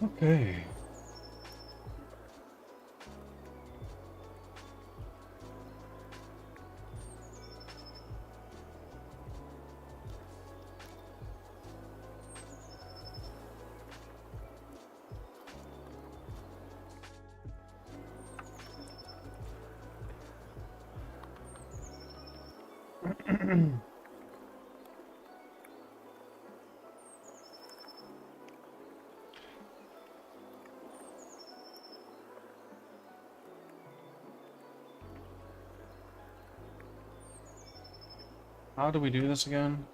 Okay. How do we do this again?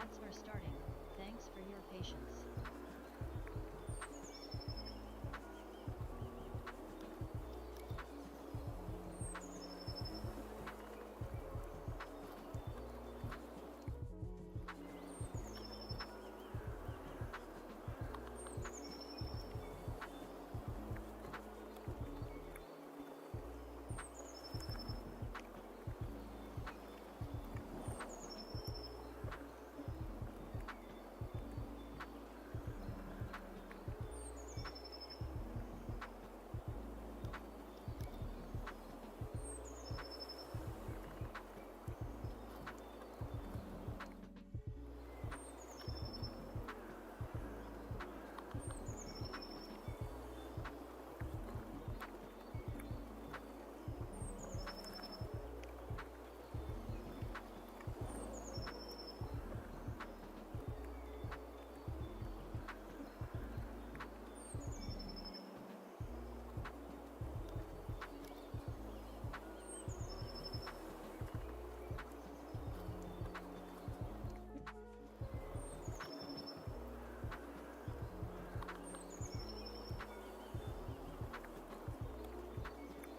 Ads are starting. Thanks for your patience.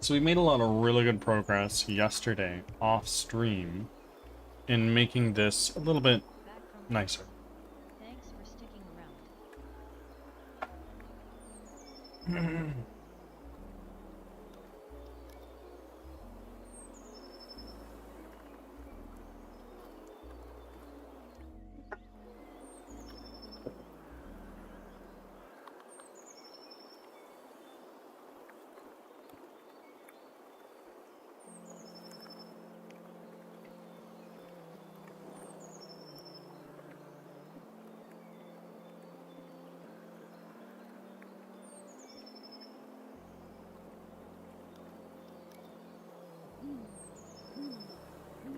So we made a lot of really good progress yesterday off stream in making this a little bit Back from nicer. pause. Thanks for sticking around.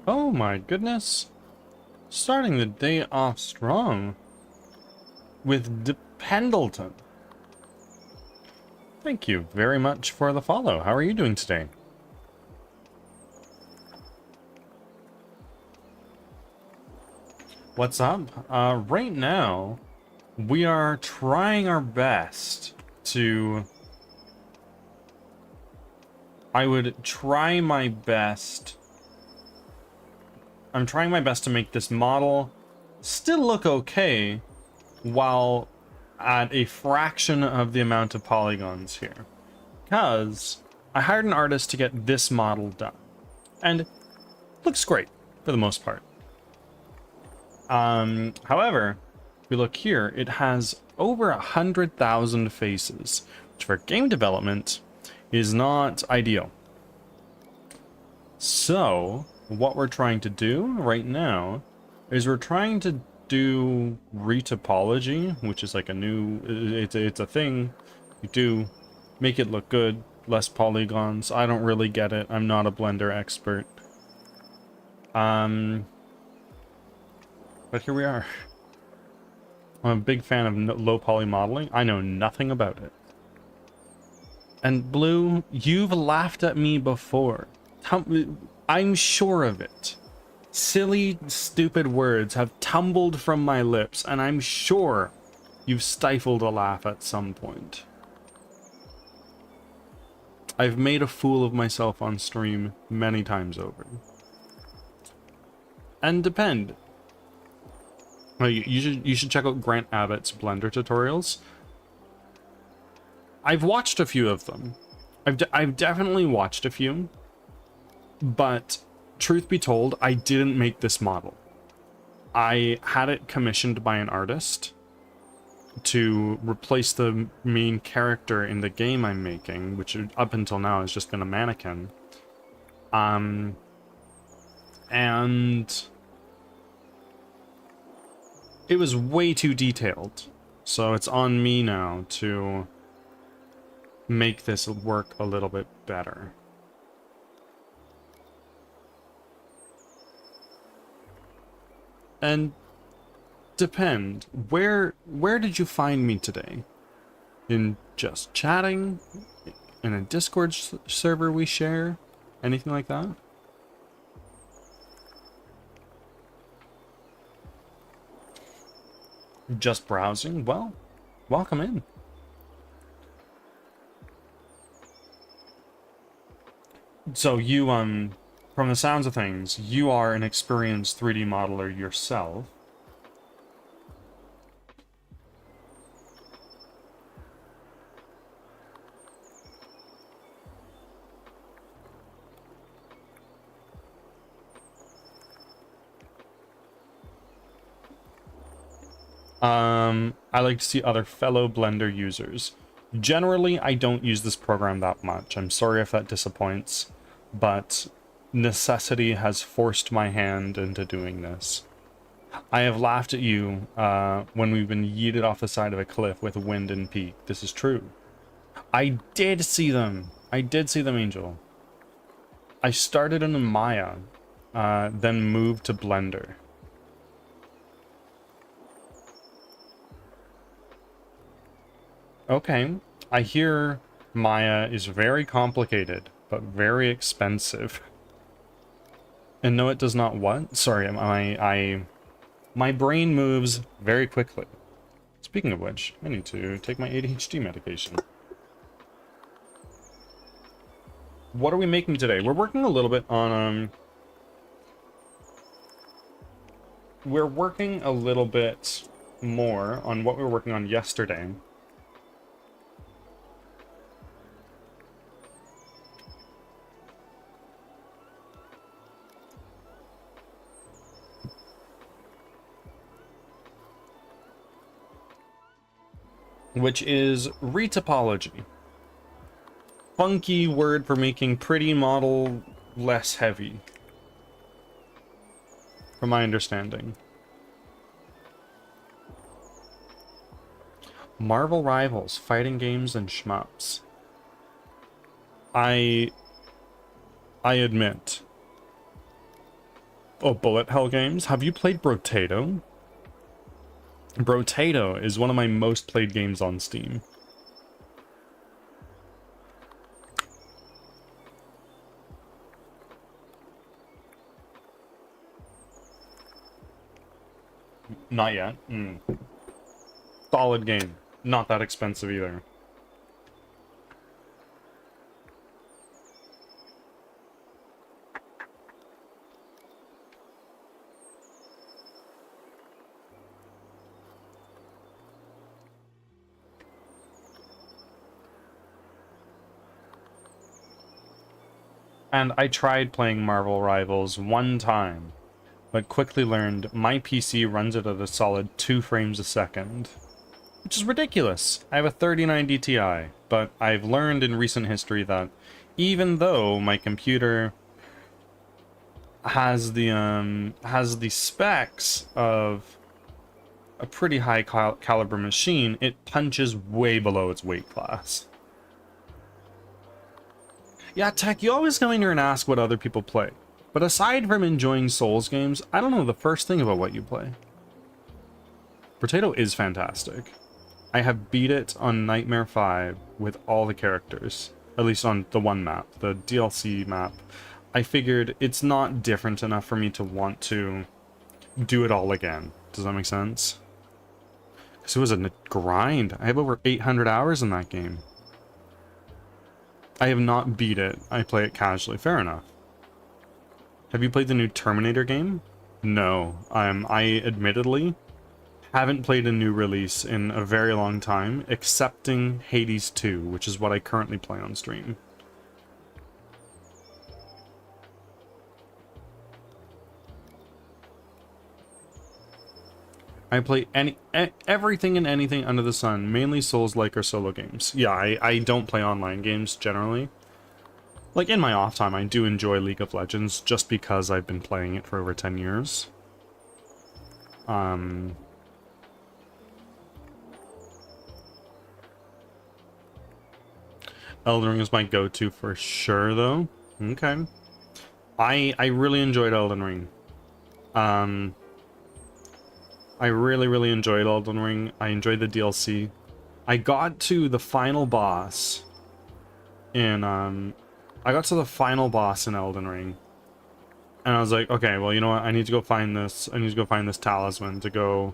Oh my goodness. Starting the day off strong with Pendleton. Thank you very much for the follow. How are you doing today? What's up? Right now, we are trying our best to... I would try my best... I'm trying my best to make this model still look okay while at a fraction of the amount of polygons here. Because I hired an artist to get this model done. And it looks great for the most part. However, if we look here, it has over 100,000 faces, which for game development is not ideal. So, what we're trying to do right now is we're trying to do Retopology, which is like a new, it's a thing you do, make it look good, less polygons. I don't really get it. I'm not a Blender expert. But here we are. I'm a big fan of low poly modeling. I know nothing about it. And Blue, you've laughed at me before. I'm sure of it. Silly, stupid words have tumbled from my lips, and I'm sure you've stifled a laugh at some point. I've made a fool of myself on stream many times over. And depend. You should check out Grant Abbott's Blender tutorials. I've watched a few of them. I've definitely watched a few, but truth be told, I didn't make this model. I had it commissioned by an artist to replace the main character in the game I'm making, which up until now has just been a mannequin. And it was way too detailed, so it's on me now to make this work a little bit better. And depend, where did you find me today? In just chatting? In a Discord server we share? Anything like that? Just browsing? Well, welcome in. So you, from the sounds of things, you are an experienced 3D modeler yourself. I like to see other fellow Blender users. Generally, I don't use this program that much. I'm sorry if that disappoints, but necessity has forced my hand into doing this. I have laughed at you when we've been yeeted off the side of a cliff with wind and peak. This is true. I did see them. I did see them, Angel. I started in Maya, then moved to Blender. Okay, I hear Maya is very complicated, but very expensive. And no, it does not what? Sorry, my brain moves very quickly. Speaking of which, I need to take my ADHD medication. What are we making today? We're working a little bit on, we're working a little bit more on what we were working on yesterday. Which is retopology. Funky word for making pretty model less heavy, from my understanding. Marvel Rivals, fighting games and shmups. I admit. Oh, bullet hell games? Have you played Brotato? Brotato is one of my most played games on Steam. Not yet. Solid game. Not that expensive either. And I tried playing Marvel Rivals one time, but quickly learned my PC runs it at a solid 2 frames a second. Which is ridiculous. I have a 3090 Ti, but I've learned in recent history that even though my computer has the specs of a pretty high caliber machine, it punches way below its weight class. Yeah, Tech, you always come in here and ask what other people play. But aside from enjoying Souls games, I don't know the first thing about what you play. Potato is fantastic. I have beat it on Nightmare 5 with all the characters. At least on the one map, the DLC map. I figured it's not different enough for me to want to do it all again. Does that make sense? Because it was a grind. I have over 800 hours in that game. I have not beat it. I play it casually. Fair enough. Have you played the new Terminator game? No. I admittedly haven't played a new release in a very long time, excepting Hades 2, which is what I currently play on stream. I play everything and anything under the sun, mainly Souls-like or solo games. Yeah, I don't play online games generally. Like, in my off time, I do enjoy League of Legends, just because I've been playing it for over 10 years. Elden Ring is my go-to for sure, though. Okay. I really enjoyed Elden Ring. I really enjoyed Elden Ring. I enjoyed the DLC. I got to the final boss in Elden Ring. And I was like, okay, well, you know what? I need to go find this. I need to go find this talisman to go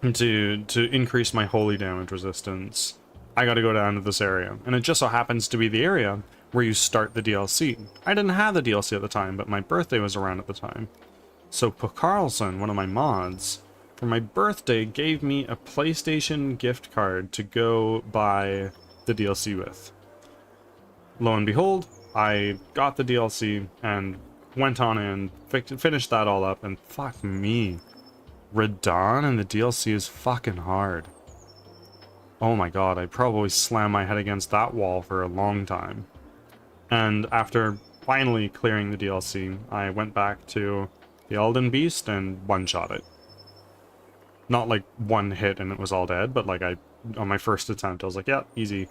to increase my holy damage resistance. I got to go down to this area. And it just so happens to be the area where you start the DLC. I didn't have the DLC at the time, but my birthday was around at the time. So Carlson, one of my mods, for my birthday gave me a PlayStation gift card to go buy the DLC with. Lo and behold, I got the DLC and went on in, finished that all up, and fuck me. Radon and the DLC is fucking hard. Oh my god, I probably slammed my head against that wall for a long time. And after finally clearing the DLC, I went back to the Elden Beast and one-shot it. Not like one hit and it was all dead, but like on my first attempt, I was like, yeah, easy.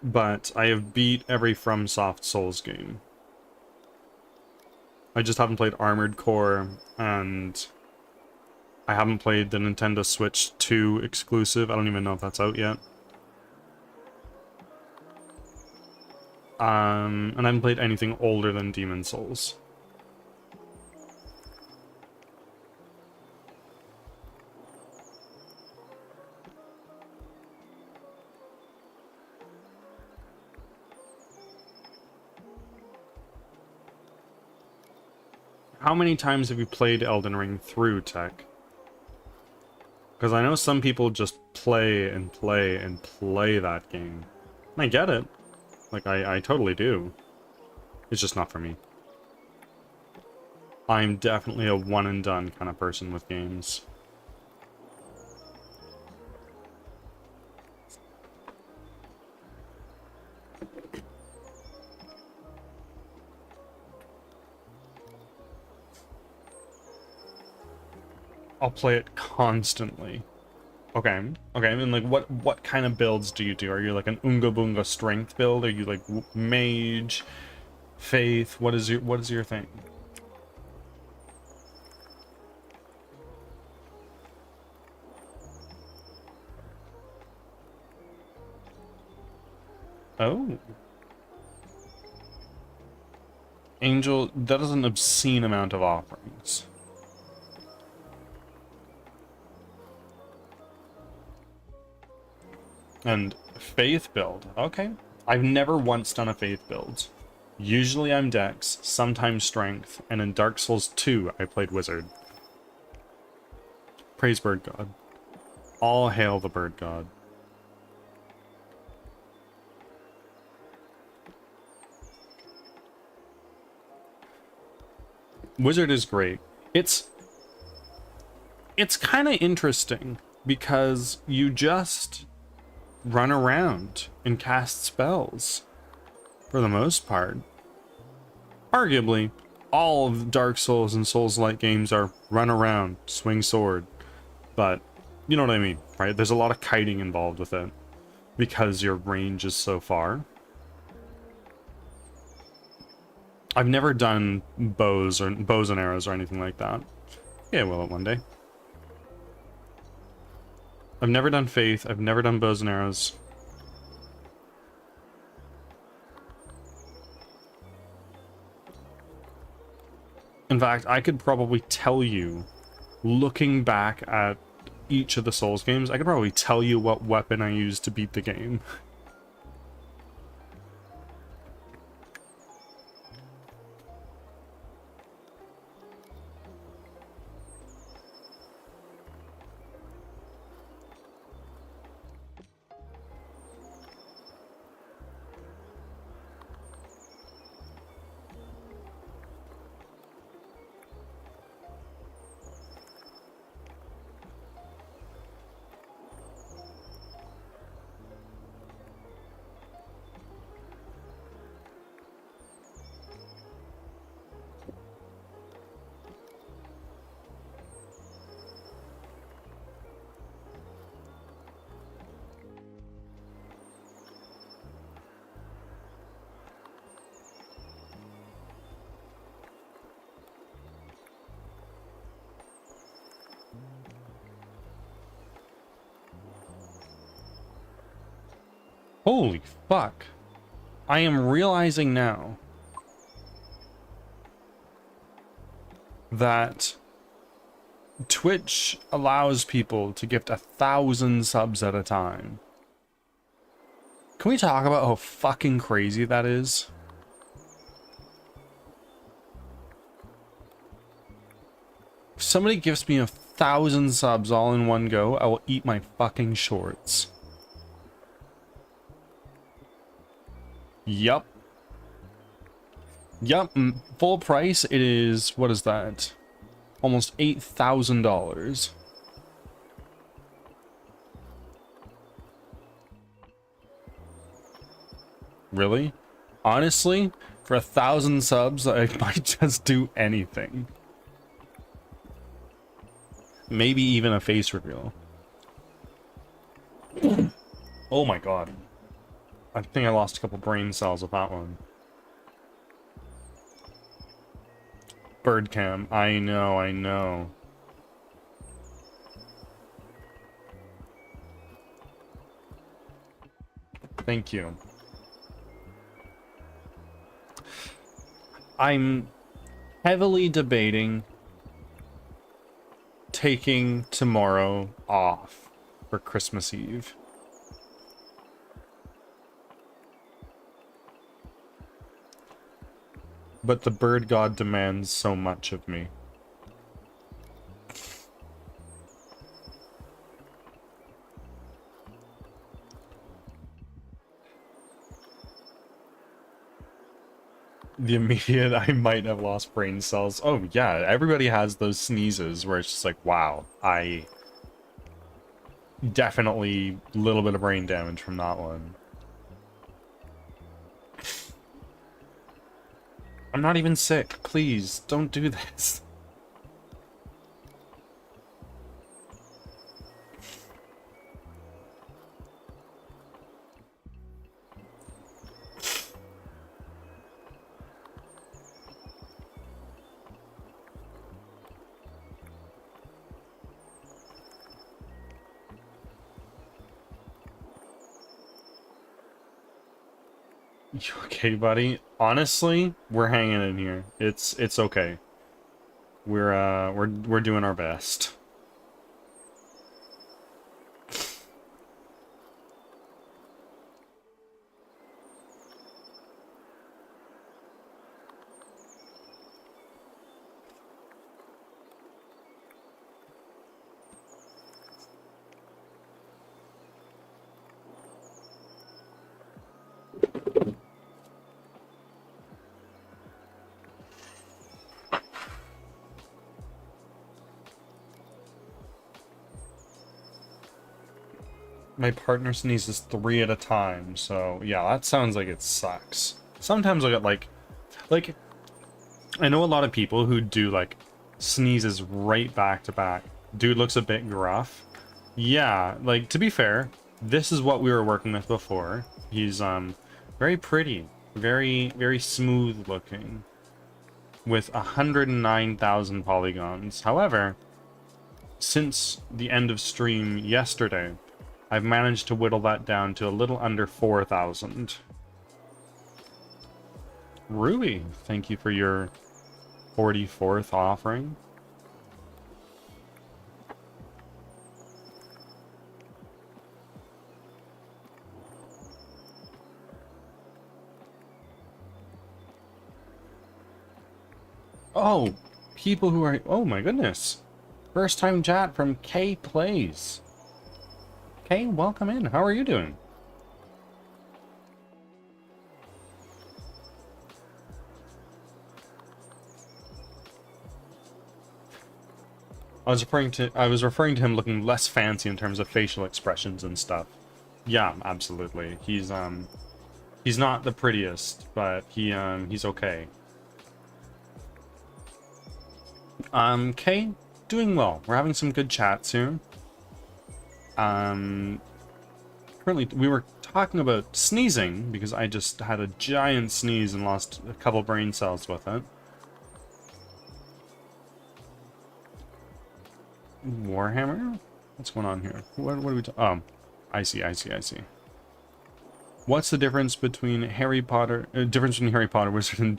But I have beat every FromSoft Souls game. I just haven't played Armored Core, and I haven't played the Nintendo Switch 2 exclusive. I don't even know if that's out yet. And I haven't played anything older than Demon Souls. How many times have you played Elden Ring through, Tech? Because I know some people just play and play and play that game. And I get it. Like, I totally do. It's just not for me. I'm definitely a one and done kind of person with games. I'll play it constantly. Okay, okay, and like what kind of builds do you do? Are you like an Unga Boonga strength build? Are you like mage, faith? What is your thing? Oh. Angel, that is an obscene amount of offerings. And faith build. Okay. I've never once done a faith build. Usually I'm dex, sometimes strength, and in Dark Souls 2 I played wizard. Praise bird god. All hail the bird god. Wizard is great. It's kind of interesting because you just run around and cast spells. for the most part. Arguably, all of Dark Souls and Souls-like games are run around, swing sword. But, you know what I mean, right? There's a lot of kiting involved with it, because your range is so far. I've never done bows and arrows or anything like that. Yeah, will it one day. I've never done faith, I've never done bows and arrows. In fact, I could probably tell you, looking back at each of the Souls games, I could probably tell you what weapon I used to beat the game. Holy fuck. I am realizing now that Twitch allows people to gift 1,000 subs at a time. Can we talk about how fucking crazy that is? If somebody gives me 1,000 subs all in one go, I will eat my fucking shorts. Yup. Yup, full price, it is, what is that? Almost $8,000. Really? Honestly, for 1,000 subs, I might just do anything. Maybe even a face reveal. Oh my god. I think I lost a couple brain cells with that one. Bird cam. I know, I know. Thank you. I'm heavily debating taking tomorrow off for Christmas Eve. But the bird god demands so much of me. The immediate, I might have lost brain cells. Oh yeah, everybody has those sneezes where it's just like, wow, I definitely a little bit of brain damage from that one. I'm not even sick. Please, don't do this. You okay, buddy? Honestly, we're hanging in here. It's okay. We're doing our best. My partner sneezes 3 at a time, so yeah, that sounds like it sucks. Sometimes I get like I know a lot of people who do like sneezes right back to back. Dude looks a bit gruff. Yeah, like to be fair, this is what we were working with before. He's very pretty, very smooth looking with 109,000 polygons. However, since the end of stream yesterday, I've managed to whittle that down to a little under 4,000. Ruby, thank you for your 44th offering. Oh, people who are... Oh my goodness. First time chat from K Plays. K, welcome in. How are you doing? I was referring to him looking less fancy in terms of facial expressions and stuff. Yeah, absolutely. He's not the prettiest, but he's okay. Kay, doing well. We're having some good chats here. Currently we were talking about sneezing because I just had a giant sneeze and lost a couple brain cells with it. Warhammer? What's going on here? What are we oh, I see. What's the difference between Harry Potter, Wizard and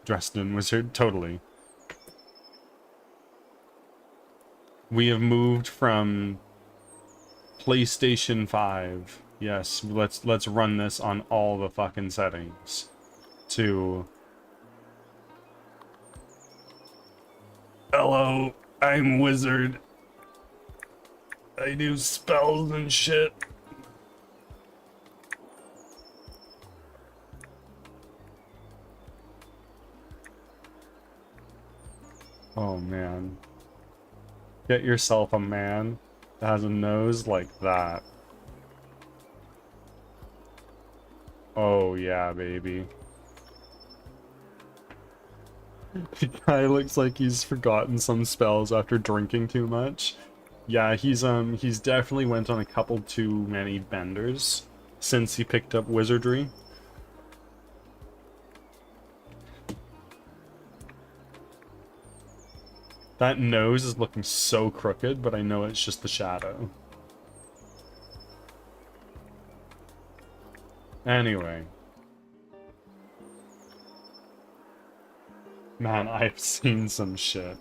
Dresden Wizard? Totally. We have moved from PlayStation 5. Yes, let's run this on all the fucking settings. To hello, I'm Wizard. I do spells and shit. Oh man. Get yourself a man that has a nose like that. Oh yeah, baby. The guy looks like he's forgotten some spells after drinking too much. Yeah, he's definitely went on a couple too many benders since he picked up wizardry. That nose is looking so crooked, but I know it's just the shadow. Anyway. Man, I've seen some shit.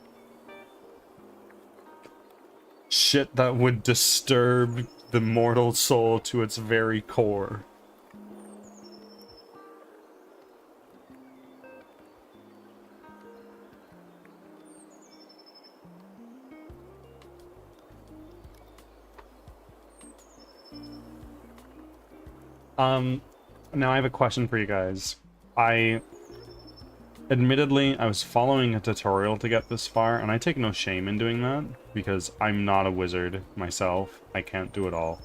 Shit that would disturb the mortal soul to its very core. Now I have a question for you guys. Admittedly, I was following a tutorial to get this far, and I take no shame in doing that, because I'm not a wizard myself. I can't do it all.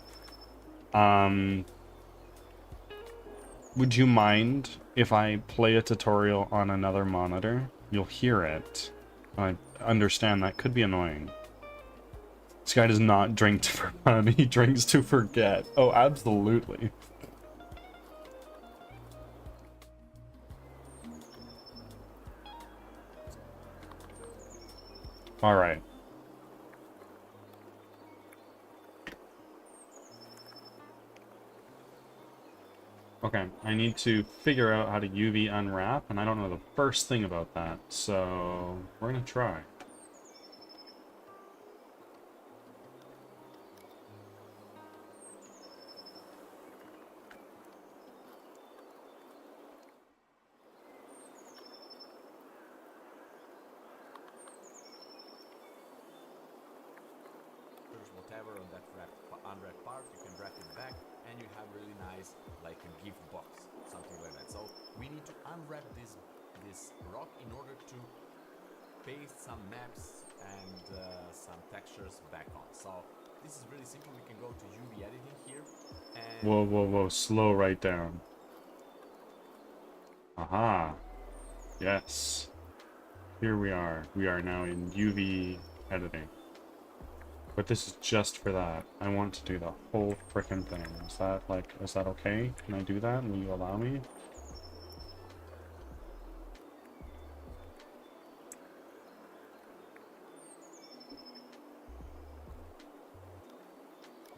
Would you mind if I play a tutorial on another monitor? You'll hear it. I understand that could be annoying. This guy does not drink for fun, he drinks to forget. Oh, absolutely. Alright. Okay, I need to figure out how to UV unwrap, and I don't know the first thing about that, so we're gonna try. Whatever on that unwrapped part, you can wrap it back, and you have really nice, like a gift box, something like that. So we need to unwrap this rock in order to paste some maps and some textures back on. So this is really simple. We can go to UV editing here. And Whoa, slow right down. Aha. Yes. Here we are. We are now in UV editing. But this is just for that. I want to do the whole frickin' thing. Is that okay? Can I do that? Will you allow me?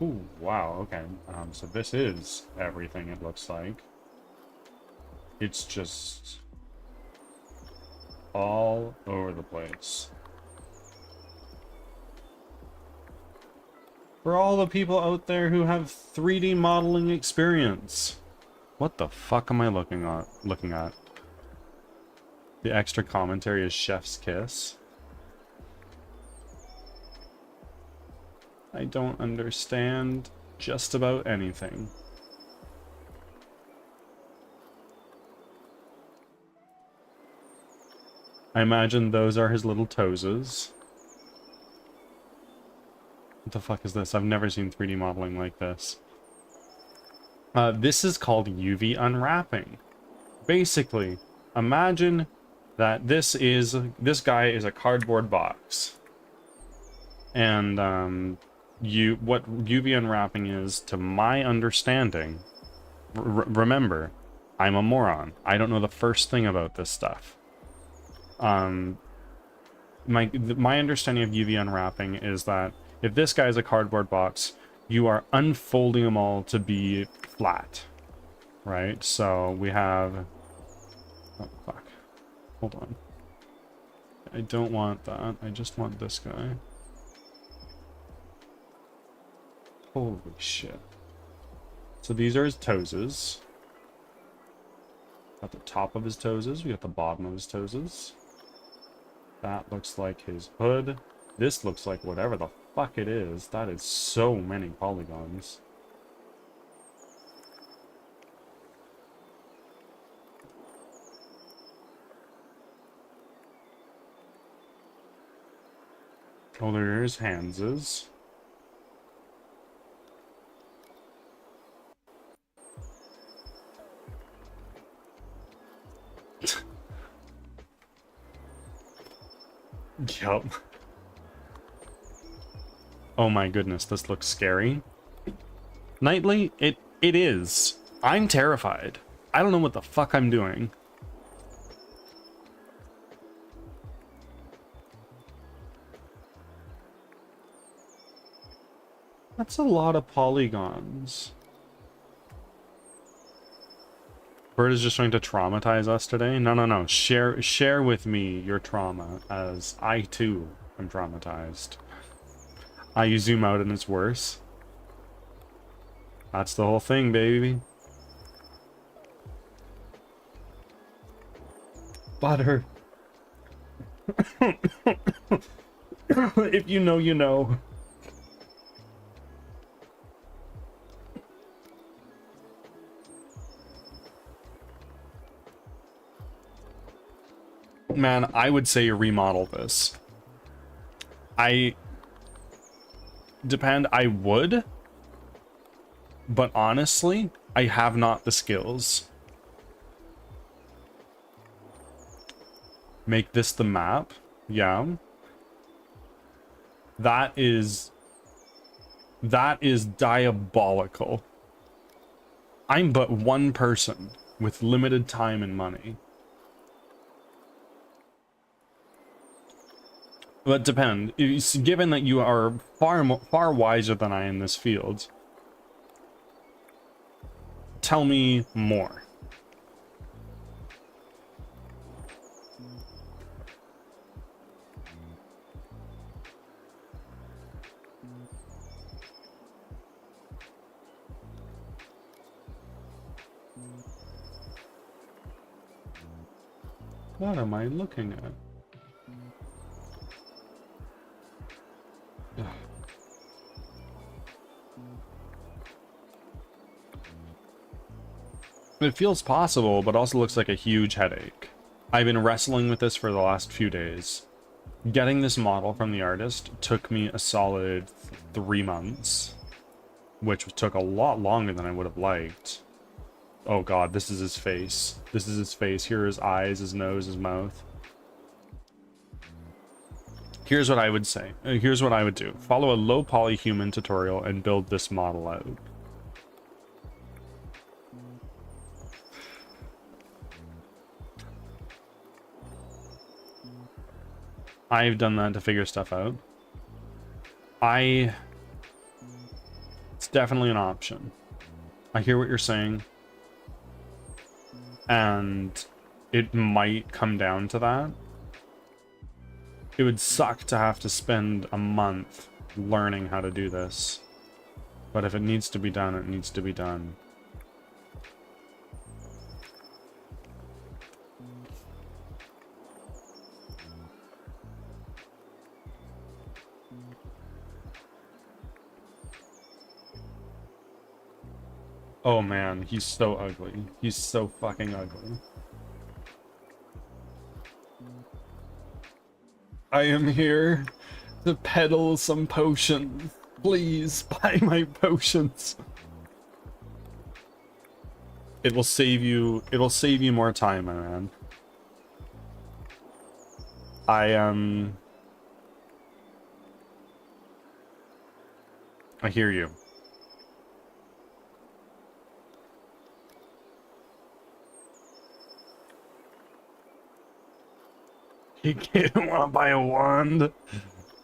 Ooh, wow, okay. So this is everything it looks like. It's just all over the place. For all the people out there who have 3D modeling experience. What the fuck am I looking at? The extra commentary is Chef's Kiss. I don't understand just about anything. I imagine those are his little toeses. What the fuck is this? I've never seen 3D modeling like this. This is called UV unwrapping. Basically, imagine that this guy is a cardboard box. And what UV unwrapping is, to my understanding, remember, I'm a moron. I don't know the first thing about this stuff. My understanding of UV unwrapping is that if this guy is a cardboard box, you are unfolding them all to be flat, right? So we have, oh fuck, hold on. I don't want that. I just want this guy. Holy shit. So these are his toeses. Got the top of his toeses. We got the bottom of his toeses. That looks like his hood. This looks like whatever the fuck it is. That is so many polygons. Oh, there's Hans's. Yup. Oh my goodness, this looks scary. Nightly, it is. I'm terrified. I don't know what the fuck I'm doing. That's a lot of polygons. Bird is just trying to traumatize us today? No. Share with me your trauma, as I too am traumatized. You zoom out and it's worse. That's the whole thing, baby. Butter. If you know, you know. Man, I would say remodel this. I would, but honestly, I have not the skills. Make this the map? Yeah. That is diabolical. I'm but one person with limited time and money. But depend. Given that you are far wiser than I in this field, tell me more. What am I looking at? Ugh. It feels possible, but also looks like a huge headache. I've been wrestling with this for the last few days. Getting this model from the artist took me a solid 3 months, which took a lot longer than I would have liked. Oh god, this is his face. This is his face. Here are his eyes, his nose, his mouth. Here's what I would say. Here's what I would do. Follow a low poly human tutorial and build this model out. I've done that to figure stuff out. It's definitely an option. I hear what you're saying. And it might come down to that. It would suck to have to spend a month learning how to do this. But if it needs to be done, it needs to be done. Oh man, he's so ugly. He's so fucking ugly. I am here to peddle some potions. Please buy my potions. It'll save you more time, my man. I hear you. You can't want to buy a wand?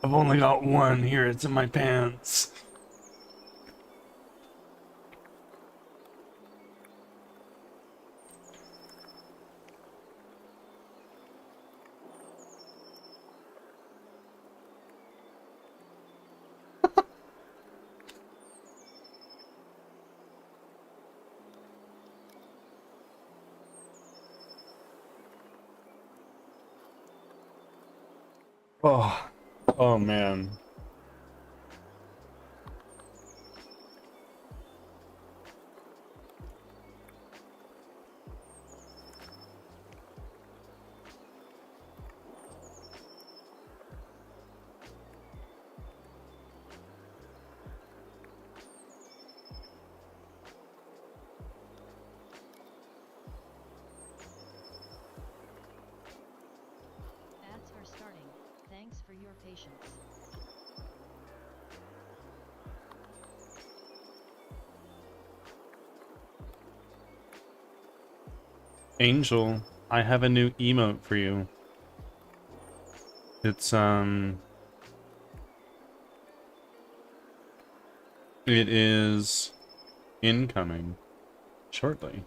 I've only got one here. It's in my pants. Oh, oh man. Ads are starting. Thanks for your patience. Angel, I have a new emote for you. It's it is incoming shortly.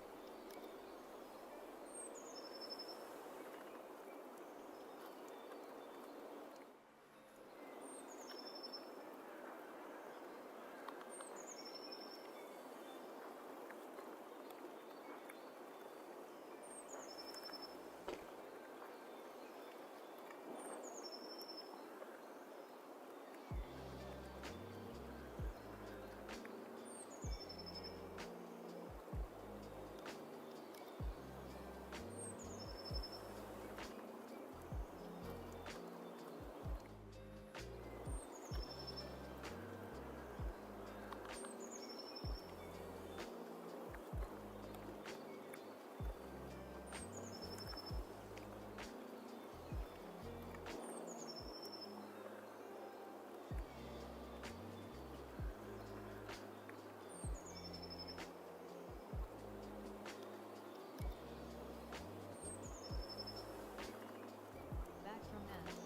Back from ads.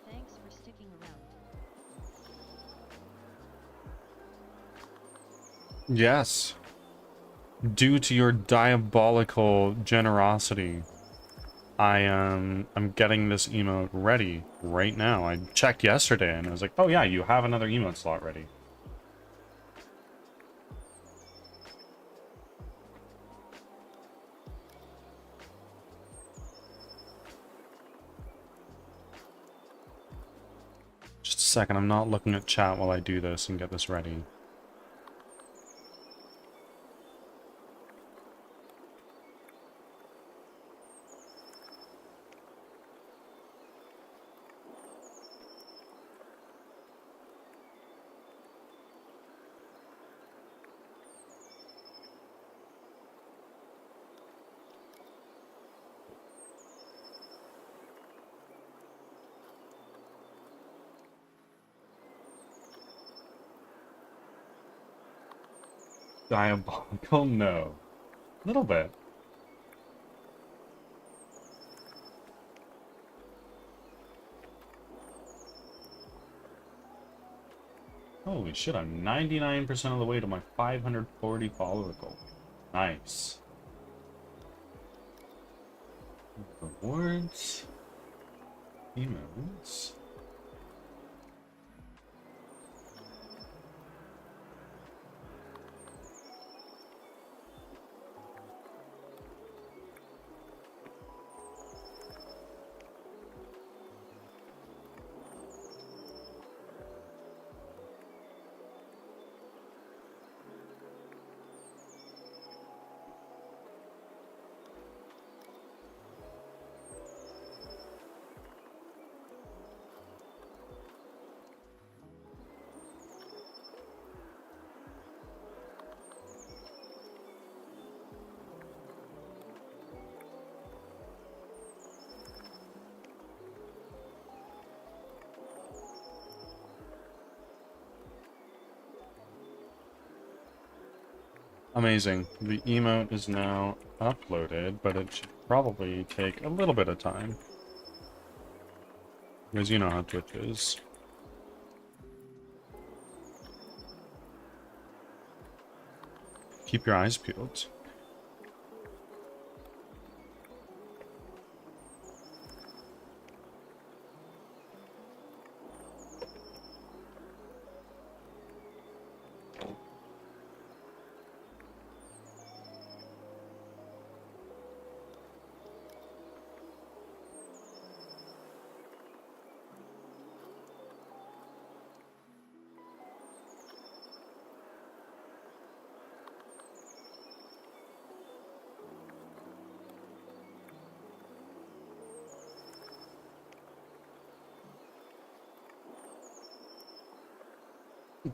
Thanks for sticking around. Yes. Due to your diabolical generosity, I'm getting this emote ready right now. I checked yesterday and I was like, oh yeah, you have another emote slot ready. Just a second, I'm not looking at chat while I do this and get this ready. Diabolical? No. A little bit. Holy shit, I'm 99% of the way to my 540 follower goal. Nice. Rewards. Emotes. Amazing. The emote is now uploaded, but it should probably take a little bit of time. Because you know how Twitch is. Keep your eyes peeled.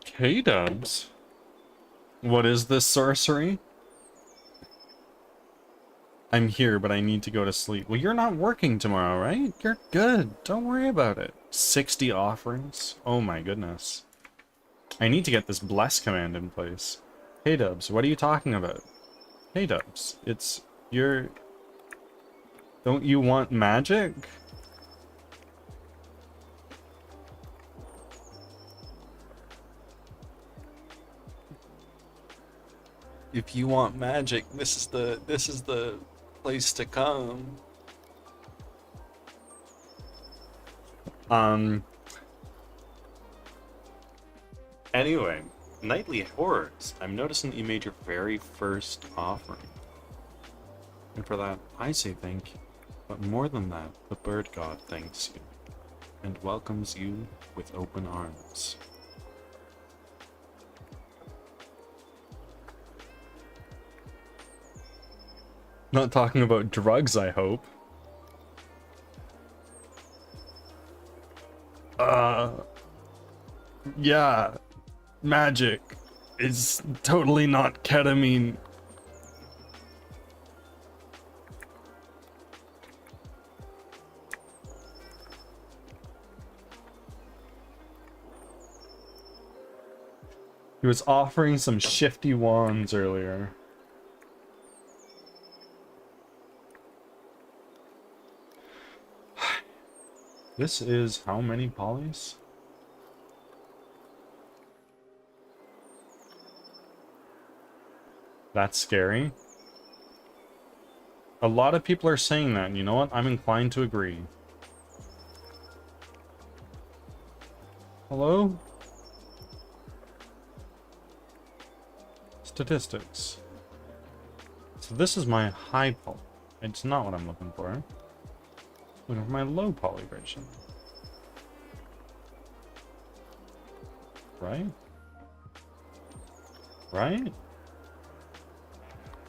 K-dubs. What is this sorcery? I'm here, but I need to go to sleep. Well, you're not working tomorrow, right? You're good. Don't worry about it. 60 offerings? Oh my goodness. I need to get this bless command in place. Hey Dubs, what are you talking about? Hey Dubs, it's your... Don't you want magic? If you want magic, this is the place to come. Anyway, Nightly Horrors. I'm noticing that you made your very first offering. And for that, I say thank you. But more than that, the bird god thanks you and welcomes you with open arms. Not talking about drugs, I hope. Yeah, magic is totally not ketamine. He was offering some shifty wands earlier. This is how many polys? That's scary. A lot of people are saying that, and you know what? I'm inclined to agree. Hello? Statistics. So this is my high poly. It's not what I'm looking for. Looking for my low poly version. Right? Right?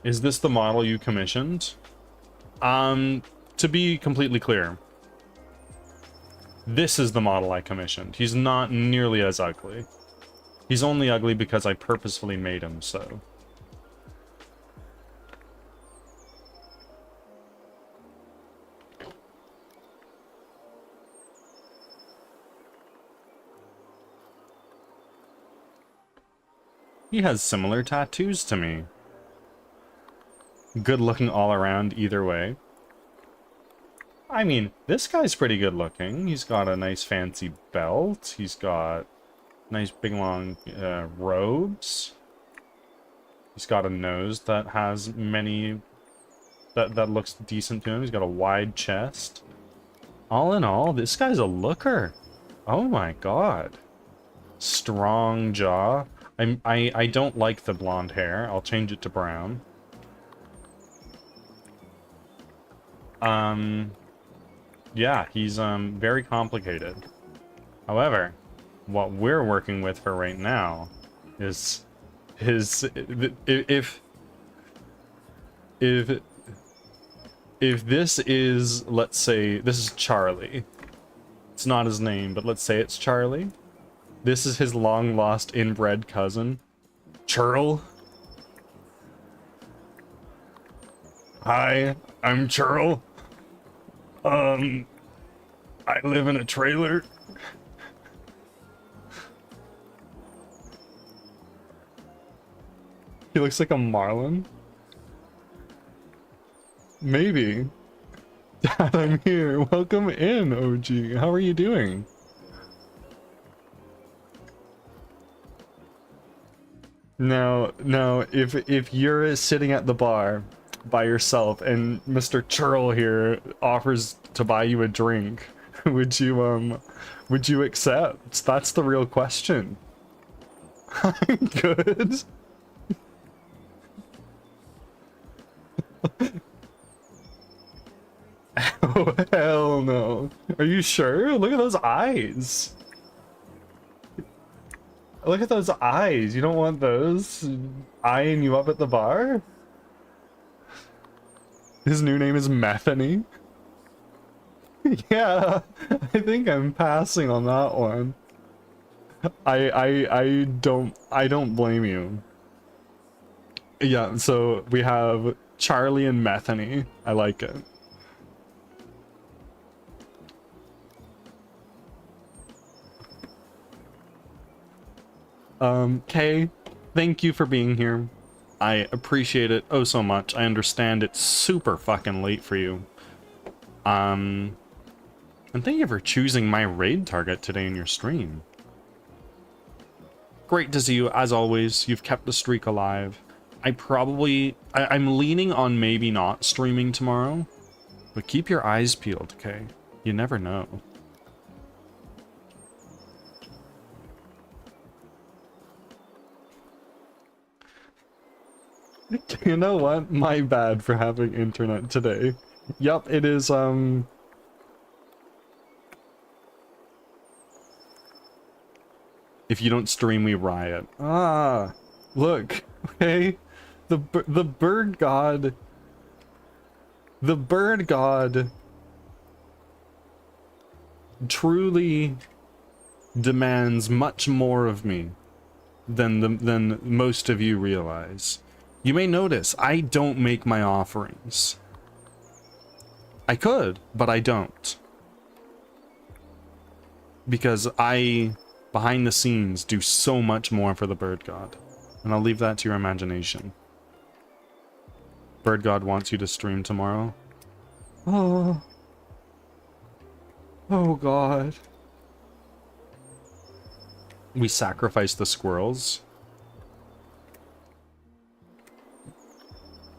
Is this the model you commissioned? To be completely clear, this is the model I commissioned. He's not nearly as ugly. He's only ugly because I purposefully made him so. He has similar tattoos to me. Good looking all around either way. I mean, this guy's pretty good looking. He's got a nice fancy belt. He's got nice big long robes. He's got a nose that has many... That looks decent to him. He's got a wide chest. All in all, this guy's a looker. Oh my god. Strong jaw. I don't like the blonde hair. I'll change it to brown. Yeah, he's very complicated. However, what we're working with for right now is if this is, let's say, this is Charlie. It's not his name, but let's say it's Charlie. This is his long-lost inbred cousin, Churl. Hi, I'm Churl. I live in a trailer. He looks like a marlin. Maybe. Dad, I'm here. Welcome in, OG. How are you doing? Now, if you're sitting at the bar by yourself and Mr. Churl here offers to buy you a drink, would you accept? That's the real question. I'm good. Oh, hell no. Are you sure? Look at those eyes. Look at those eyes. You don't want those eyeing you up at the bar? His new name is Methany. Yeah, I think I'm passing on that one. I don't blame you. Yeah, so we have Charlie and Methany. I like it. Kay, thank you for being here. I appreciate it oh so much. I understand it's super fucking late for you. And thank you for choosing my raid target today in your stream. Great to see you, as always. You've kept the streak alive. I'm leaning on maybe not streaming tomorrow, but keep your eyes peeled, okay? You never know. You know what? My bad for having internet today. Yup, it is, if you don't stream, we riot. Ah, look, okay? The bird god... The bird god... truly demands much more of me than most of you realize. You may notice I don't make my offerings. I could, but I don't. Because I, behind the scenes, do so much more for the bird god. And I'll leave that to your imagination. Bird god wants you to stream tomorrow. Oh. Oh god. We sacrifice the squirrels.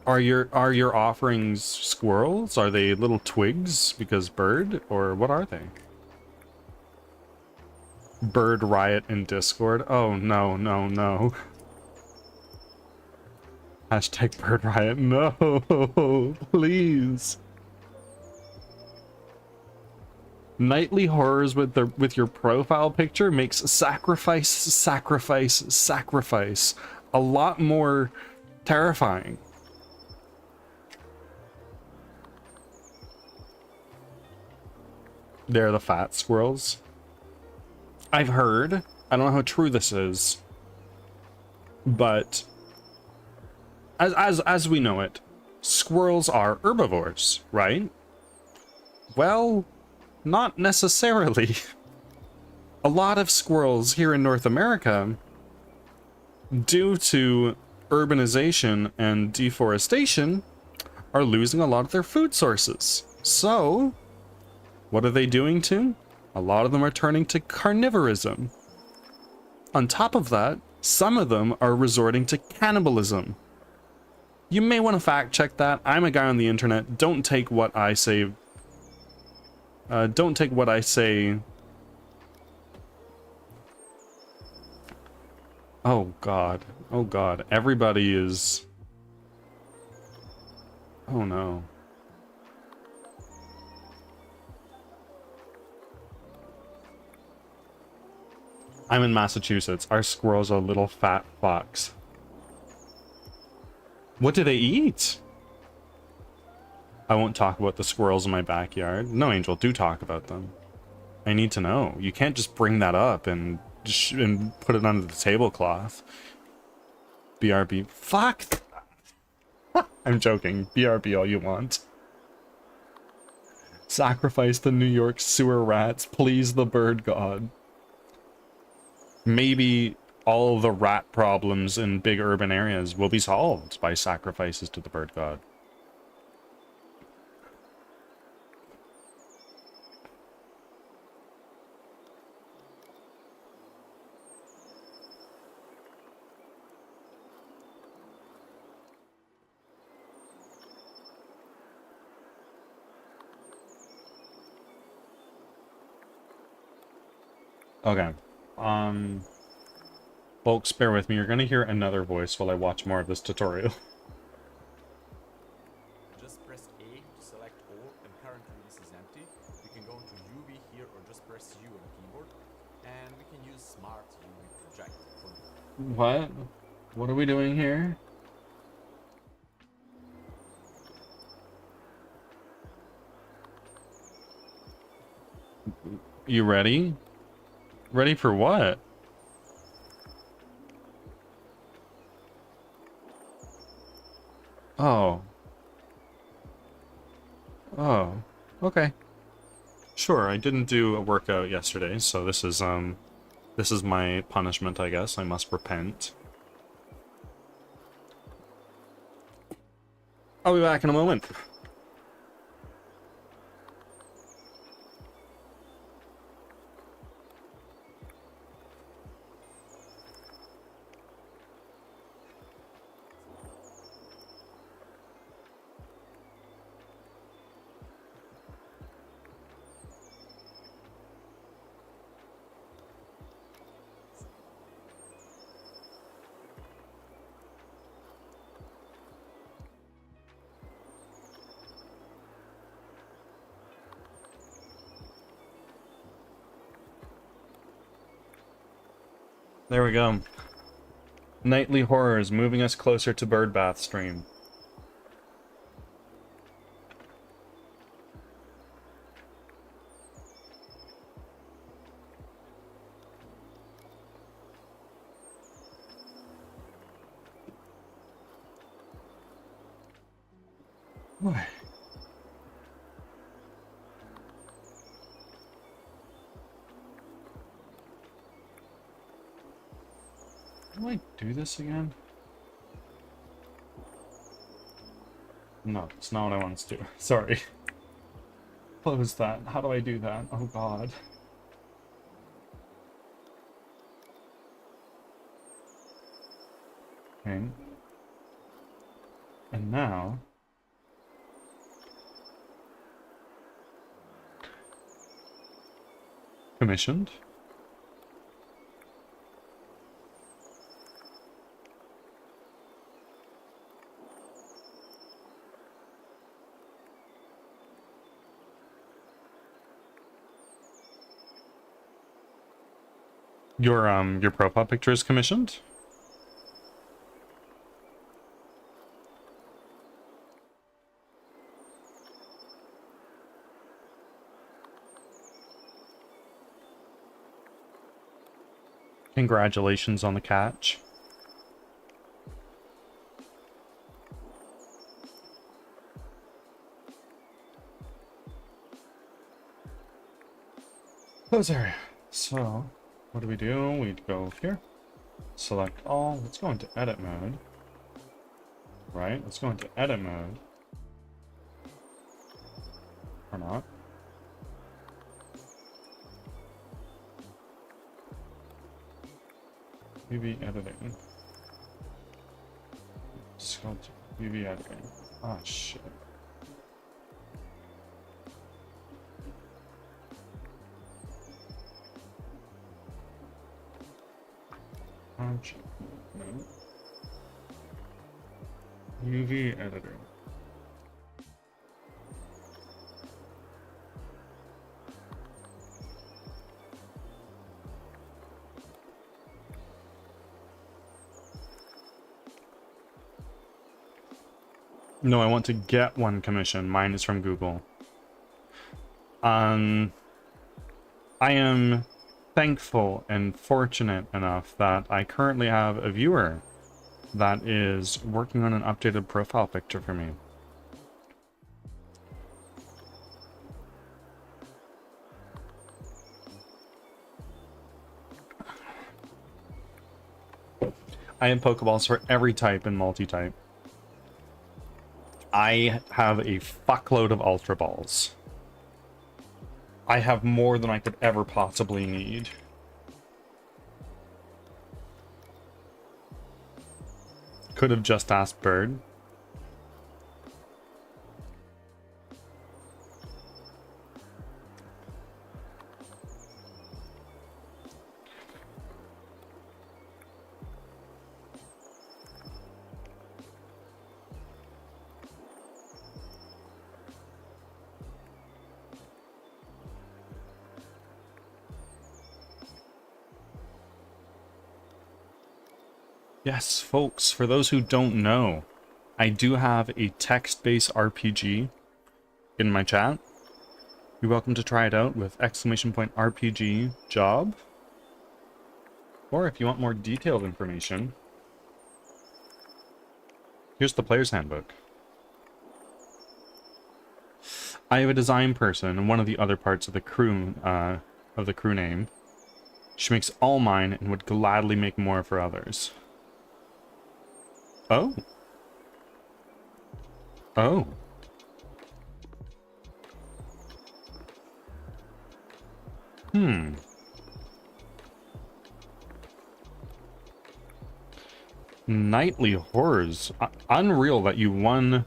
Are your offerings squirrels? Are they little twigs because bird? Or what are they? Bird riot in Discord? Oh no, no, no. Hashtag bird riot. No, please. Nightly horrors with your profile picture makes sacrifice, sacrifice, sacrifice a lot more terrifying. They're the fat squirrels. I've heard, I don't know how true this is, but as we know it, squirrels are herbivores, right? Well, not necessarily. A lot of squirrels here in North America due to urbanization and deforestation, are losing a lot of their food sources. So, what are they doing to? A lot of them are turning to carnivorism. On top of that, some of them are resorting to cannibalism. You may want to fact check that. I'm a guy on the internet. Don't take what I say. Don't take what I say. Oh God. Oh God. Everybody is. Oh no. I'm in Massachusetts. Our squirrel's a little fat fox. What do they eat? I won't talk about the squirrels in my backyard. No, Angel, do talk about them. I need to know. You can't just bring that up and put it under the tablecloth. BRB. Fuck! I'm joking. BRB all you want. Sacrifice the New York sewer rats. Please the bird god. Maybe all the rat problems in big urban areas will be solved by sacrifices to the bird god. Okay. Folks, bear with me. You're gonna hear another voice while I watch more of this tutorial. Just press A to select all, and currently this is empty. We can go into UV here, or just press U on the keyboard, and we can use Smart UV Project. What? What are we doing here? You ready? Ready for what? Oh. Oh. Okay. Sure, I didn't do a workout yesterday, so this is my punishment, I guess. I must repent. I'll be back in a moment. There we go. Nightly horrors moving us closer to birdbath stream. Boy. Do I do this again? No, it's not what I want to do. Sorry. Close that. How do I do that? Oh god. Okay. And now... commissioned. Your profile picture is commissioned? Congratulations on the catch. Close area. So, what do? We go here. Select all. Let's go into edit mode. Right, let's go into edit mode. Or not. UV editing. Sculpture. UV editing. Ah, shit. Object. No. UV editor. No, I want to get one commission. Mine is from Google. I am thankful and fortunate enough that I currently have a viewer that is working on an updated profile picture for me. I have Pokeballs for every type and multi-type. I have a fuckload of Ultra Balls. I have more than I could ever possibly need. Could have just asked Bird. Yes, folks, for those who don't know, I do have a text-based RPG in my chat. You're welcome to try it out with !RPG job. Or if you want more detailed information, here's the player's handbook. I have a design person and one of the other parts of the crew name. She makes all mine and would gladly make more for others. Oh. Oh. Hmm. Nightly Horrors. Unreal that you won.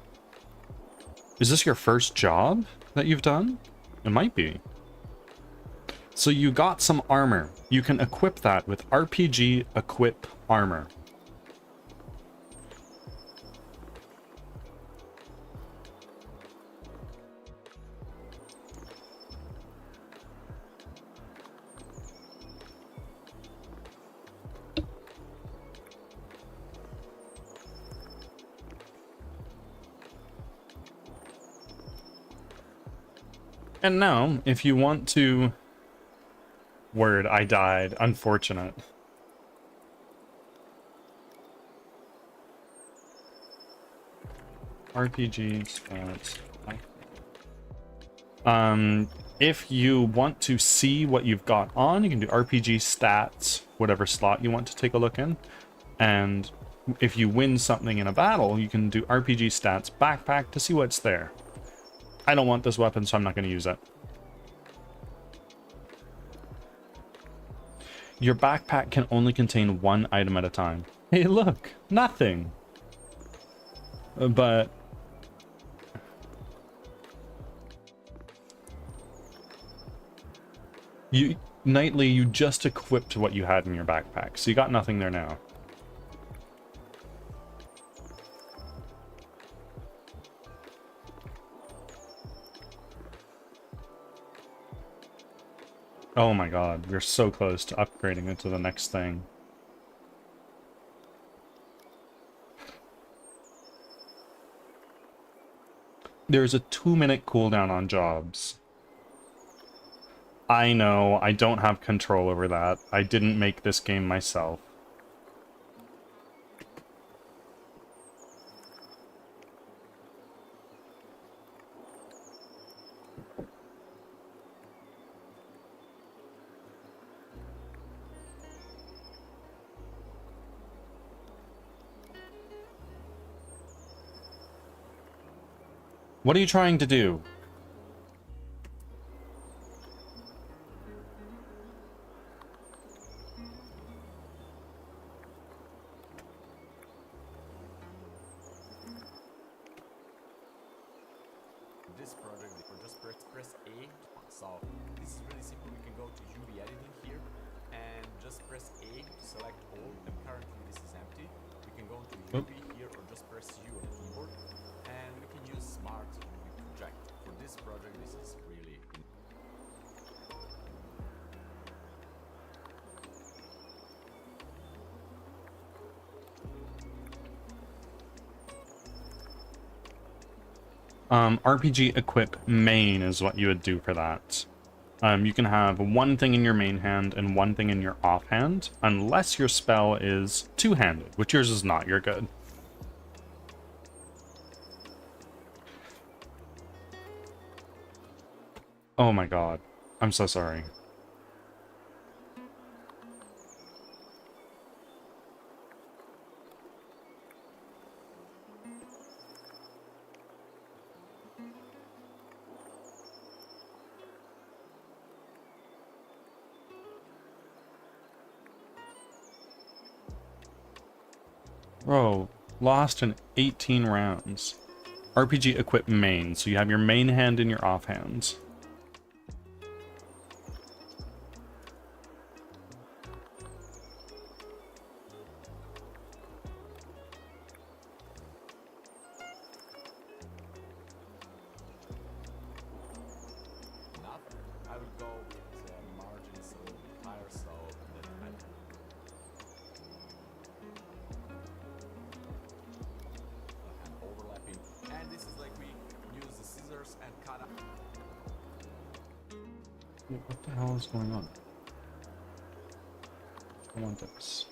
Is this your first job that you've done? It might be. So you got some armor. You can equip that with RPG equip armor. And now, if you want to... Word, I died. Unfortunate. RPG stats. If you want to see what you've got on, you can do RPG stats, whatever slot you want to take a look in. And if you win something in a battle, you can do RPG stats backpack to see what's there. I don't want this weapon, so I'm not going to use it. Your backpack can only contain one item at a time. Hey, look, nothing. But Nightly, you just equipped what you had in your backpack, so you got nothing there now. Oh my god, we're so close to upgrading into the next thing. There's a 2-minute cooldown on jobs. I know, I don't have control over that. I didn't make this game myself. What are you trying to do? This project, or just press A. So this is really simple. We can go to UV editing here and just press A to select all, and currently this is empty. We can go to UV here or just press U on the keyboard, and we can use Smart UV project. For this project, this is really RPG equip main is what you would do for that. You can have one thing in your main hand and one thing in your offhand, unless your spell is two-handed, which yours is not. You're good. Oh my god. I'm so sorry. Bro, lost in 18 rounds. RPG equip main, so you have your main hand and your offhands. enough. I will go with the margins a little bit higher so that I have overlapping. And this is like we use the scissors and cut out. What the hell is going on? I want this.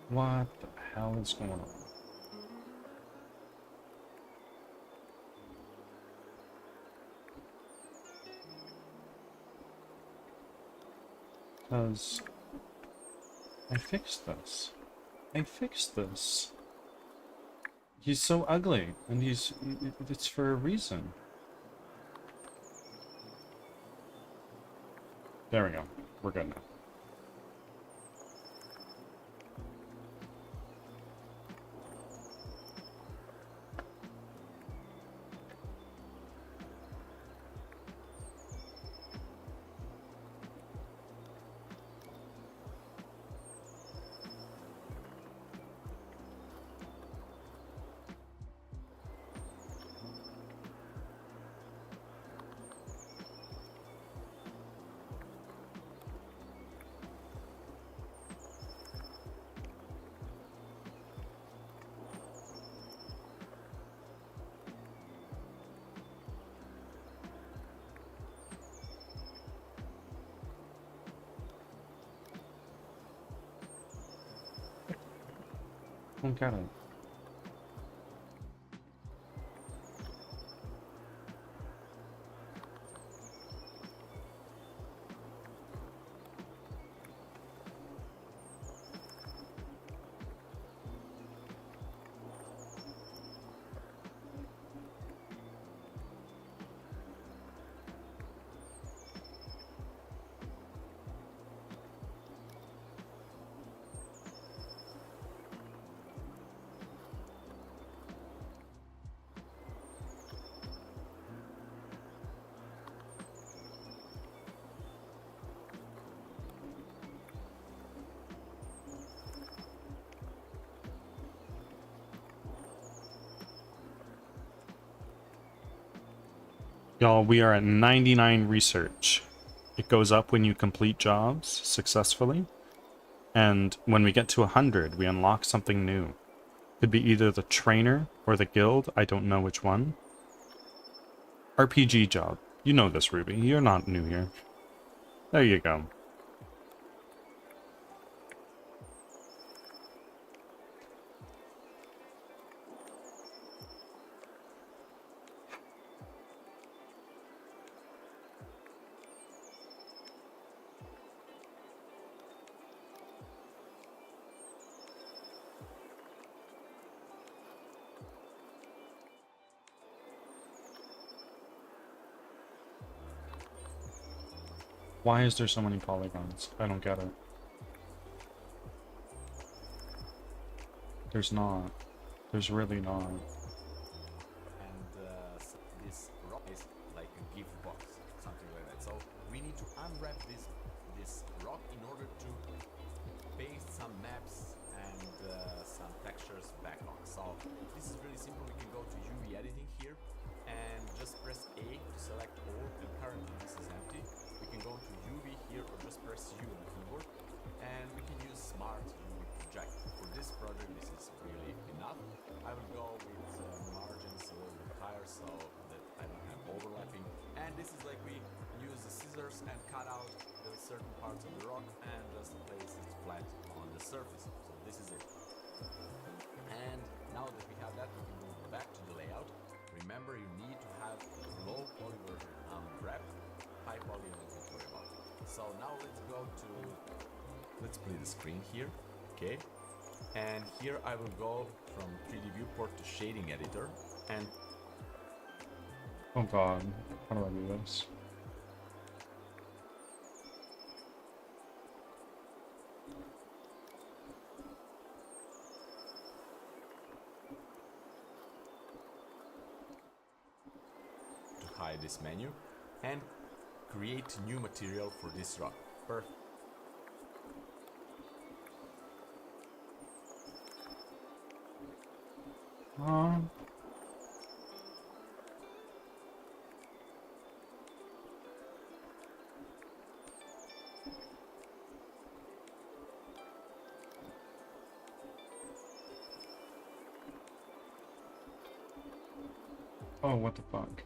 What the hell is going on? Because I fixed this. I fixed this. He's so ugly, and it's for a reason. There we go. We're good now. Don't get it. Y'all, we are at 99 research. It goes up when you complete jobs successfully. And when we get to 100, we unlock something new. Could be either the trainer or the guild. I don't know which one. RPG job. You know this, Ruby. You're not new here. There you go. Why is there so many polygons? I don't get it. There's not. There's really not. And this rock is like a gift box, something like that. So we need to unwrap this rock in order to paste some maps and some textures back on. So this is really simple. We can go to UV editing here and just press A to select all, and currently this is empty. We can go to UV here or just press U on the keyboard, and we can use Smart UV Project. For this project this is really enough. I will go with margins a little bit higher so that I don't have overlapping, and this is like we use the scissors and cut out the certain parts of the rock and just place it flat on the surface. So this is it. And now that we have that, we can move back to the layout. Remember, you need to have low poly version unwrapped, high poly you don't need to worry about. So now let's split the screen here, okay? And here I will go from 3D viewport to shading editor, and Oh god, how do I do this? to hide this menu and create new material for this rock. Perfect. Oh, what the fuck?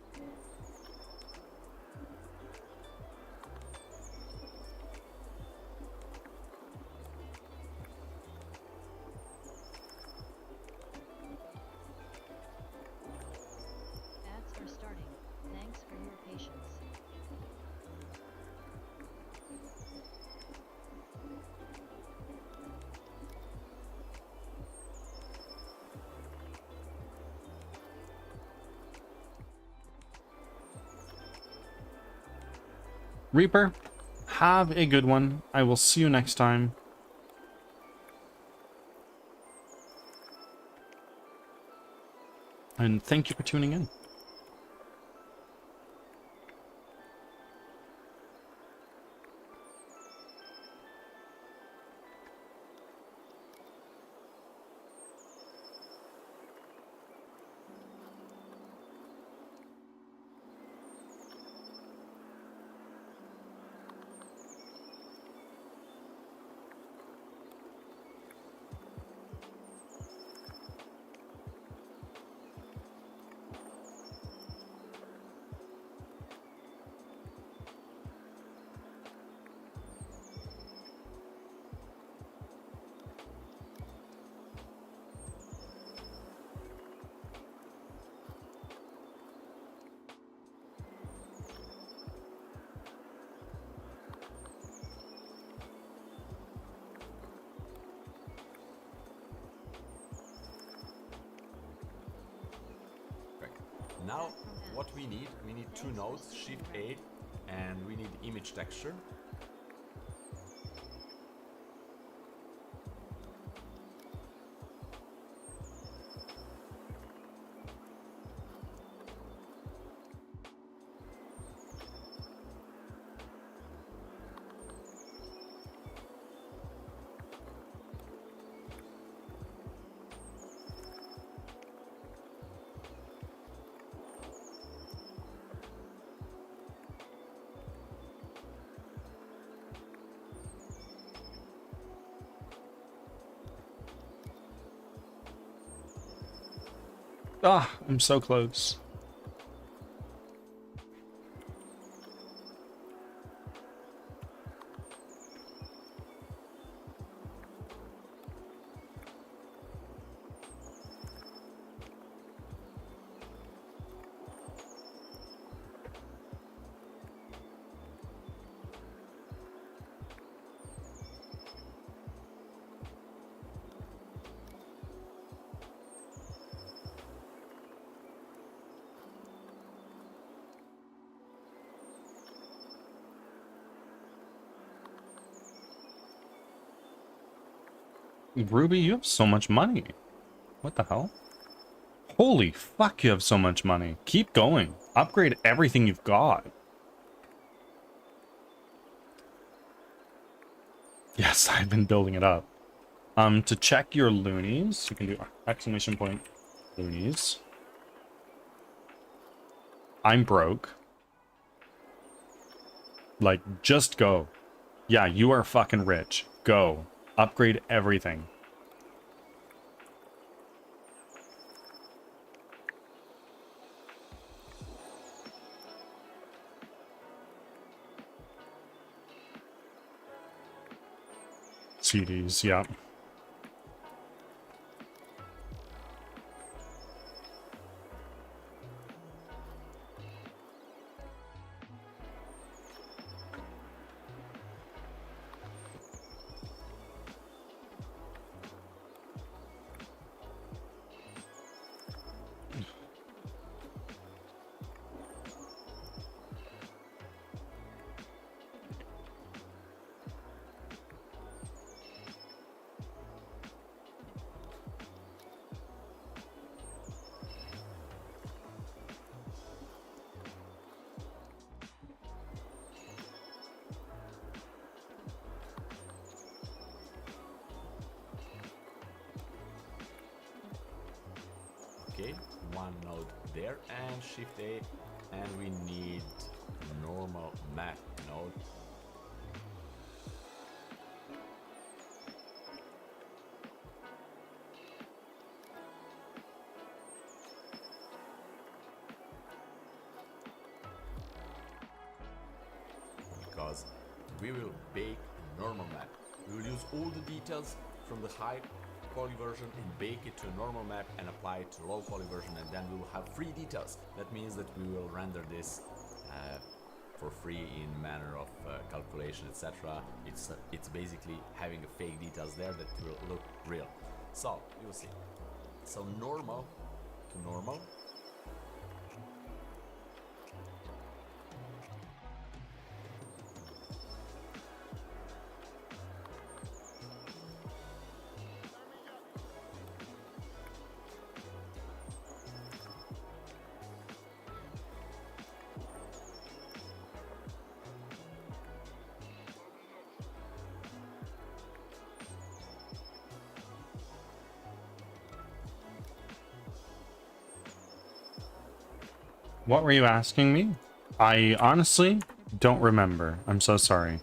Ads are starting. Thanks for your patience. Reaper, have a good one. I will see you next time. And thank you for tuning in. Now what we need two nodes, Shift A, and we need image texture. Ah, I'm so close. Ruby, you have so much money. What the hell? Holy fuck, you have so much money. Keep going. Upgrade everything you've got. Yes, I've been building it up. To check your loonies, you can do exclamation point loonies. I'm broke. Like, just go. Yeah, you are fucking rich. Go. Upgrade everything. CDs, yeah. Okay, one node there and shift A, and we need normal map node. Because we will bake normal map. We will use all the details from the high quality version and bake it to a normal map and apply it to low quality version, and then we will have free details. That means that we will render this for free in manner of calculation, etc. It's basically having a fake details there that will look real. So you'll see. So normal to normal. What were you asking me? I honestly don't remember. I'm so sorry.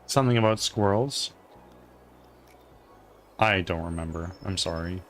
Something about squirrels? I don't remember. I'm sorry.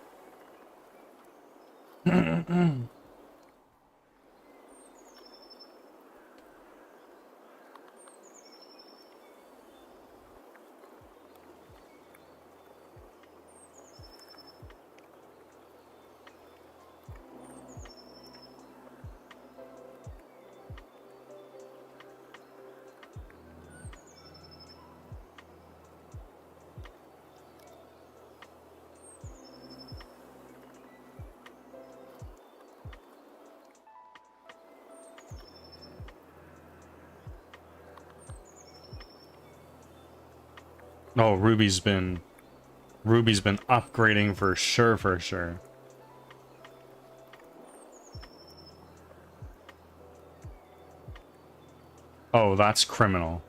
Oh, Ruby's been upgrading for sure, for sure. Oh, that's criminal.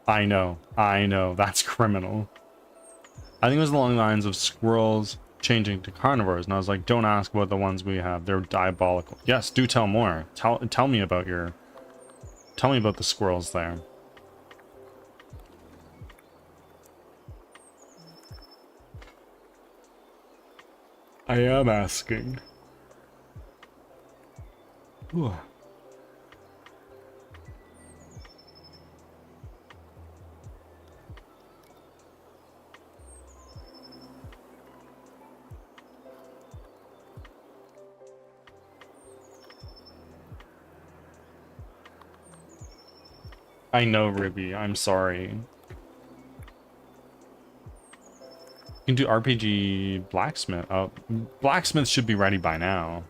I know, that's criminal. I think it was along the lines of squirrels changing to carnivores, and I was like, don't ask about the ones we have. They're diabolical. Yes, do tell more. Tell me about the squirrels there. I am asking. Ooh. I know, Ruby. I'm sorry. You can do RPG blacksmith. Oh, blacksmith should be ready by now.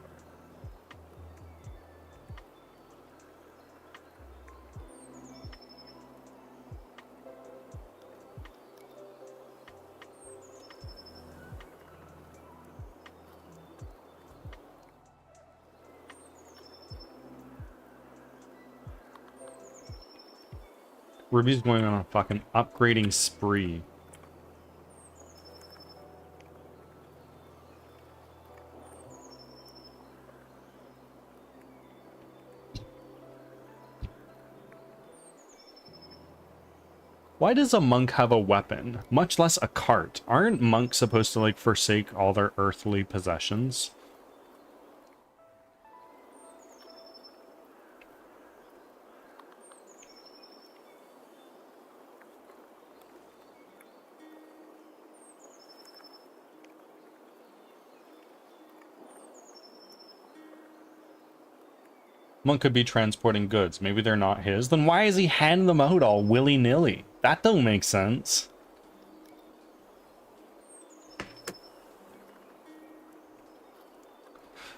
Ruby's going on a fucking upgrading spree. Why does a monk have a weapon, much less a cart? Aren't monks supposed to, like, forsake all their earthly possessions? Monk could be transporting goods. Maybe they're not his. Then why is he handing them out all willy-nilly? That don't make sense.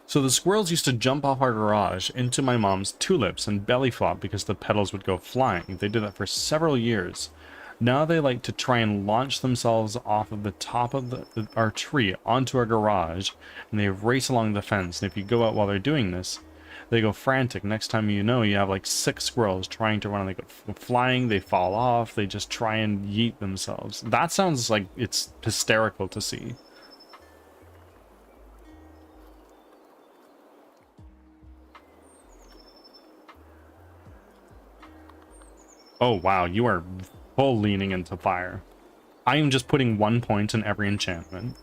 So the squirrels used to jump off our garage into my mom's tulips and belly flop because the petals would go flying. They did that for several years. Now they like to try and launch themselves off of the top of our tree onto our garage, and they race along the fence. And if you go out while they're doing this, they go frantic. Next time you know, you have like 6 squirrels trying to run. They go flying, they fall off, they just try and yeet themselves. That sounds like it's hysterical to see. Oh wow, you are full leaning into fire. I am just putting 1 point in every enchantment.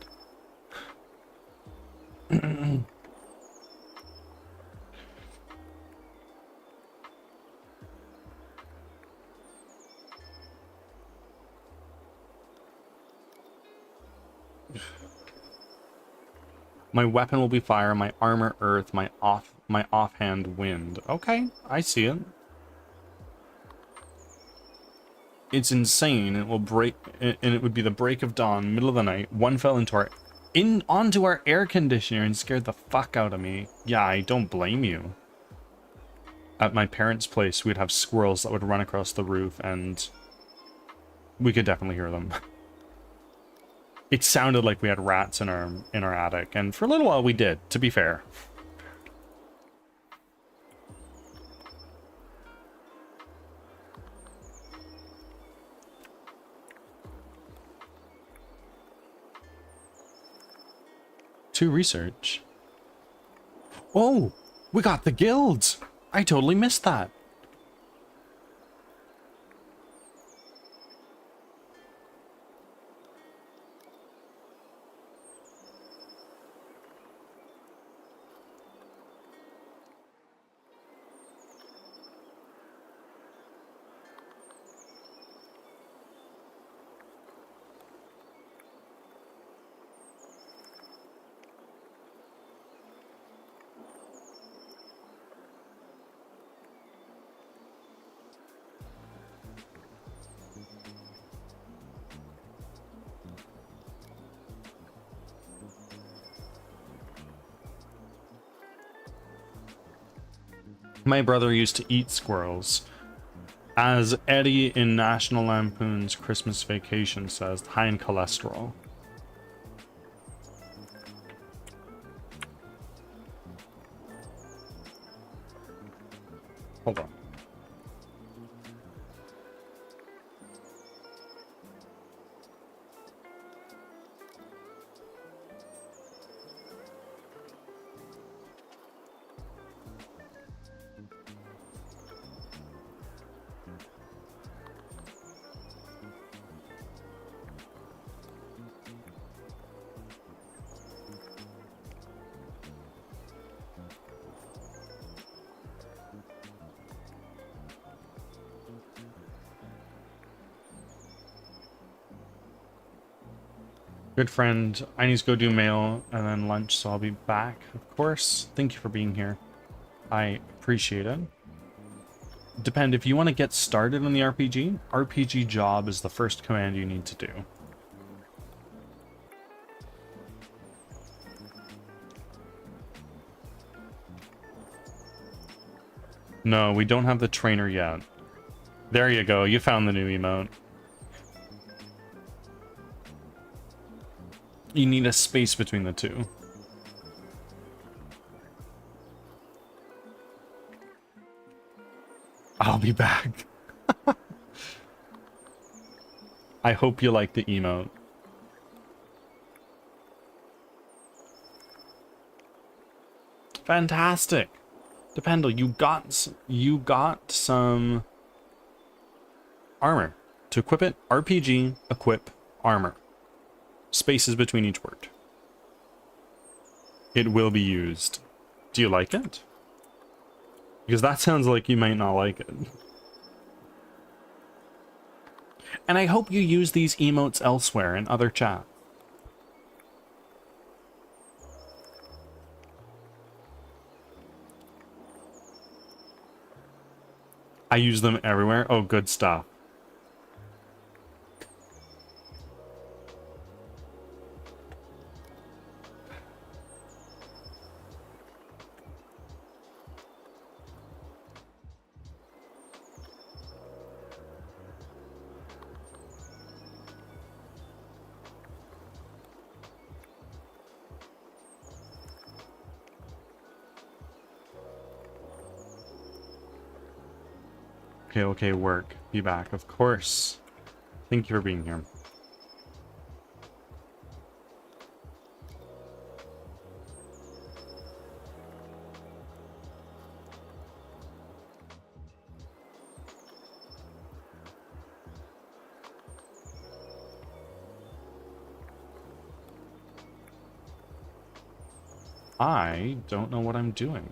My weapon will be fire, my armor earth, my offhand wind. Okay, I see it. It's insane. It will break, and it would be the break of dawn, middle of the night. One fell onto our air conditioner and scared the fuck out of me. Yeah, I don't blame you. At my parents' place, we'd have squirrels that would run across the roof, and we could definitely hear them. It sounded like we had rats in our attic, and for a little while we did, to be fair. To research. Oh, we got the guilds. I totally missed that. My brother used to eat squirrels. As Eddie in National Lampoon's Christmas Vacation says, high in cholesterol. Hold on. Good friend, I need to go do mail and then lunch, so I'll be back, of course. Thank you for being here. I appreciate it. Depend, if you want to get started in the RPG job is the first command you need to do. No, we don't have the trainer yet. There you go, you found the new emote. You need a space between the two. I'll be back. I hope you like the emote. Fantastic. Dependle, you got some armor. To equip it, RPG, equip, armor. Spaces between each word. It will be used. Do you like it? Because that sounds like you might not like it. And I hope you use these emotes elsewhere in other chat. I use them everywhere. Oh, good stuff. Okay, work. Be back. Of course. Thank you for being here. I don't know what I'm doing.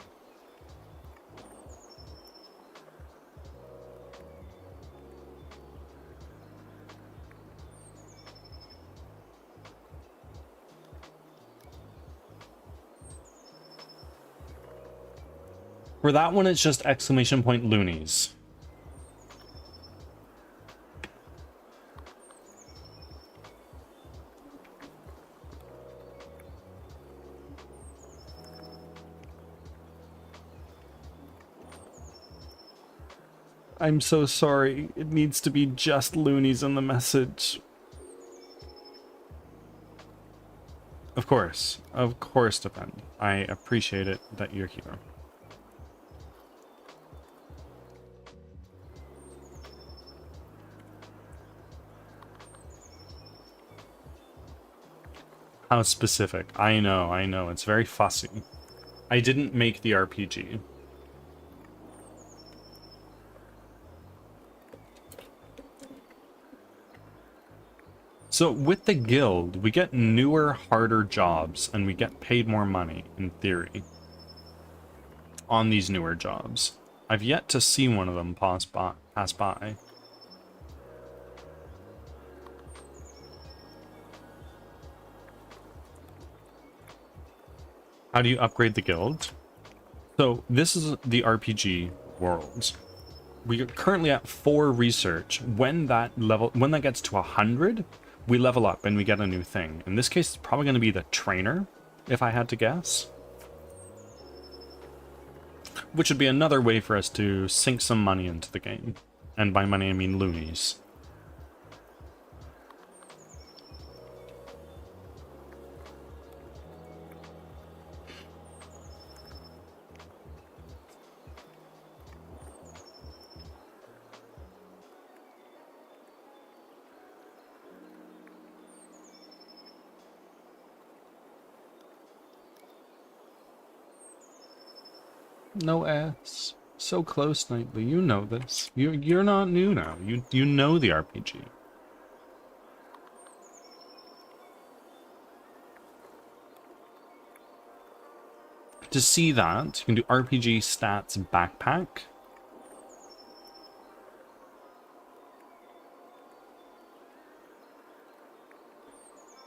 For that one, it's just exclamation point loonies. I'm so sorry. It needs to be just loonies in the message. Of course, Depend. I appreciate it that you're here. How specific. I know. It's very fussy. I didn't make the RPG. So with the guild, we get newer, harder jobs, and we get paid more money, in theory, on these newer jobs. I've yet to see one of them pass by. How do you upgrade the guild? So this is the RPG world. We are currently at 4 research. When that gets to 100, we level up and we get a new thing. In this case, it's probably going to be the trainer, if I had to guess. Which would be another way for us to sink some money into the game. And by money, I mean loonies. No S. So close, Knightley. You know this. You're not new now. You know the RPG. To see that, you can do RPG stats backpack.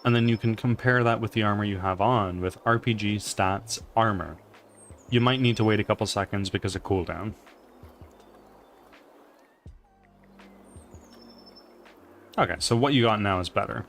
And then you can compare that with the armor you have on with RPG stats armor. You might need to wait a couple seconds because of cooldown. Okay, so what you got now is better.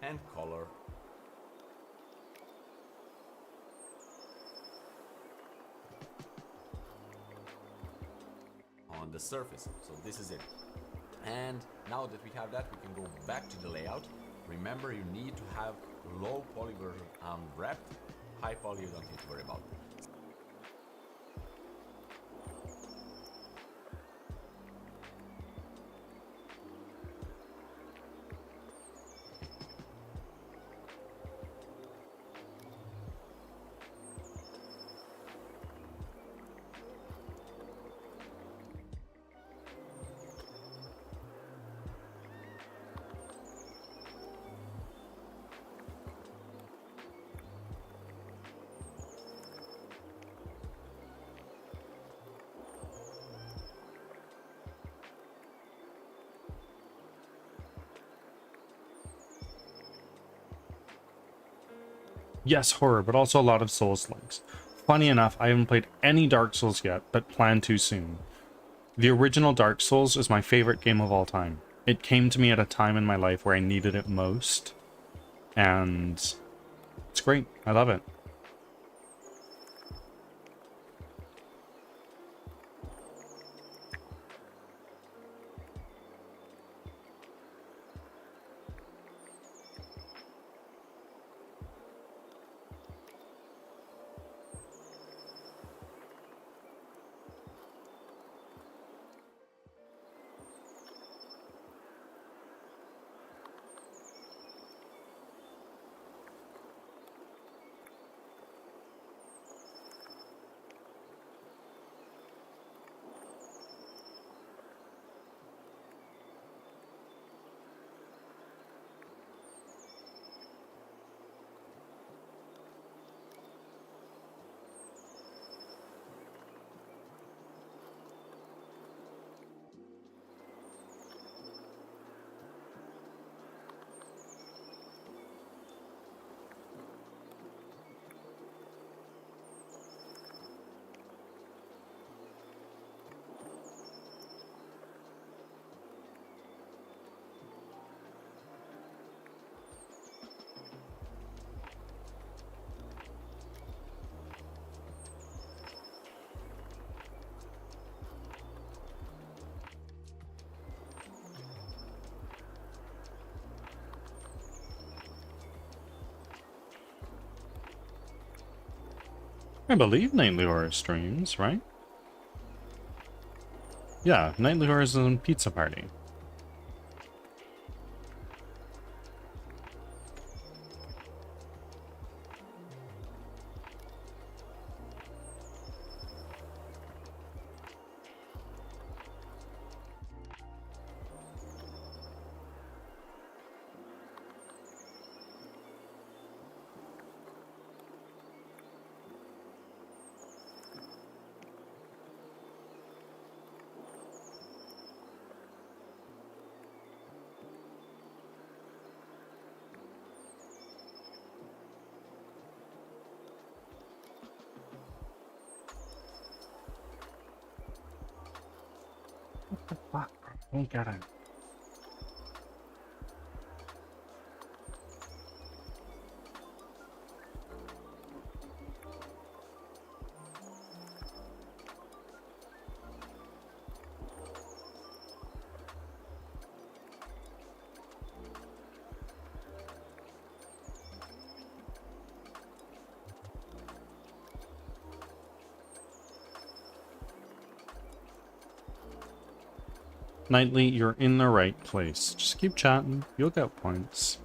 And color. On the surface. So this is it. And now that we have that, we can go back to the layout. Remember, you need to have low poly version unwrapped. High poly, you don't need to worry about. Yes, horror, but also a lot of Souls-likes. Funny enough, I haven't played any Dark Souls yet, but plan to soon. The original Dark Souls is my favorite game of all time. It came to me at a time in my life where I needed it most, and it's great. I love it. I believe Nightly Horror streams, right? Yeah, Nightly Horror is a pizza party. What the fuck? I don't get it. Knightley, you're in the right place. Just keep chatting. You'll get points.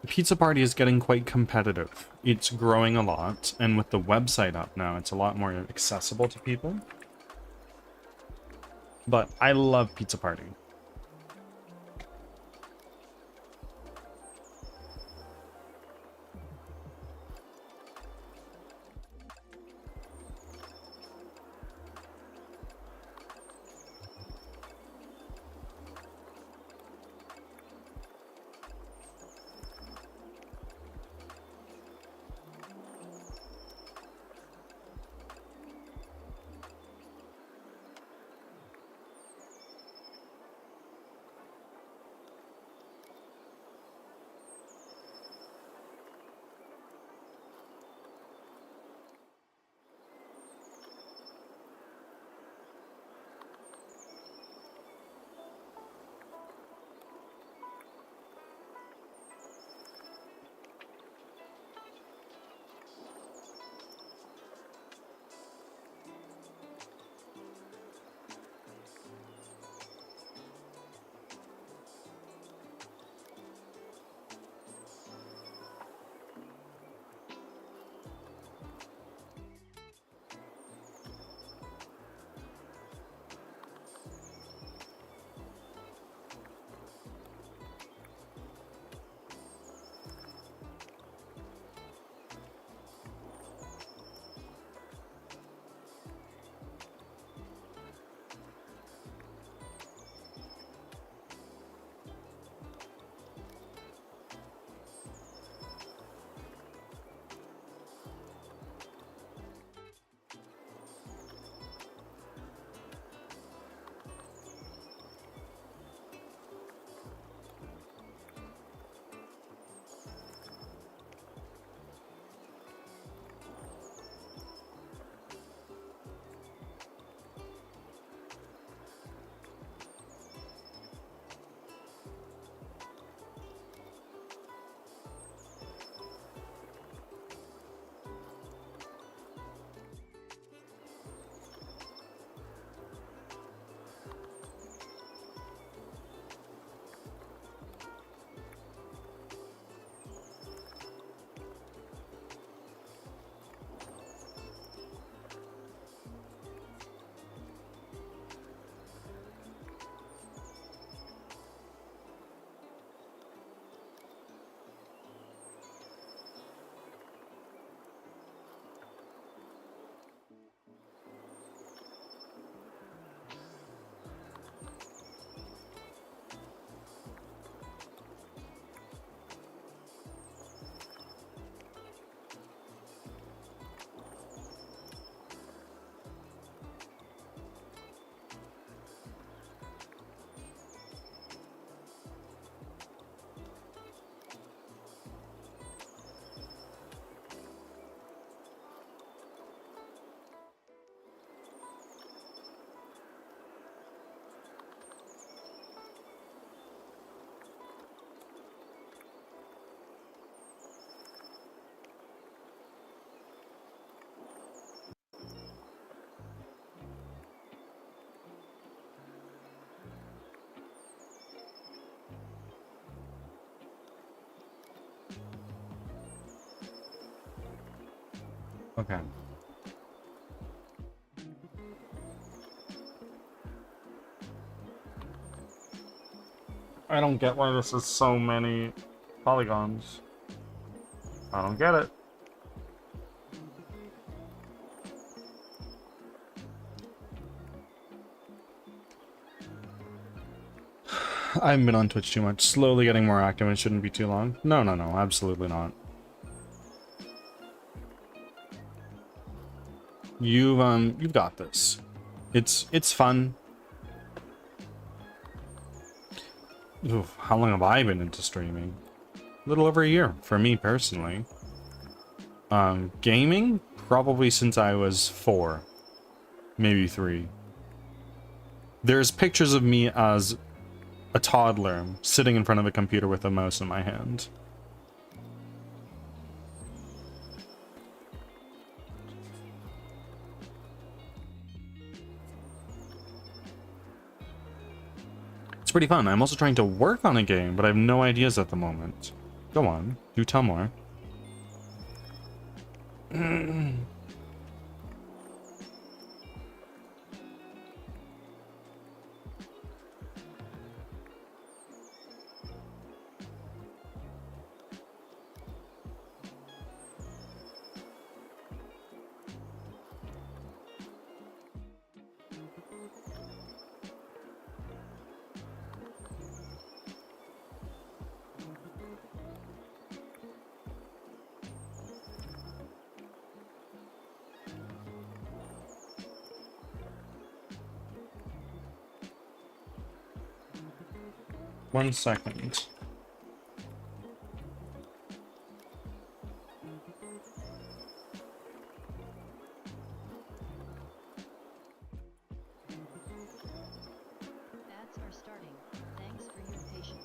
Pizza Party is getting quite competitive. It's growing a lot, and with the website up now, it's a lot more accessible to people. But I love Pizza Party. Okay. I don't get why this is so many polygons. I don't get it. I haven't been on Twitch too much. Slowly getting more active, and it shouldn't be too long. No, absolutely not. You've got this. It's fun. Oof, how long have I been into streaming? A little over a year for me personally. Gaming probably since I was 4, maybe 3. There's pictures of me as a toddler sitting in front of a computer with a mouse in my hand. pretty fun. I'm also trying to work on a game, but I have no ideas at the moment. Go on, do tell more. 1 second. Ads are starting. Thanks for your patience.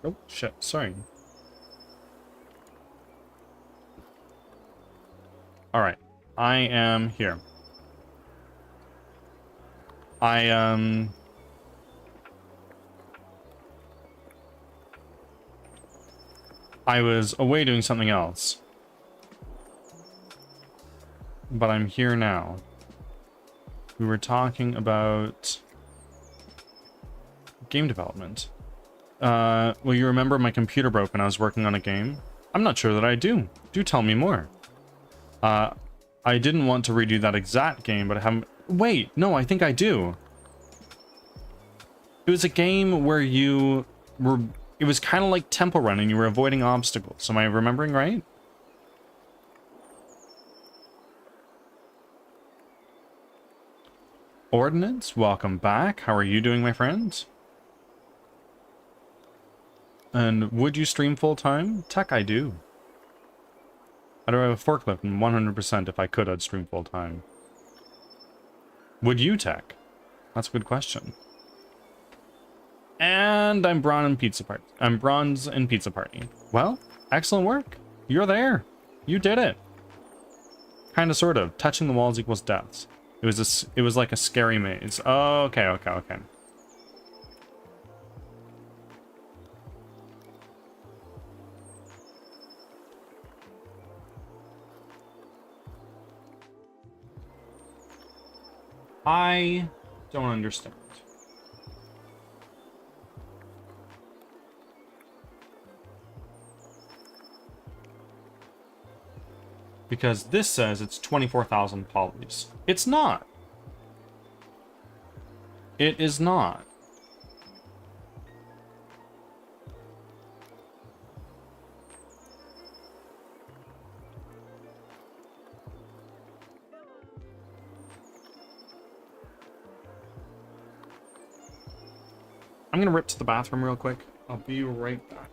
Oh, shit. Sorry. Alright. I am here. I was away doing something else. But I'm here now. We were talking about game development. Well, you remember my computer broke when I was working on a game? I'm not sure that I do. Do tell me more. I didn't want to redo that exact game, but I haven't... Wait, no, I think I do. It was a game where you were... It was kind of like temple running. You were avoiding obstacles. Am I remembering right? Ordnance, welcome back. How are you doing, my friends? And would you stream full-time? Tech, I do. I do have a forklift, and 100% if I could, I'd stream full-time. Would you, Tech? That's a good question. And I'm bronze in Pizza Party. I'm bronze in Pizza Party. Well, excellent work. You're there. You did it. Kind of, sort of. Touching the walls equals deaths. It was like a scary maze. Oh, okay, okay, okay. I don't understand. Because this says it's 24,000 polys. It's not. It is not. I'm gonna rip to the bathroom real quick. I'll be right back.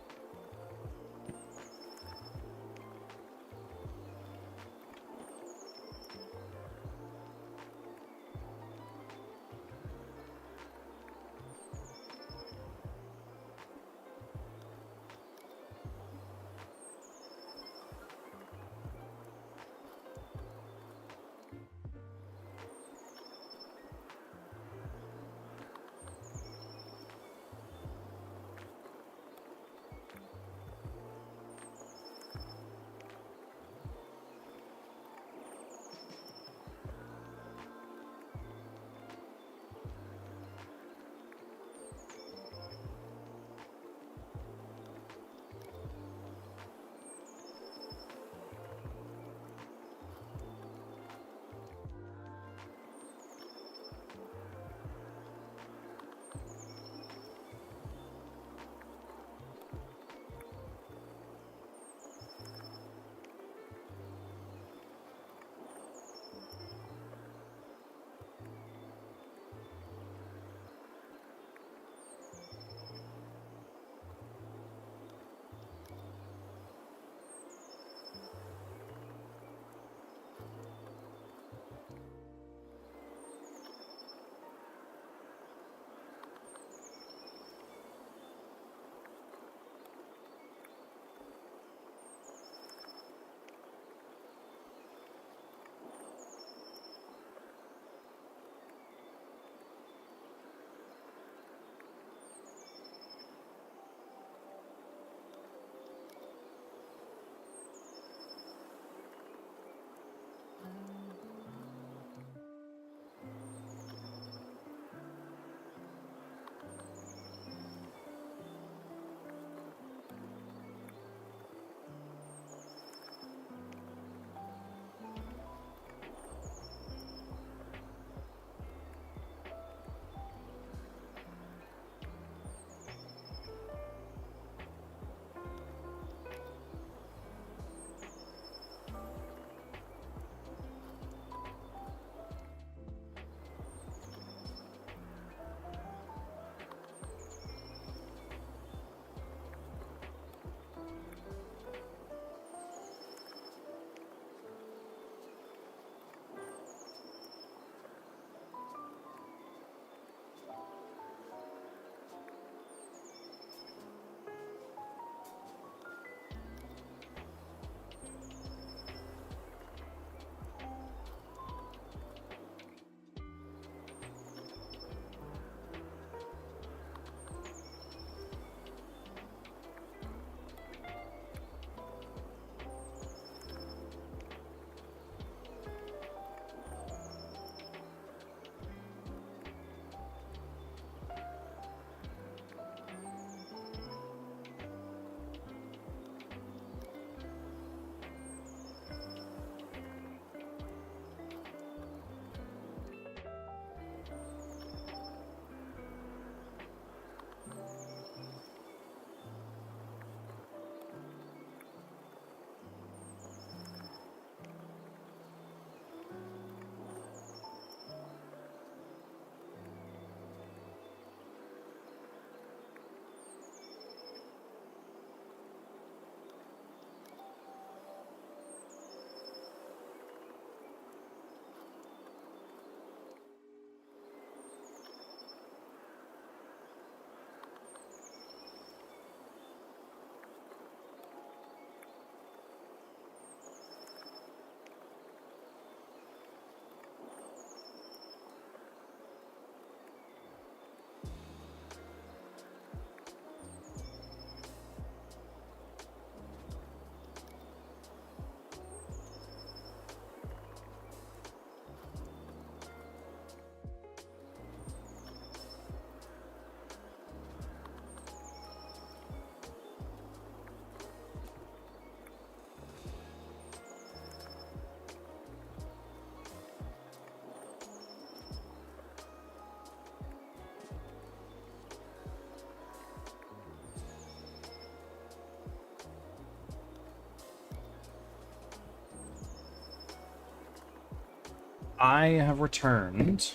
I have returned.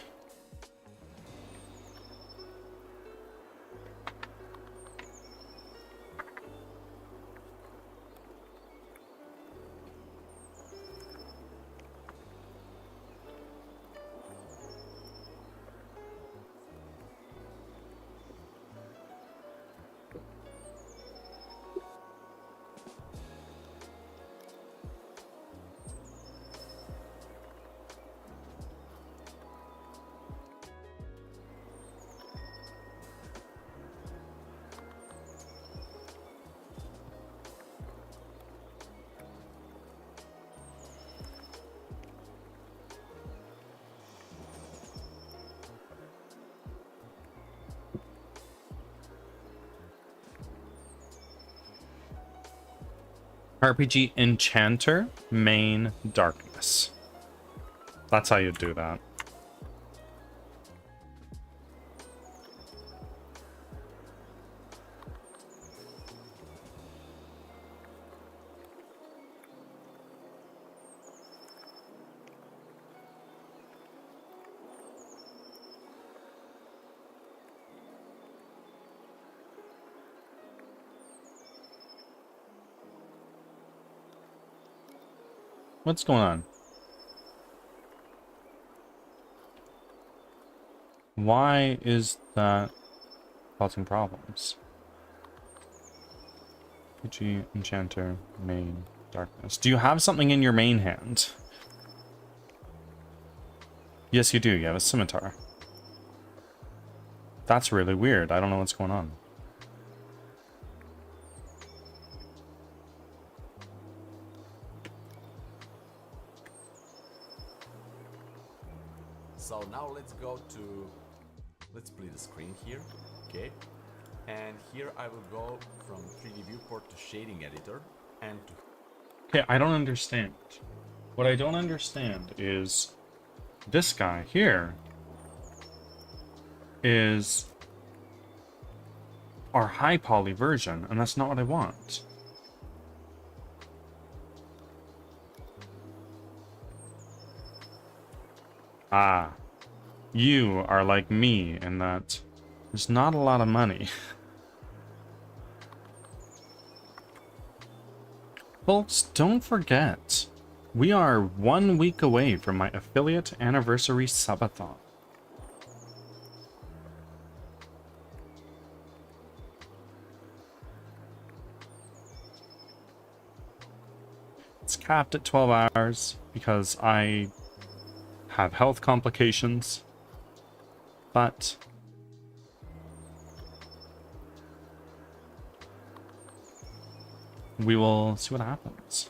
RPG Enchanter, main darkness. That's how you do that. What's going on? Why is that causing problems? PG, Enchanter, main, darkness. Do you have something in your main hand? Yes, you do. You have a scimitar. That's really weird. I don't know what's going on. So now let's go to, let's split the screen here, okay? And here I will go from 3D viewport to shading editor and to... Okay, I don't understand. What I don't understand is this guy here is our high poly version, and that's not what I want. Ah, you are like me in that there's not a lot of money. Folks, don't forget, we are 1 week away from my affiliate anniversary subathon. It's capped at 12 hours because I have health complications, but we will see what happens.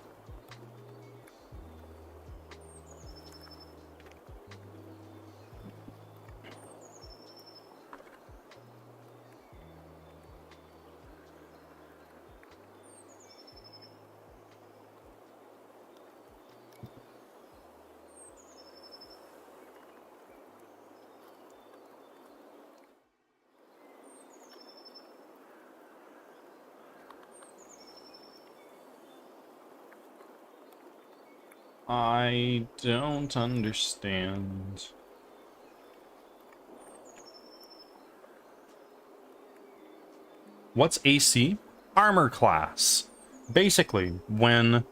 I don't understand. What's AC? Armor class. Basically, when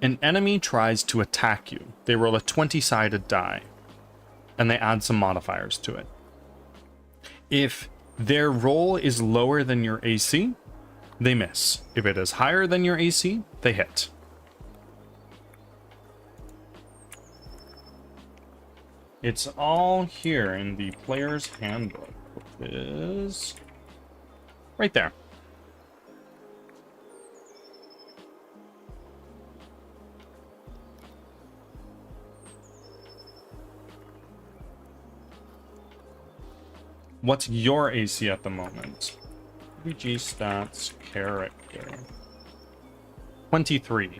an enemy tries to attack you, they roll a 20-sided die, and they add some modifiers to it. If their roll is lower than your AC, they miss. If it is higher than your AC, they hit. It's all here in the player's handbook, which is right there. What's your AC at the moment? RPG stats character. 23.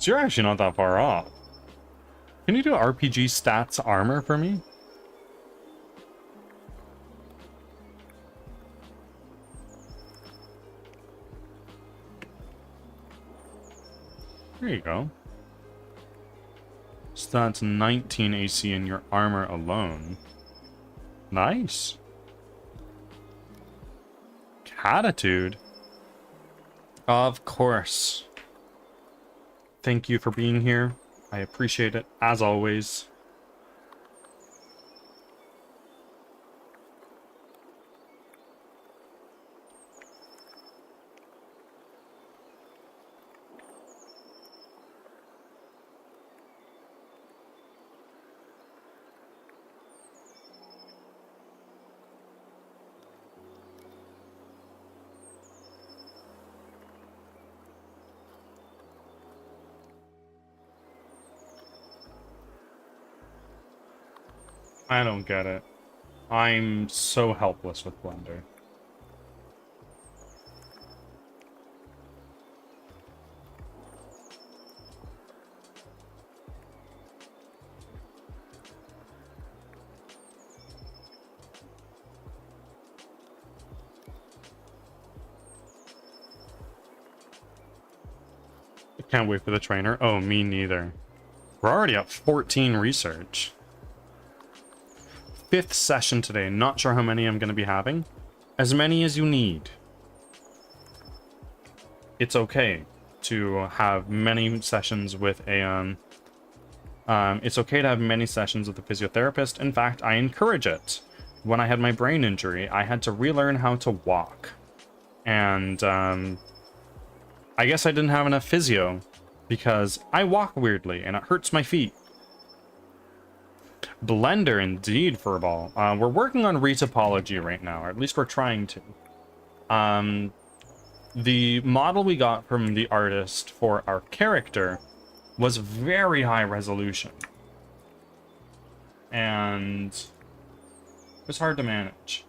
So you're actually not that far off. Can you do RPG stats armor for me? There you go. So that's 19 AC in your armor alone. Nice. Catitude. Of course. Thank you for being here. I appreciate it, as always. I don't get it. I'm so helpless with Blender. I can't wait for the trainer. Oh, me neither. We're already at 14 research. 5th session today. Not sure how many I'm going to be having. As many as you need. It's okay to have many sessions with a it's okay to have many sessions with a physiotherapist. In fact, I encourage it. When I had my brain injury, I had to relearn how to walk. And I guess I didn't have enough physio because I walk weirdly and it hurts my feet. Blender indeed, Furball. We're working on Retopology right now, or at least we're trying to. The model we got from the artist for our character was very high resolution. And it was hard to manage.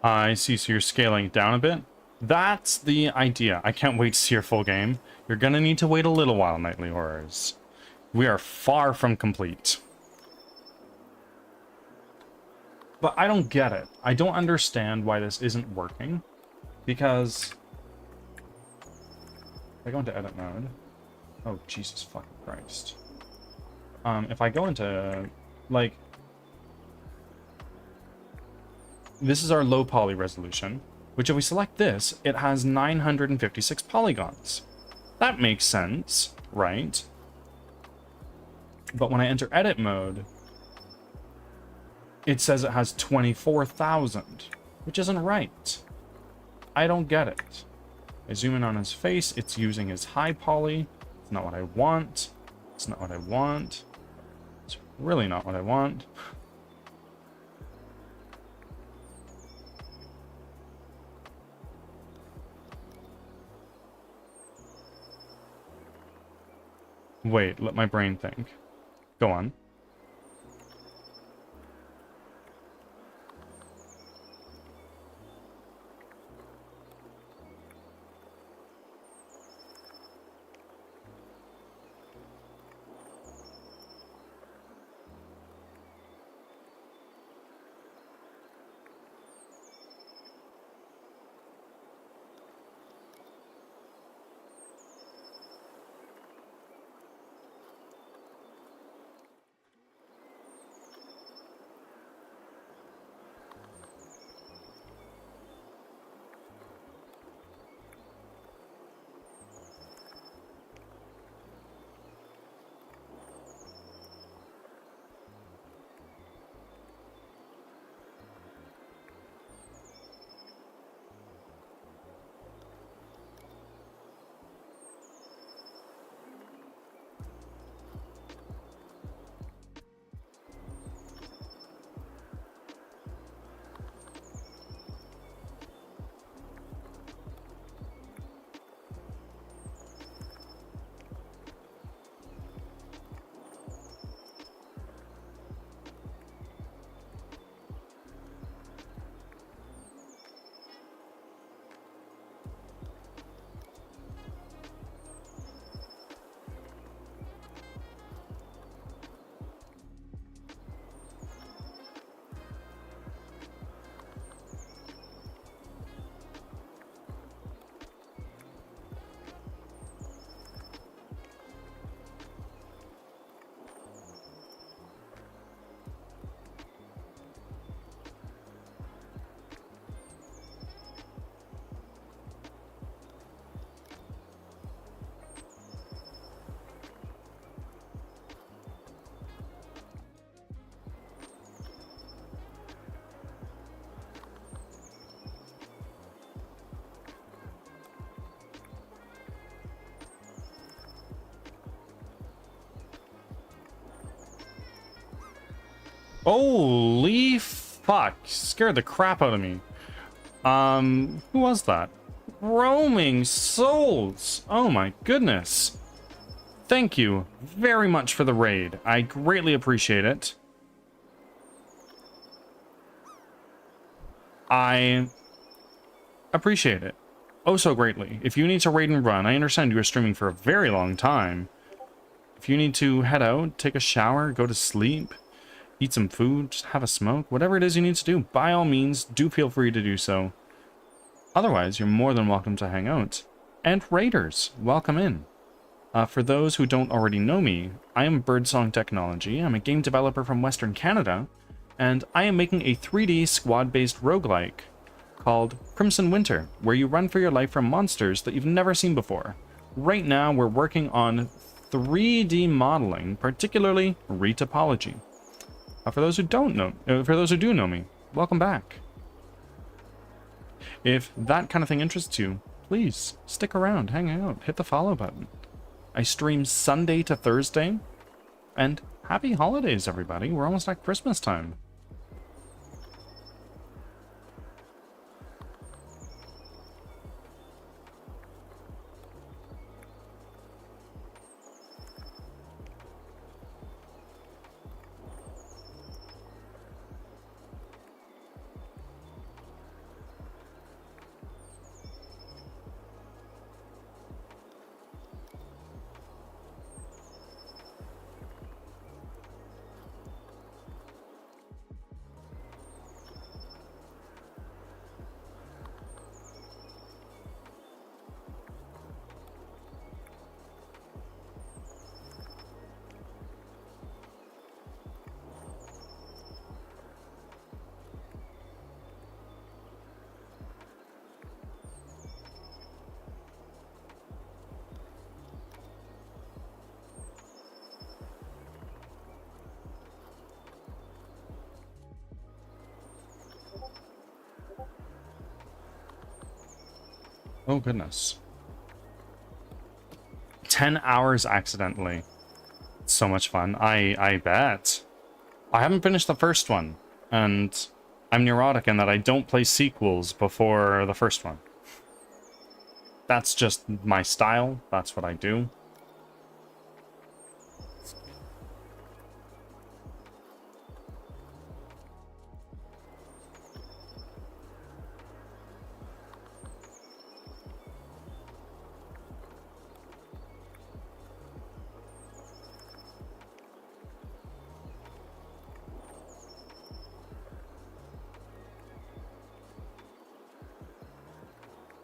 I see, so you're scaling down a bit. That's the idea. I can't wait to see your full game. You're gonna need to wait a little while, Nightly Horrors. We are far from complete. But I don't get it. I don't understand why this isn't working. Because... if I go into edit mode... oh, Jesus fucking Christ. If I go into... like... this is our low poly resolution. Which if we select this, it has 956 polygons. That makes sense, right? But when I enter edit mode... it says it has 24,000, which isn't right. I don't get it. I zoom in on his face, it's using his high poly. It's not what I want. It's not what I want. It's really not what I want. Wait, let my brain think. Go on. Holy fuck. Scared the crap out of me. Who was that? Roaming Souls. Oh my goodness. Thank you very much for the raid. I greatly appreciate it. I appreciate it. Oh so greatly. If you need to raid and run, I understand you were streaming for a very long time. If you need to head out, take a shower, go to sleep, eat some food, just have a smoke, whatever it is you need to do, by all means, do feel free to do so. Otherwise, you're more than welcome to hang out. And raiders, welcome in. For those who don't already know me, I am Birdsong Technology. I'm a game developer from Western Canada, and I am making a 3D squad-based roguelike called Crimson Winter, where you run for your life from monsters that you've never seen before. Right now, we're working on 3D modeling, particularly Retopology. For those who do know me, welcome back. If that kind of thing interests you, please stick around, hang out, hit the follow button. I stream Sunday to Thursday, and happy holidays, everybody. We're almost at Christmas time. Oh, goodness. 10 hours accidentally. So much fun. I bet. I haven't finished the first one, and I'm neurotic in that I don't play sequels before the first one. That's just my style. That's what I do.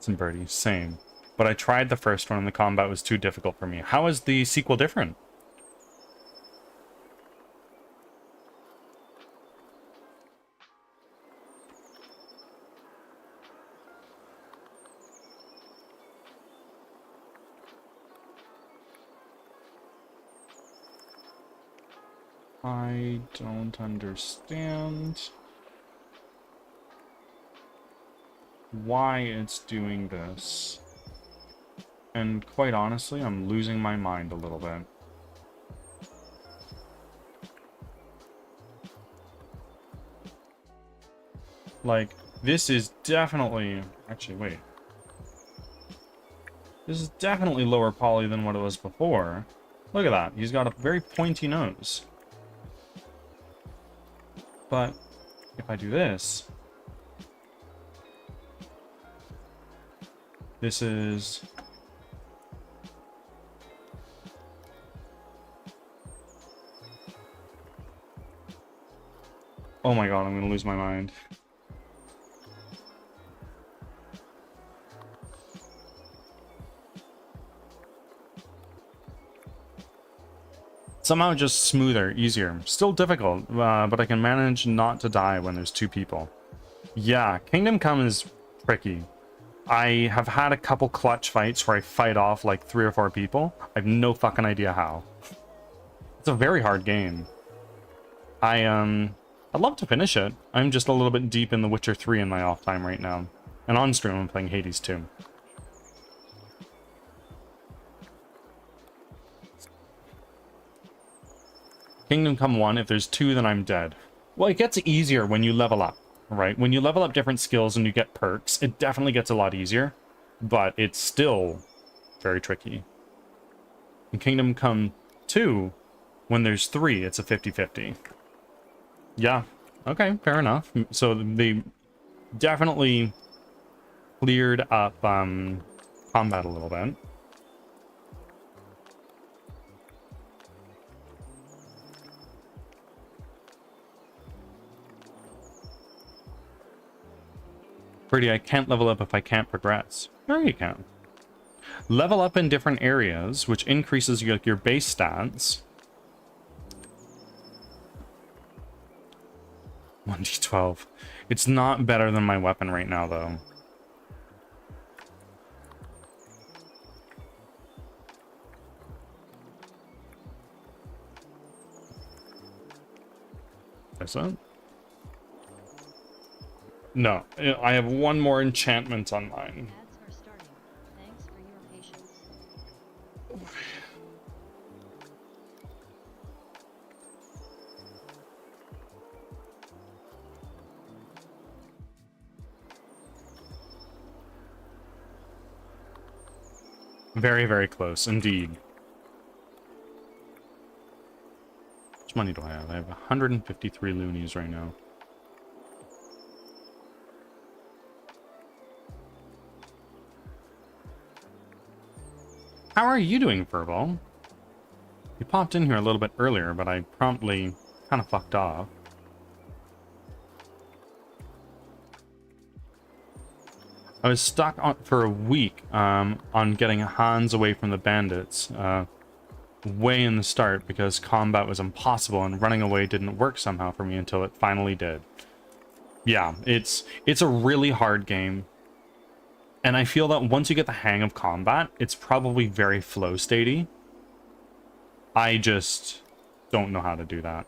Some birdies, same. But I tried the first one and the combat was too difficult for me. How is the sequel different? I don't understand why it's doing this. And quite honestly, I'm losing my mind a little bit. Like, this is definitely... Actually, wait. This is definitely lower poly than what it was before. Look at that. He's got a very pointy nose. But if I do this... This is... Oh my god, I'm gonna lose my mind. Somehow just smoother, easier. Still difficult, but I can manage not to die when there's two people. Yeah, Kingdom Come is tricky. I have had a couple clutch fights where I fight off like 3 or 4 people. I have no fucking idea how. It's a very hard game. I'd love to finish it. I'm just a little bit deep in The Witcher 3 in my off time right now. And on stream I'm playing Hades 2. Kingdom Come 1, if there's 2, then I'm dead. Well, it gets easier when you level up, right? When you level up different skills and you get perks, it definitely gets a lot easier. But it's still very tricky. In Kingdom Come 2, when there's 3, it's a 50-50. Yeah, okay, fair enough. So they definitely cleared up combat a little bit. Pretty, I can't level up if I can't progress. Sure you can. Level up in different areas, which increases your base stats. 1d12. It's not better than my weapon right now, though. Is it? No, I have one more enchantment on mine. Ads are starting. Thanks for your patience. Very, very close, indeed. How much money do I have? I have 153 loonies right now. How are you doing, Furball? You popped in here a little bit earlier, but I promptly kind of fucked off. I was stuck on for a week on getting Hans away from the bandits way in the start because combat was impossible and running away didn't work somehow for me until it finally did. Yeah, it's a really hard game. And I feel that once you get the hang of combat, it's probably very flow statey. I just don't know how to do that.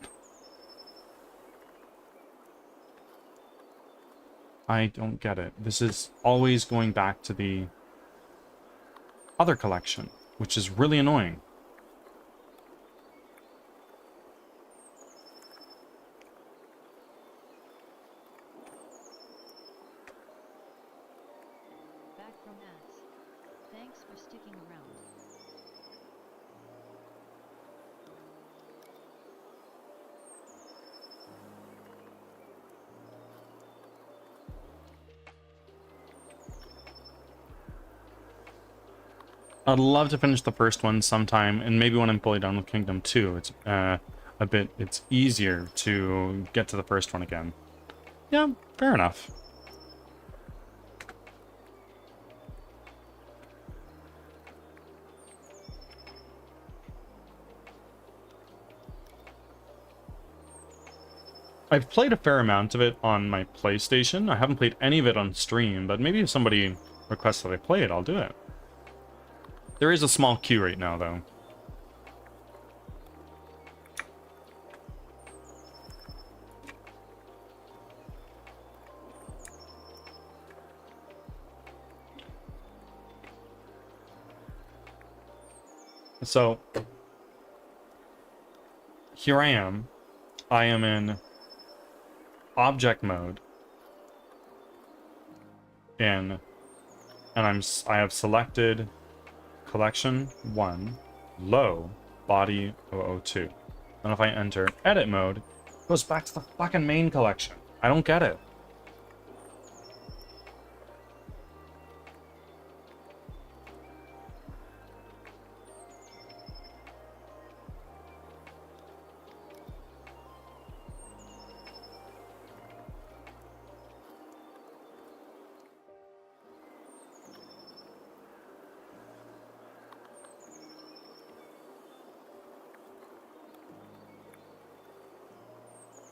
I don't get it. This is always going back to the other collection, which is really annoying. Back from ads. Thanks for sticking around. I'd love to finish the first one sometime, and maybe when I'm fully done with Kingdom 2, it's it's easier to get to the first one again. Yeah, fair enough. I've played a fair amount of it on my PlayStation. I haven't played any of it on stream, but maybe if somebody requests that I play it, I'll do it. There is a small queue right now, though. So, here I am. I am in object mode. And I have selected collection 1, low, body 002. And if I enter edit mode, it goes back to the fucking main collection. I don't get it.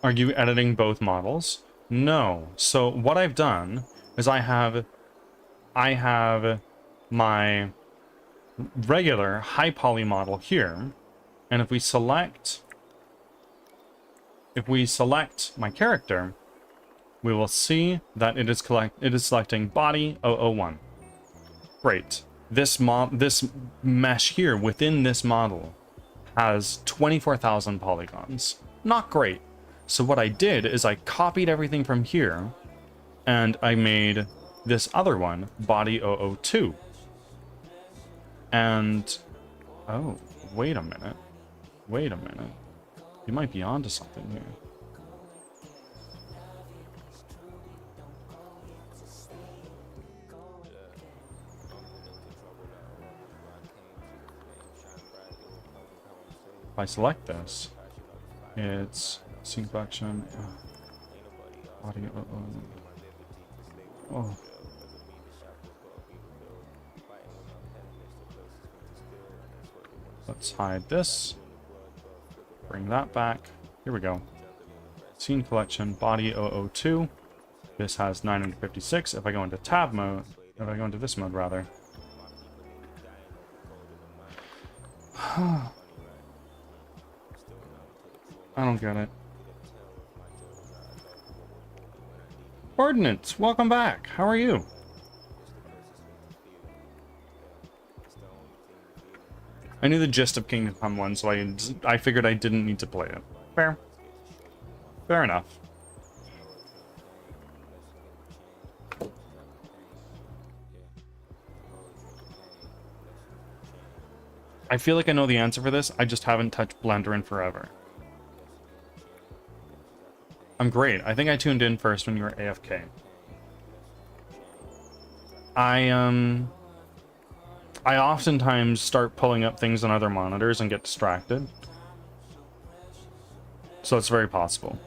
Are you editing both models? No. So what I've done is I have my regular high poly model here, and if we select my character, we will see that it is selecting body 001. Great. This mesh here within this model has 24,000 polygons. Not great. So what I did is I copied everything from here, and I made this other one, body 002. And, oh, wait a minute. Wait a minute. You might be onto something here. If I select this, it's sync collection, body, oh. Let's hide this. Bring that back. Here we go. Scene collection, body 002. This has 956. If I go into tab mode, if I go into this mode rather. I don't get it. Ordnance, welcome back. How are you? I knew the gist of Kingdom Come 1, so I figured I didn't need to play it. Fair. Fair enough. I feel like I know the answer for this, I just haven't touched Blender in forever. I'm great. I think I tuned in first when you were AFK. I oftentimes start pulling up things on other monitors and get distracted. So it's very possible.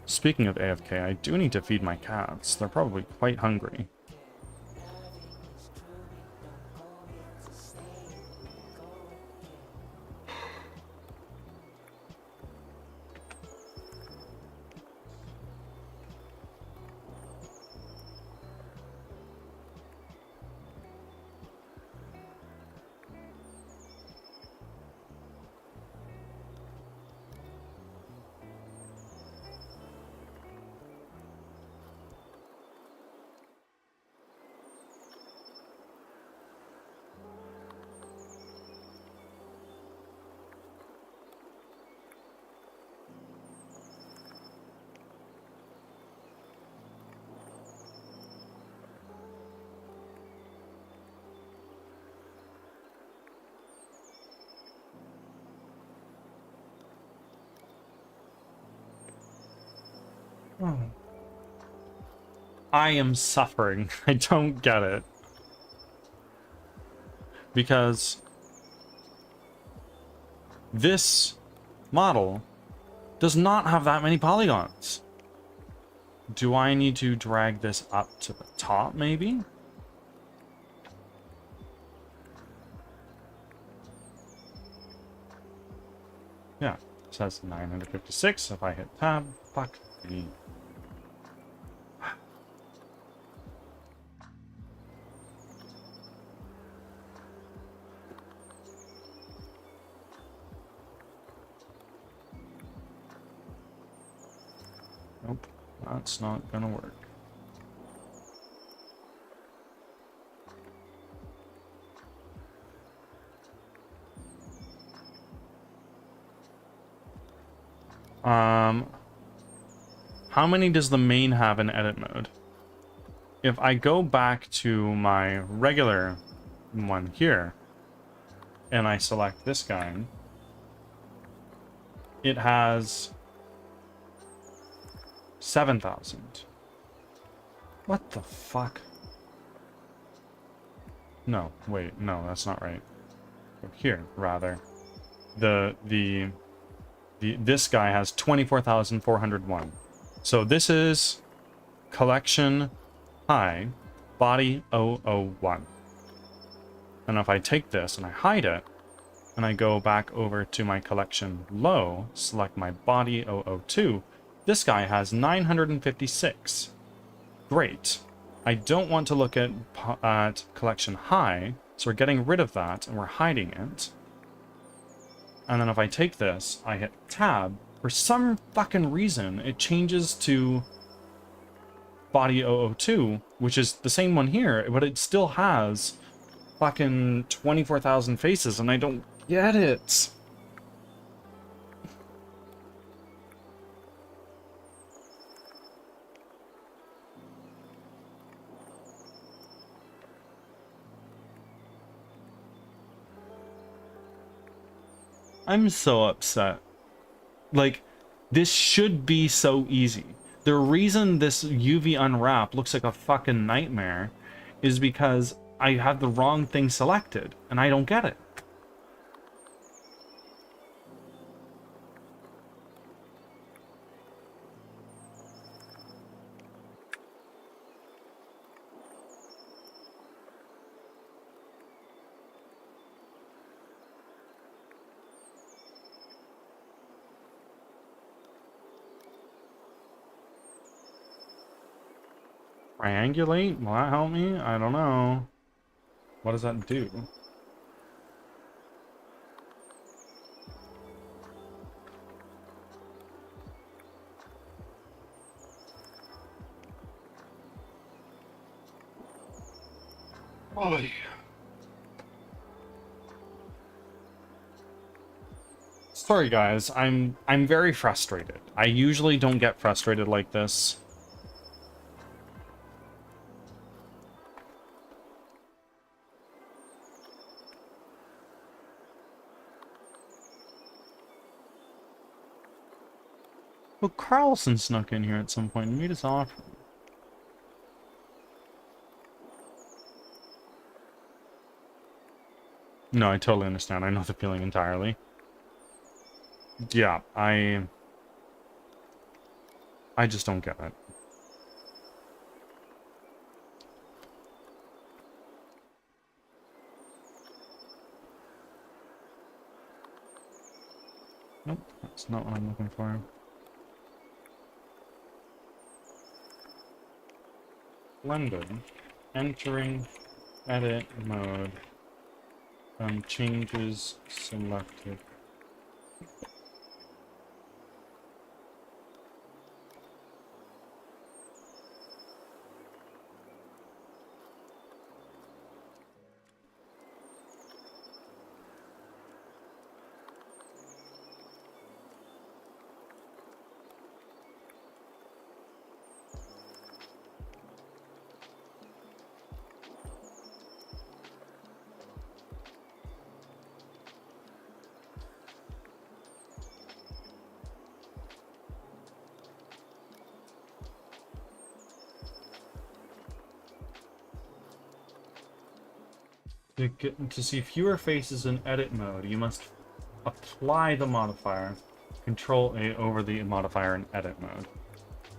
Speaking of AFK, I do need to feed my cats. They're probably quite hungry. Oh. I am suffering. I don't get it. Because this model does not have that many polygons. Do I need to drag this up to the top, maybe? Yeah, it says 956. If I hit tab, fuck me. Nope, that's not gonna work. How many does the main have in edit mode? If I go back to my regular one here, and I select this guy, it has 7,000. What the fuck? No, wait, no, that's not right. Here, rather. This guy has 24,401. So this is collection high, body 001. And if I take this and I hide it, and I go back over to my collection low, select my body 002, this guy has 956. Great. I don't want to look at collection high, so we're getting rid of that and we're hiding it. And then if I take this, I hit tab, for some fucking reason, it changes to body 002, which is the same one here, but it still has fucking 24,000 faces, and I don't get it. I'm so upset. Like, this should be so easy. The reason this UV unwrap looks like a fucking nightmare is because I have the wrong thing selected, and I don't get it. Triangulate? Will that help me? I don't know. What does that do? Boy. Sorry guys, I'm very frustrated. I usually don't get frustrated like this. Well, Carlson snuck in here at some point and made his offer. No, I totally understand. I know the feeling entirely. Yeah, I just don't get it. Nope, that's not what I'm looking for. Blended. Entering edit mode. Changes selected. To see fewer faces in edit mode, you must apply the modifier. Control A over the modifier in edit mode.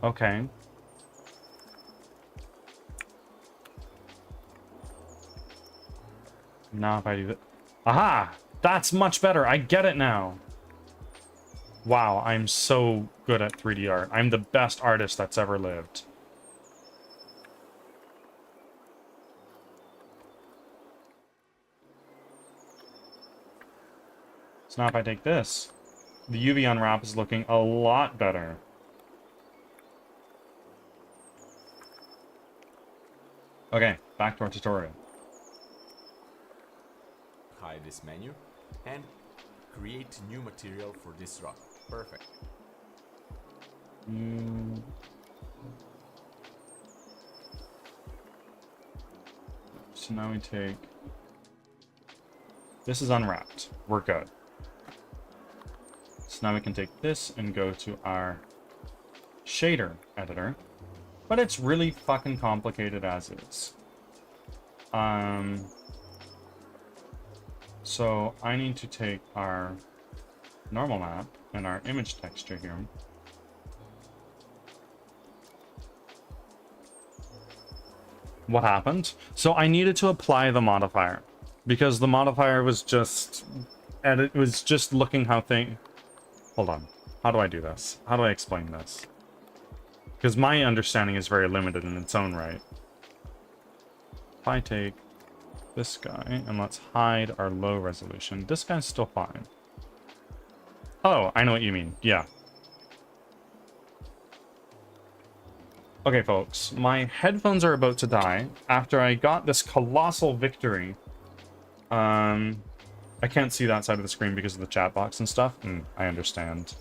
Okay. Now if I do that. Aha! That's much better. I get it now. Wow, I'm so good at 3D art. I'm the best artist that's ever lived. So now if I take this, the UV unwrap is looking a lot better. Okay, back to our tutorial. Hide this menu and create new material for this rock. Perfect. So now we take... This is unwrapped. We're good. So now we can take this and go to our shader editor. But it's really fucking complicated as is. So I need to take our normal map and our image texture here. What happened? So I needed to apply the modifier because the modifier was just, and it was just looking how thing. Hold on. How do I do this? How do I explain this? Because my understanding is very limited in its own right. If I take this guy and let's hide our low resolution, this guy's still fine. Oh, I know what you mean. Yeah. Okay, folks, my headphones are about to die after I got this colossal victory. I can't see that side of the screen because of the chat box and stuff. I understand.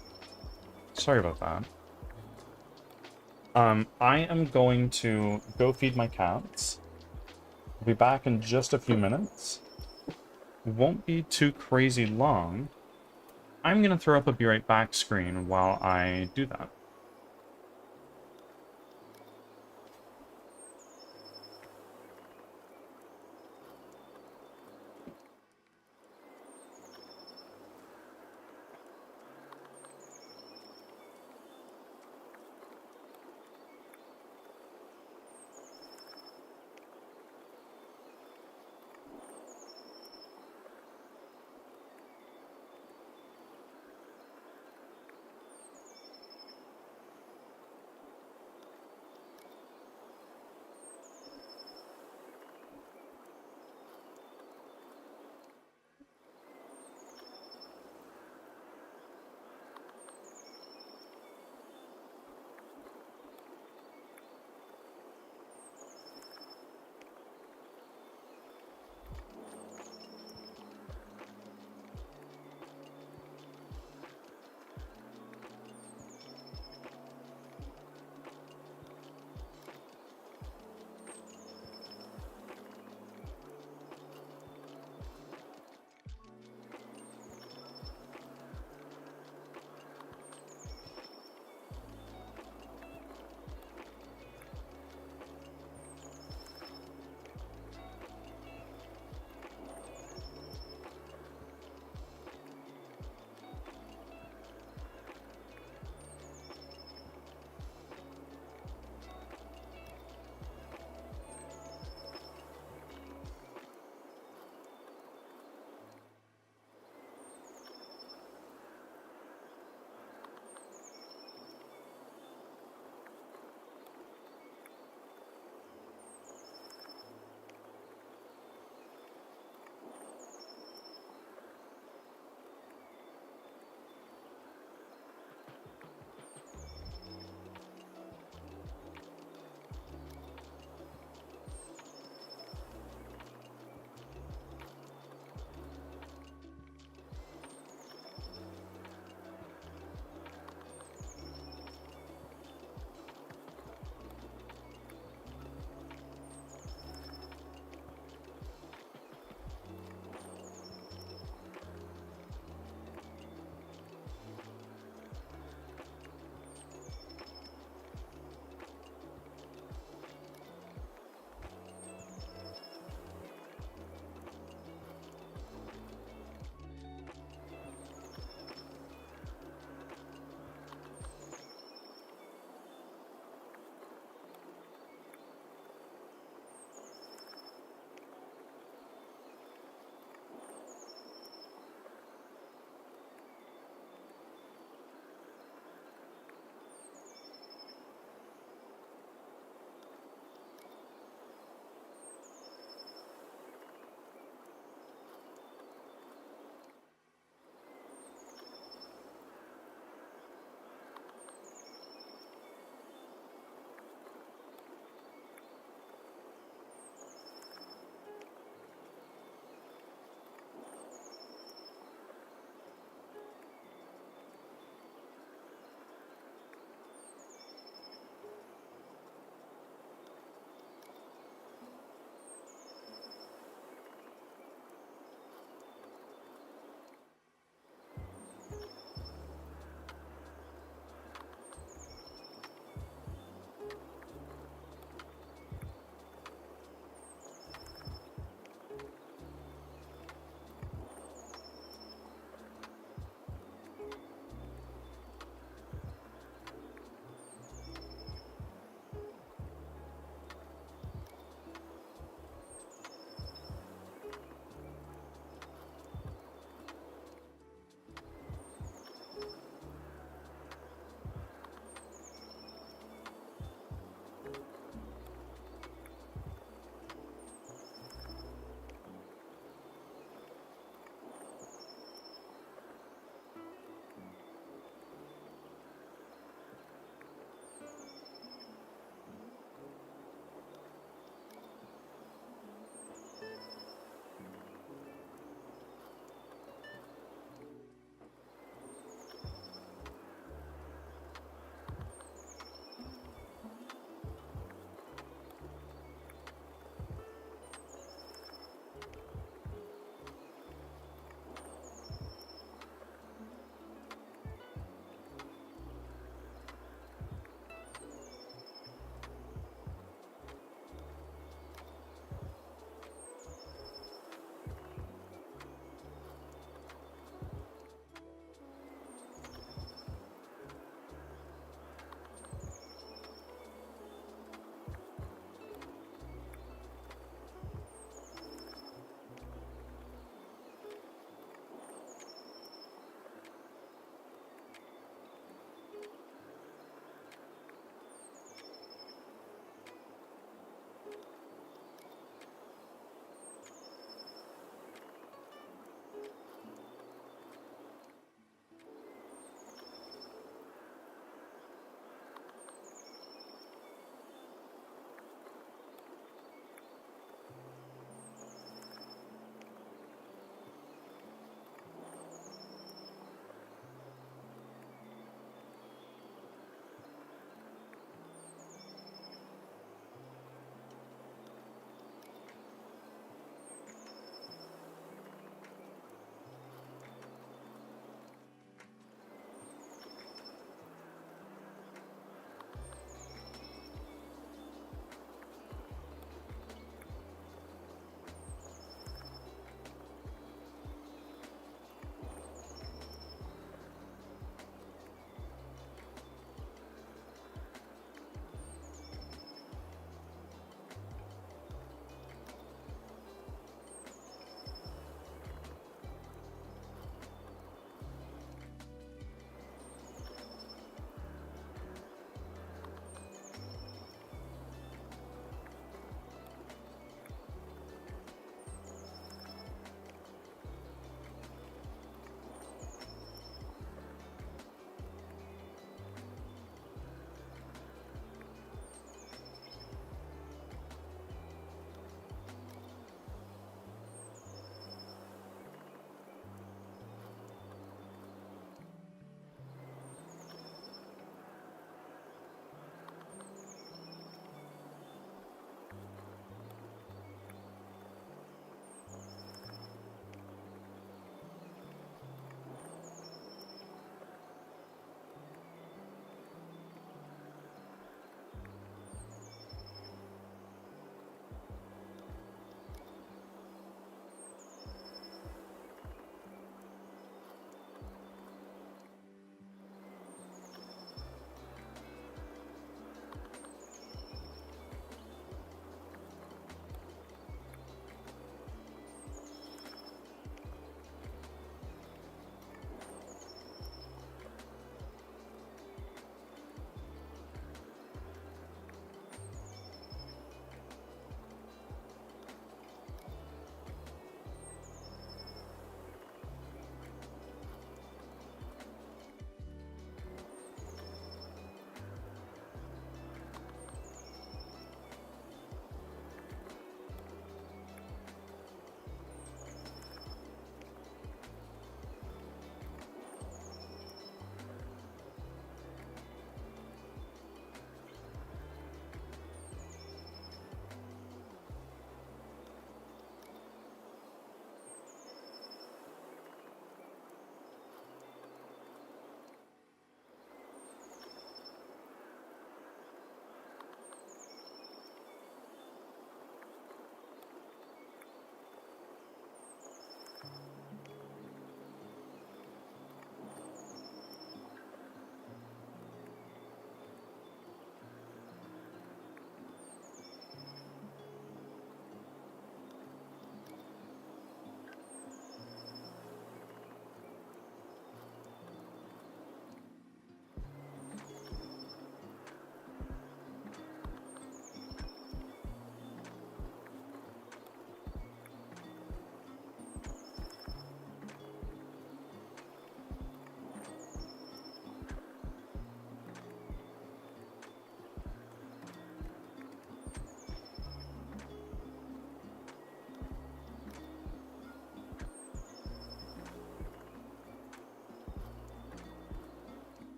Sorry about that. I am going to go feed my cats. I'll be back in just a few minutes. It won't be too crazy long. I'm going to throw up a be right back screen while I do that.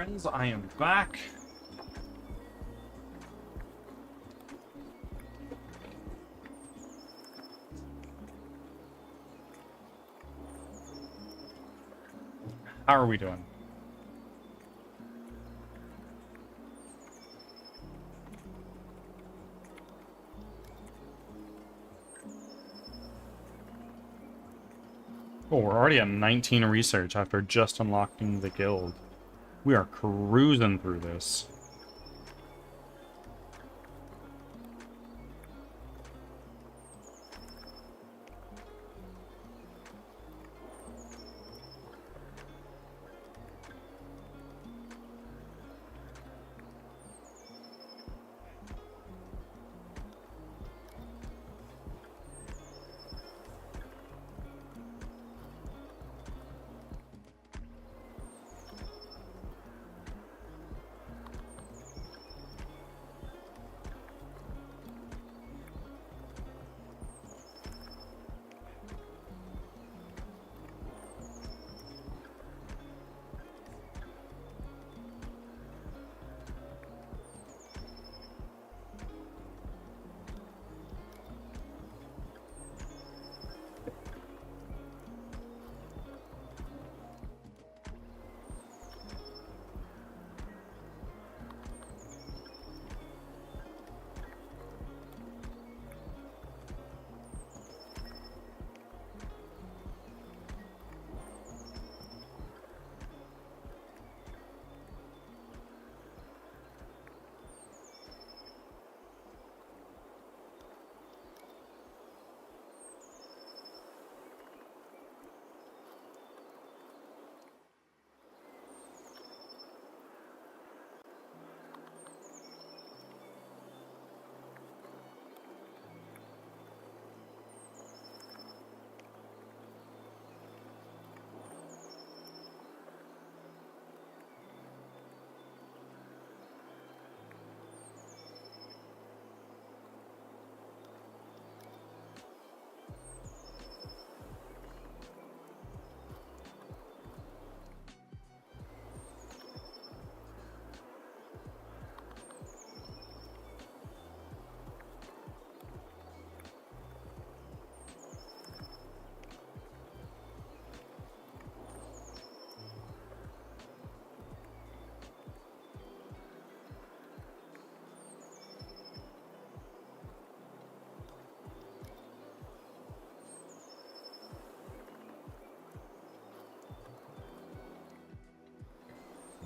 friends, I am back. How are we doing? Oh, we're already at 19 research after just unlocking the guild. We are cruising through this.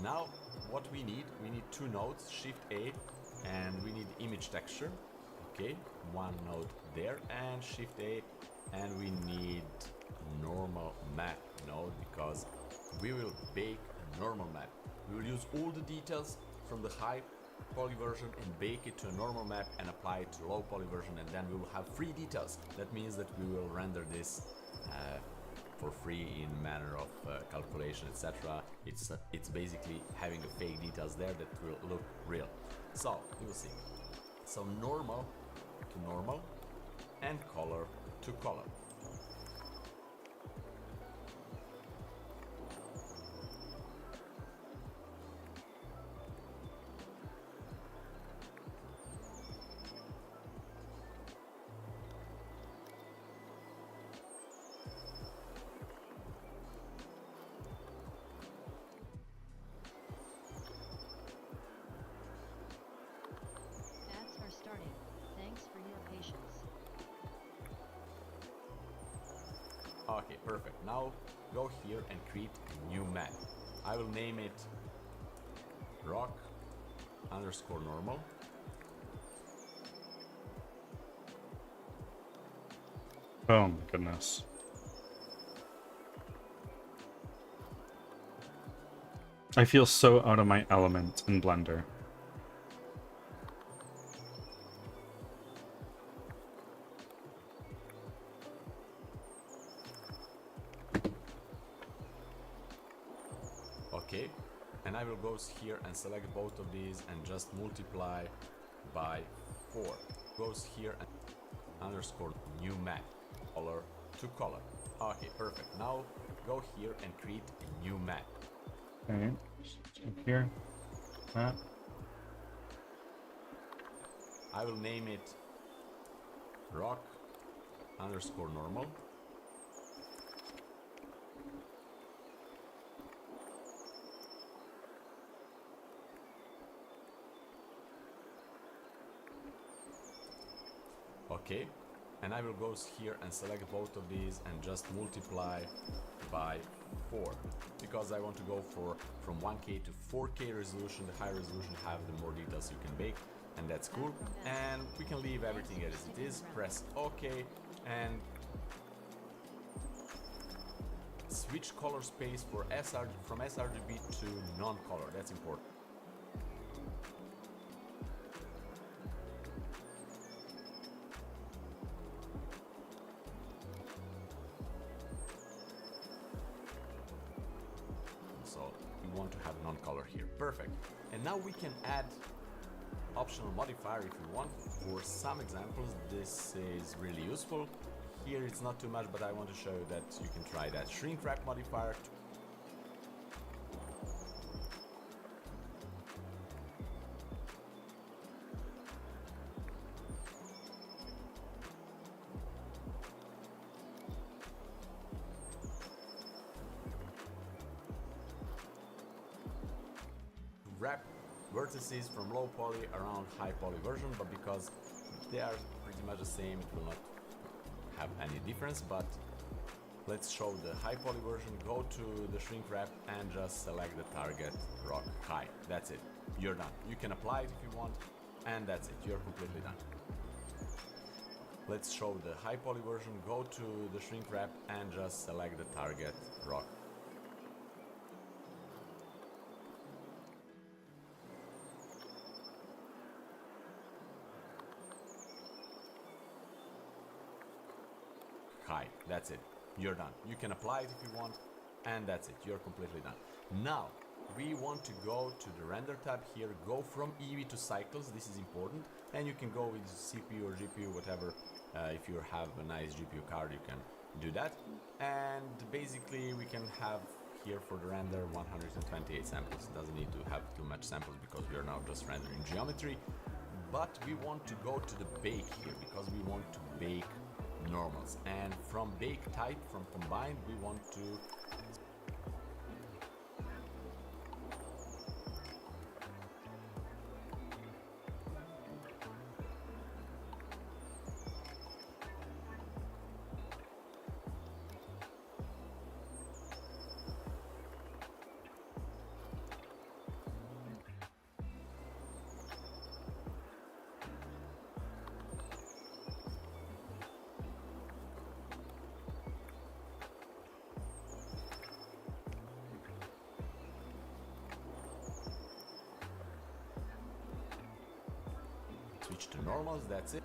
Now, what we need two nodes, Shift A, and we need image texture. Okay, one node there, and Shift A, and we need normal map node because we will bake a normal map. We will use all the details from the high poly version and bake it to a normal map and apply it to low poly version, and then we will have free details. That means that we will render this for free in manner of calculation, etc. It's basically having a fake details there that will look real. So you will see. So normal to normal and color to color. Ads are starting. Thanks for your patience. Okay, perfect. Now go here and create a new map. I will name it rock underscore normal. Oh my goodness. I feel so out of my element in Blender. Okay, and I will go here and select both of these and just multiply by 4. Goes here and underscore new map, color to color. Okay, perfect. Now go here and create a new map. Okay. Here. That. I will name it rock underscore normal. Okay, and I will go here and select both of these and just multiply by 4 because I want to go from 1K to 4K resolution. The higher resolution have the more details you can bake, and that's cool. And we can leave everything as it is, press OK, and switch color space for from sRGB to non-color. That's important. So we want to have non-color here. Perfect. And now we can add optional modifier if you want. For some examples, this is really useful. Here it's not too much, but I want to show you that you can try that shrink wrap modifier. Wrap vertices from low poly around high poly version, but because they are pretty much the same, it will not have any difference. But let's show the high poly version. Go to the shrink wrap and just select the target rock high. That's it, you're done. You can apply it if you want, and that's it, you're completely done. Let's show the high poly version. Go to the shrink wrap and just select the target rock. High. That's it. You're done. You can apply it if you want, and that's it. You're completely done. Now, we want to go to the render tab here, go from EV to cycles. This is important, and you can go with CPU or GPU, whatever. If you have a nice GPU card, you can do that. And basically, we can have here for the render 128 samples. It doesn't need to have too much samples because we are now just rendering geometry. But we want to go to the bake here because we want to bake normals, and from bake type, from combined, we want to switch to normals. That's it.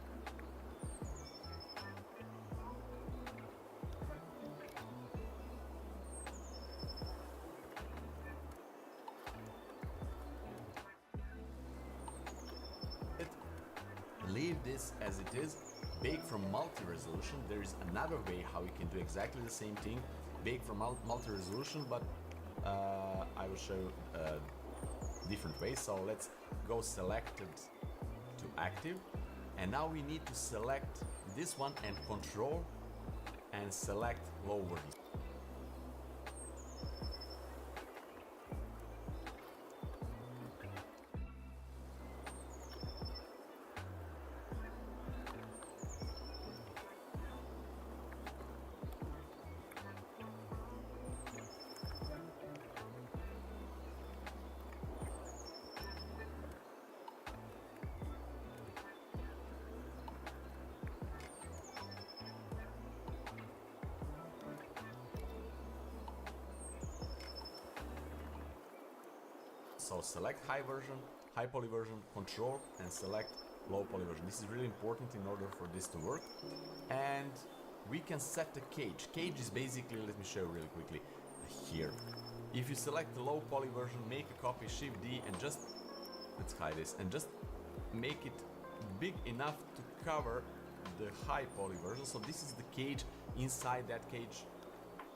Leave this as it is. Bake from multi-resolution. There is another way how you can do exactly the same thing. Bake from multi-resolution, but I will show different ways. So let's go selected to active, and now we need to select this one and control and select lower. So select high version, high poly version, control, and select low poly version. This is really important in order for this to work. And we can set the cage. Cage is basically, let me show you really quickly here. If you select the low poly version, make a copy, Shift D, and just, let's hide this, and just make it big enough to cover the high poly version. So this is the cage. Inside that cage,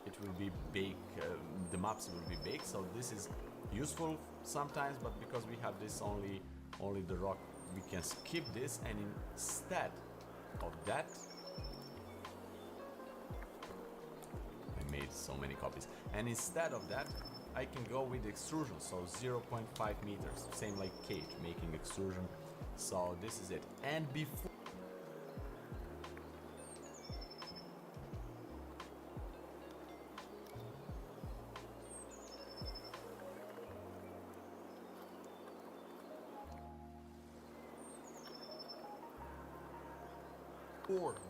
it will be baked, the maps will be baked. So this is useful sometimes, but because we have this only the rock, we can skip this, and instead of that, I made so many copies, and instead of that I can go with extrusion, so 0.5 meters, same like cage, making extrusion. So this is it. And before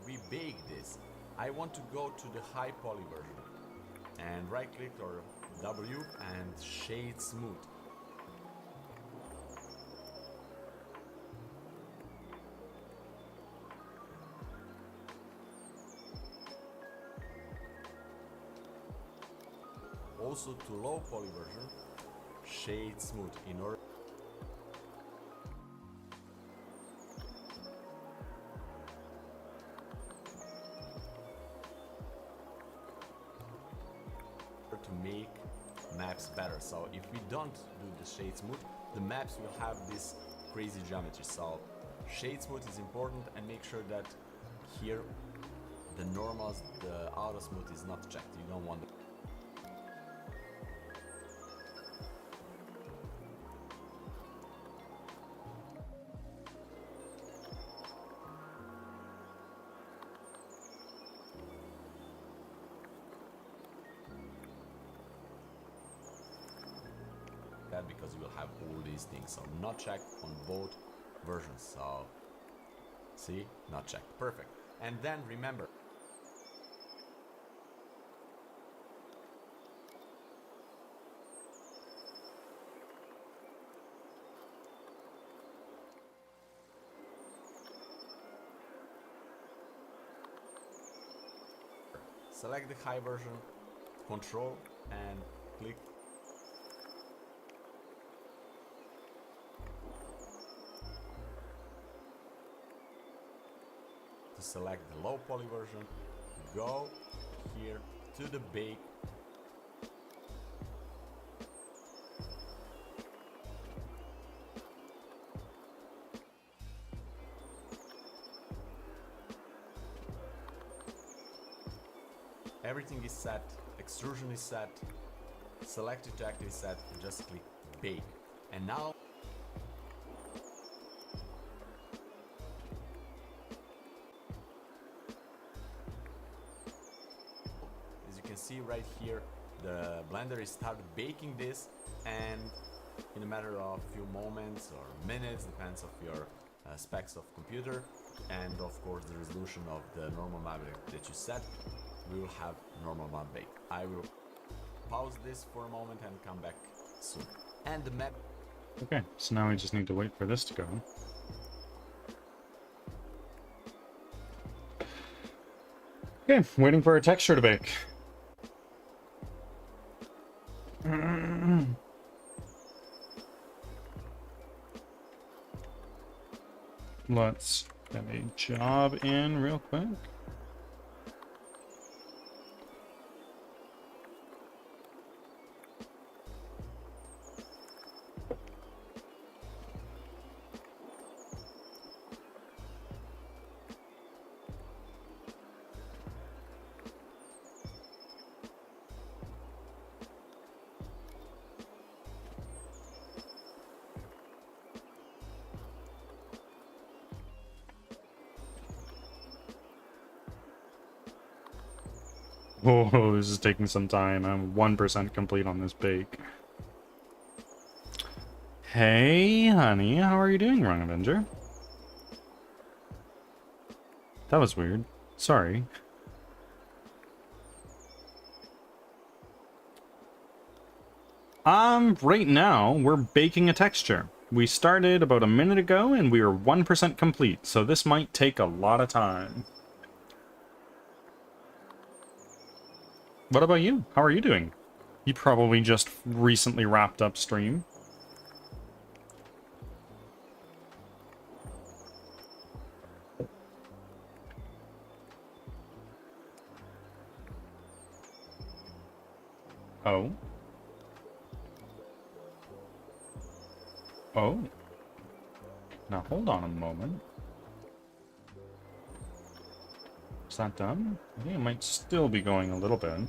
we bake this, I want to go to the high poly version and right click or W and shade smooth. Also to low poly version, shade smooth in order to make maps better. So if we don't do the shade smooth, the maps will have this crazy geometry. So shade smooth is important, and make sure that here the normals, the auto smooth is not checked. You don't want that, because you will have all these things. So not checked on both versions. So see, not checked, perfect. And then remember, select the high version, control and click. To select the low poly version, go here to the bake. Everything is set, extrusion is set, select it to active is set, and just click bake. And now as you can see right here, the Blender is started baking this, and in a matter of few moments or minutes, depends of your specs of computer and of course the resolution of the normal map that you set, we will have normal map bake. I will pause this for a moment and come back soon. And the map. Okay, so now we just need to wait for this to go. Okay, waiting for a texture to bake. Let's get a job in real quick. Oh, this is taking some time. I'm 1% complete on this bake. Hey, honey, how are you doing, Wrong Avenger? That was weird. Sorry. Right now, we're baking a texture. We started about a minute ago, and we are 1% complete, so this might take a lot of time. What about you? How are you doing? You probably just recently wrapped up stream. Oh. Oh. Now hold on a moment. Is that done? I think it might still be going a little bit.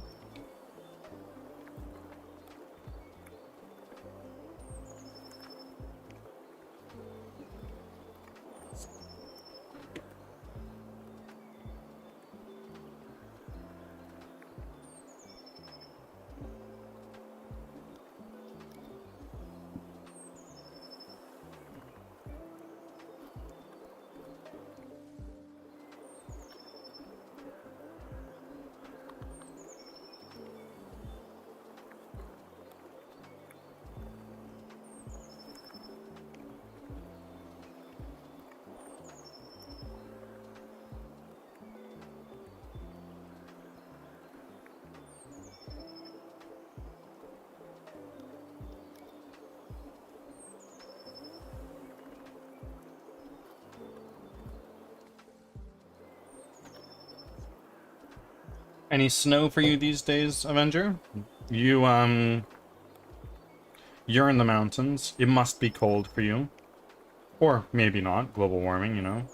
Any snow for you these days, Avenger? You're in the mountains. It must be cold for you. Or maybe not. Global warming, you know.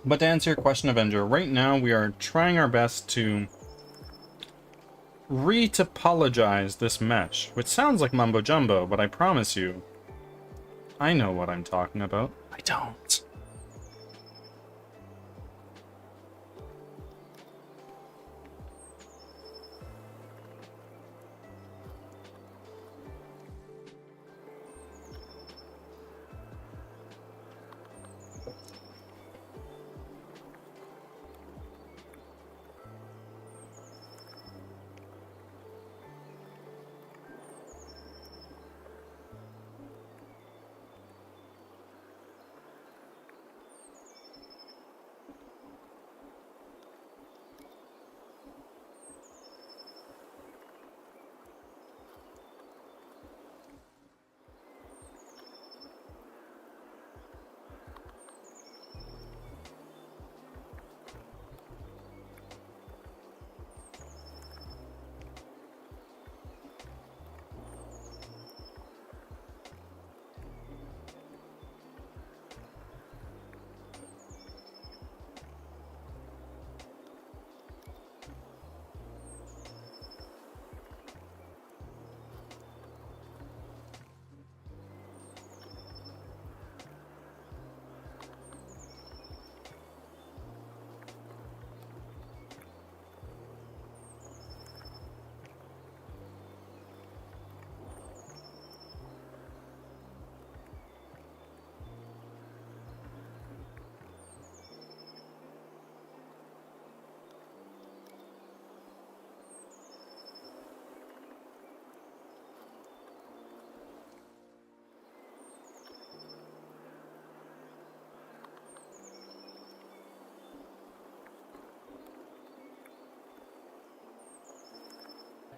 But to answer your question, Avenger, right now we are trying our best to retopologize this mesh, which sounds like mumbo jumbo, but I promise you, I know what I'm talking about. I don't.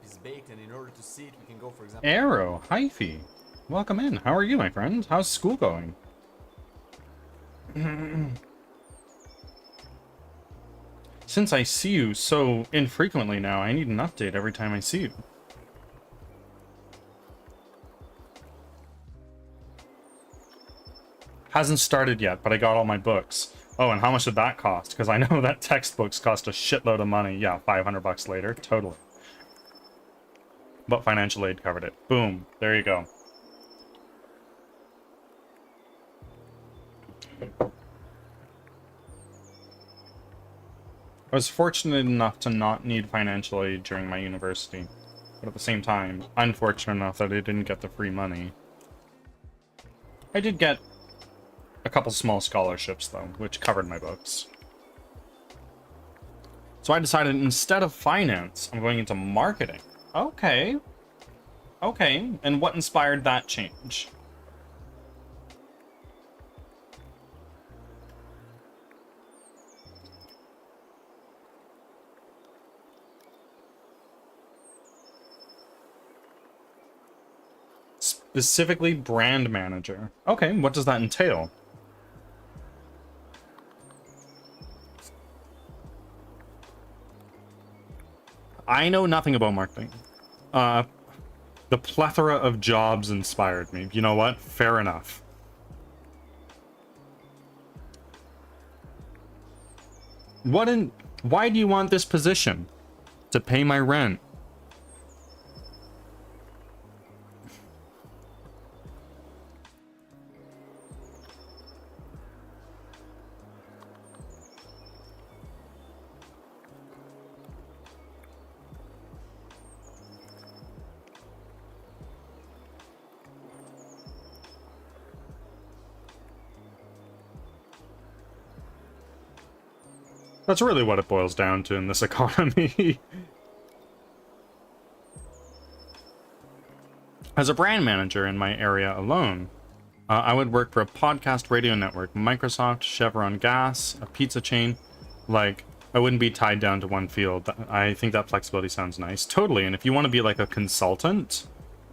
Is baked, and in order to see it, we can go, for example. Arrow, hyphy. Welcome in. How are you, my friend? How's school going? Since I see you so infrequently now, I need an update every time I see you. Hasn't started yet, but I got all my books. Oh, and how much did that cost? Because I know that textbooks cost a shitload of money. Yeah, 500 bucks later. Totally. But financial aid covered it. Boom. There you go. I was fortunate enough to not need financial aid during my university. But at the same time, unfortunate enough that I didn't get the free money. I did get a couple small scholarships, though, which covered my books. So I decided instead of finance, I'm going into marketing. Okay. Okay. And what inspired that change? Specifically brand manager. Okay, what does that entail? I know nothing about marketing. The plethora of jobs inspired me. You know what? Fair enough. Why do you want this position? To pay my rent. That's really what it boils down to in this economy. As a brand manager in my area alone, I would work for a podcast radio network, Microsoft, Chevron Gas, a pizza chain. Like, I wouldn't be tied down to one field. I think that flexibility sounds nice. Totally, and if you want to be like a consultant,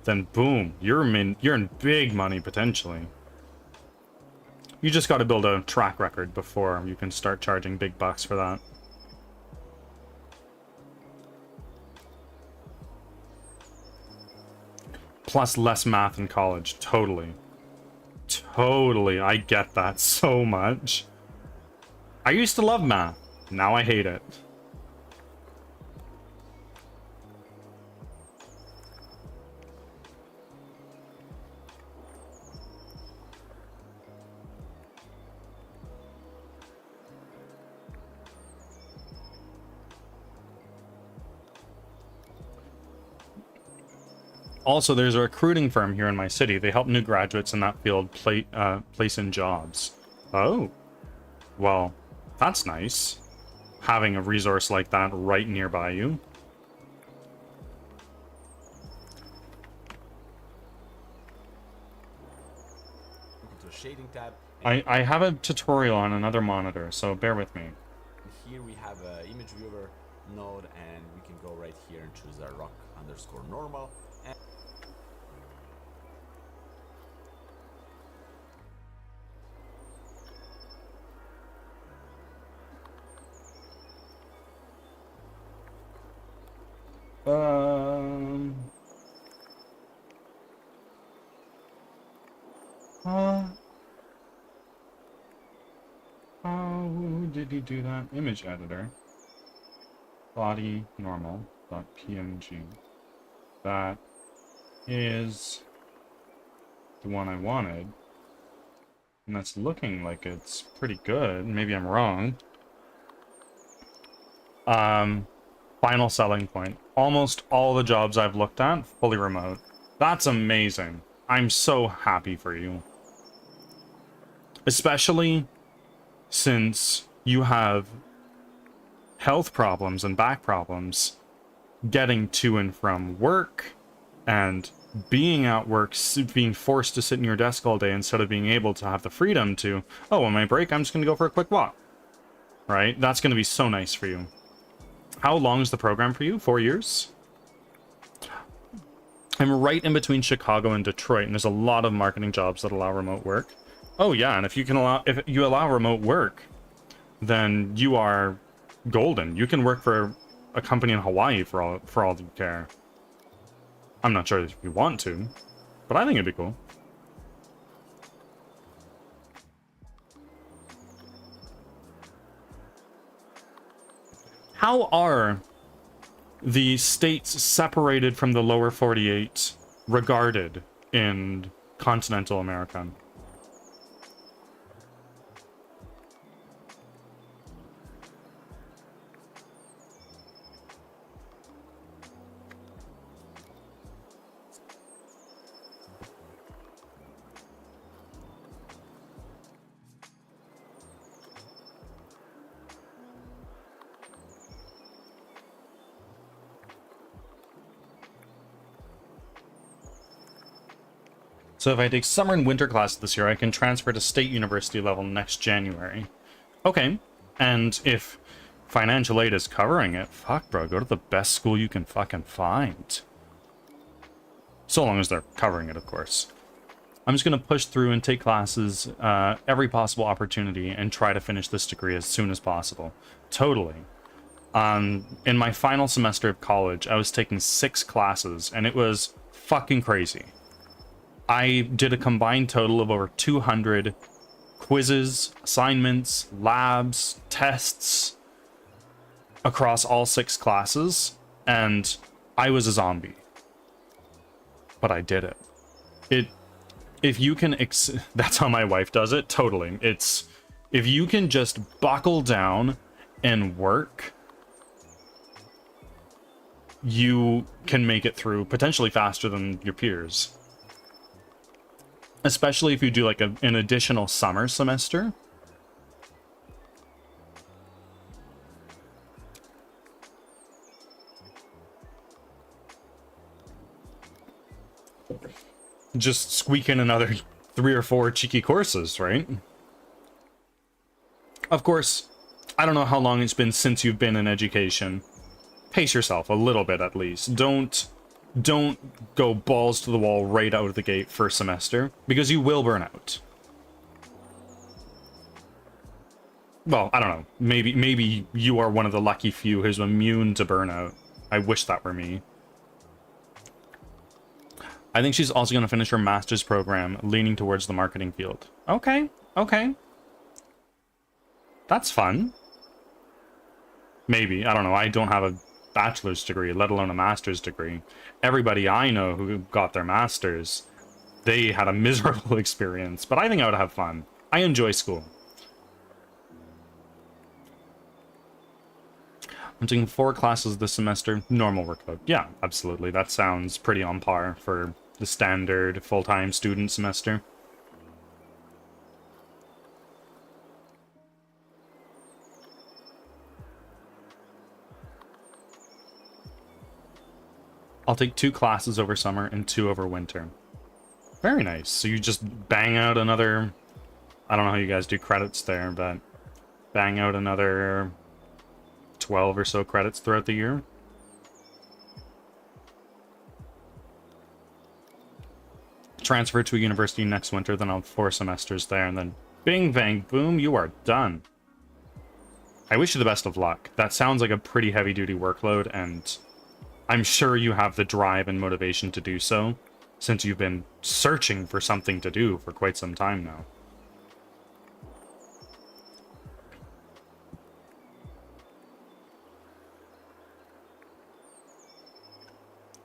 then boom, you're in big money potentially. You just got to build a track record before you can start charging big bucks for that. Plus less math in college. Totally. Totally. I get that so much. I used to love math. Now I hate it. Also, there's a recruiting firm here in my city. They help new graduates in that field place in jobs. Oh. Well, that's nice. Having a resource like that right nearby you. Look into the shading tab. I have a tutorial on another monitor, so bear with me. Here we have an image viewer node, and we can go right here and choose a rock_normal. And How did he do that? Image editor. Body normal .png. That is the one I wanted. And that's looking like it's pretty good. Maybe I'm wrong. Final selling point. Almost all the jobs I've looked at, fully remote. That's amazing. I'm so happy for you. Especially since you have health problems and back problems getting to and from work and being at work, being forced to sit in your desk all day instead of being able to have the freedom to, oh, on my break, I'm just going to go for a quick walk. Right? That's going to be so nice for you. How long is the program for you? 4 years? I'm right in between Chicago and Detroit, and there's a lot of marketing jobs that allow remote work. Oh yeah, and if you allow remote work, then you are golden. You can work for a company in Hawaii for all you care. I'm not sure if you want to, but I think it'd be cool. How are the states separated from the lower 48 regarded in continental America? So if I take summer and winter classes this year, I can transfer to state university level next January. Okay. And if financial aid is covering it, fuck, bro, go to the best school you can fucking find. So long as they're covering it, of course. I'm just going to push through and take classes every possible opportunity and try to finish this degree as soon as possible. Totally. In my final semester of college, I was taking 6 classes, and it was fucking crazy. I did a combined total of over 200 quizzes, assignments, labs, tests across all 6 classes, and I was a zombie. But I did it. If you can, that's how my wife does it, totally. If you can just buckle down and work, you can make it through potentially faster than your peers. Especially if you do like an additional summer semester. Just squeak in another 3 or 4 cheeky courses, right? Of course, I don't know how long it's been since you've been in education. Pace yourself a little bit at least. Don't go balls to the wall right out of the gate first semester, because you will burn out. Well, I don't know. Maybe you are one of the lucky few who's immune to burnout. I wish that were me. I think she's also going to finish her master's program, leaning towards the marketing field. Okay, okay. That's fun. Maybe, I don't know. I don't have a bachelor's degree, let alone a master's degree. Everybody I know who got their masters, they had a miserable experience, but I think I would have fun. I enjoy school. I'm taking 4 classes this semester, normal workload. Yeah, absolutely. That sounds pretty on par for the standard full-time student semester. I'll take 2 classes over summer and 2 over winter. Very nice. So you just bang out another... I don't know how you guys do credits there, but bang out another 12 or so credits throughout the year. Transfer to a university next winter, then I'll have 4 semesters there, and then bing, bang, boom, you are done. I wish you the best of luck. That sounds like a pretty heavy-duty workload, and I'm sure you have the drive and motivation to do so, since you've been searching for something to do for quite some time now.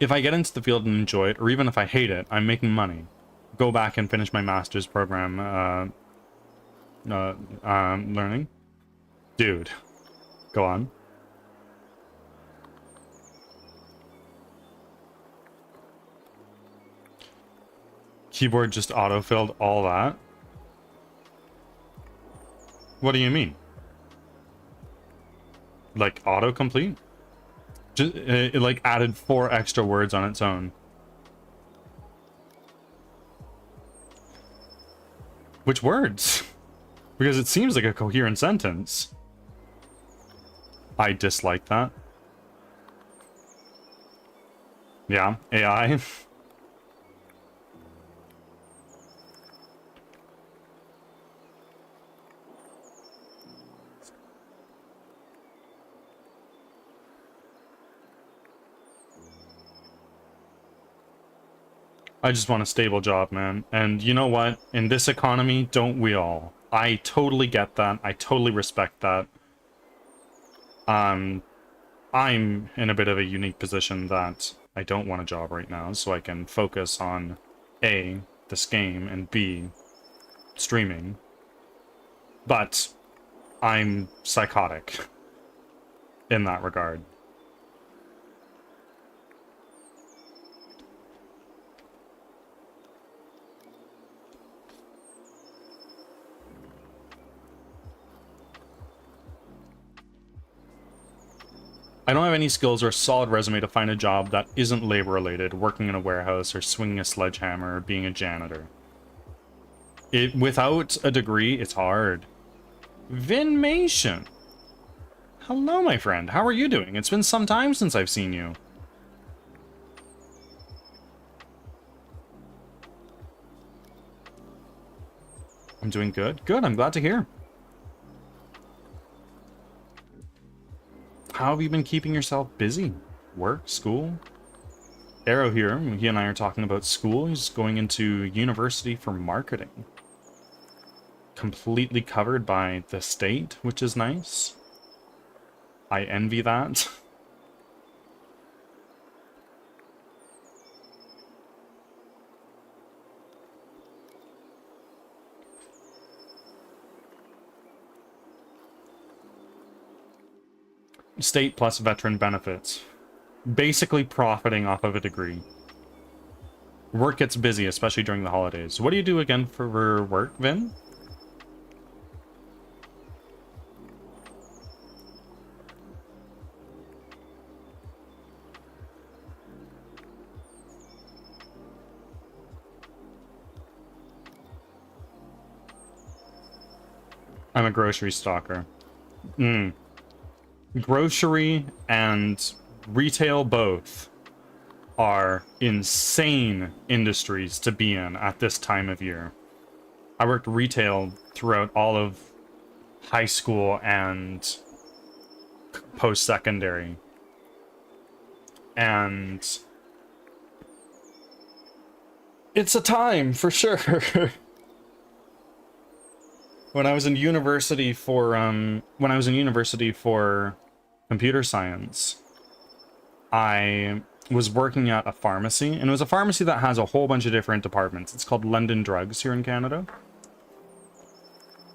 If I get into the field and enjoy it, or even if I hate it, I'm making money. Go back and finish my master's program, learning. Dude, go on. Keyboard just auto-filled all that? What do you mean? Like autocomplete? Just, it like added 4 extra words on its own. Which words? Because it seems like a coherent sentence. I dislike that. Yeah, AI. I just want a stable job, man. And you know what? In this economy, don't we all? I totally get that. I totally respect that. I'm in a bit of a unique position that I don't want a job right now, so I can focus on A, this game, and B, streaming. But I'm psychotic in that regard. I don't have any skills or a solid resume to find a job that isn't labor related, working in a warehouse or swinging a sledgehammer or being a janitor. Without a degree, it's hard. Vinmation. Hello, my friend. How are you doing? It's been some time since I've seen you. I'm doing good. Good, I'm glad to hear. How have you been keeping yourself busy? Work? School? Arrow here, he and I are talking about school. He's going into university for marketing. Completely covered by the state, which is nice. I envy that. State plus veteran benefits. Basically profiting off of a degree. Work gets busy, especially during the holidays. What do you do again for work, Vin? I'm a grocery stalker. Grocery and retail both are insane industries to be in at this time of year. I worked retail throughout all of high school and post-secondary. And it's a time for sure. When I was in university for computer science, I was working at a pharmacy, and it was a pharmacy that has a whole bunch of different departments. It's called London Drugs here in Canada.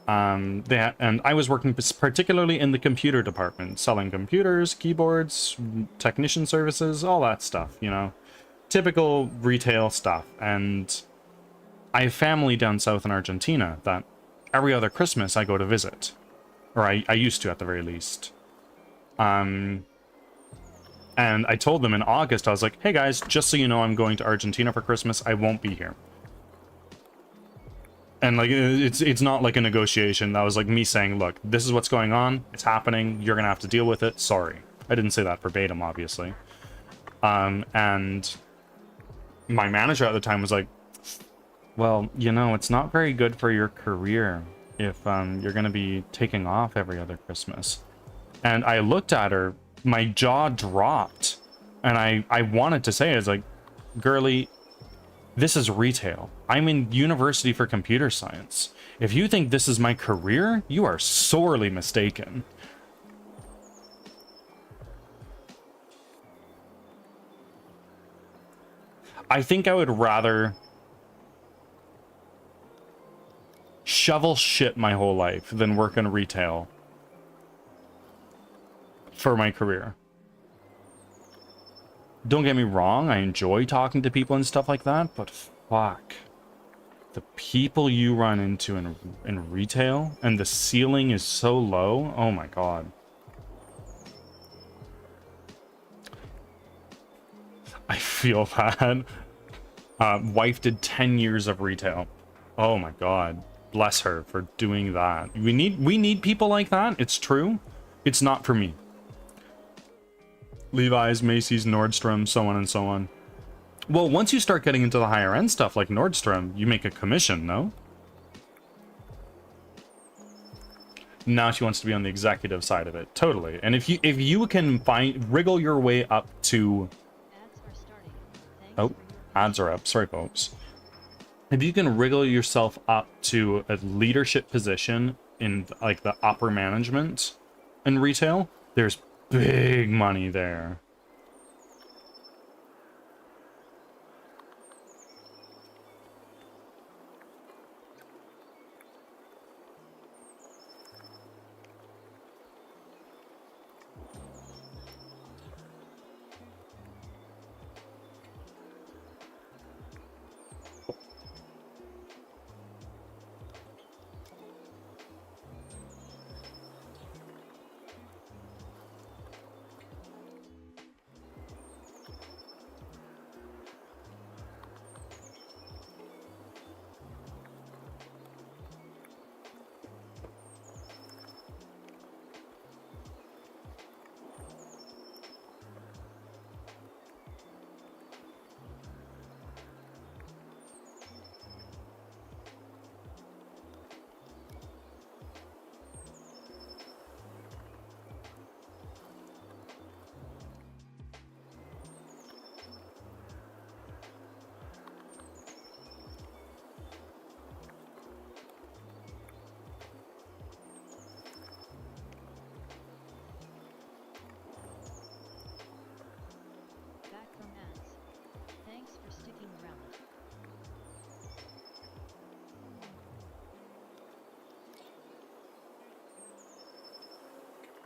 And I was working particularly in the computer department, selling computers, keyboards, technician services, all that stuff, you know, typical retail stuff. And I have family down south in Argentina that every other Christmas I go to visit, or I used to at the very least. And I told them in August, I was like, hey guys, just so you know, I'm going to Argentina for Christmas. I won't be here. And like, it's not like a negotiation. That was like me saying, look, this is what's going on. It's happening. You're going to have to deal with it. Sorry. I didn't say that verbatim, obviously. And my manager at the time was like, well, you know, it's not very good for your career if you're going to be taking off every other Christmas. And I looked at her, my jaw dropped, and I wanted to say, I was like, girly, this is retail. I'm in university for computer science. If you think this is my career, you are sorely mistaken. I think I would rather shovel shit my whole life than work in retail for my career. Don't get me wrong, I enjoy talking to people and stuff like that, but fuck. The people you run into in retail, and the ceiling is so low, oh my god. I feel bad. Wife did 10 years of retail. Oh my god. Bless her for doing that. We need people like that. It's true. It's not for me. Levi's, Macy's, Nordstrom, so on and so on. Well, once you start getting into the higher end stuff like Nordstrom, you make a commission, no? Now she wants to be on the executive side of it. Totally. And if you can wriggle your way up to... Ads are starting. Thanks Oh. for your Ads are up. Sorry, folks. If you can wriggle yourself up to a leadership position in like the upper management in retail, there's big money there. Back from ads. Thanks for sticking around.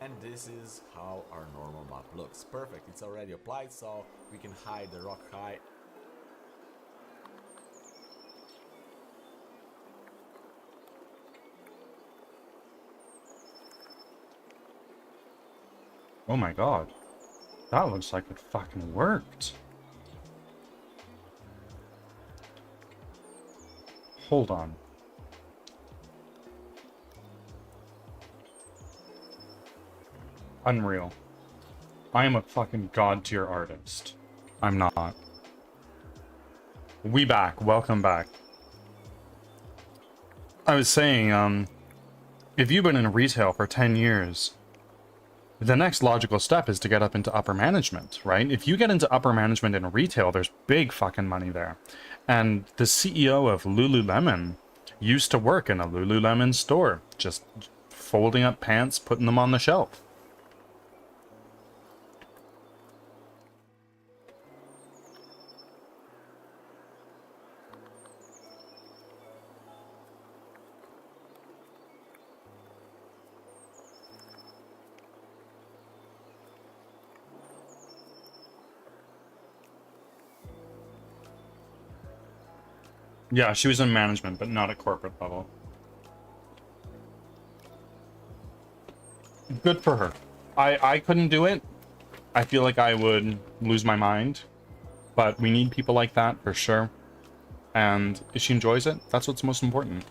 And this is how our normal map looks. Perfect, it's already applied, so we can hide the rock high. Oh my god. That looks like it fucking worked. Hold on. Unreal. I am a fucking god tier artist. I'm not. We back. Welcome back. I was saying, if you've been in retail for 10 years, the next logical step is to get up into upper management, right? If you get into upper management in retail, there's big fucking money there. And the CEO of Lululemon used to work in a Lululemon store, just folding up pants, putting them on the shelf. Yeah, she was in management, but not at corporate level. Good for her. I couldn't do it. I feel like I would lose my mind. But we need people like that for sure. And if she enjoys it, that's what's most important.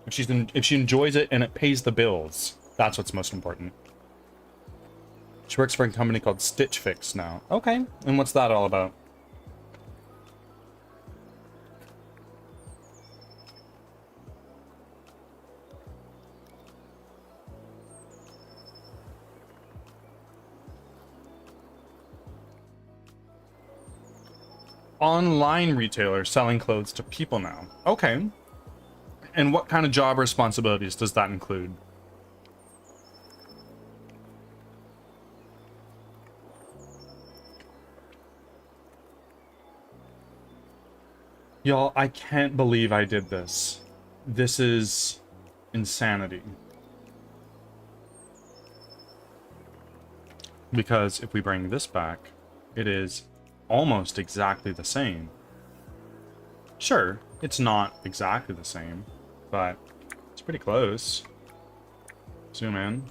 If she enjoys it and it pays the bills, that's what's most important. She works for a company called Stitch Fix now. Okay, and what's that all about? Online retailer selling clothes to people now. Okay. And what kind of job responsibilities does that include? Y'all, I can't believe I did this. This is insanity. Because if we bring this back, it is almost exactly the same. Sure, it's not exactly the same, but it's pretty close. Zoom in.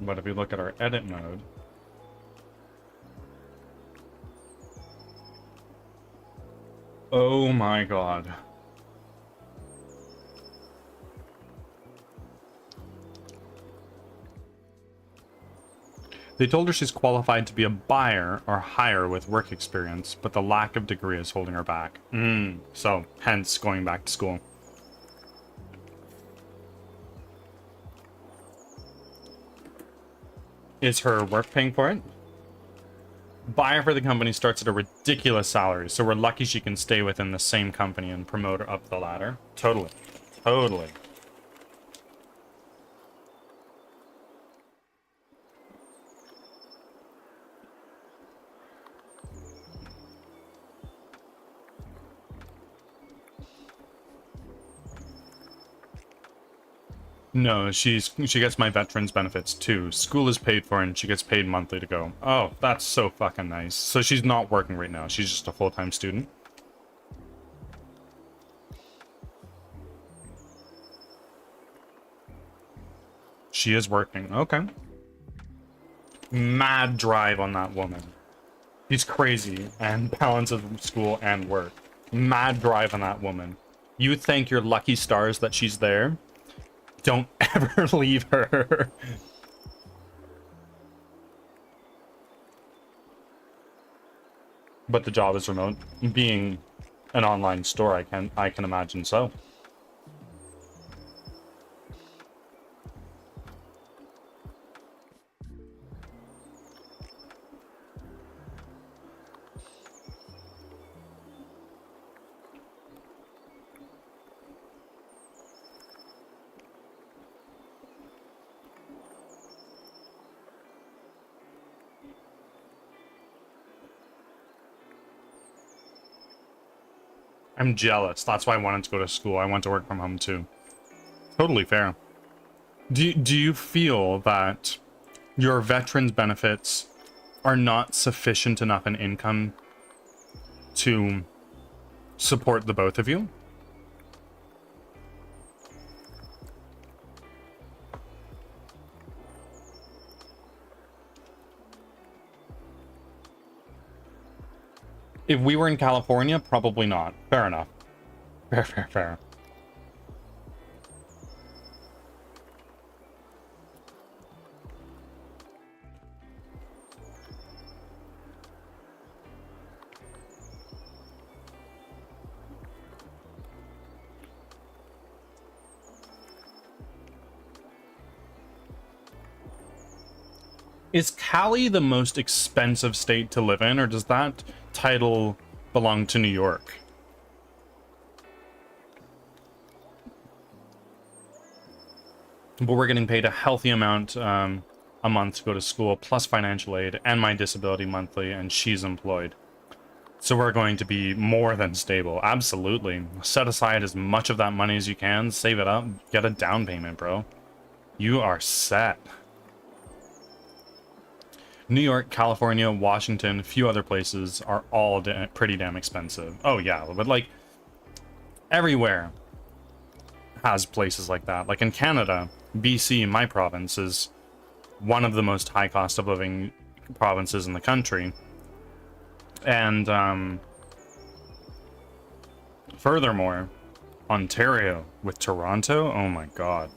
But if we look at our edit mode, oh my god. They told her she's qualified to be a buyer or higher with work experience, but the lack of degree is holding her back. So, hence going back to school. Is her work paying for it? Buyer for the company starts at a ridiculous salary, so we're lucky she can stay within the same company and promote her up the ladder. Totally. Totally. No, she gets my veterans benefits too. School is paid for and she gets paid monthly to go. Oh, that's so fucking nice. So she's not working right now. She's just a full-time student. She is working. Okay. Mad drive on that woman. She's crazy and balances school and work. Mad drive on that woman. You thank your lucky stars that she's there. Don't ever leave her. But the job is remote. Being an online store, I can imagine so. I'm jealous. That's why I wanted to go to school. I want to work from home too. Totally fair. Do you feel that your veterans benefits are not sufficient enough in income to support the both of you? If we were in California, probably not. Fair enough. Fair. Is Cali the most expensive state to live in, or does that title belong to New York? But we're getting paid a healthy amount a month to go to school, plus financial aid and my disability monthly, and she's employed. So we're going to be more than stable. Absolutely. Set aside as much of that money as you can, save it up, get a down payment, bro. You are set. New York, California, Washington, a few other places are all pretty damn expensive. Oh yeah, but like everywhere has places like that. Like in Canada, BC, my province, is one of the most high cost of living provinces in the country. And furthermore, Ontario with Toronto, oh my god.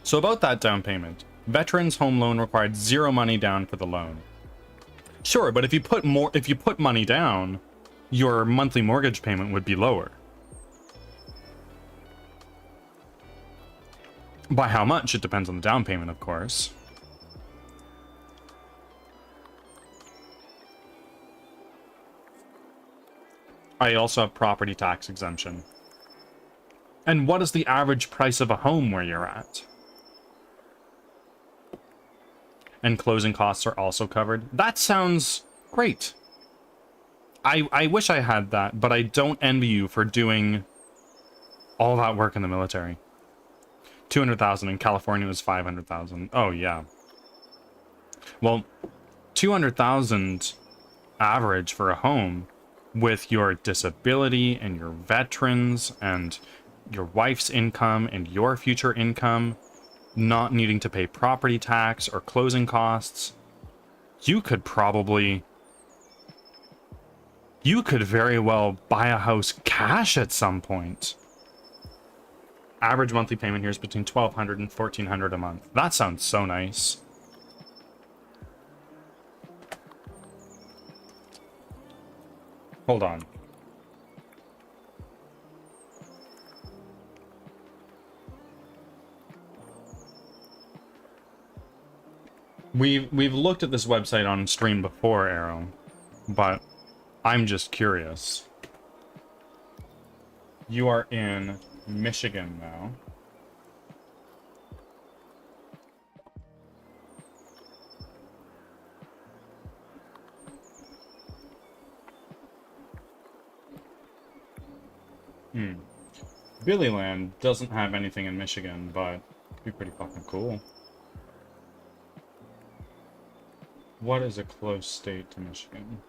So about that down payment, Veterans Home Loan required 0 money down for the loan. Sure, but if you put money down, your monthly mortgage payment would be lower. By how much? It depends on the down payment, of course. I also have property tax exemption. And what is the average price of a home where you're at? And closing costs are also covered. That sounds great. I wish I had that, but I don't envy you for doing all that work in the military. 200,000 in California was 500,000. Oh yeah. Well, 200,000 average for a home with your disability and your veterans and your wife's income and your future income, not needing to pay property tax or closing costs, you could very well buy a house cash at some point. Average monthly payment here is between $1,200 and $1,400 a month. That sounds so nice. Hold on. We've looked at this website on stream before, Arrow, but I'm just curious. You are in Michigan now. Billyland doesn't have anything in Michigan, but it'd be pretty fucking cool. What is a close state to Michigan?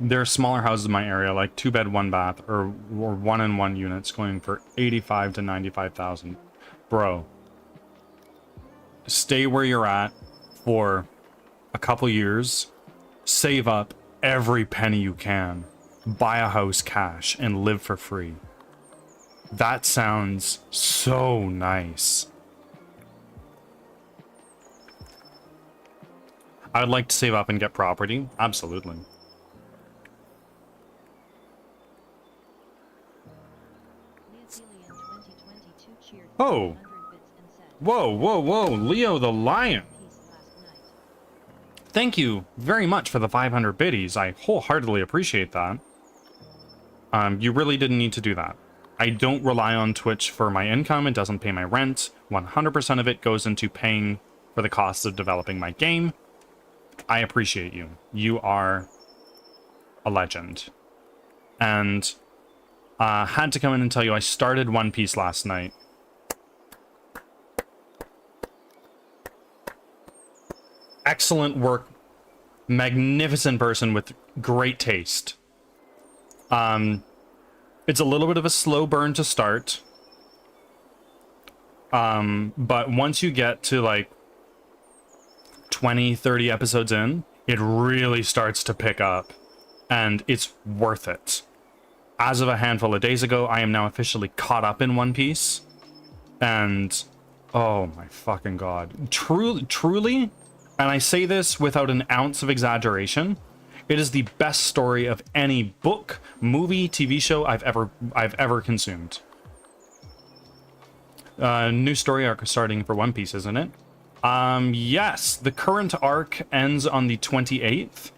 There are smaller houses in my area, like 2-bed, 1-bath, or 1-in-1 units going for 85 to 95,000. Bro, stay where you're at for a couple years, save up every penny you can, buy a house cash, and live for free. That sounds so nice. I'd like to save up and get property. Absolutely. Oh. Whoa, whoa, whoa. Leo the Lion. Thank you very much for the 500 biddies. I wholeheartedly appreciate that. You really didn't need to do that. I don't rely on Twitch for my income. It doesn't pay my rent. 100% of it goes into paying for the costs of developing my game. I appreciate you. You are a legend. And had to come in and tell you I started One Piece last night. Excellent work. Magnificent person with great taste. It's a little bit of a slow burn to start. But once you get to like 20, 30 episodes in, it really starts to pick up. And it's worth it. As of a handful of days ago, I am now officially caught up in One Piece. And oh my fucking god. Truly, and I say this without an ounce of exaggeration, it is the best story of any book, movie, TV show I've ever consumed. New story arc starting for One Piece, isn't it? Yes, the current arc ends on the 28th.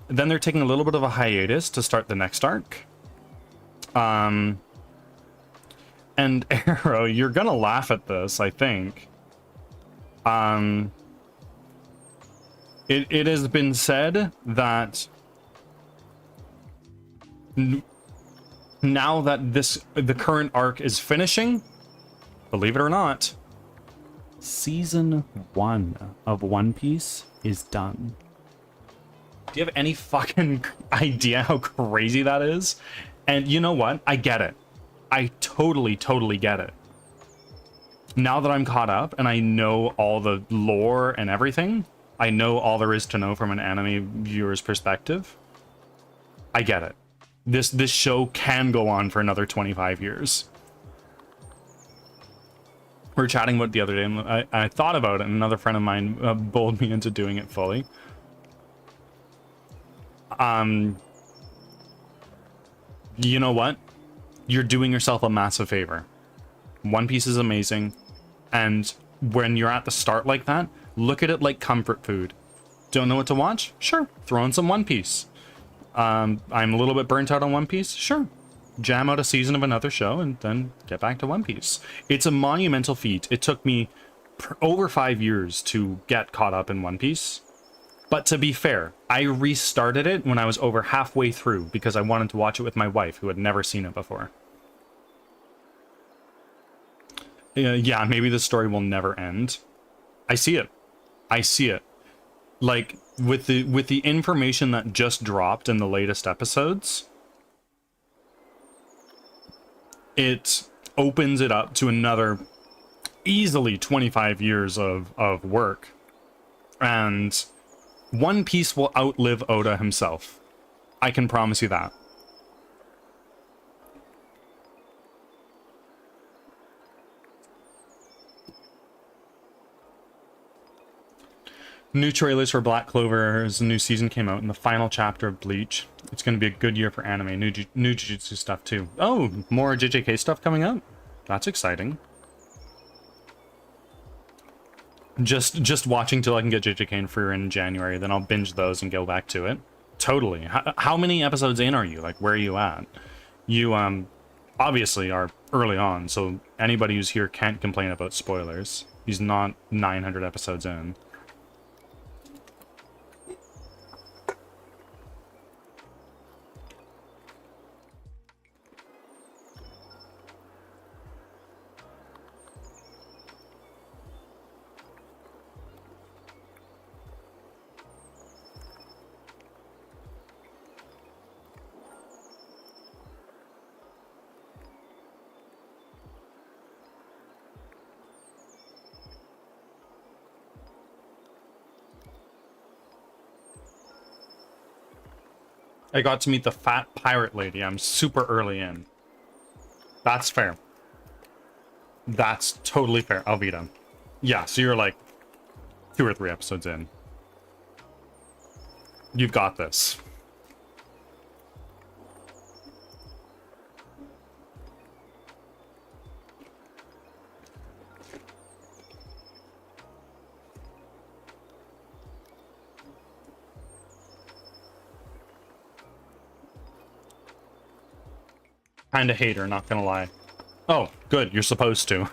Then they're taking a little bit of a hiatus to start the next arc. And Arrow, you're gonna laugh at this, I think. It has been said that now that the current arc is finishing, believe it or not, season 1 of One Piece is done. Do you have any fucking idea how crazy that is? And you know what? I get it. I totally get it. Now that I'm caught up and I know all the lore and everything, I know all there is to know from an anime viewer's perspective, I get it. This show can go on for another 25 years. We were chatting about it the other day, and I thought about it, and another friend of mine bowled me into doing it fully. You know what? You're doing yourself a massive favor. One Piece is amazing, and when you're at the start like that, look at it like comfort food. Don't know what to watch? Sure, throw in some One Piece. I'm a little bit burnt out on One Piece? Sure. Jam out a season of another show and then get back to One Piece. It's a monumental feat. It took me over 5 years to get caught up in One Piece. But to be fair, I restarted it when I was over halfway through because I wanted to watch it with my wife, who had never seen it before. Yeah, maybe the story will never end. I see it. I see it. Like, with the information that just dropped in the latest episodes, it opens it up to another easily 25 years of work. And One Piece will outlive Oda himself. I can promise you that. New trailers for Black Clover's new season came out, and the final chapter of Bleach. It's going to be a good year for anime. New Jujutsu stuff too. Oh, more JJK stuff coming up. That's exciting. Just watching till I can get JJK and Freer in January, then I'll binge those and go back to it. Totally. How many episodes in are you? Like, where are you at? You obviously are early on, so anybody who's here can't complain about spoilers. He's not 900 episodes in. I got to meet the fat pirate lady. I'm super early in. That's fair. That's totally fair, Alvita. Yeah, so you're like 2 or 3 episodes in. You've got this. Kinda hate her, not gonna lie. Oh, good, you're supposed to.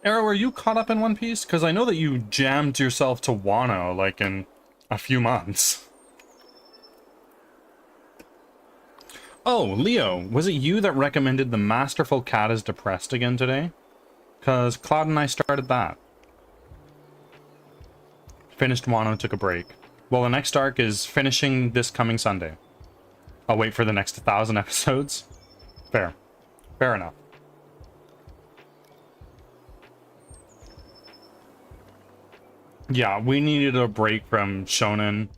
Arrow, are you caught up in One Piece? Because I know that you jammed yourself to Wano, like, in a few months. Oh, Leo, was it you that recommended the Masterful Cat is Depressed again today? Because Cloud and I started that. Finished Wano, took a break. Well, the next arc is finishing this coming Sunday. I'll wait for the next 1,000 episodes. Fair. Fair enough. Yeah, we needed a break from Shonen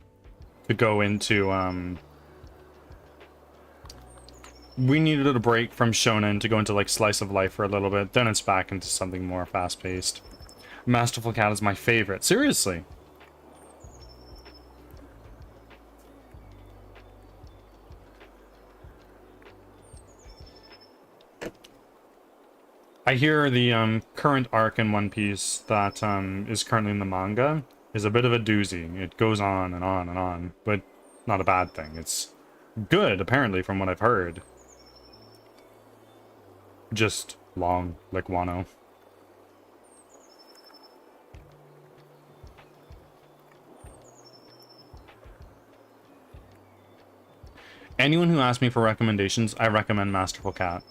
to go into, we needed a break from Shonen to go into, like, Slice of Life for a little bit. Then it's back into something more fast-paced. Masterful Cat is my favorite. Seriously. I hear the current arc in One Piece that is currently in the manga is a bit of a doozy. It goes on and on and on, but not a bad thing. It's good, apparently, from what I've heard. Just long, like Wano. Anyone who asks me for recommendations, I recommend Masterful Cat.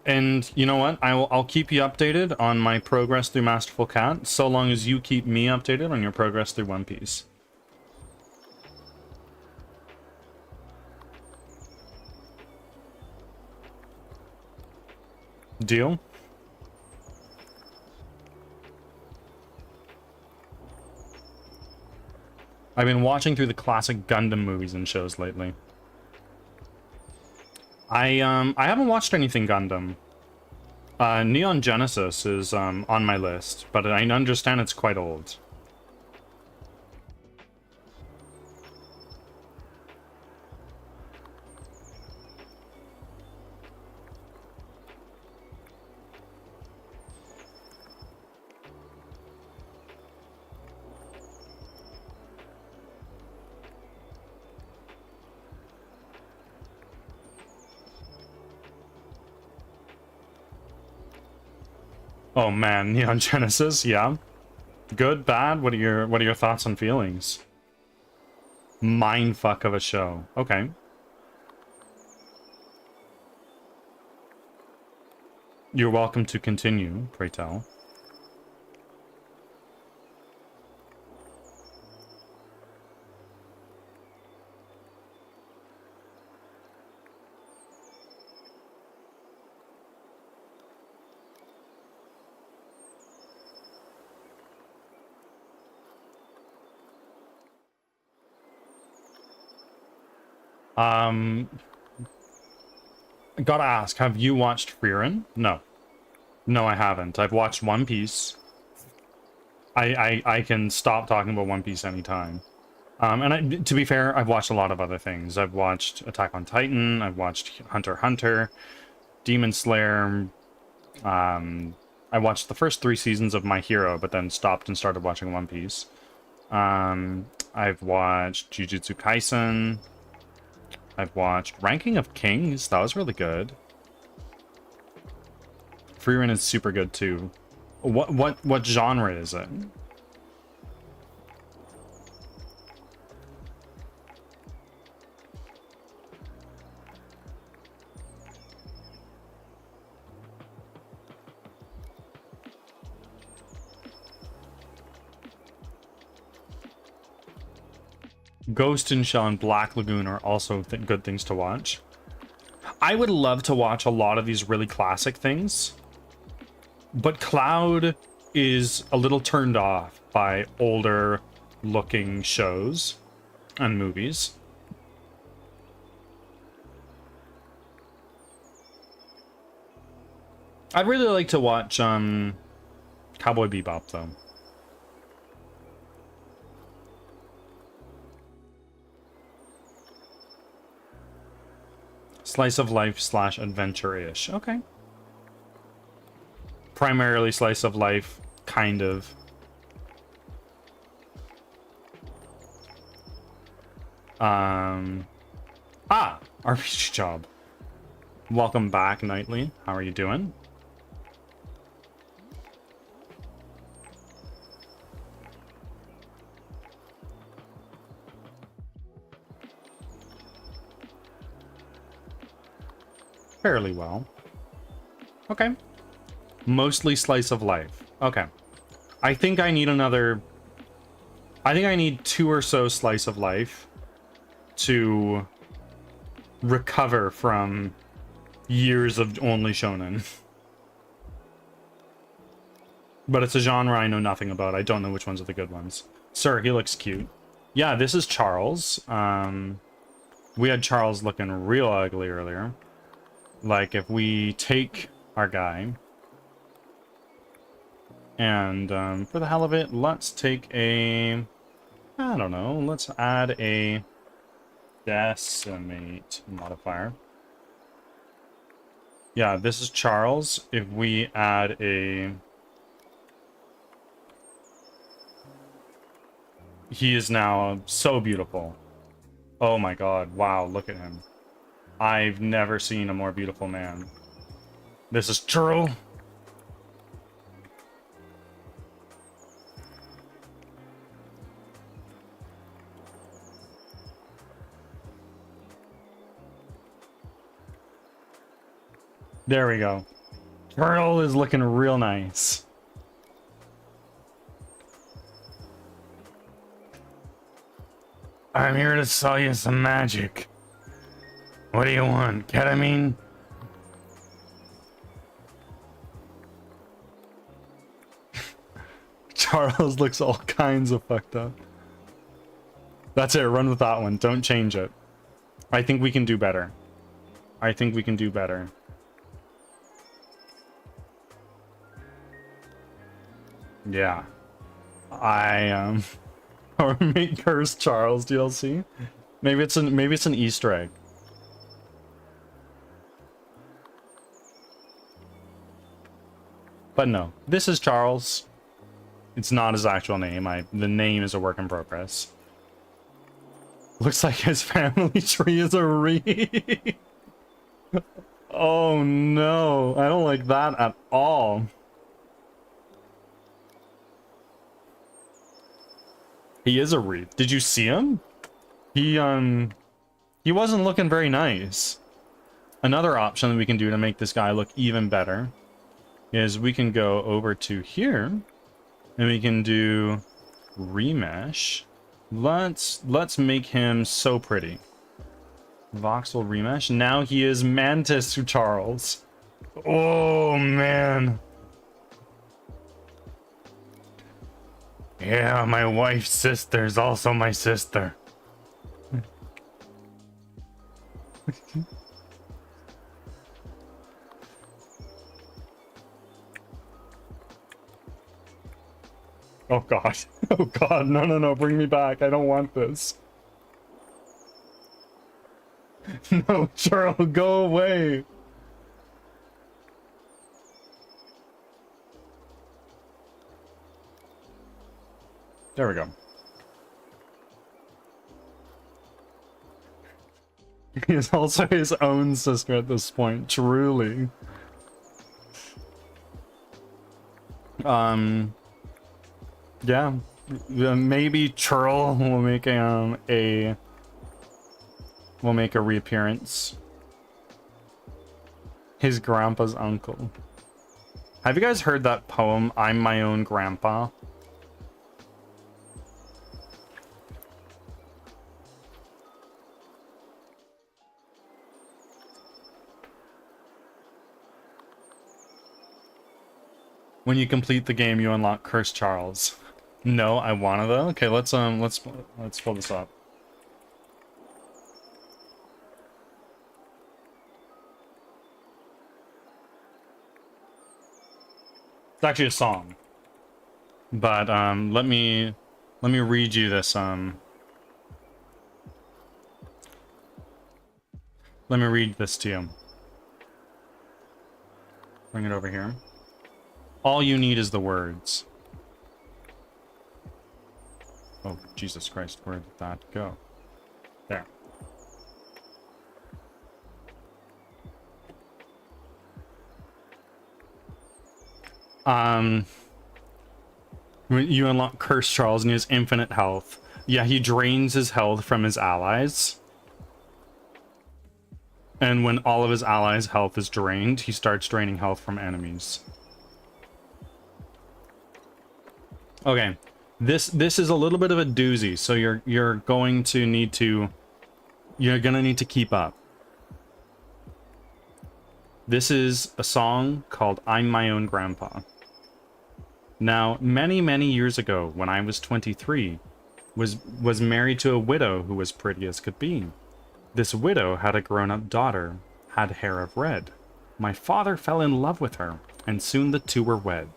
And you know what? I'll keep you updated on my progress through Masterful Cat, so long as you keep me updated on your progress through One Piece. Deal? I've been watching through the classic Gundam movies and shows lately. I haven't watched anything Gundam. Neon Genesis is on my list, but I understand it's quite old. Oh man, Neon Genesis, yeah. Good, bad? What are your thoughts and feelings? Mindfuck of a show. Okay. You're welcome to continue, pray tell. Gotta ask, have you watched Frieren? No. No, I haven't. I've watched One Piece. I can stop talking about One Piece anytime. To be fair, I've watched a lot of other things. I've watched Attack on Titan, I've watched Hunter x Hunter, Demon Slayer. I watched the first 3 seasons of My Hero, but then stopped and started watching One Piece. I've watched Jujutsu Kaisen. I've watched Ranking of Kings. That was really good. Frieren is super good too. What genre is it? Ghost in Shell and Black Lagoon are also good things to watch. I would love to watch a lot of these really classic things, but Cloud is a little turned off by older looking shows and movies. I'd really like to watch Cowboy Bebop though. Slice of life / adventure-ish. Okay. Primarily slice of life, kind of. RPG job. Welcome back, Knightley. How are you doing? Fairly well. Okay. Mostly slice of life. Okay. I think I need 2 or so slice of life to recover from years of only shonen. But it's a genre I know nothing about. I don't know which ones are the good ones. Sir, he looks cute. Yeah, this is Charles. We had Charles looking real ugly earlier. Like, if we take our guy, and for the hell of it, let's take I don't know, let's add a decimate modifier. Yeah, this is Charles. If we add he is now so beautiful. Oh my god, wow, look at him. I've never seen a more beautiful man. This is true. There we go. Turtle is looking real nice. I'm here to sell you some magic. What do you want? Ketamine? Charles looks all kinds of fucked up. That's it, run with that one. Don't change it. I think we can do better. I think we can do better. Yeah. Or make Curse Charles DLC. Maybe it's an Easter egg. But no, this is Charles. It's not his actual name. The name is a work in progress. Looks like his family tree is a reed. Oh no, I don't like that at all. He is a wreath. Did you see him? He wasn't looking very nice. Another option that we can do to make this guy look even better is we can go over to here and we can do remesh. Let's make him so pretty. Voxel remesh. Now he is Mantis Charles. Oh man. Yeah, my wife's sister is also my sister. Oh god. Oh god. No, no, no. Bring me back. I don't want this. No, Charles, go away. There we go. He is also his own sister at this point, truly. Yeah, maybe Churl will make will make a reappearance. His grandpa's uncle. Have you guys heard that poem, I'm My Own Grandpa? When you complete the game, you unlock Curse Charles. No, I wanna though. Okay, let's pull this up. It's actually a song, but let me read you this. Let me read this to you. Bring it over here. All you need is the words. Oh, Jesus Christ, where did that go? There. You unlock Curse Charles and he has infinite health. Yeah, he drains his health from his allies. And when all of his allies' health is drained, he starts draining health from enemies. Okay, this is a little bit of a doozy, so you're going to need to keep up. This is a song called I'm My Own Grandpa. Now, many years ago, when I was 23, was married to a widow who was pretty as could be. This widow had a grown-up daughter, had hair of red. My father fell in love with her, and soon the two were wed.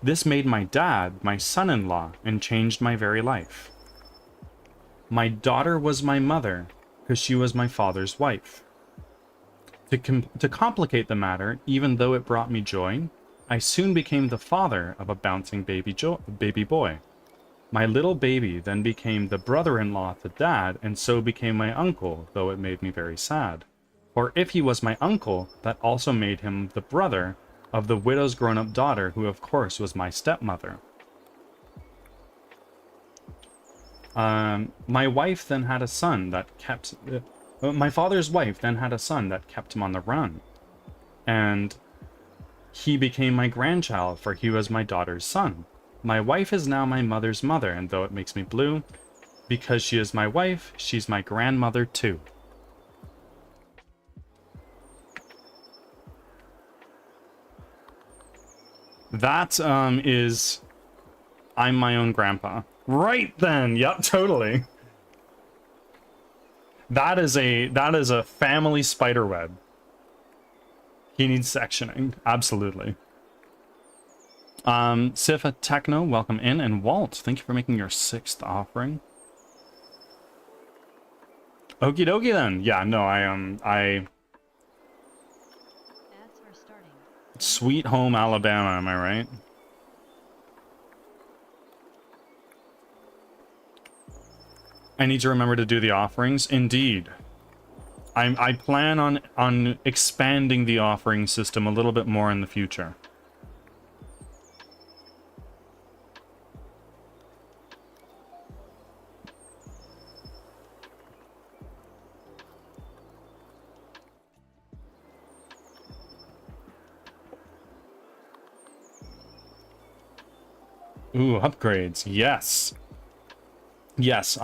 This made my dad my son-in-law and changed my very life. My daughter was my mother, because she was my father's wife. To complicate the matter, even though it brought me joy, I soon became the father of a bouncing baby boy. My little baby then became the brother-in-law to dad, and so became my uncle, though it made me very sad. For if he was my uncle, that also made him the brother of the widow's grown-up daughter, who of course was my stepmother. My wife then had a son that kept... my father's wife then had a son that kept him on the run. And he became my grandchild, for he was my daughter's son. My wife is now my mother's mother, and though it makes me blue, because she is my wife, she's my grandmother too. That is I'm My Own Grandpa. Right then. Yep, totally. That is a family spider web. He needs sectioning. Absolutely. Sifa Techno, welcome in, and Walt, thank you for making your 6th offering. Okie dokie then. Yeah, no, I Ads are starting. Sweet home Alabama, am I right? I need to remember to do the offerings. Indeed. I plan on expanding the offering system a little bit more in the future. Ooh, upgrades. Yes. Yes,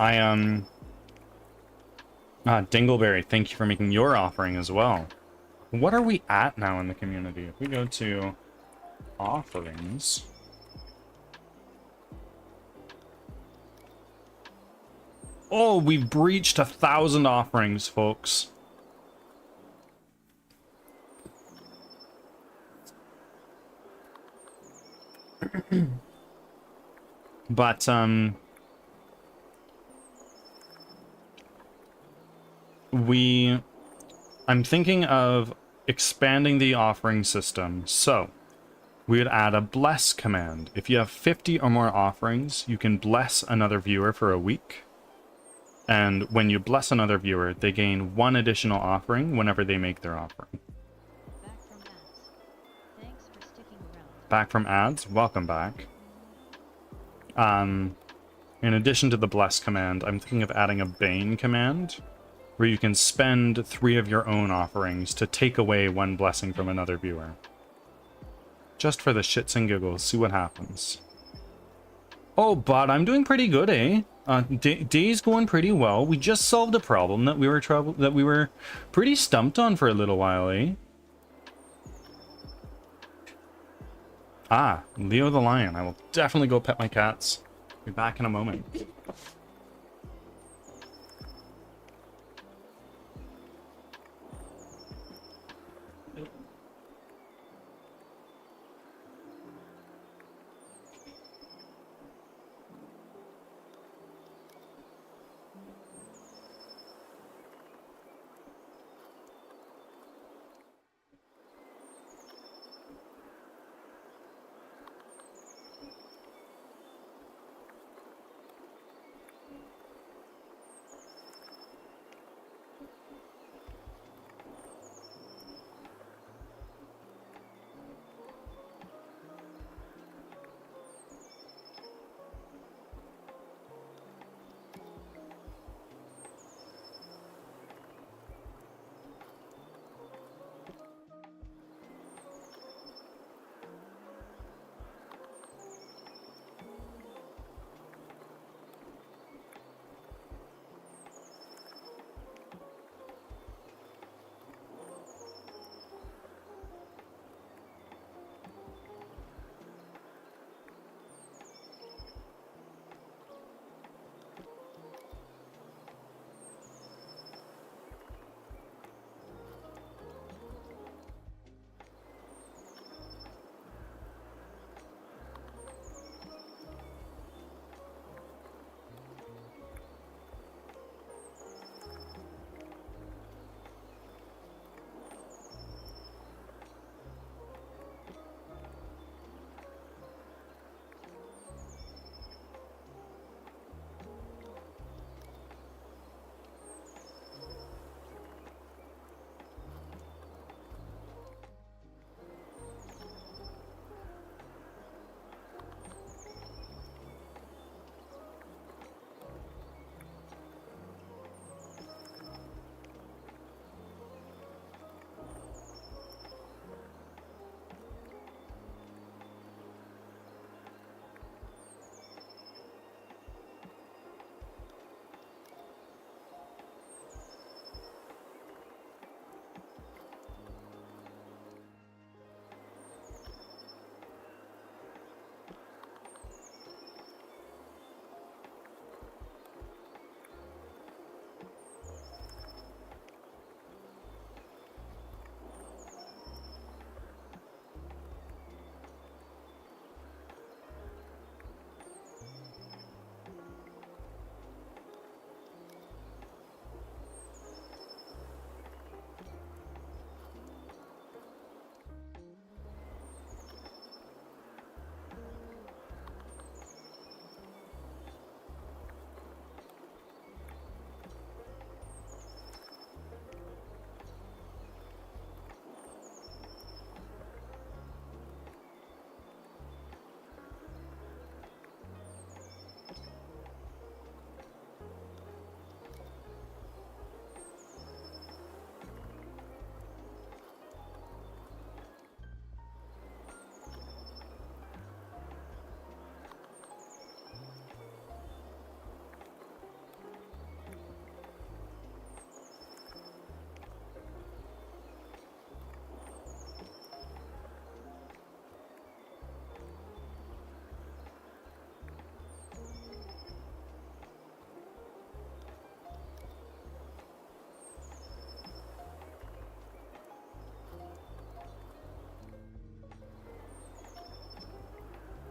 Dingleberry, thank you for making your offering as well. What are we at now in the community? If we go to offerings. Oh, we've breached 1,000 offerings, folks. But, I'm thinking of expanding the offering system. So, we would add a bless command. If you have 50 or more offerings, you can bless another viewer for a week. And when you bless another viewer, they gain 1 additional offering whenever they make their offering. Back from ads. Thanks for sticking around. Back from ads, welcome back. In addition to the bless command, I'm thinking of adding a bane command, where you can spend 3 of your own offerings to take away 1 blessing from another viewer. Just for the shits and giggles, see what happens. Oh, but I'm doing pretty good, eh? Day's going pretty well. We just solved a problem that we were pretty stumped on for a little while, eh? Ah, Leo the Lion. I will definitely go pet my cats. Be back in a moment.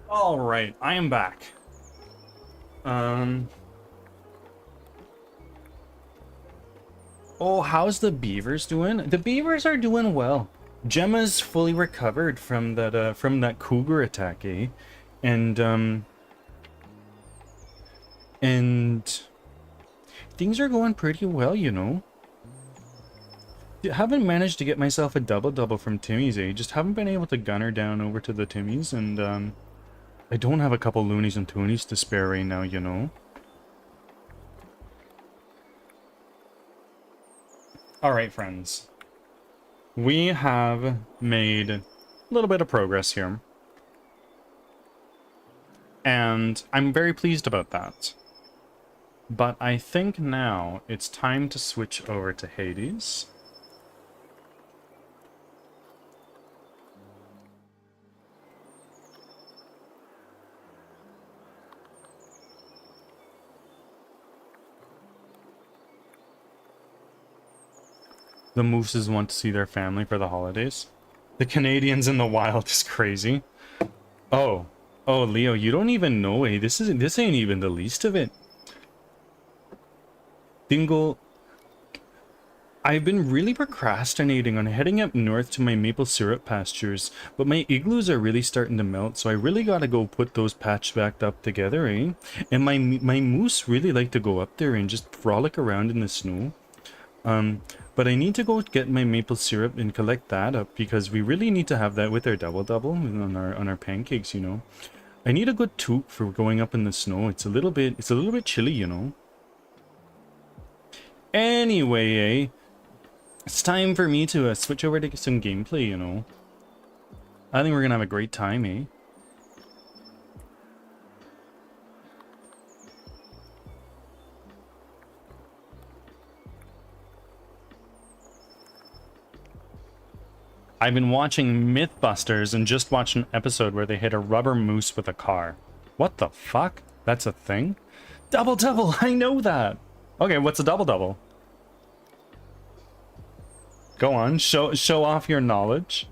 All right, I am back. Oh, how's the beavers doing? The beavers are doing well. Gemma's fully recovered from that cougar attack, eh? And and things are going pretty well, you know. Haven't managed to get myself a double from Timmy's, eh? Just haven't been able to gun her down over to the Timmy's, and I don't have a couple loonies and toonies to spare right now, you know. Alright, friends. We have made a little bit of progress here. And I'm very pleased about that. But I think now it's time to switch over to Hades. The mooses want to see their family for the holidays. The Canadians in the wild is crazy. Oh, Leo, you don't even know, eh? This ain't even the least of it. Dingle, I've been really procrastinating on heading up north to my maple syrup pastures, but my igloos are really starting to melt, so I really gotta go put those patch back up together, eh? And my moose really like to go up there and just frolic around in the snow. But I need to go get my maple syrup and collect that up because we really need to have that with our double on our pancakes, you know. I need a good toque for going up in the snow. It's a little bit chilly, you know. Anyway, eh, it's time for me to switch over to some gameplay, you know. I think we're gonna have a great time, eh? I've been watching Mythbusters and just watched an episode where they hit a rubber moose with a car. What the fuck? That's a thing? Double, I know that! Okay, what's a double? Go on, show off your knowledge.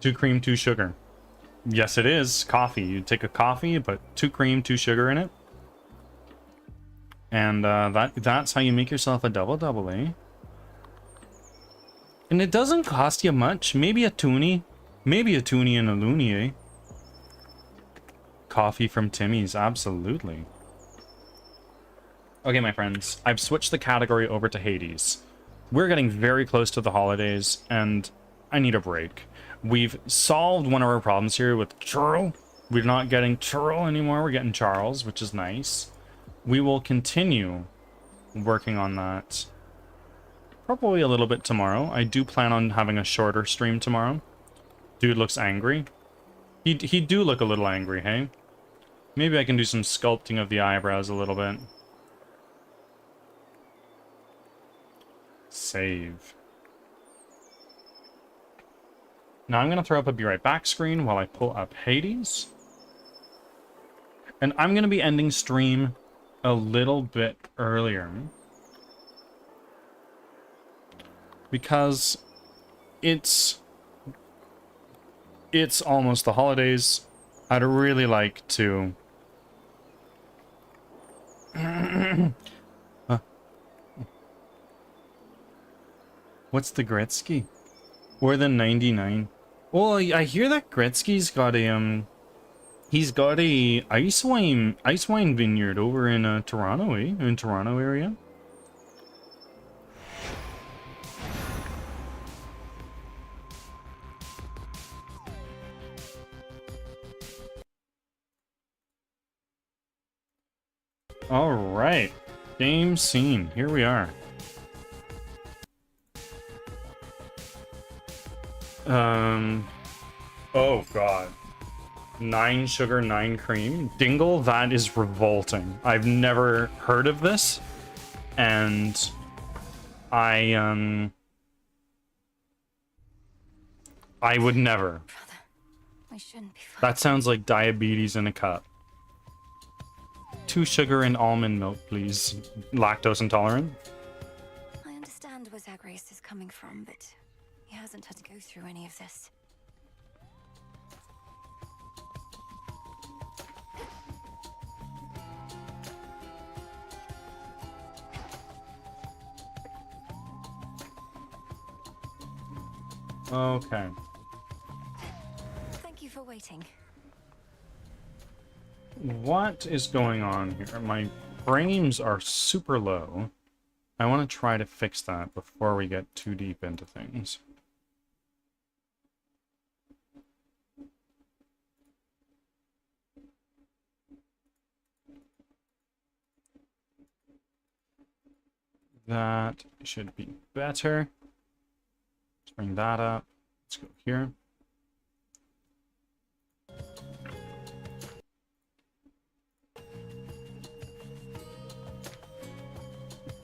Two cream, two sugar. Yes, it is coffee. You take a coffee, but 2 cream, 2 sugar in it. And that's how you make yourself a double, eh? And it doesn't cost you much. Maybe a toonie. Maybe a toonie and a loony, eh? Coffee from Timmy's, absolutely. Okay, my friends. I've switched the category over to Hades. We're getting very close to the holidays, and I need a break. We've solved one of our problems here with Churl. We're not getting Churl anymore. We're getting Charles, which is nice. We will continue working on that probably a little bit tomorrow. I do plan on having a shorter stream tomorrow. Dude looks angry. He do look a little angry, hey? Maybe I can do some sculpting of the eyebrows a little bit. Save. Now I'm going to throw up a be right back screen while I pull up Hades. And I'm going to be ending stream a little bit earlier. Because it's almost the holidays. I'd really like to... What's the Gretzky? Or the 99. Well, I hear that Gretzky's got a he's got a ice wine vineyard over in Toronto, eh? In Toronto area. All right, game scene. Here we are. Oh god. 9 sugar, 9 cream. Dingle, that is revolting. I've never heard of this. And I would never. Brother, I shouldn't be fighting. That sounds like diabetes in a cup. 2 sugar and almond milk, please. Lactose intolerant. I understand where Zagreus is coming from, but he hasn't had to go through any of this. Okay. Thank you for waiting. What is going on here? My frames are super low. I want to try to fix that before we get too deep into things. That should be better. Let's bring that up. Let's go here.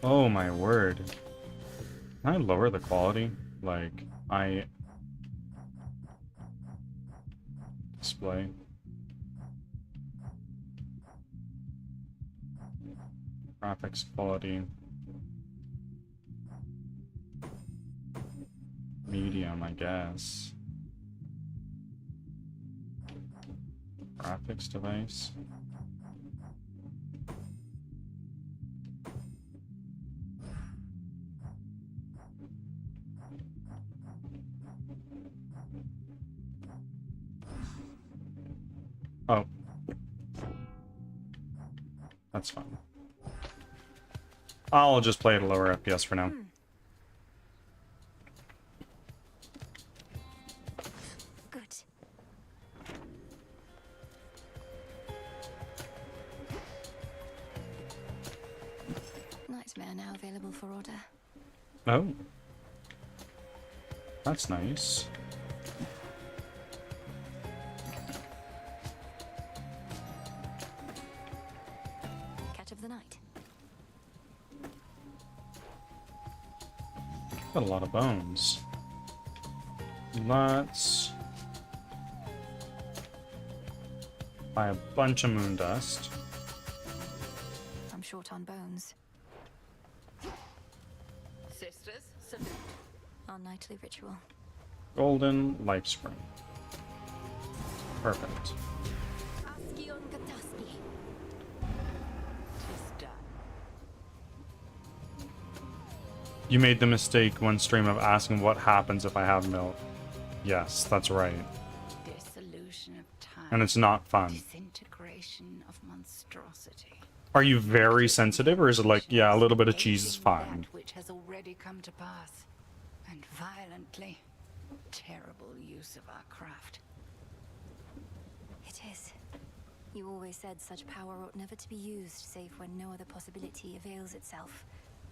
Oh my word. Can I lower the quality? Like, display. Graphics quality. Medium, I guess. Graphics device. Oh. That's fine. I'll just play at a lower FPS for now. Good. Nightmare now available for order. Oh. That's nice. Catch of the night. Got a lot of bones. Let's buy a bunch of moon dust. I'm short on bones. Sisters, salute. Our nightly ritual. Golden life spring. Perfect. Askion Gataski. Tis done. You made the mistake one stream of asking what happens if I have milk. Yes, that's right. Dissolution of time. And it's not fun. Disintegration of monstrosity. Are you very sensitive, or is it like, yeah, a little bit of cheese is fine? That which has already come to pass, and violently terrible use of our craft. It is. You always said such power ought never to be used, save when no other possibility avails itself.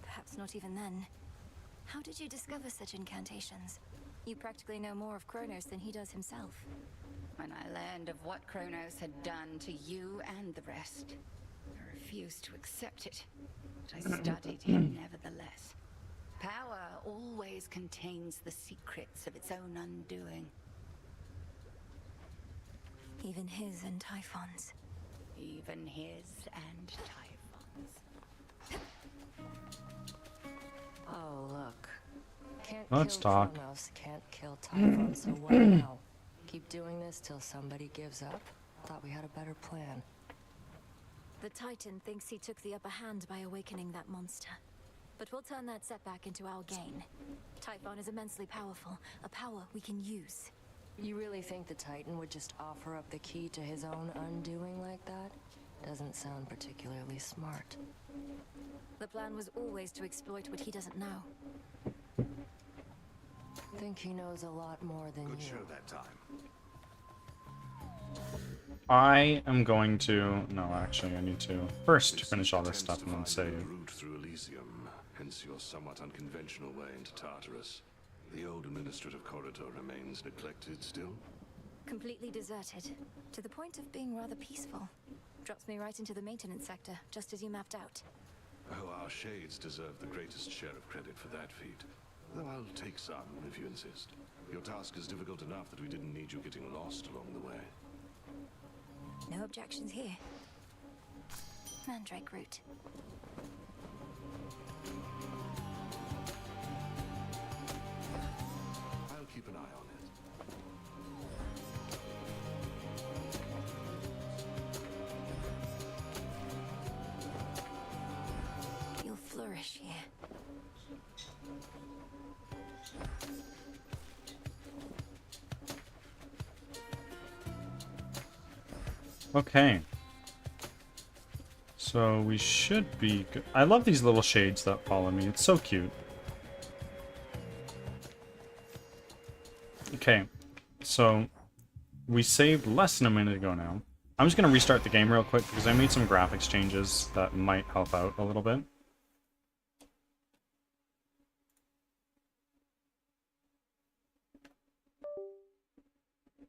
Perhaps not even then. How did you discover such incantations? You practically know more of Kronos than he does himself. When I learned of what Kronos had done to you and the rest, I refused to accept it, but I studied him nevertheless. Power always contains the secrets of its own undoing. Even his and Typhon's. Even his and Typhon's. Oh, look. Can't Let's kill talk. Kronos, can't kill Typhon, so what now? Keep doing this till somebody gives up? Thought we had a better plan. The Titan thinks he took the upper hand by awakening that monster. But we'll turn that setback into our gain. Typhon is immensely powerful, a power we can use. You really think the Titan would just offer up the key to his own undoing like that? Doesn't sound particularly smart. The plan was always to exploit what he doesn't know. Think he knows a lot more than Good you. show that time. I am going to... No, actually, I need to first This finish all this tends stuff to and then find save. a route through Elysium, hence your somewhat unconventional way into Tartarus. The old administrative corridor remains neglected still. Completely deserted, to the point of being rather peaceful. Drops me right into the maintenance sector, just as you mapped out. Oh, our shades deserve the greatest share of credit for that feat. Though I'll take some, if you insist. Your task is difficult enough that we didn't need you getting lost along the way. No objections here. Mandrake root. I'll keep an eye on it. You'll flourish here. Okay. So we should be good. I love these little shades that follow me. It's so cute. Okay. So we saved less than a minute ago now. I'm just going to restart the game real quick because I made some graphics changes that might help out a little bit.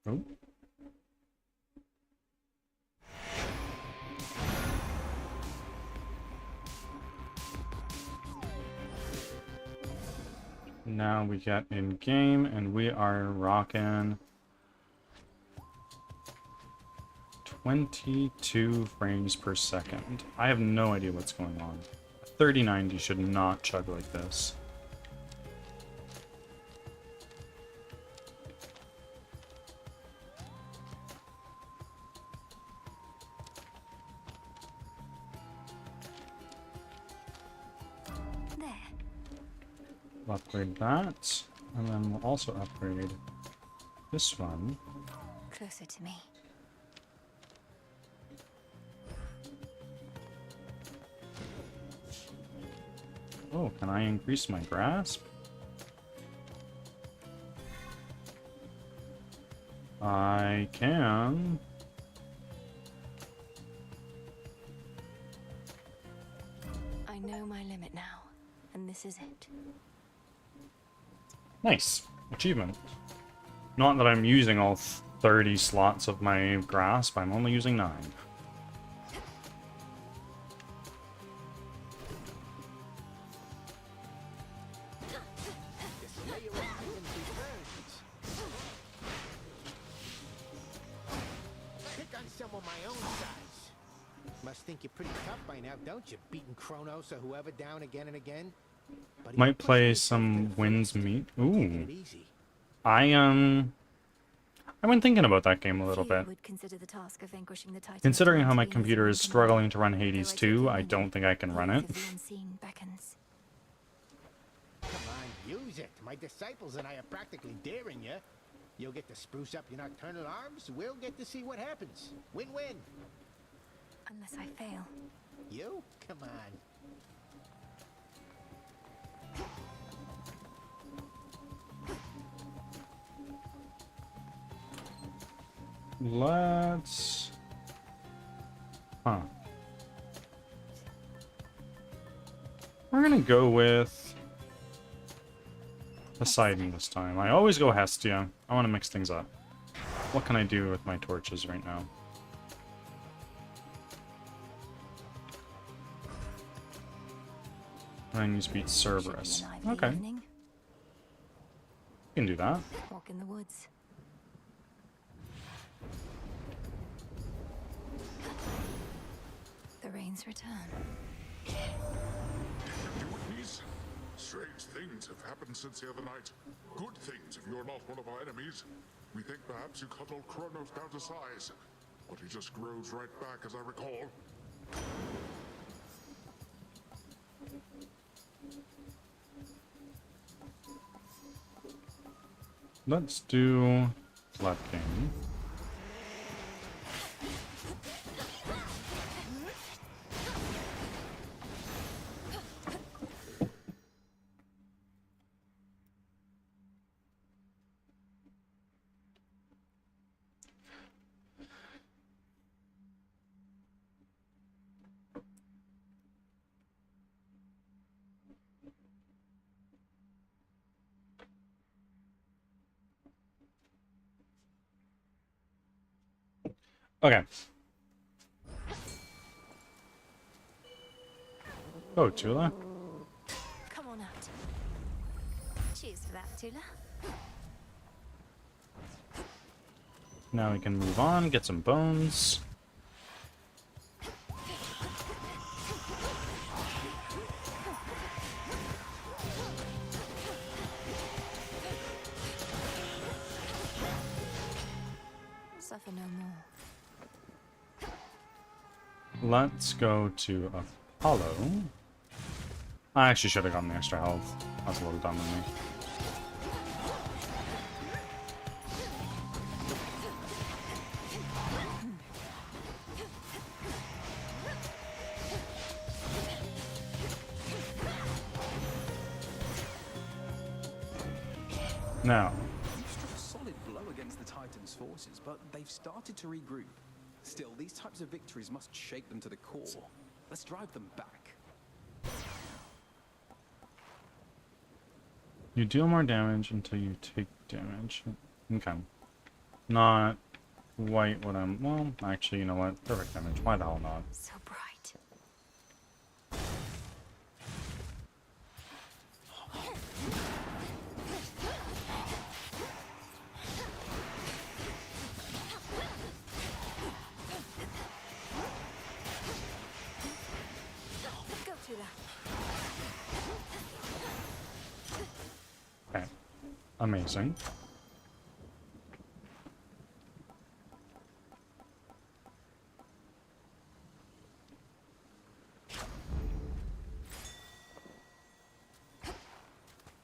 Oh. Now we get in game and we are rocking 22 frames per second. I have no idea what's going on. 3090 should not chug like this. There. We'll upgrade that, and then we'll also upgrade this one. Closer to me. Oh, can I increase my grasp? I can. I know my limit now, and this is it. Nice. Achievement. Not that I'm using all 30 slots of my grasp, I'm only using 9. Pick on someone my own size. Must think you're pretty tough by now, don't you? Beating Kronos or whoever down again and again. But he Might pushed play me some to the Winds first. Meet. Taking Ooh. it easy. I've been thinking about that game a little Few bit. would consider the task of vanquishing the Titan Considering how to my be computer is insignificant, struggling to run though Hades I take 2, your I meaning. don't think I can run it. Path of the unseen beckons. Come on, use it. My disciples and I are practically daring you. You'll get to spruce up your nocturnal arms. We'll get to see what happens. Win-win. Unless I fail. You? Come on. Let's... Huh. We're gonna go with Poseidon this time. I always go Hestia. I want to mix things up. What can I do with my torches right now? I need to beat Cerberus. Should be a lively Okay, evening. we can do that. Walk in the woods. The rains return. Enemies? Strange things have happened since the other night. Good things if you're not one of our enemies. We think perhaps you cut old Kronos down to size. But he just grows right back, as I recall. Let's do Blood King. If Go, Tula. Come on out. Cheers for that, Tula. Now we can move on, get some bones. Suffer no more. Let's go to Apollo. I actually should have gotten the extra health. That's a little dumb of me. Now, You've struck a solid blow against the Titans' forces, but they've started to regroup. Still, these types of victories must shake them to the core. Let's drive them back. you deal more damage until you take damage. Okay. Not quite what I'm... Well, actually, you know what? Perfect damage. Why the hell not? So bright. Go, Tula. Okay. Amazing.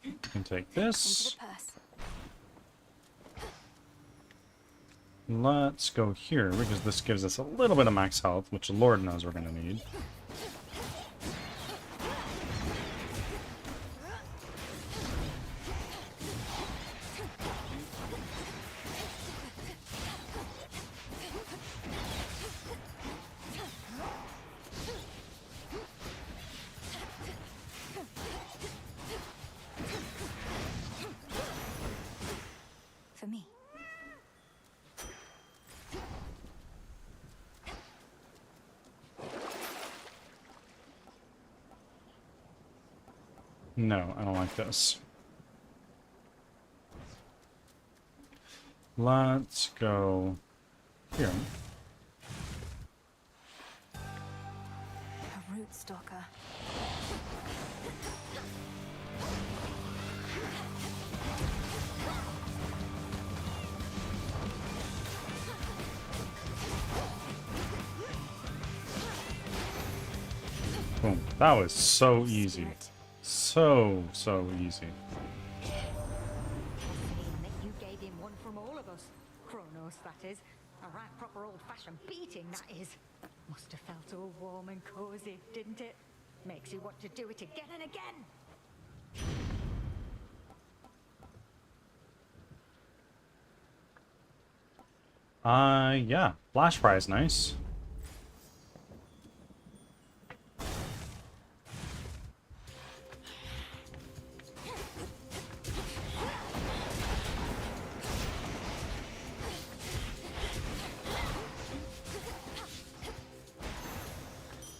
You can take Into this. the purse. Let's go here, because this gives us a little bit of max health, which the Lord knows we're going to need. For me. No, I don't like this. Let's go here. A root stalker. Boom. That was so easy. So easy. That you gave him one from all of us. Kronos, that is. A right proper old-fashioned beating, that is. Must have felt all warm and cozy, didn't it? Makes you want to do it again and again. Yeah. Flash prize, nice.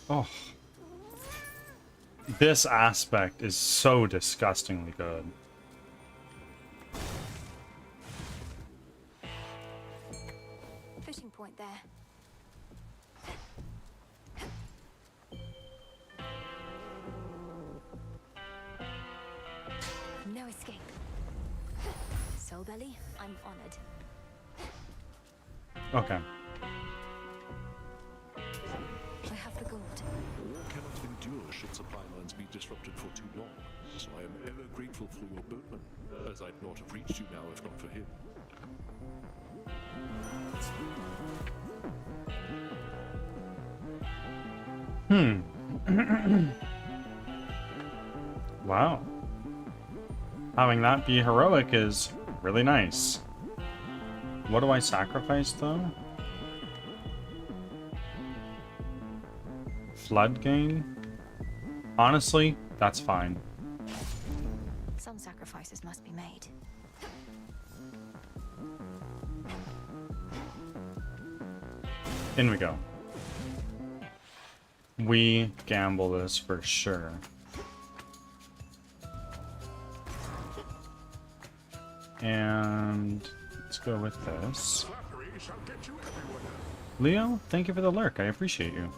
Oh. This aspect is so disgustingly good. Fishing point there. No escape. Soul Belly, I'm honored. Okay. I have the gold. War cannot endure should supply lines be disrupted for too long, so I am ever grateful for your boatman, as I'd not have reached you now if not for him. Wow. Having that be heroic is really nice. What do I sacrifice, though? Flood gain? Honestly, that's fine. Some sacrifices must be made. In we go. We gamble this for sure. And let's go with this. Flattery shall get you everywhere. Leo, thank you for the lurk. I appreciate you.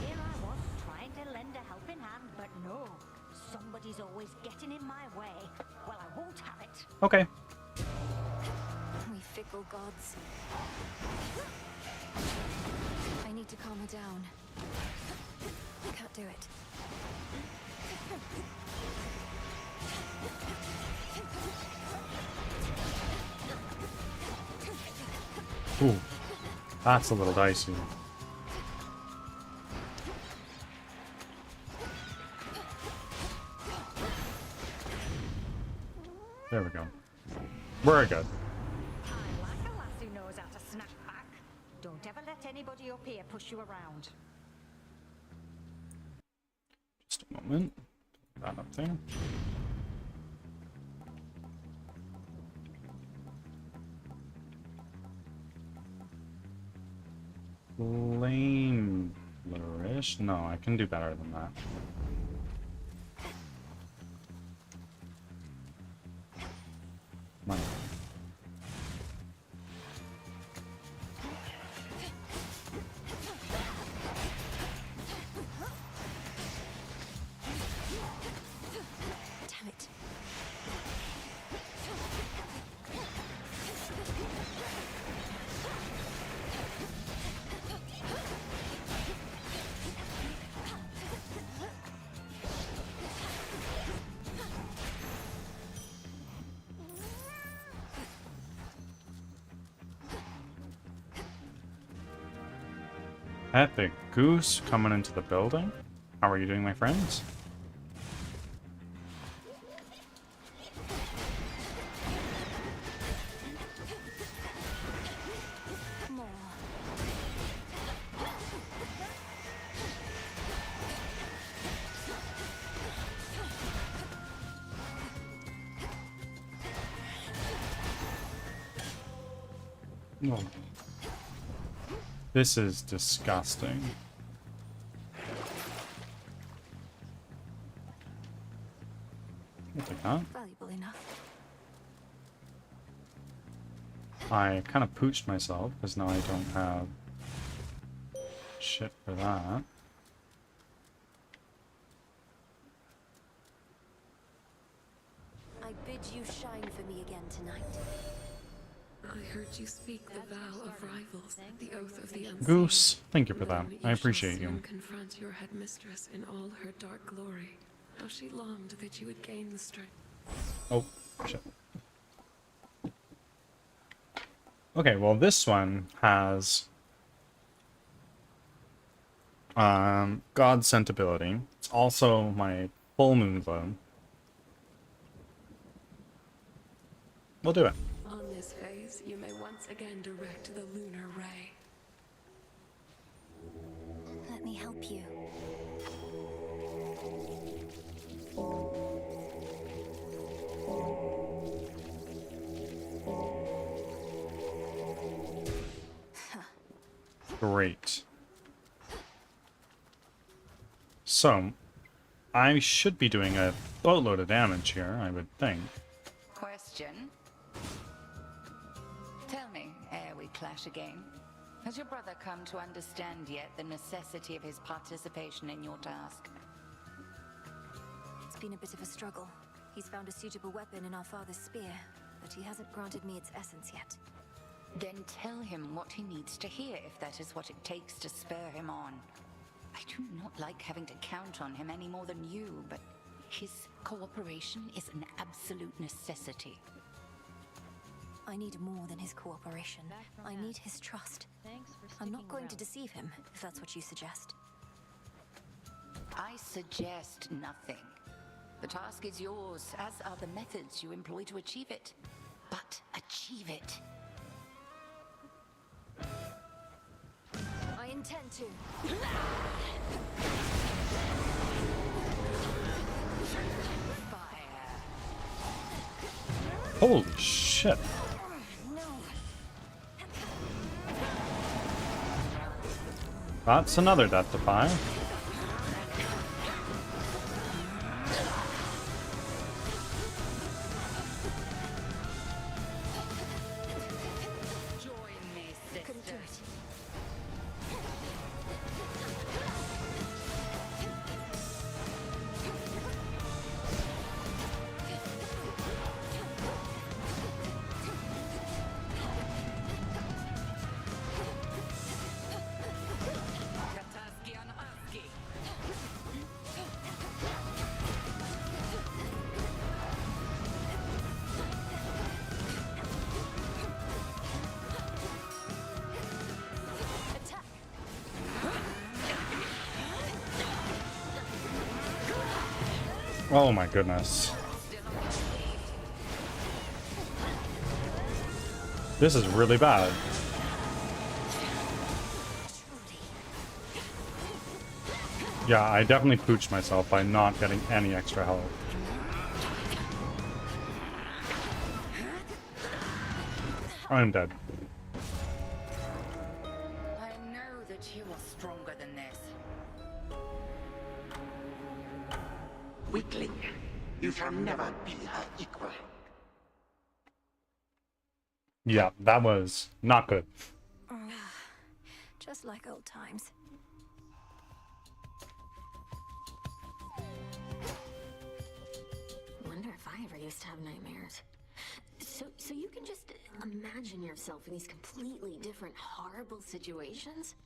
Here I was, trying to lend a helping hand, but no. Somebody's always getting in my way. Well, I won't have it. Okay. We fickle gods. I need to calm her down. I can't do it. Ooh, that's a little dicey. There we go. We're good. I like a lass who knows how to snap back. Don't ever let anybody up here push you around. Just a moment. Put that up there. Flame flourish? No, I can do better than that. Come on. Damn it. Epic goose coming into the building. How are you doing, my friends? More. Oh. This is disgusting. I'll take that. Valuable enough. I kind of pooched myself because now I don't have shit for that. I bid you shine for me again tonight. I heard you speak the vow of rivals, the oath of the unseen. Goose, thank you for that. Known I you appreciate shall you. soon confront your headmistress in all her dark glory. How she longed that you would gain the strength. Oh, shit. Okay, well this one has God Sent ability. It's also my full moon glow. We'll do it. On this phase, you may once again direct the lunar ray. Let me help you. Great. So, I should be doing a boatload of damage here, I would think. Question. Tell me, ere we clash again, has your brother come to understand yet the necessity of his participation in your task? It's been a bit of a struggle. He's found a suitable weapon in our father's spear, but he hasn't granted me its essence yet. Then tell him what he needs to hear if that is what it takes to spur him on. I do not like having to count on him any more than you, but his cooperation is an absolute necessity. I need more than his cooperation. Back from I that. need his trust. Thanks for I'm not sticking going to around. deceive him, if that's what you suggest. I suggest nothing. The task is yours, as are the methods you employ to achieve it. But achieve it. I intend to. Fire. Holy shit. That's another death defy. Join me, sisters. Oh my goodness. This is really bad. Yeah, I definitely pooched myself by not getting any extra health. I'm dead. I know that you are stronger than this. Weakling, you shall never be her equal. Yeah, that was not good. Just like old times. Wonder if I ever used to have nightmares. So you can just imagine yourself in these completely different, horrible situations?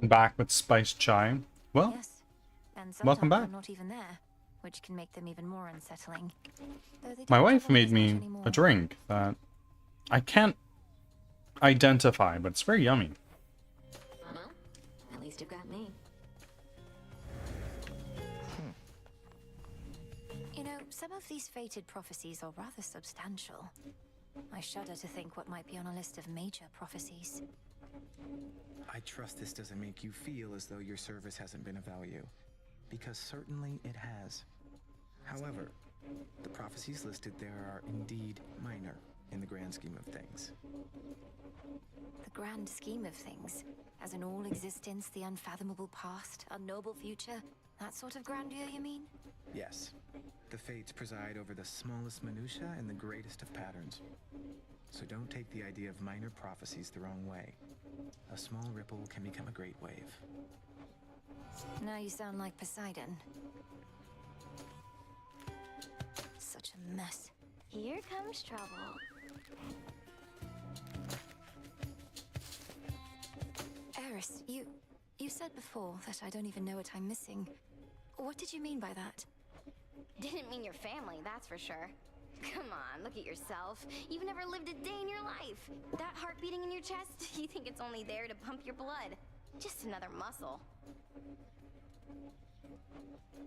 Back with spiced chai. Well, Yes. And welcome sometimes back. I'm not even there, which can make them even more unsettling. Though they My don't wife trouble made as much me anymore. a drink that I can't identify, but it's very yummy. Well, at least you've got me. You know, some of these fated prophecies are rather substantial. I shudder to think what might be on a list of major prophecies. I trust this doesn't make you feel as though your service hasn't been of value, because certainly it has. However, the prophecies listed there are indeed minor in the grand scheme of things. The grand scheme of things, as in all existence, the unfathomable past, unknowable future, that sort of grandeur, you mean? Yes, the fates preside over the smallest minutiae and the greatest of patterns. So don't take the idea of minor prophecies the wrong way. A small ripple can become a great wave. Now you sound like Poseidon. Such a mess. Here comes trouble. Eris, you said before that I don't even know what I'm missing. What did you mean by that? Didn't mean your family, that's for sure. Come on, look at yourself. You've never lived a day in your life. That heart beating in your chest, you think it's only there to pump your blood. Just another muscle.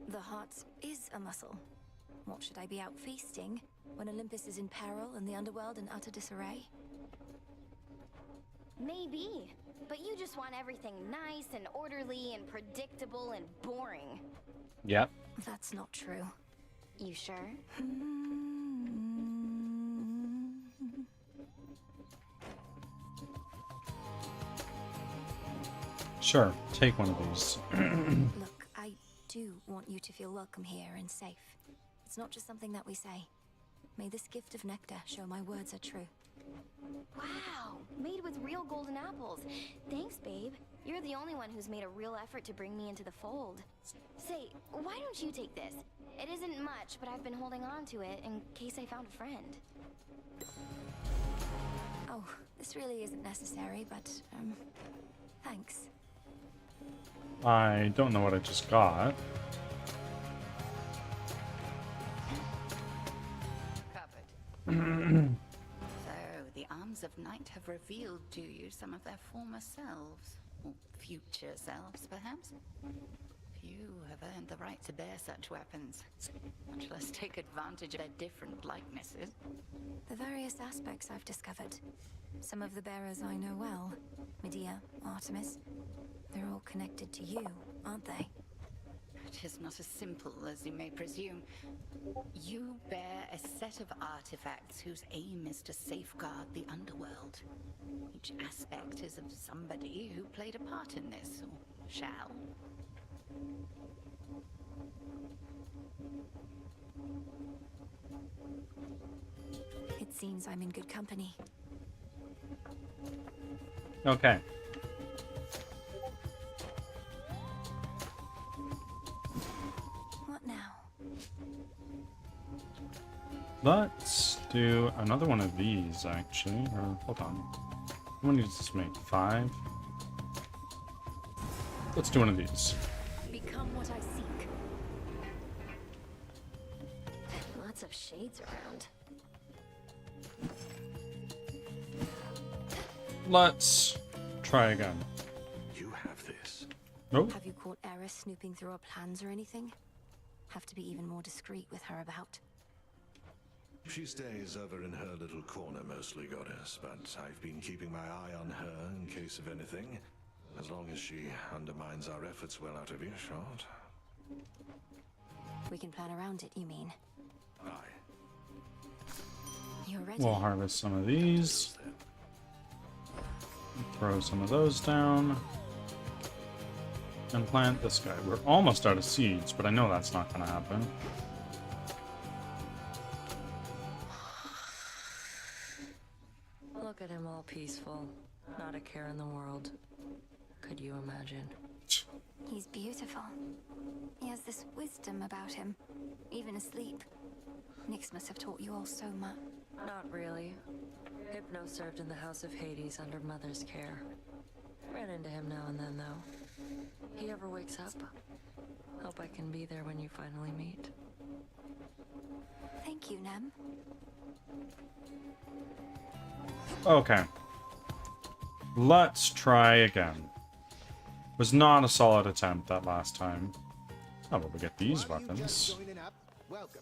The heart is a muscle. What should I be out feasting when Olympus is in peril and the underworld in utter disarray? Maybe, but you just want everything nice and orderly and predictable and boring. Yep. That's not true. You sure? Sure, take one of these. Look, I do want you to feel welcome here and safe. It's not just something that we say. May this gift of nectar show my words are true. Wow, made with real golden apples. Thanks, babe. You're the only one who's made a real effort to bring me into the fold. Say, why don't you take this? It isn't much, but I've been holding on to it in case I found a friend. Oh, this really isn't necessary, but, thanks. I don't know what I just got. Covered. So, the arms of night have revealed to you some of their former selves. Or future selves, perhaps? Few have earned the right to bear such weapons, much less take advantage of their different likenesses. The various aspects I've discovered. Some of the bearers I know well. Medea, Artemis. They're all connected to you, aren't they? But 'tis not as simple as you may presume. You bear a set of artifacts whose aim is to safeguard the underworld. Each aspect is of somebody who played a part in this, or shall. It seems I'm in good company. Okay. What now? Let's do another one of these, actually. Or, hold on. How many does this make? 5? Let's do one of these. Become what I seek. Lots of shades around. Let's try again. You have this. Nope. Have you caught Eris snooping through our plans or anything? Have to be even more discreet with her about. She stays over in her little corner mostly, Goddess, but I've been keeping my eye on her in case of anything. As long as she undermines our efforts well out of earshot. We can plan around it, you mean? Aye. You're ready. We'll harvest some of these. Throw some of those down. And plant this guy. We're almost out of seeds, but I know that's not going to happen. Look at him all peaceful. Not a care in the world. Could you imagine? He's beautiful. He has this wisdom about him, even asleep. Nyx must have taught you all so much. Not really. Hypno served in the House of Hades under Mother's care. Ran into him now and then, though. He ever wakes up? Hope I can be there when you finally meet. Thank you, Nem. Okay. Let's try again. Was not a solid attempt that last time. How about we get these weapons? Welcome.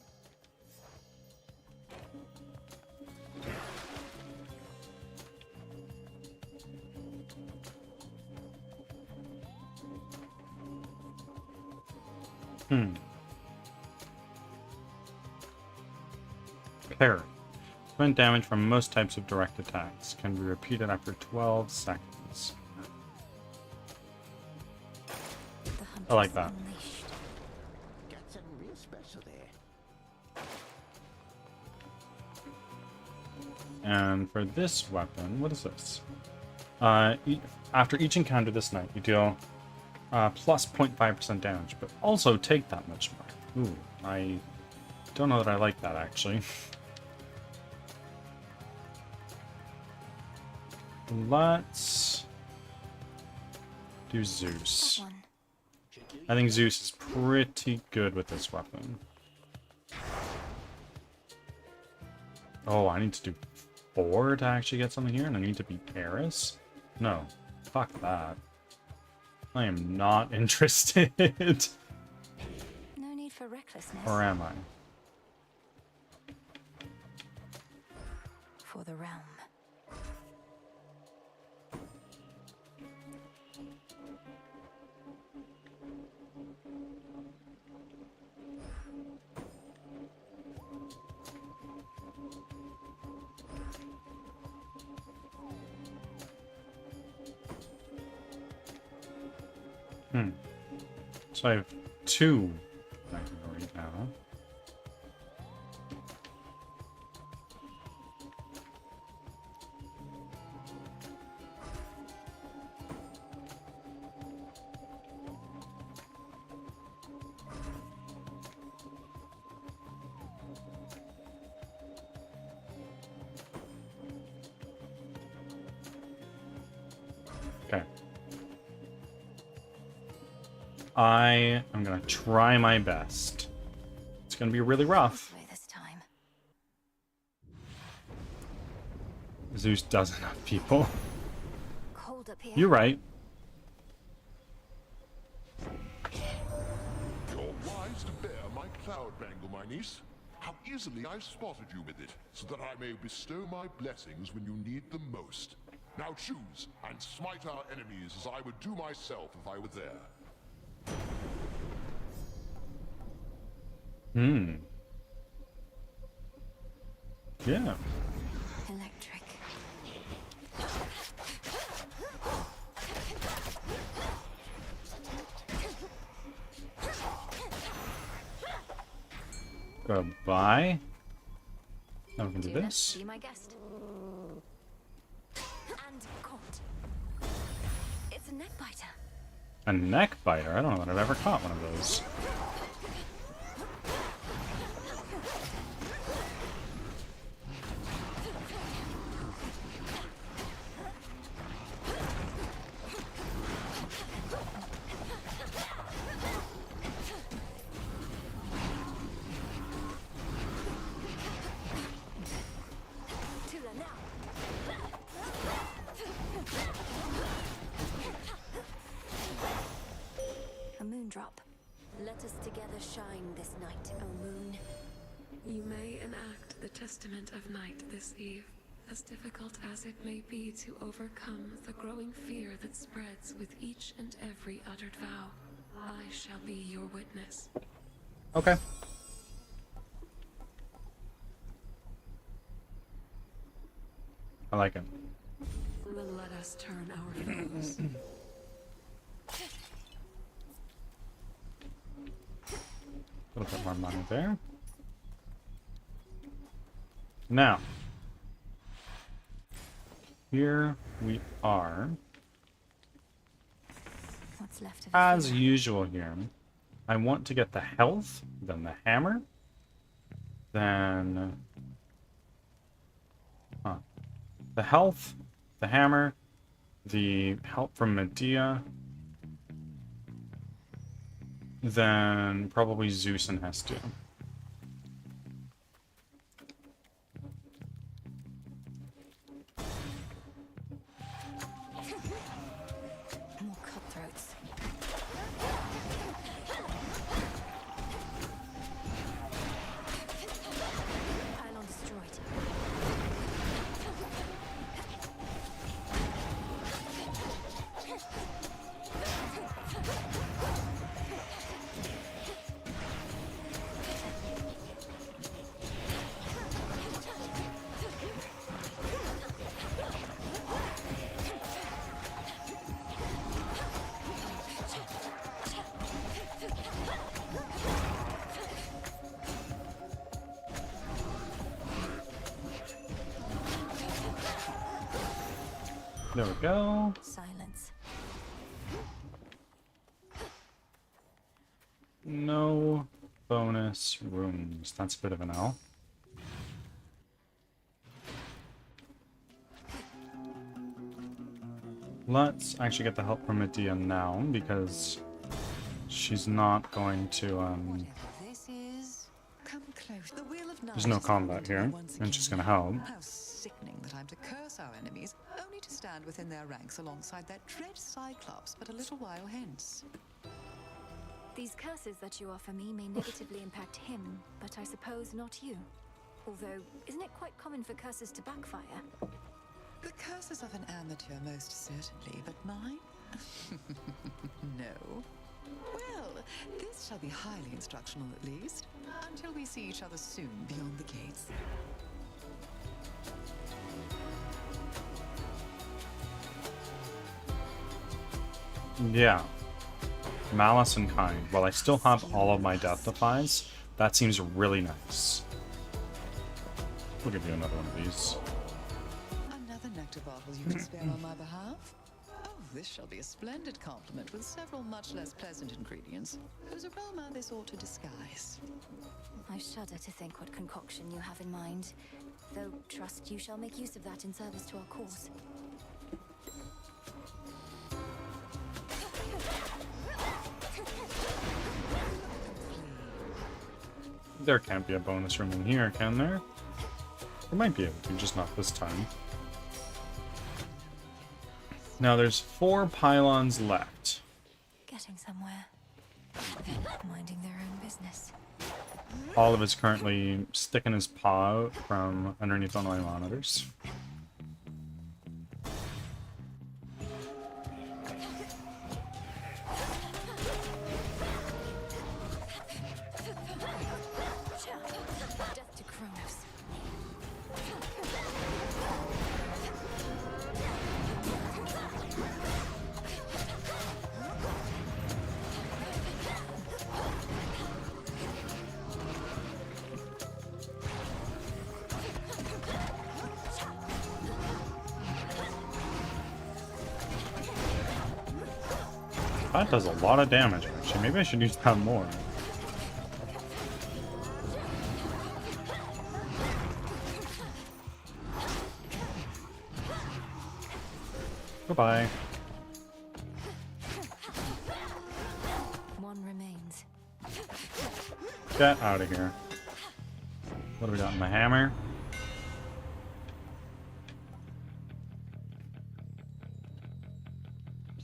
Parry. Prevent damage from most types of direct attacks. Can be repeated after 12 seconds. I like that. Got something real special there. And for this weapon, what is this? After each encounter this night, you deal plus 0.5% damage, but also take that much more. Ooh, I don't know that I like that, actually. Let's do Zeus. I think Zeus is pretty good with this weapon. Oh, I need to do 4 to actually get something here, and I need to beat Eris? No. Fuck that. I am not interested. No need for recklessness. Or am I? For the realm. So I have 2 I can read now. Okay. I am gonna try my best. It's gonna be really rough. This time. Zeus doesn't have people. Cold up here. You're right. You're wise to bear my cloud bangle, my niece. How easily I spotted you with it, so that I may bestow my blessings when you need them most. Now choose, and smite our enemies as I would do myself if I were there. Hmm. Yeah. Electric. Goodbye. Now we can do Do this. be my guest. And caught. It's a neck biter. A neck biter? I don't know that I've ever caught one of those. Tula now. A moondrop. Let us together shine this night, O moon. You may enact the testament of night this eve, as difficult as it may be to overcome the growing fear that spreads with each and every uttered vow. I shall be your witness. Okay. I like it. Then let us turn our foes. A little bit more money there. Now, here we are. What's left of As usual here, I want to get the health, then the hammer, then the health, the hammer, the help from Medea, then probably Zeus and Hestia. more cutthroats. Pylon destroyed. There we go. Silence. No bonus rooms. That's a bit of an L. Let's actually get the help from Medea now, because she's not going to, This is. Come close. The wheel of there's no combat here, and she's gonna help. How sickening that I'm to curse our enemies, only to stand within their ranks alongside that dread Cyclops but a little while hence. These curses that you offer me may negatively impact him, but I suppose not you. Although, isn't it quite common for curses to backfire? The curses of an amateur, most certainly, but mine? No. Well, this shall be highly instructional at least, until we see each other soon beyond the gates. Yeah. Malice and Kind. While I still have all of my death defies, that seems really nice. We'll give you another one of these. Another nectar bottle you can spare on my behalf? Oh, this shall be a splendid compliment with several much less pleasant ingredients, whose aroma this ought to disguise. I shudder to think what concoction you have in mind, though trust you shall make use of that in service to our cause. There can't be a bonus room in here, can there? There might be able to, just not this time. Now there's 4 pylons left. Getting somewhere. Minding their own business. Olive is currently sticking his paw out from underneath one of my monitors. That does a lot of damage, actually. Maybe I should use that more. Goodbye. One remains. Get out of here. What do we got in the hammer?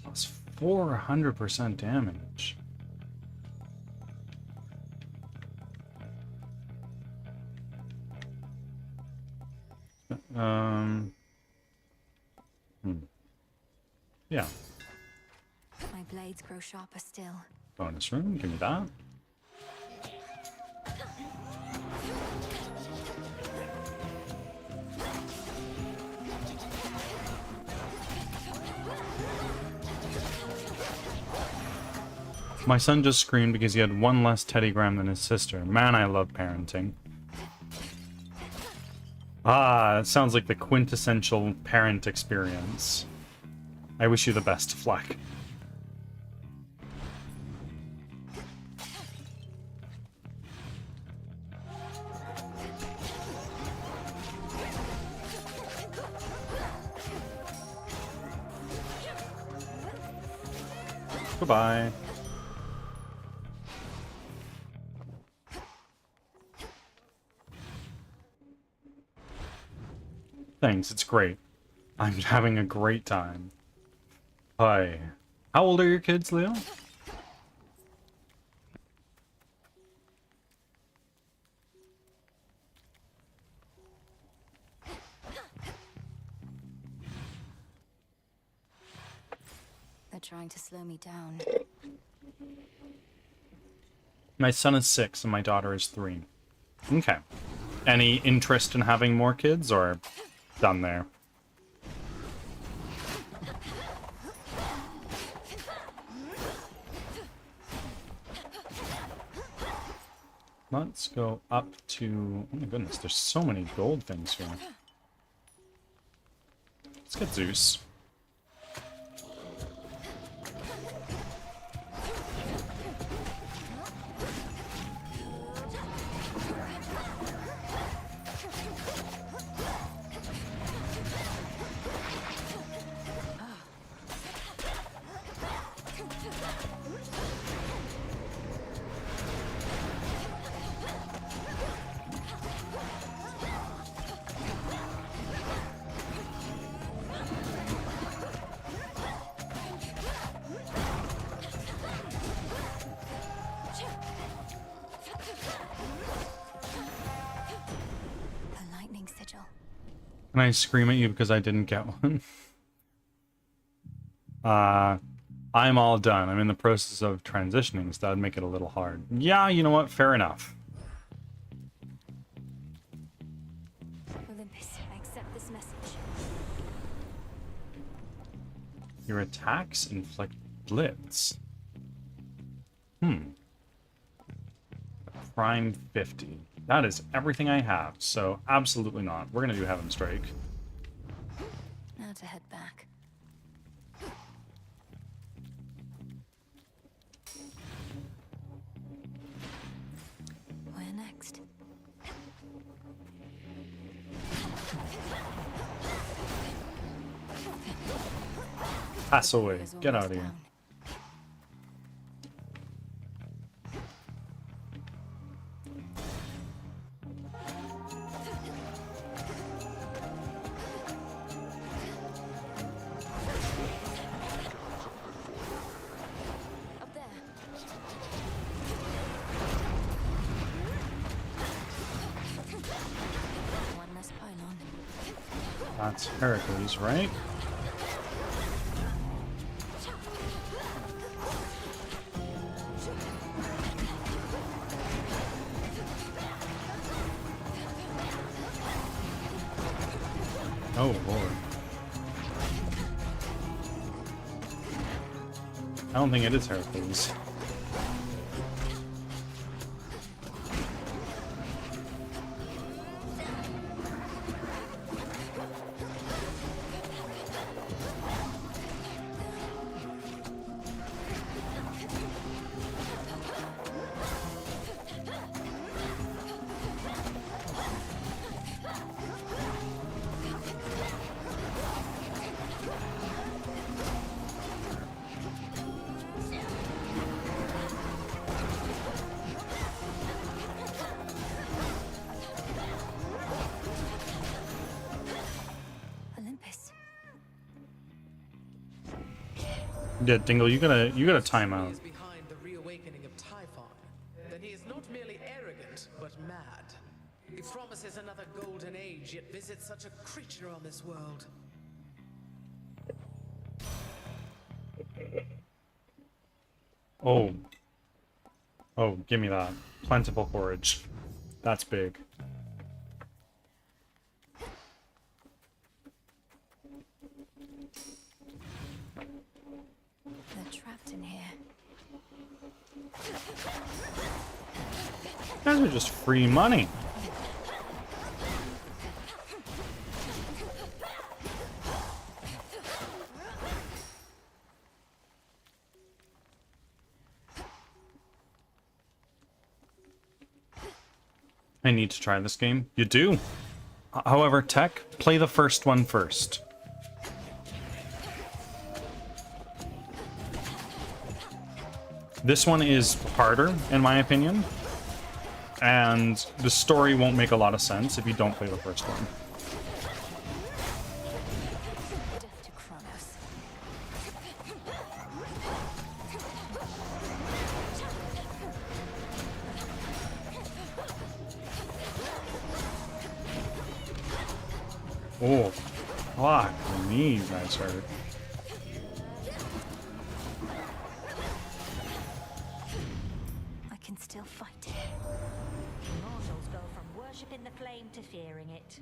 Plus 400% damage. Yeah. My blades grow sharper still. Bonus room, give me that. My son just screamed because he had one less teddygram than his sister. Man, I love parenting. Ah, that sounds like the quintessential parent experience. I wish you the best, Fleck. Goodbye. Thanks, it's great. I'm having a great time. Hi. How old are your kids, Leo? They're trying to slow me down. My son is 6 and my daughter is 3. Okay. Any interest in having more kids, or done there? Let's go up to... Oh my goodness, there's so many gold things here. Let's get Zeus. Can I scream at you because I didn't get one? I'm all done. I'm in the process of transitioning, so that would make it a little hard. Yeah, you know what? Fair enough. Olympus, I accept this message. Your attacks inflict blitz. Prime 50. That is everything I have, so absolutely not. We're gonna do Heaven Strike. Now to head back. Where next? Pass away. Get out of here. That's Heracles, right? Oh, Lord. I don't think it is Heracles. Yeah, Dingle, you gotta time out. Is behind the reawakening of Typhon, then he is not merely arrogant, but mad. He promises another golden age, yet visits such a creature on this world. Oh. Oh, give me that. Plentiful forage. That's big. They're trapped in here. These are just free money. I need to try this game. You do. However, Tech, play the first one first. This one is harder, in my opinion, and the story won't make a lot of sense if you don't play the first one. Oh, fuck me, you guys hurt. I can still fight. Mortals go from worshipping the flame to fearing it.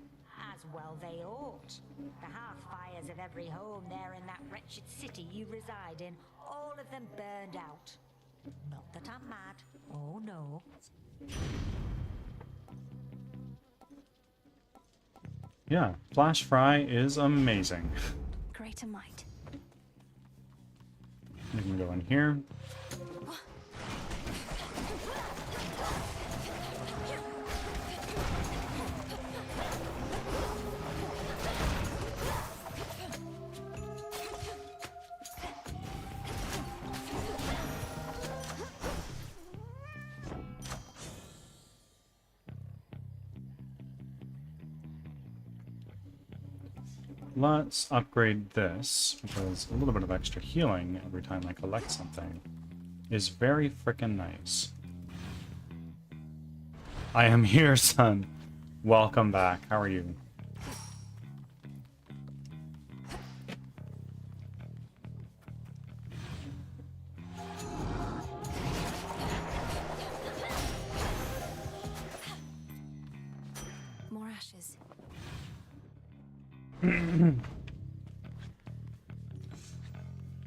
As well they ought. The hearth fires of every home there in that wretched city you reside in, all of them burned out. Not that I'm mad. Oh no. Yeah, Flash Fry is amazing. Greater might. You can go in here. Let's upgrade this, because a little bit of extra healing every time I collect something is very frickin' nice. I am here, son. Welcome back. How are you? More ashes.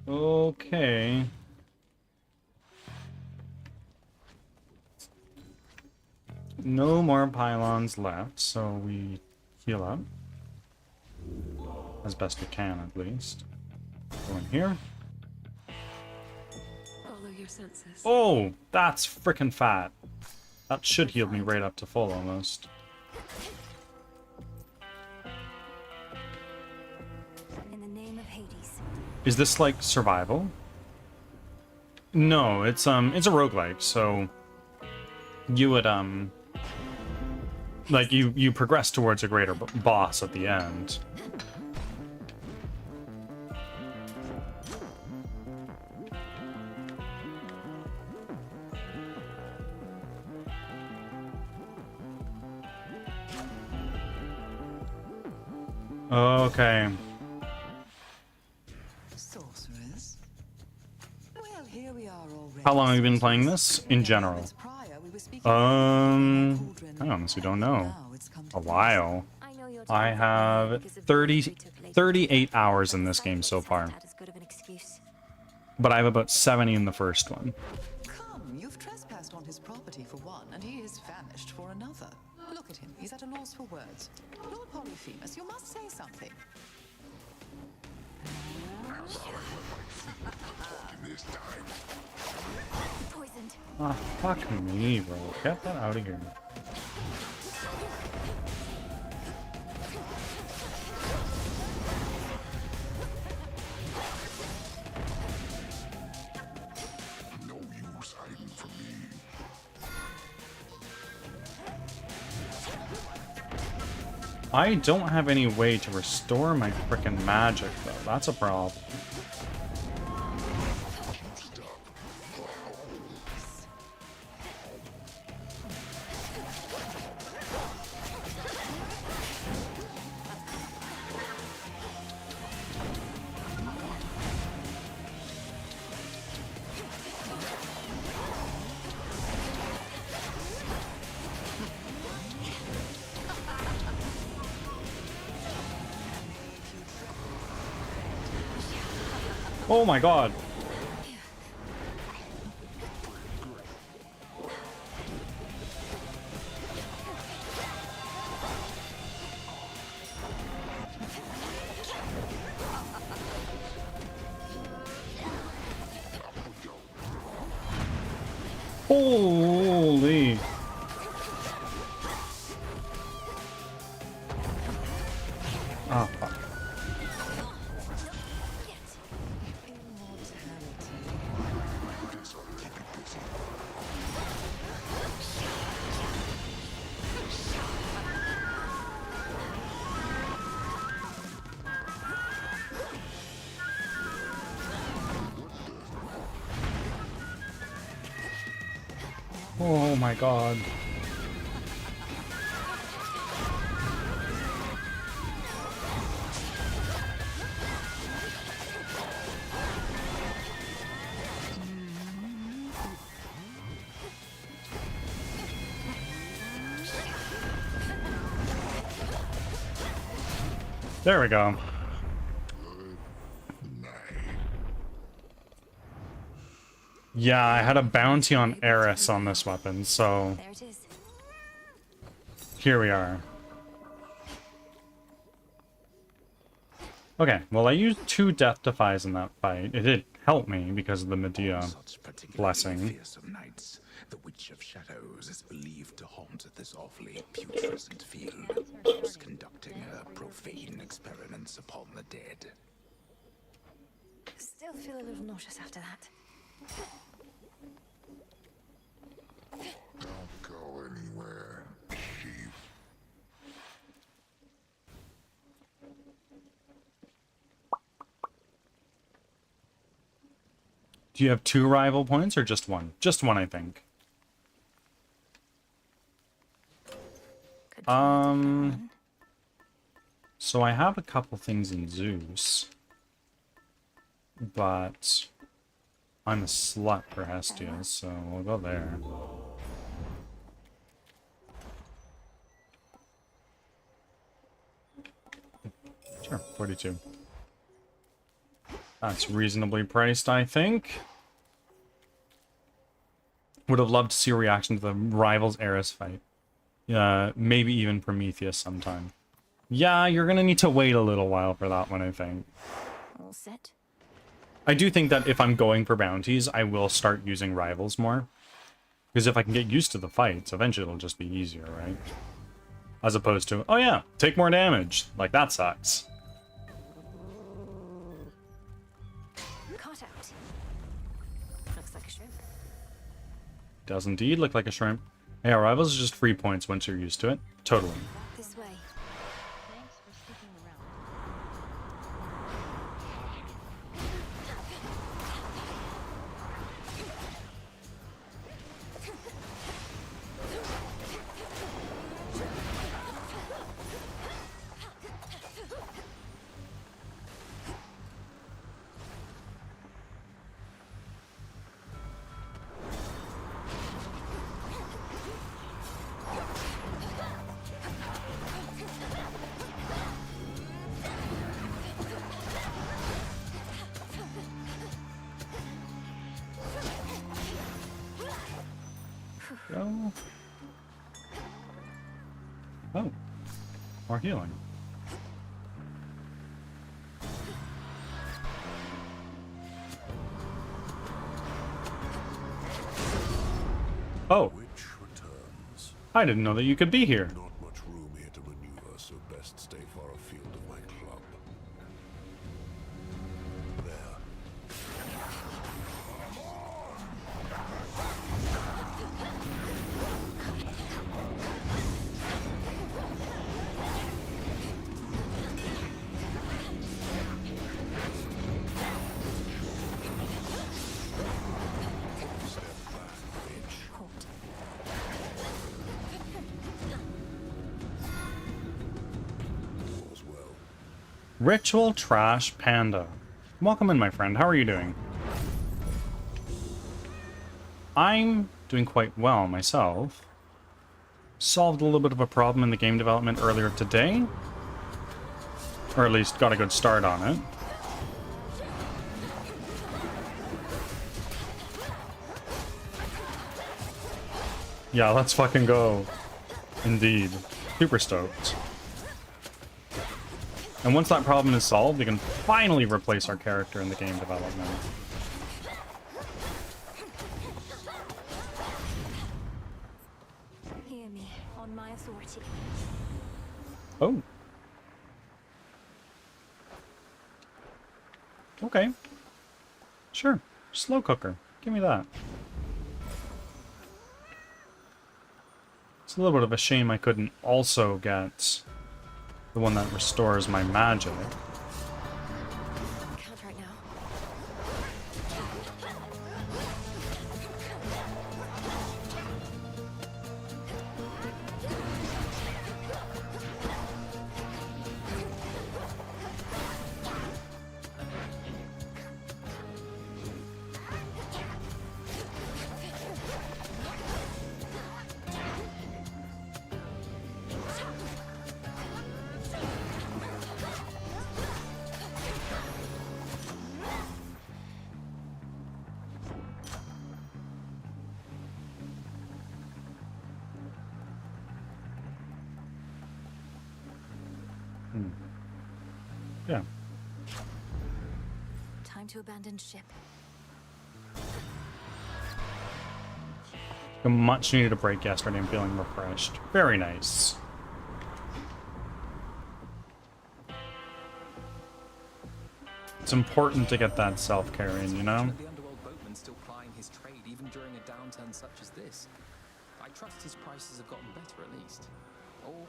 Okay. No more pylons left, so we heal up. As best we can, at least. Go in here. Follow your senses. Oh, that's frickin' fat. That should heal me right up to full, almost. In the name of Hades. Is this like survival? No, it's a roguelike, so you would like you progress towards a greater boss at the end. Okay. Sorceress. Well, here we are already. How long have you been playing this in general? I honestly don't know. A while. I have 38 hours in this game so far. But I have about 70 in the first one. Come, you've trespassed on his property for one, and he is famished for another. Look at him, he's at a loss for words. Lord Polyphemus, you must say something. Poisoned. Ah, fuck me, bro. Get that out of here. No use hiding from me. I don't have any way to restore my frickin' magic, though. That's a problem. Oh my god. Holy. Oh, fuck. Oh my god. There we go. Yeah, I had a bounty on Eris on this weapon, so here we are. Okay, well I used 2 death defies in that fight. It did help me because of the Medea blessing. Fearsome nights, the Witch of Shadows is believed to haunt this awfully putrescent field, conducting her profane experiments upon the dead. Still feel a little nauseous after that. Don't go anywhere, Chief. Do you have 2 rival points or just 1? Just 1, I think. So I have a couple things in Zeus, but I'm a slut for Hestia, so we'll go there. Sure, 42. That's reasonably priced, I think. Would have loved to see a reaction to the Rivals Eris fight. Maybe even Prometheus sometime. Yeah, you're gonna need to wait a little while for that one, I think. All set. I do think that if I'm going for bounties, I will start using Rivals more. Because if I can get used to the fights, eventually it'll just be easier, right? As opposed to, oh yeah, take more damage. Like, that sucks. Caught out. Looks like a shrimp. Does indeed look like a shrimp. Yeah, Rivals is just free points once you're used to it. Totally. This way. Thanks for sticking around. Go. Oh. More healing. Oh. I didn't know that you could be here. Not much room here to maneuver, so best stay far afield of my club. There. Ritual Trash Panda. Welcome in, my friend. How are you doing? I'm doing quite well myself. Solved a little bit of a problem in the game development earlier today. Or at least got a good start on it. Yeah, let's fucking go. Indeed. Super stoked. And once that problem is solved, we can finally replace our character in the game development. Hear me, on my authority. Oh. Okay. Sure. Slow cooker. Give me that. It's a little bit of a shame I couldn't also get the one that restores my magic. Can't right now. Yeah. Time to abandon ship. A much needed a break yesterday. I'm feeling refreshed. Very nice. It's important to get that self-care in, you know? The underworld boatman still plying his trade even during a downturn such as this. I trust his prices have gotten better at least. Or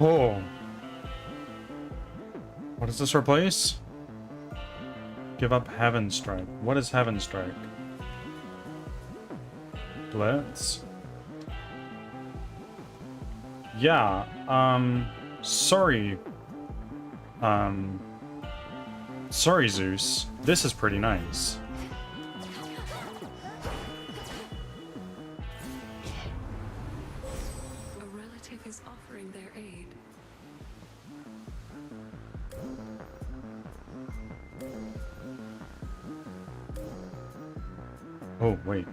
Oh. What does this replace? Give up Heaven Strike. What is Heaven Strike? Blitz? Yeah, sorry. Sorry, Zeus. This is pretty nice. A relative is offering their aid. Oh, wait.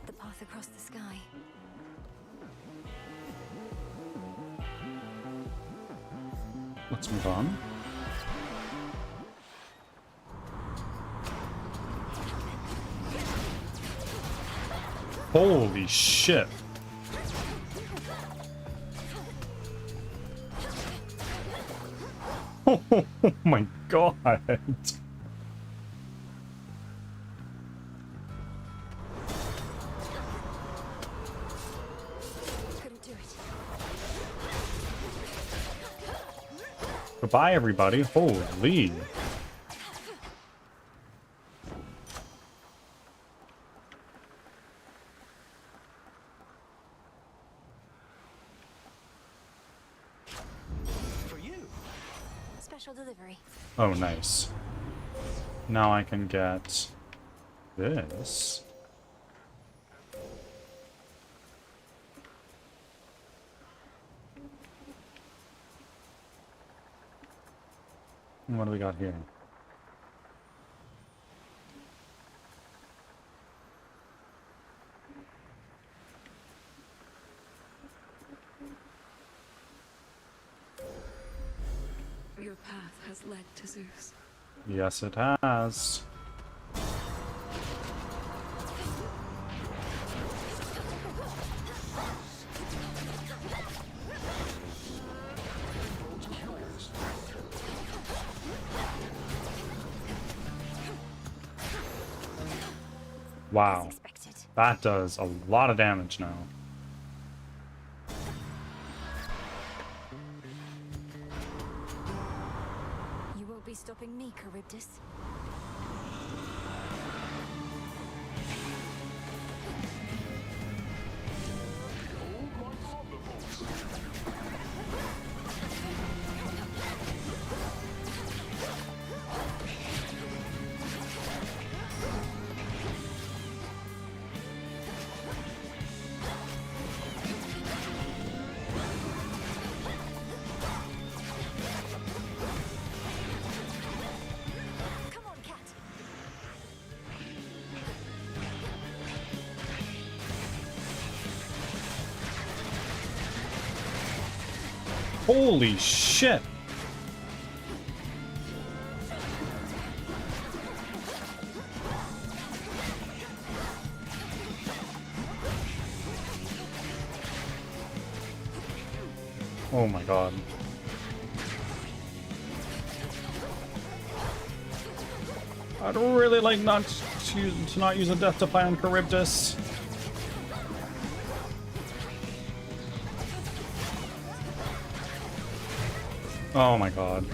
The path across the sky. Let's move on. Holy shit. Oh my god. Couldn't do it. Goodbye, everybody. Holy. For you. Special delivery. Oh, nice. Now I can get this. What do we got here? Your path has led to Zeus. Yes, it has. Wow. That does a lot of damage now. You won't be stopping me, Charybdis. Holy shit! Oh my god. I'd really like not to not use a death defy on Charybdis. Oh my god.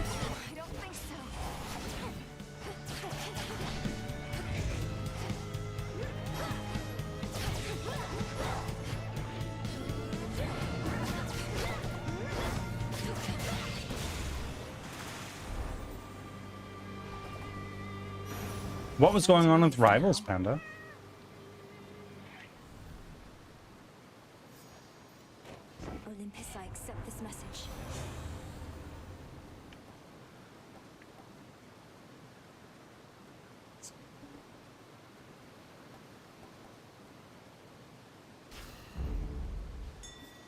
What was going on with Rivals, Panda? Olympus, I accept this message.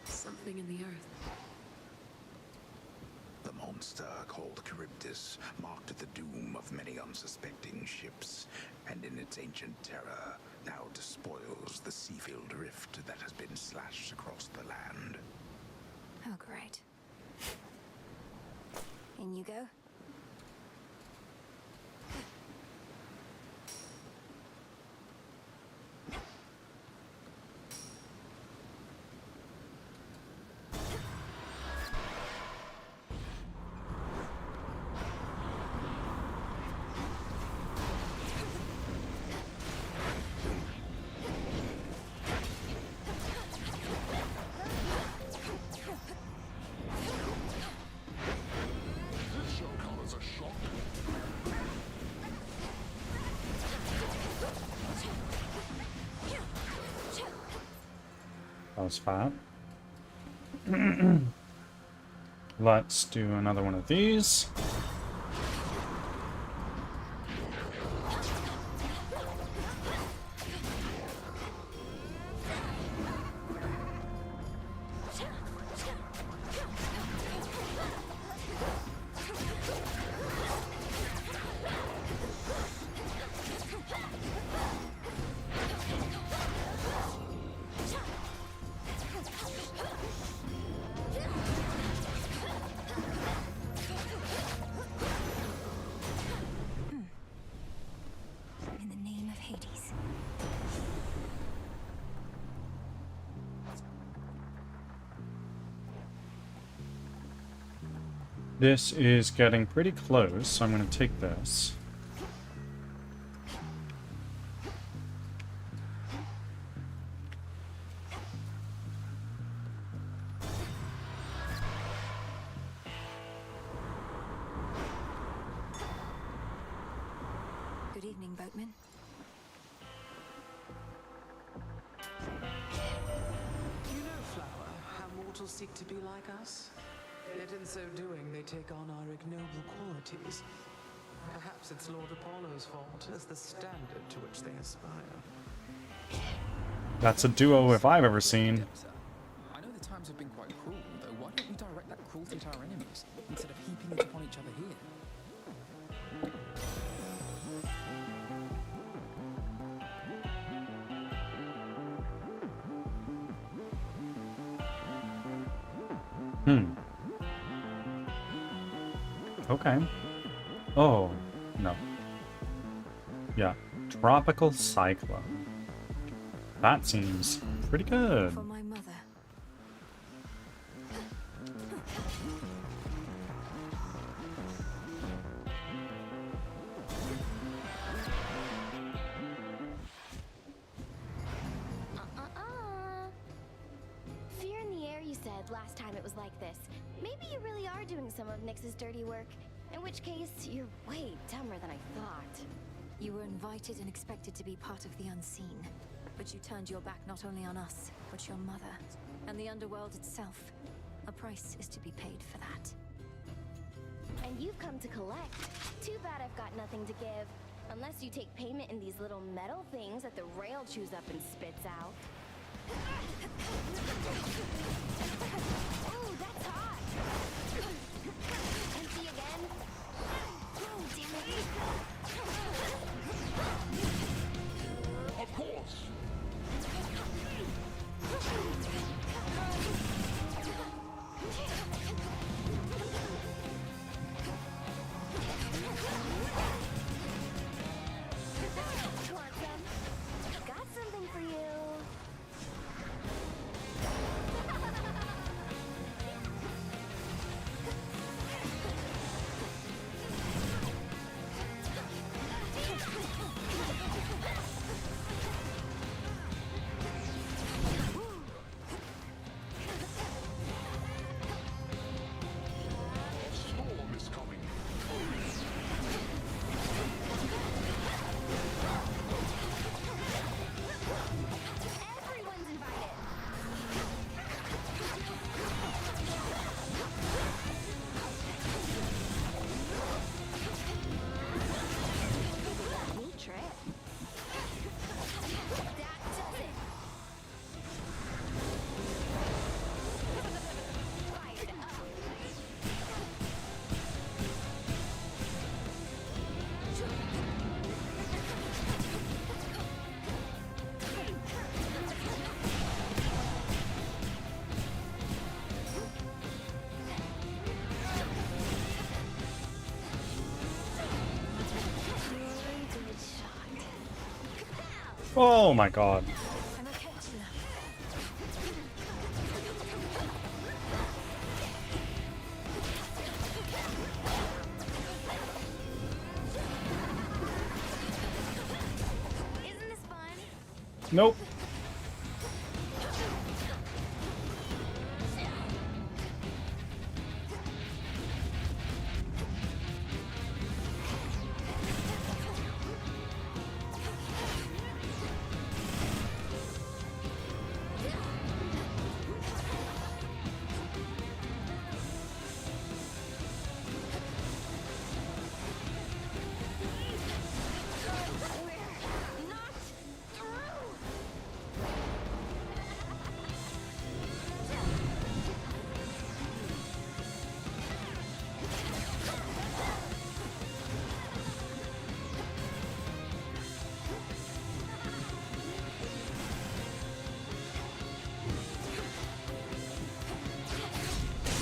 Something in the earth. The monster called Charybdis marked the doom of many unsuspecting ships, and in its ancient terror now despoils the sea-filled rift that has been slashed across the land. Oh, great. In you go. That was fat. Let's do another one of these. In the name of Hades. This is getting pretty close, so I'm going to take this. Good evening, boatman. You know, Flower, how mortals seek to be like us? Yet in so doing, they take on our ignoble qualities. Perhaps it's Lord Apollo's fault, as the standard to which they aspire. That's a duo if I've ever seen. I know the times have been quite cruel, though why don't we direct that cruelty to our enemies, instead of heaping it upon each other here? Okay. Oh, no. Yeah. Tropical cyclone. That seems pretty good. For my mother. Fear in the air, you said last time it was like this. Maybe you really are doing some of Nyx's dirty work. In which case, you're way dumber than I thought. You were invited and expected to be part of the unseen. But you turned your back not only on us, but your mother, and the underworld itself. A price is to be paid for that. And you've come to collect. Too bad I've got nothing to give. Unless you take payment in these little metal things that the rail chews up and spits out. Ooh, that's hot! Empty again? Oh, damn it. Of course. Want some? Got something for you. Storm is coming. Everyone's invited. Neat trip. That does it. Fired up. Good shot. Oh my god. I'm okay, Tula. Isn't this fun? Nope. We're not through.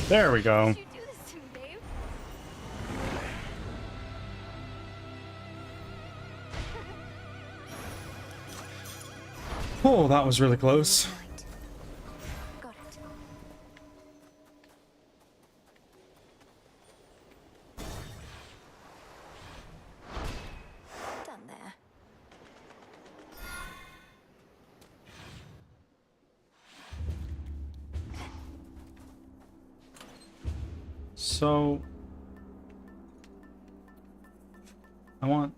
There we go. You do this to me, babe. Oh, that was really close. Got it. Done there. So I want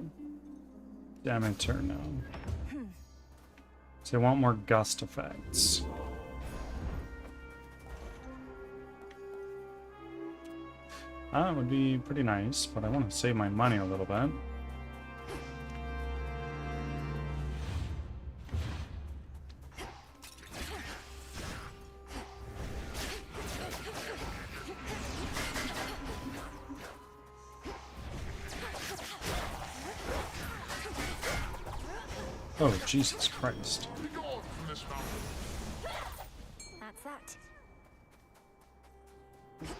Demeter now. So I want more gust effects. That would be pretty nice, but I want to save my money a little bit. Oh, Jesus Christ. Be gone from this mountain. That's that.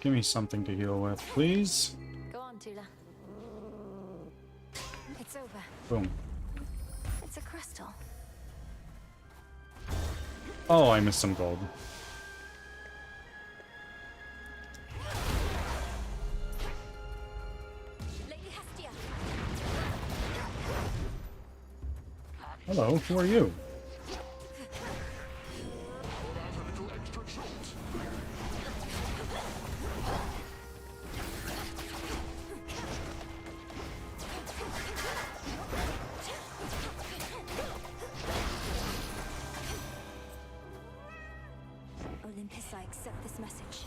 Give me something to heal with, please. Go on, Tula. It's over. Boom. It's a crystal. Oh, I missed some gold. Lady Hestia. Hello, who are you? Olympus, I accept this message.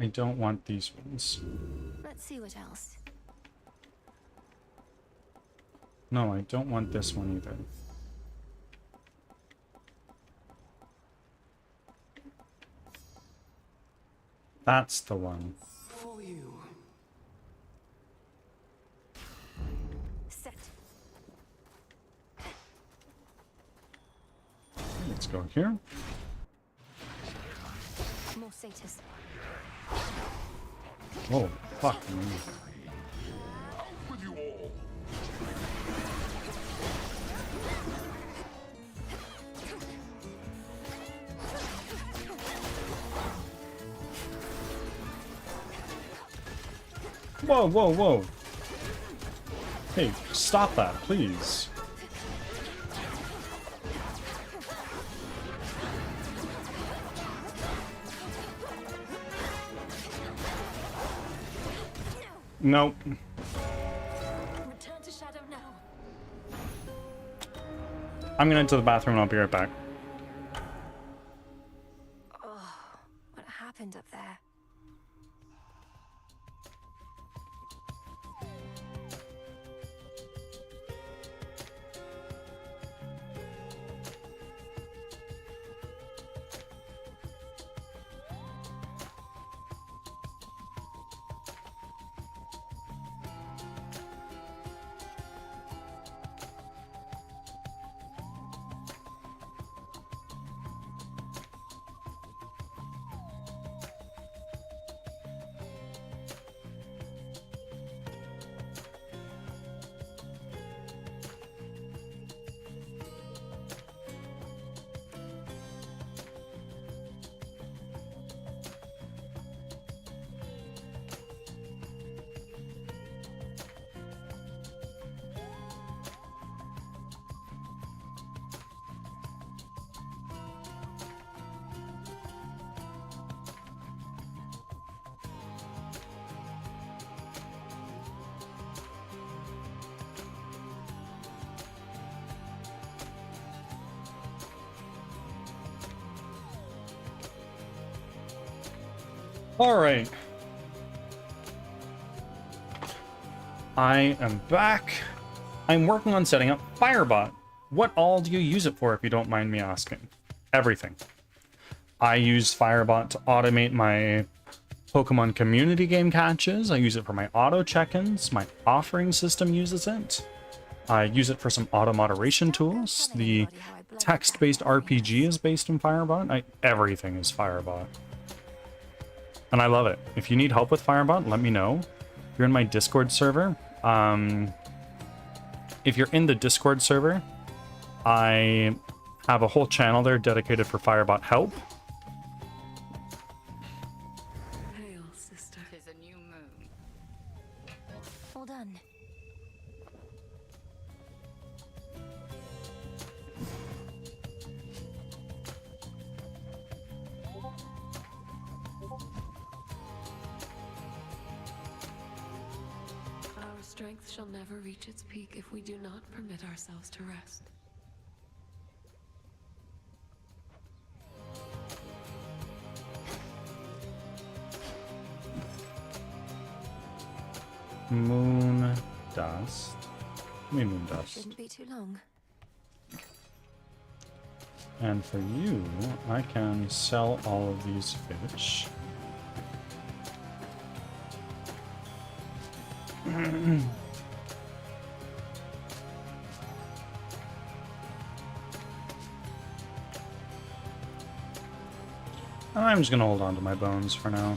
I don't want these ones. Let's see what else. No, I don't want this one either. That's the one. For you. Set. Let's go here. More satyrs. Oh, fuck me. With you all. Whoa, whoa, whoa. Hey, stop that, please. Nope. Return to shadow now. I'm gonna enter the bathroom and I'll be right back. Oh, what happened up there? All right. I am back. I'm working on setting up Firebot. What all do you use it for, if you don't mind me asking? Everything. I use Firebot to automate my Pokemon community game catches. I use it for my auto check-ins. My offering system uses it. I use it for some auto moderation tools. The text-based RPG is based in Firebot. Everything is Firebot. And I love it. If you need help with Firebot, let me know. You're in my Discord server. If you're in the Discord server, I have a whole channel there dedicated for Firebot help. Hail, sister. Tis a new moon. Well done. Our strength shall never reach its peak if we do not permit ourselves to rest. Moon dust. Moon dust. Shouldn't be too long. And for you, I can sell all of these fish. I'm just gonna hold on to my bones for now.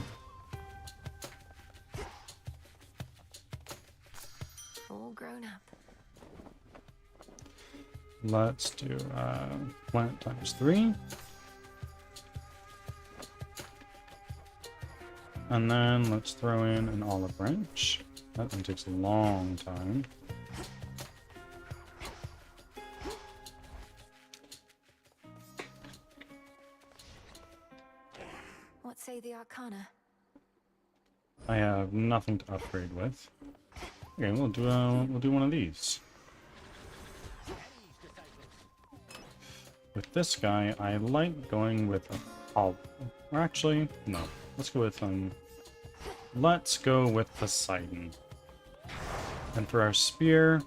All grown up. Let's do plant times 3. And then let's throw in an olive branch. That one takes a long time. What say the Arcana? I have nothing to upgrade with. Okay, we'll do one of these. With this guy, I like going with or actually, no. Let's go with Poseidon. And for our spear,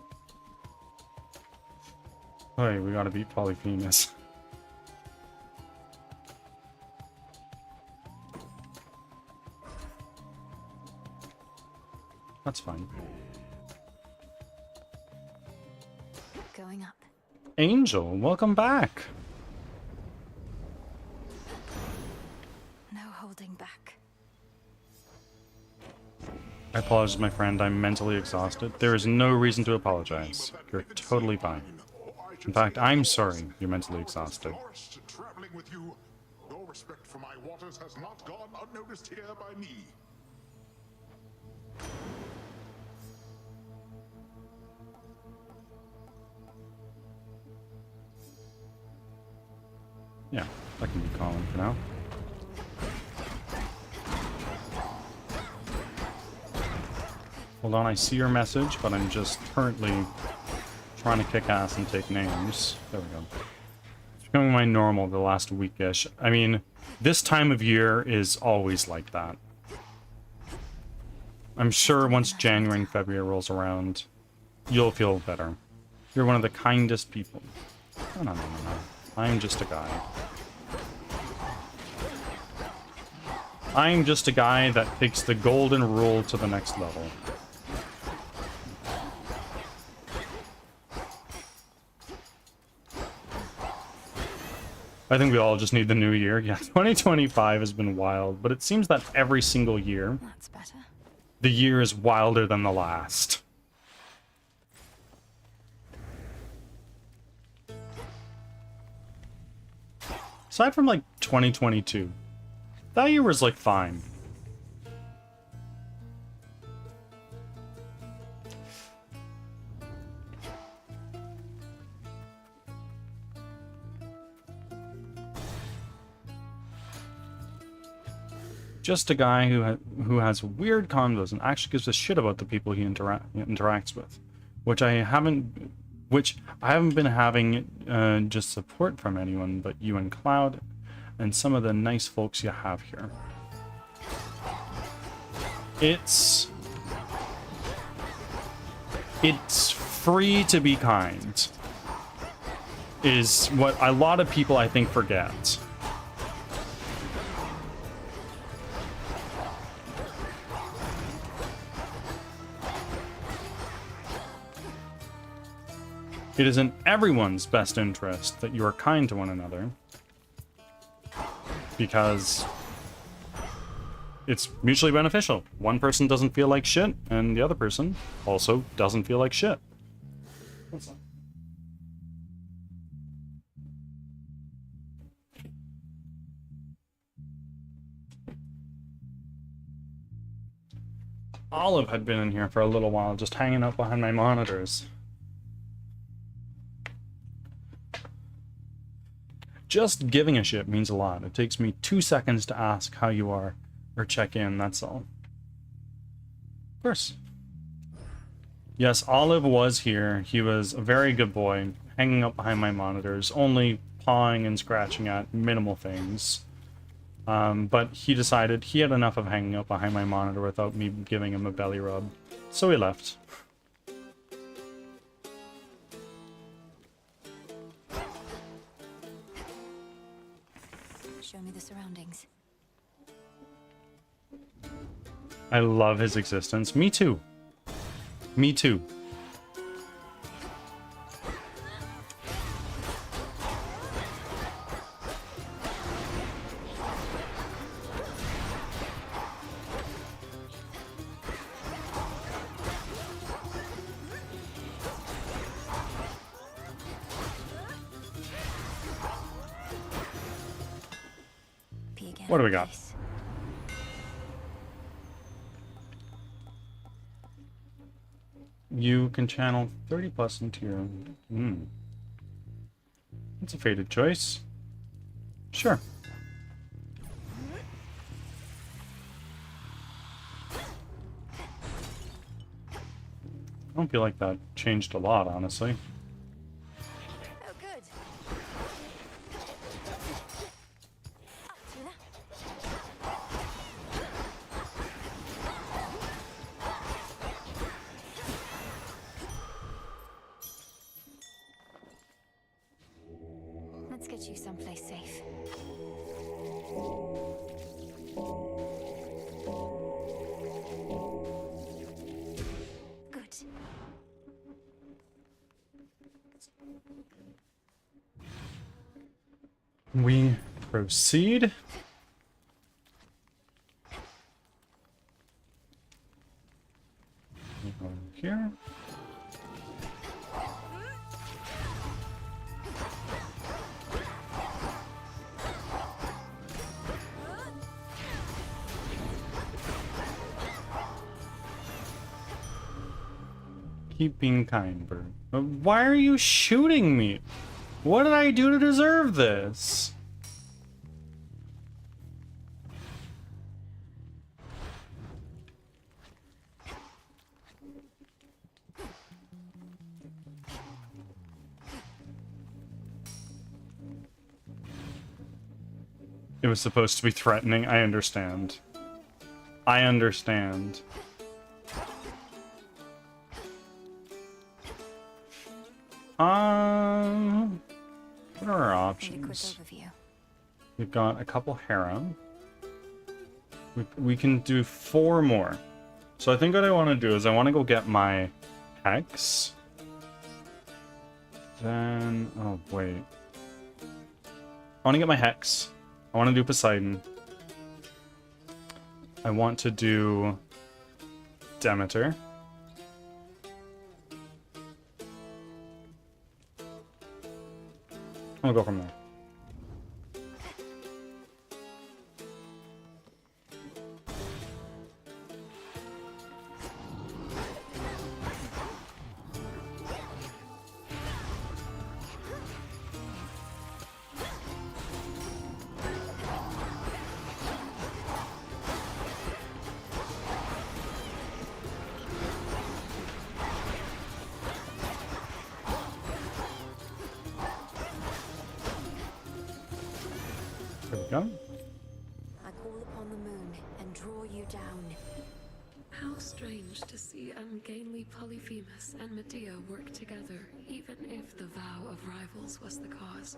hey, we gotta beat Polyphemus. That's fine. Going up. Angel, welcome back. No holding back. I apologize, my friend. I'm mentally exhausted. There is no reason to apologize. You're totally fine. In fact, I'm sorry you're mentally exhausted. Traveling with you, your respect for my waters has not gone unnoticed here by me. Yeah, that can be calm for now. Hold on, I see your message, but I'm just currently trying to kick ass and take names. There we go. It's becoming my normal the last weekish. I mean, this time of year is always like that. I'm sure once January and February rolls around, you'll feel better. You're one of the kindest people. No. I'm just a guy. I'm just a guy that takes the golden rule to the next level. I think we all just need the new year. Yeah, 2025 has been wild, but it seems that every single year, That's better. the year is wilder than the last. Aside from, like, 2022, that year was, like, fine. Just a guy who has weird convos and actually gives a shit about the people he interacts with, which I haven't been having just support from anyone but you and Cloud, and some of the nice folks you have here. It's free to be kind, is what a lot of people I think forget. It is in everyone's best interest that you are kind to one another, because it's mutually beneficial. One person doesn't feel like shit, and the other person also doesn't feel like shit. Olive had been in here for a little while, just hanging out behind my monitors. Just giving a shit means a lot. It takes me 2 seconds to ask how you are or check in, that's all. Of course. Yes, Olive was here. He was a very good boy, hanging up behind my monitors, only pawing and scratching at minimal things. But he decided he had enough of hanging up behind my monitor without me giving him a belly rub. So he left. Show me the surroundings. I love his existence. Me too. Me too. What do we got? You can channel 30 plus into your... That's a fated choice. Sure. I don't feel like that changed a lot, honestly. Oh, good. Let's get you someplace safe. We proceed. Over here. Keep being kind, bird. Why are you shooting me? What did I do to deserve this? It was supposed to be threatening. I understand. I understand. What are our options? We've got a couple harem. We can do 4 more. So I think what I want to do is I want to go get my hex. Then, oh wait. I want to get my hex. I want to do Poseidon. I want to do Demeter. I'm gonna go from there. There we go. I call upon the moon and draw you down. How strange to see ungainly Polyphemus and Medea work together, even if the vow of rivals was the cause.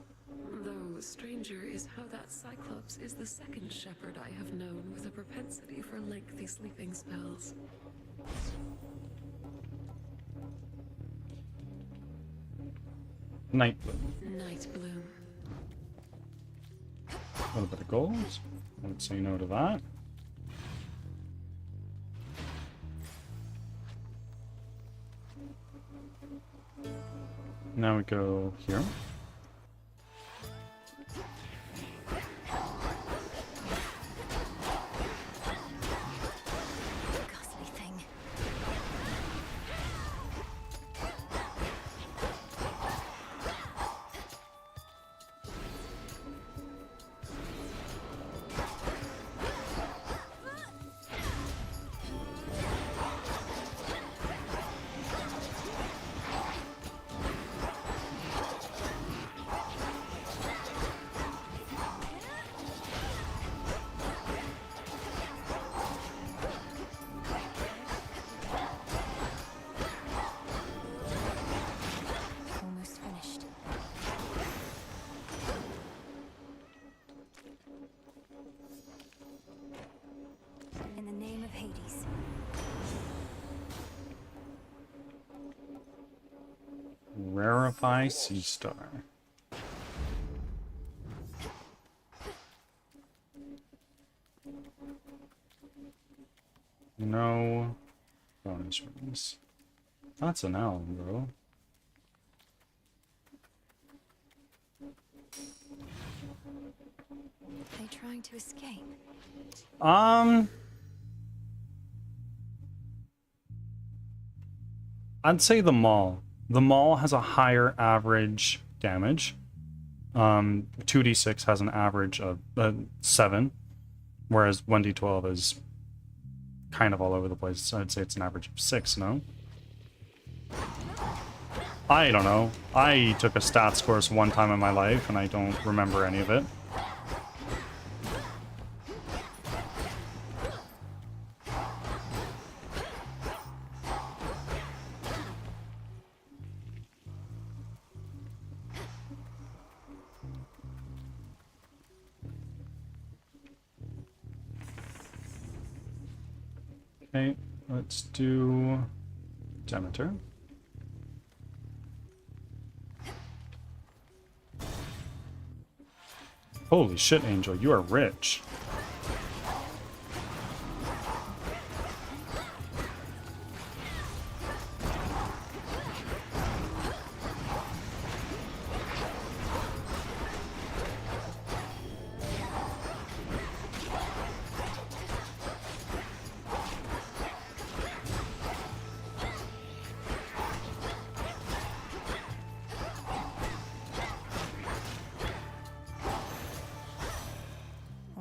Though stranger is how that Cyclops is the second shepherd I have known with a propensity for lengthy sleeping spells. Night Bloom. Night Bloom. A little bit of gold. I would say no to that. Now we go here. Ghastly thing. Almost finished. In the name of Hades. Rarefy Sea Star. No bonus rooms. That's an L, bro. Are they trying to escape? I'd say the Maul. The Maul has a higher average damage. 2d6 has an average of 7, whereas 1d12 is kind of all over the place. So I'd say it's an average of 6, no? I don't know. I took a stats course one time in my life, and I don't remember any of it. Okay, let's do Demeter. Holy shit, Angel, you are rich.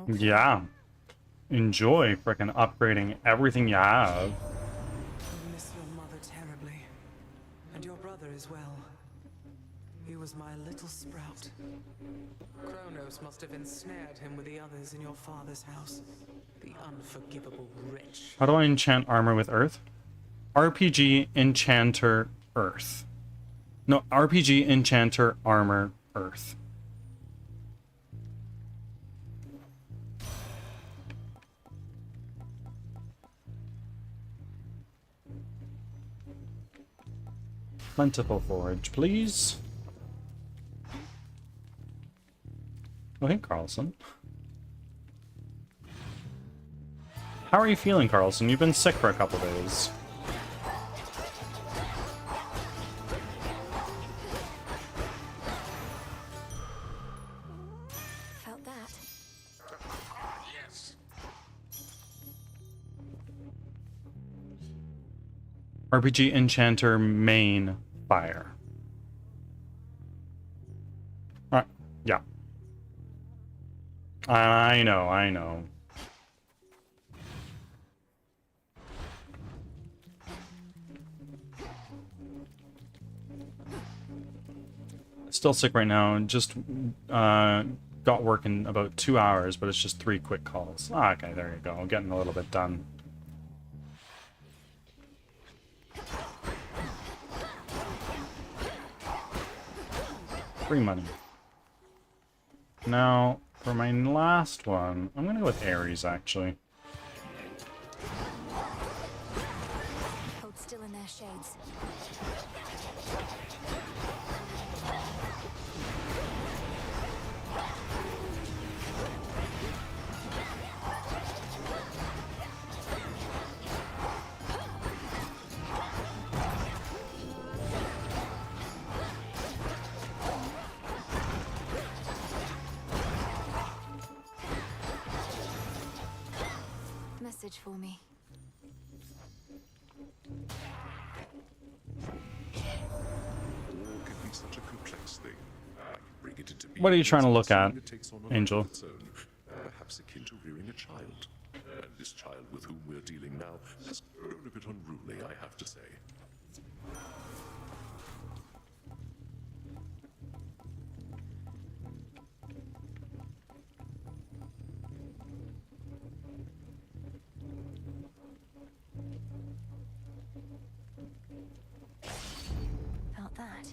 Yeah. Enjoy frickin' upgrading everything you have. I miss your mother terribly. And your brother as well. He was my little sprout. Kronos must have ensnared him with the others in your father's house. The unforgivable wretch. How do I enchant armor with earth? RPG enchanter earth. No, RPG enchanter armor earth. Plentiful forage, please. Oh, hey, Carlson. How are you feeling, Carlson? You've been sick for a couple days. Felt that. Yes. RPG enchanter main fire. Alright, yeah. I know. Still sick right now. Just got work in about 2 hours, but it's just 3 quick calls. Ah, okay, there you go. Getting a little bit done. Free money. Now, for my last one, I'm gonna go with Ares, actually. Hold still in their shades. Message for me. War can be such a complex thing. I can bring it into being. What are you trying to look at, It takes on a life Angel? of its own, perhaps akin to rearing a child. And this child with whom we're dealing now has grown a bit unruly, I have to say. Felt that.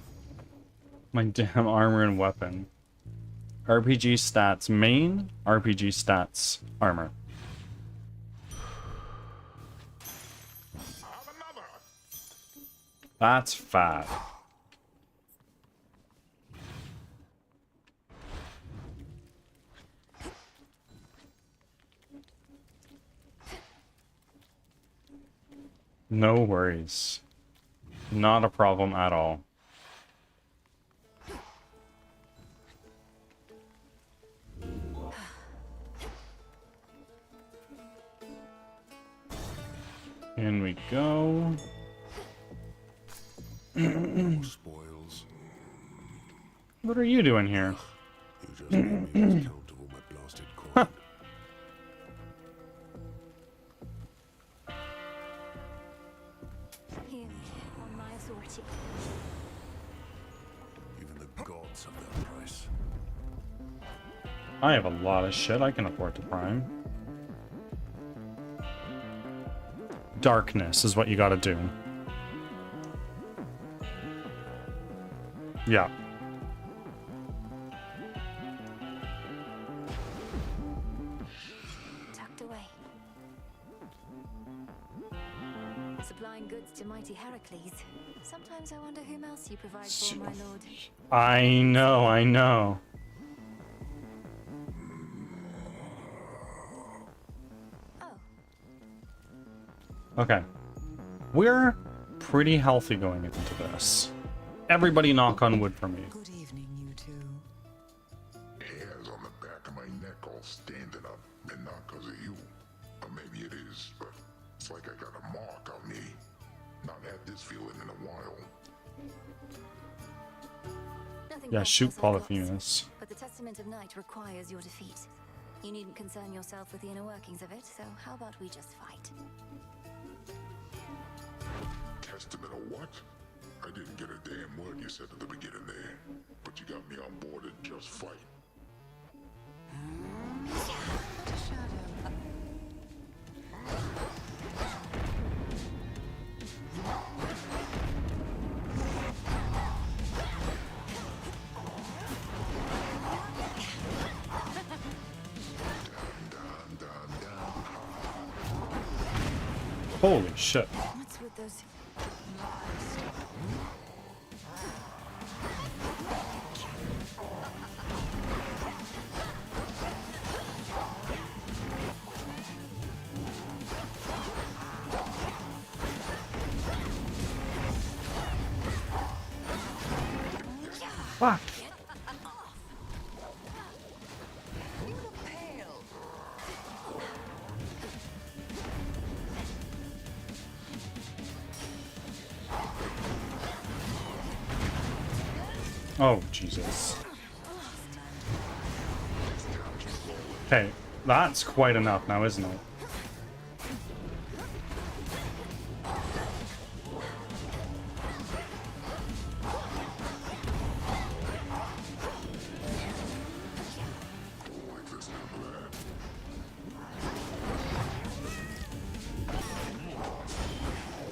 My damn armor and weapon. RPG stats main, RPG stats armor. That's fat. No worries. Not a problem at all. In we go. Spoils. What are you doing here? You just made me lose count of all my blasted coin. Hear me on my authority. Even the gods have their price. I have a lot of shit I can afford to prime. Darkness is what you gotta do. Yeah. Tucked away. Supplying goods to mighty Heracles. Sometimes I wonder whom else you provide for, my lord. I know. Okay. We're pretty healthy going into this. Everybody knock on wood for me. Good evening, you two. Hairs on the back of my neck all standing up, and not because of you. Or maybe it is, but it's like I got a mark on me. Not had this feeling in a while. Nothing Yeah, wrong shoot with Cyclops, Polyphemus. but the Testament of Night requires your defeat. You needn't concern yourself with the inner workings of it, so how about we just fight? Testament of what? I didn't get a damn word you said at the beginning there, but you got me on board and just fight. Holy shit. What's with those? Fuck. Oh, Jesus. Okay, that's quite enough now, isn't it?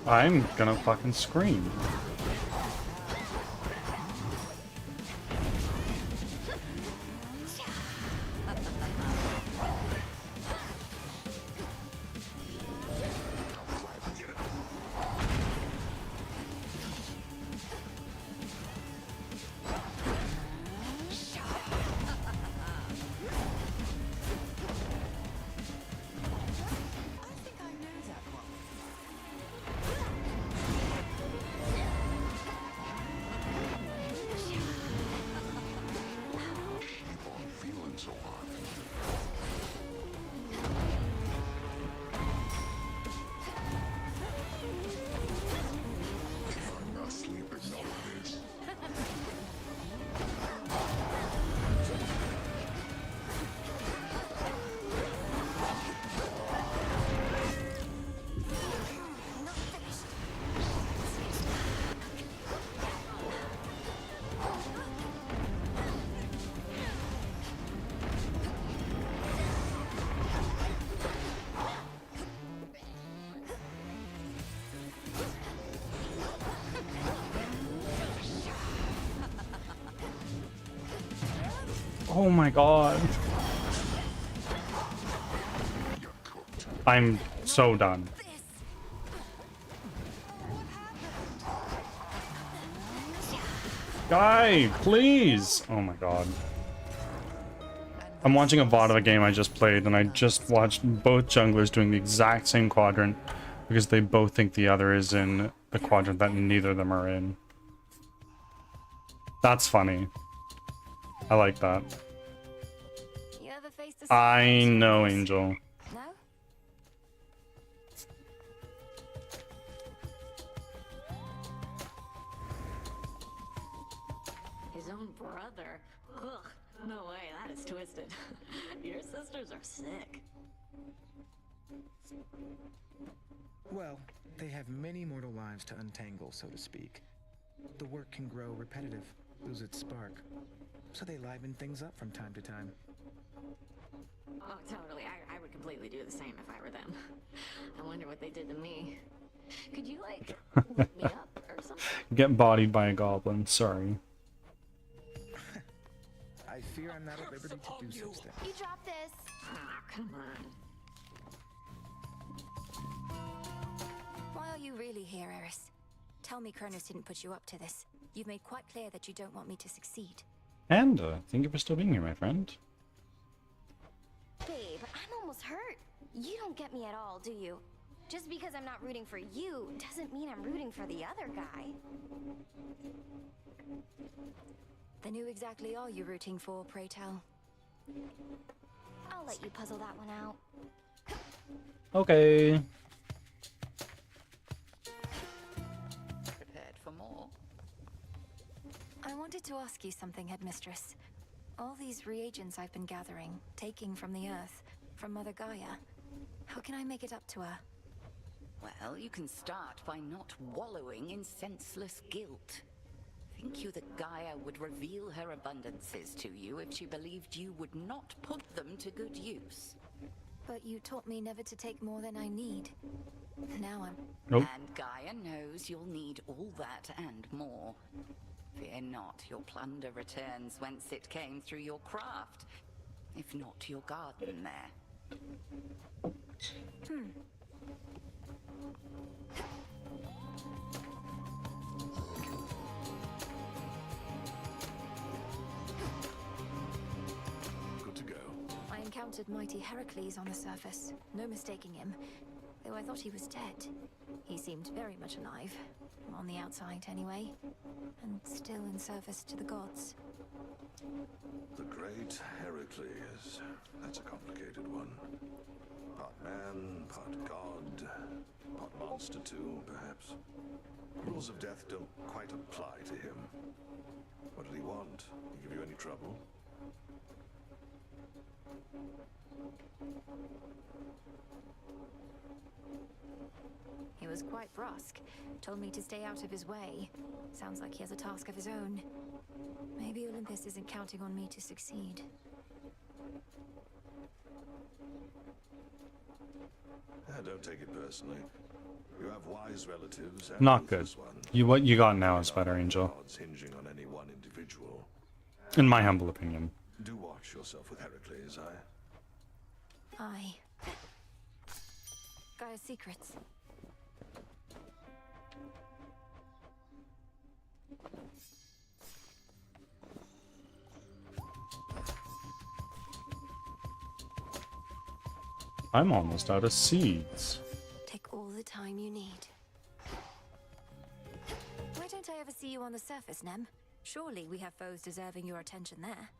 I'm gonna fucking scream. Oh my god. I'm so done. Guy, please! Oh my god. I'm watching a VOD of a game I just played, and I just watched both junglers doing the exact same quadrant because they both think the other is in the quadrant that neither of them are in. That's funny. I like that. You ever faced a I know, Angel. No? His own brother? Ugh, no way, that is twisted. Your sisters are sick. Well, they have many mortal lives to untangle, so to speak. The work can grow repetitive, lose its spark. So they liven things up from time to time. Oh, totally. I would completely do the same if I were them. I wonder what they did to me. Could you, like, look me up or something? Get bodied by a goblin, sorry. I fear I'm not at liberty to do such things. You drop this. Ah, come on. Why are you really here, Eris? Tell me Kronos didn't put you up to this. You've made quite clear that you don't want me to succeed. And thank you for still being here, my friend. Babe, I'm almost hurt. You don't get me at all, do you? Just because I'm not rooting for you doesn't mean I'm rooting for the other guy. Then who exactly are you rooting for, pray tell? I'll let you puzzle that one out. Okay. Prepared for more? I wanted to ask you something, Headmistress. All these reagents I've been gathering, taking from the Earth, from Mother Gaia, how can I make it up to her? Well, you can start by not wallowing in senseless guilt. Think you that Gaia would reveal her abundances to you if she believed you would not put them to good use? But you taught me never to take more than I need. Now I'm... Nope. And Gaia knows you'll need all that and more. Fear not, your plunder returns whence it came through your craft, if not your garden there. Good to go. I encountered mighty Heracles on the surface, no mistaking him, though I thought he was dead. He seemed very much alive, on the outside anyway, and still in service to the gods. The great Heracles. That's a complicated one. Part man, part god, part monster too, perhaps. Rules of death don't quite apply to him. What did he want? Did he give you any trouble? He was quite brusque, told me to stay out of his way. Sounds like he has a task of his own. Maybe Olympus isn't counting on me to succeed. Don't take it personally. You have wise relatives and Not good. ruthless ones. What you got now is better, Angel. Odds hinging on any one individual. In my humble opinion. Do watch yourself with Heracles, Gaia's secrets. I'm almost out of seeds. Take all the time you need. Why don't I ever see you on the surface, Nem? Surely we have foes deserving your attention there.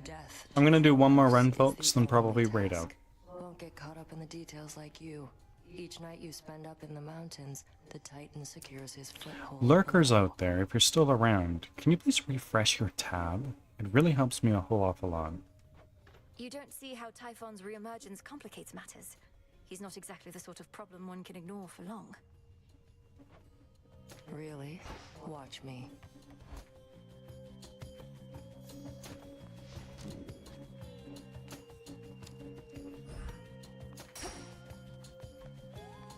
Death. I'm gonna do one more run, folks, then probably raid out. Won't get caught up in the details like you. Each night you spend up in the mountains, the Titan secures his foothold. Lurkers out there, if you're still around, can you please refresh your tab? It really helps me a whole awful lot. You don't see how Typhon's reemergence complicates matters. He's not exactly the sort of problem one can ignore for long. Really? Watch me.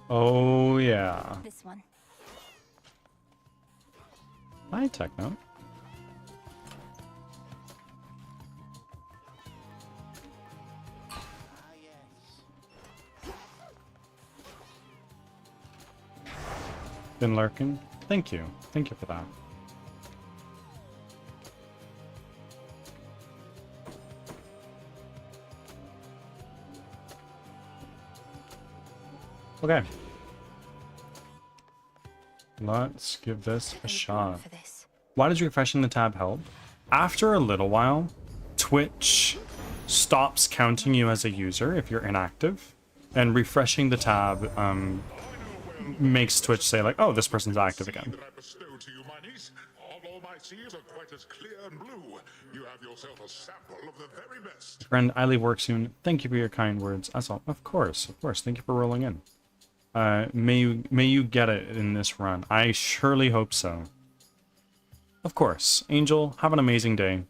Oh yeah. This one. Hi, Techno. Been lurking? Thank you. Thank you for that. Okay. Let's give this a shot. Why does refreshing the tab help? After a little while, Twitch stops counting you as a user if you're inactive, and refreshing the tab makes Twitch say like, oh, this person's active again. Friend, I leave work soon. Thank you for your kind words. That's all. Of course. Thank you for rolling in. May you get it in this run. I surely hope so. Of course. Angel, have an amazing day.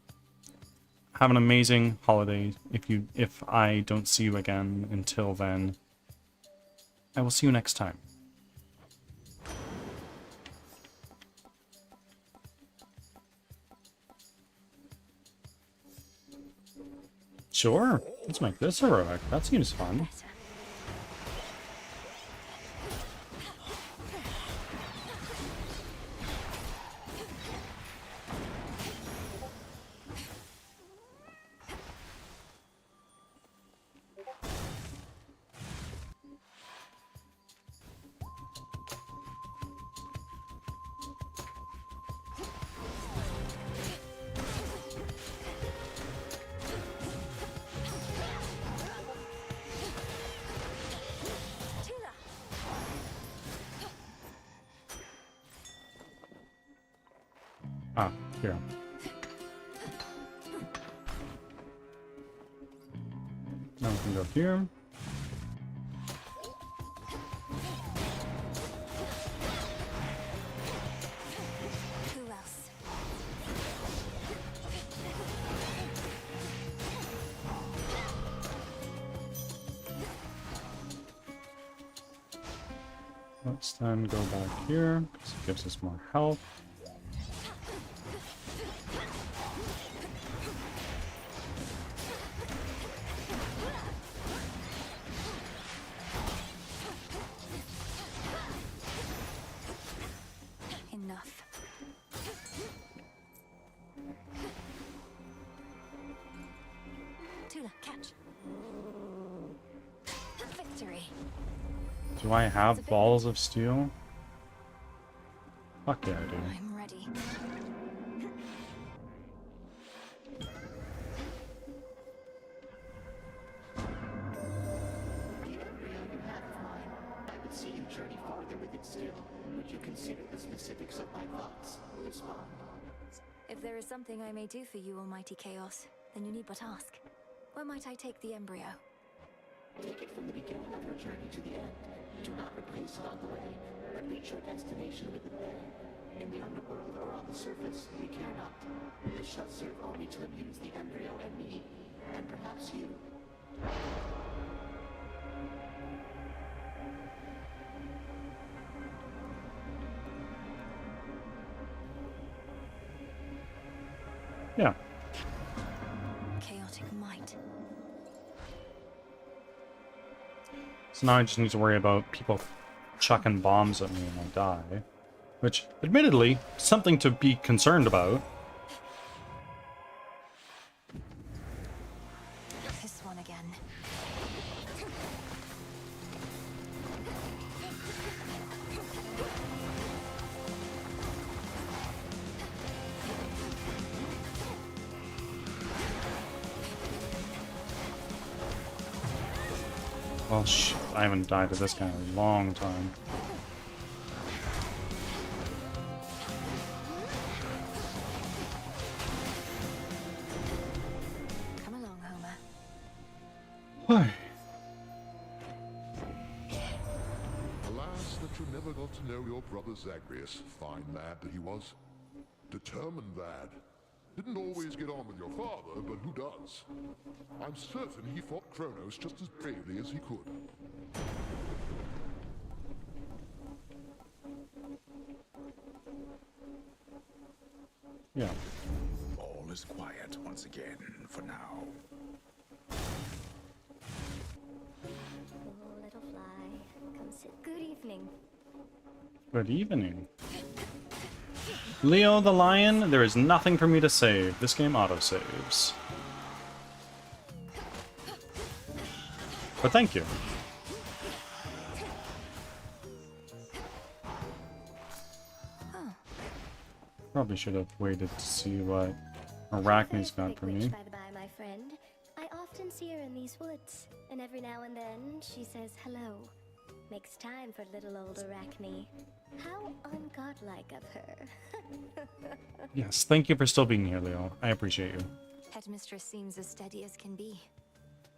Have an amazing holiday. If I don't see you again until then, I will see you next time. Sure. Let's make this heroic. That seems fun. Ah, here. Now we can go here. Who else? Let's then go back here, because it gives us more health. Enough. Tula, catch. Victory. Do I have balls of steel? Fuck yeah, I do. I'm ready. I would see you journey farther with it still. Would you consider the specifics of my thoughts? Respond. If there is something I may do for you, Almighty Chaos, then you need but ask. Where might I take the embryo? Take it from the beginning of your journey to the end. Do not replace it on the way, but reach your destination with it there. In the underworld or on the surface, we care not. This shall serve only to amuse the embryo and me, and perhaps you. Yeah. Chaotic might. So now I just need to worry about people chucking bombs at me when I die. Which, admittedly, something to be concerned about. This one again. Well, shit, I haven't died to this guy in a long time. Come along, Homer. Why? Alas, that you never got to know your brother Zagreus. Fine lad that he was. Determined lad. Didn't always get on with your father, but who does? I'm certain he fought Kronos just as bravely as he could. Yeah. All is quiet once again for now. Oh, little fly, come sit. Good evening. Good evening. Leo the Lion, there is nothing for me to save. This game autosaves. But thank you. Probably should have waited to see what Arachne's got for me. By the by, my friend, I often see her in these woods, and every now and then she says hello. Makes time for little old Arachne. How ungodlike of her. Yes, thank you for still being here, Leo. I appreciate you. Headmistress seems as steady as can be.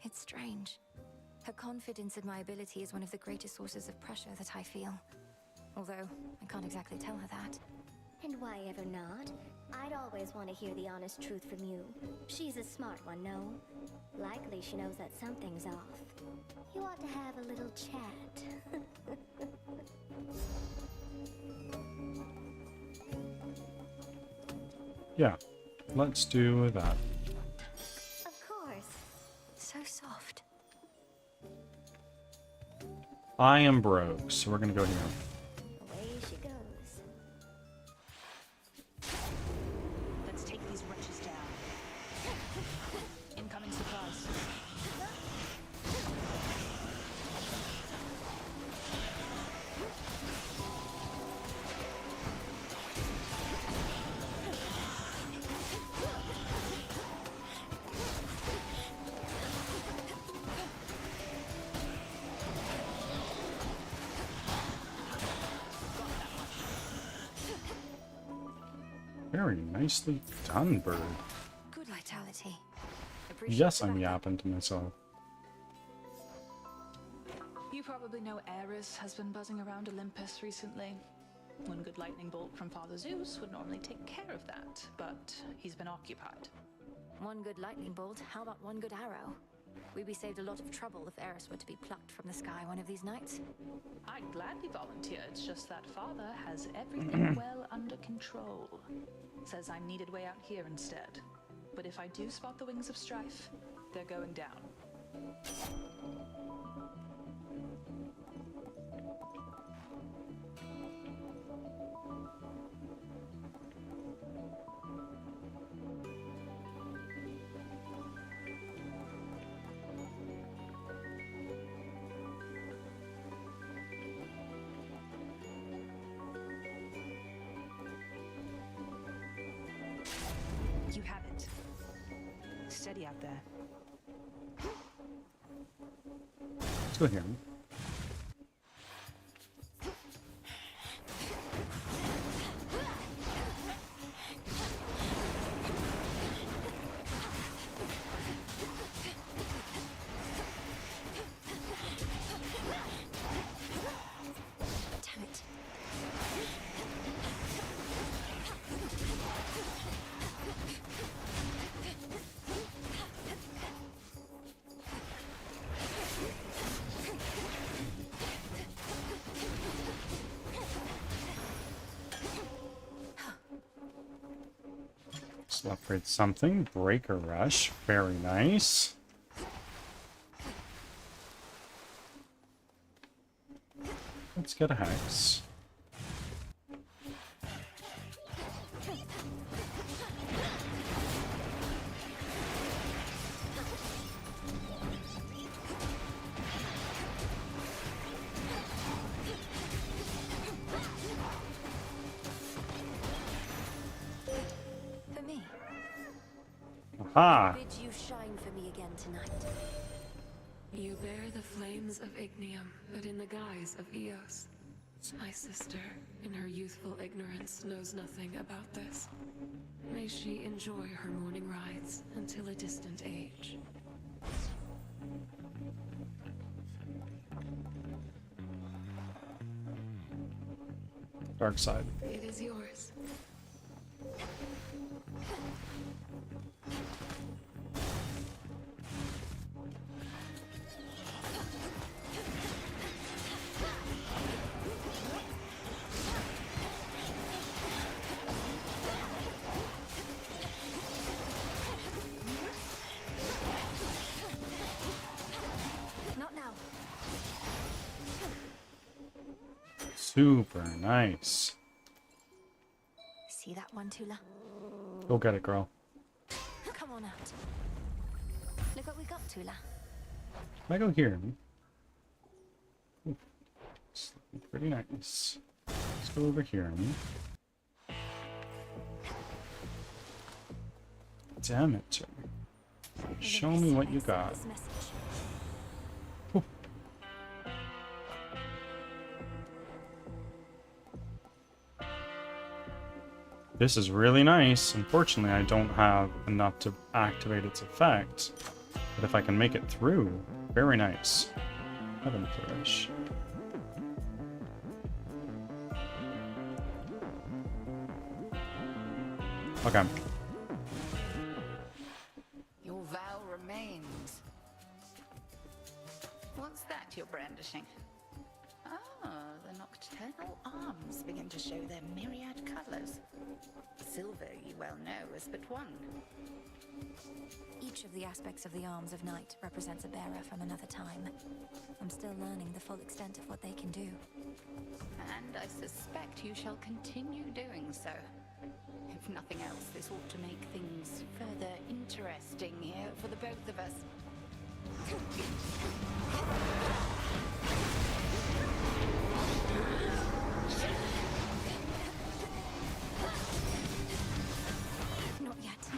It's strange. Her confidence in my ability is one of the greatest sources of pressure that I feel. Although, I can't exactly tell her that. And why ever not? I'd always want to hear the honest truth from you. She's a smart one, no? Likely she knows that something's off. You ought to have a little chat. Yeah, let's do that. Of course. So soft. I am broke, so we're gonna go here. Away she goes. Let's take these wretches down. Incoming supplies. Very nicely done, bird. Good vitality. Yes, I'm yapping to myself. You probably know Ares has been buzzing around Olympus recently. One good lightning bolt from Father Zeus would normally take care of that, but he's been occupied. One good lightning bolt, how about one good arrow? We'd be saved a lot of trouble if Eris were to be plucked from the sky one of these nights. I'd gladly volunteer, it's just that Father has everything well under control. Says I'm needed way out here instead. But if I do spot the wings of strife, they're going down. You have it. Steady out there. Still here. Damn it. Let's upgrade something. Breaker Rush. Very nice. Let's get a Hex. For me. Aha! Bid you shine for me again tonight. You bear the flames of Ignium, but in the guise of Eos. My sister, in her youthful ignorance, knows nothing about this. May she enjoy her morning rides until a distant age. Dark side. It is yours. Not now. Super nice. See that one, Tula? Go get it, girl. Come on out. Look what we got, Tula. If I go here. Ooh, it's looking pretty nice. Let's go over here. Damn it. Show me what you got. This is really nice. Unfortunately, I don't have enough to activate its effect. But if I can make it through, very nice. Heaven Flourish. Okay. Your vow remains. What's that you're brandishing? Ah, the nocturnal arms begin to show their myriad colors. Silver, you well know, is but one. Each of the aspects of the arms of night represents a bearer from another time. I'm still learning the full extent of what they can do. And I suspect you shall continue doing so. If nothing else, this ought to make things further interesting here for the both of us. Not yet.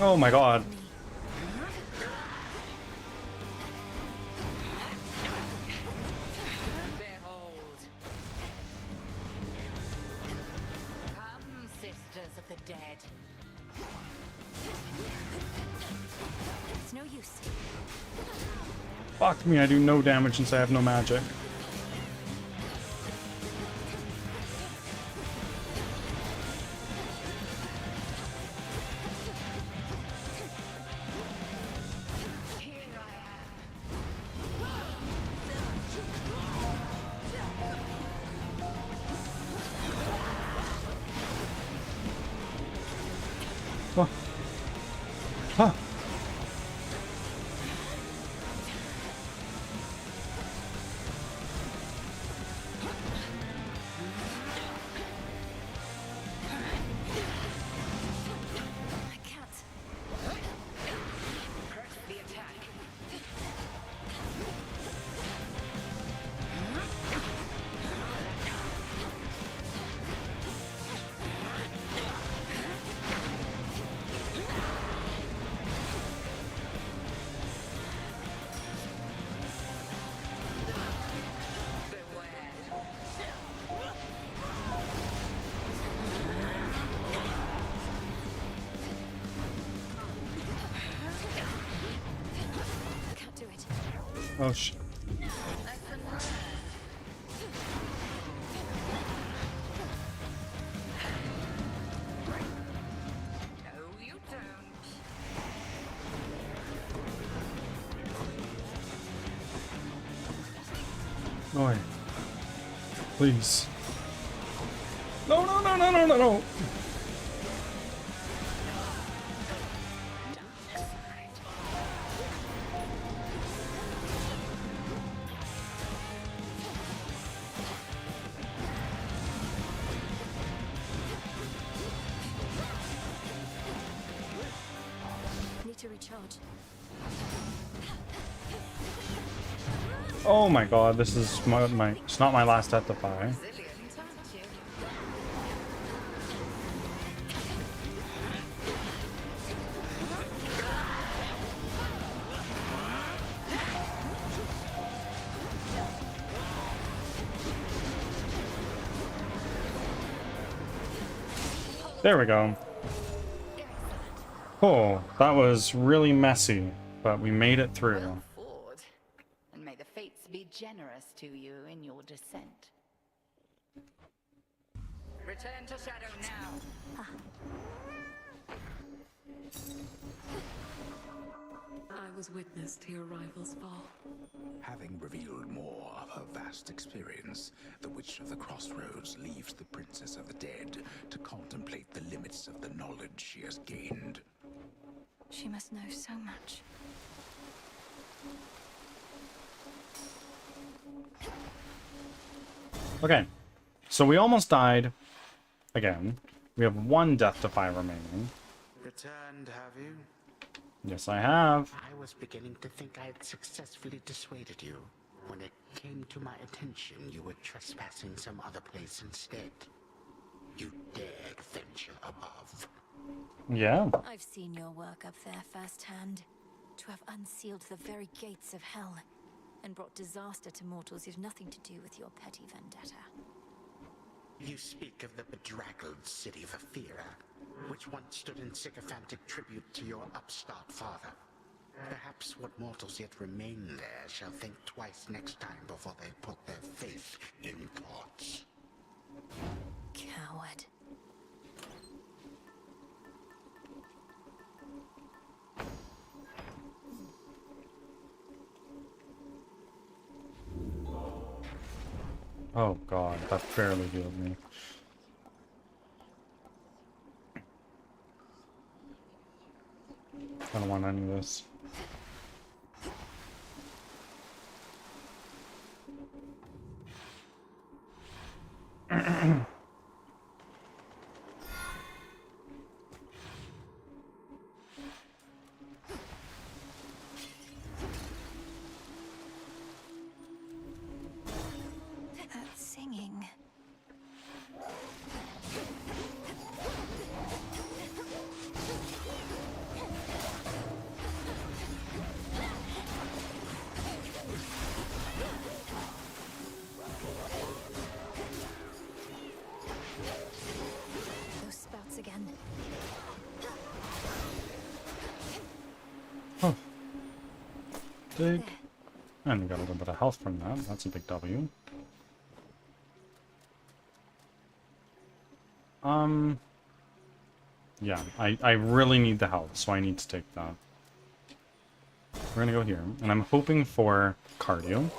Oh my god. Behold. Come, sisters of the dead. It's no use. Fuck me, I do no damage since I have no magic. Oh. Huh. Oh shit. Oi. Please. No, no, no, no, no, no, no. Need to recharge. Oh my god, this is my it's not my last Retopology. There we go. Oh, that was really messy, but we made it through. And may the fates be generous to you in your descent. Return to Shadow now. I was witness to your rival's fall. Having revealed more of her vast experience, the Witch of the Crossroads leaves the Princess of the Dead to contemplate the limits of the knowledge she has gained. She must know so much. Okay, so we almost died again. We have one death defy remaining. Returned, have you? Yes, I have. I was beginning to think I had successfully dissuaded you. When it came to my attention, you were trespassing some other place instead. You dared venture above. Yeah. I've seen your work up there firsthand. To have unsealed the very gates of hell and brought disaster to mortals who've nothing to do with your petty vendetta. You speak of the bedraggled city of Aphira, which once stood in sycophantic tribute to your upstart father. Perhaps what mortals yet remain there shall think twice next time before they put their faith in gods. Coward. Oh god, that barely healed me. I don't want any of this. That singing. big. And we got a little bit of health from that. That's a big W. Yeah, I really need the health, so I need to take that. We're gonna go here, and I'm hoping for cardio.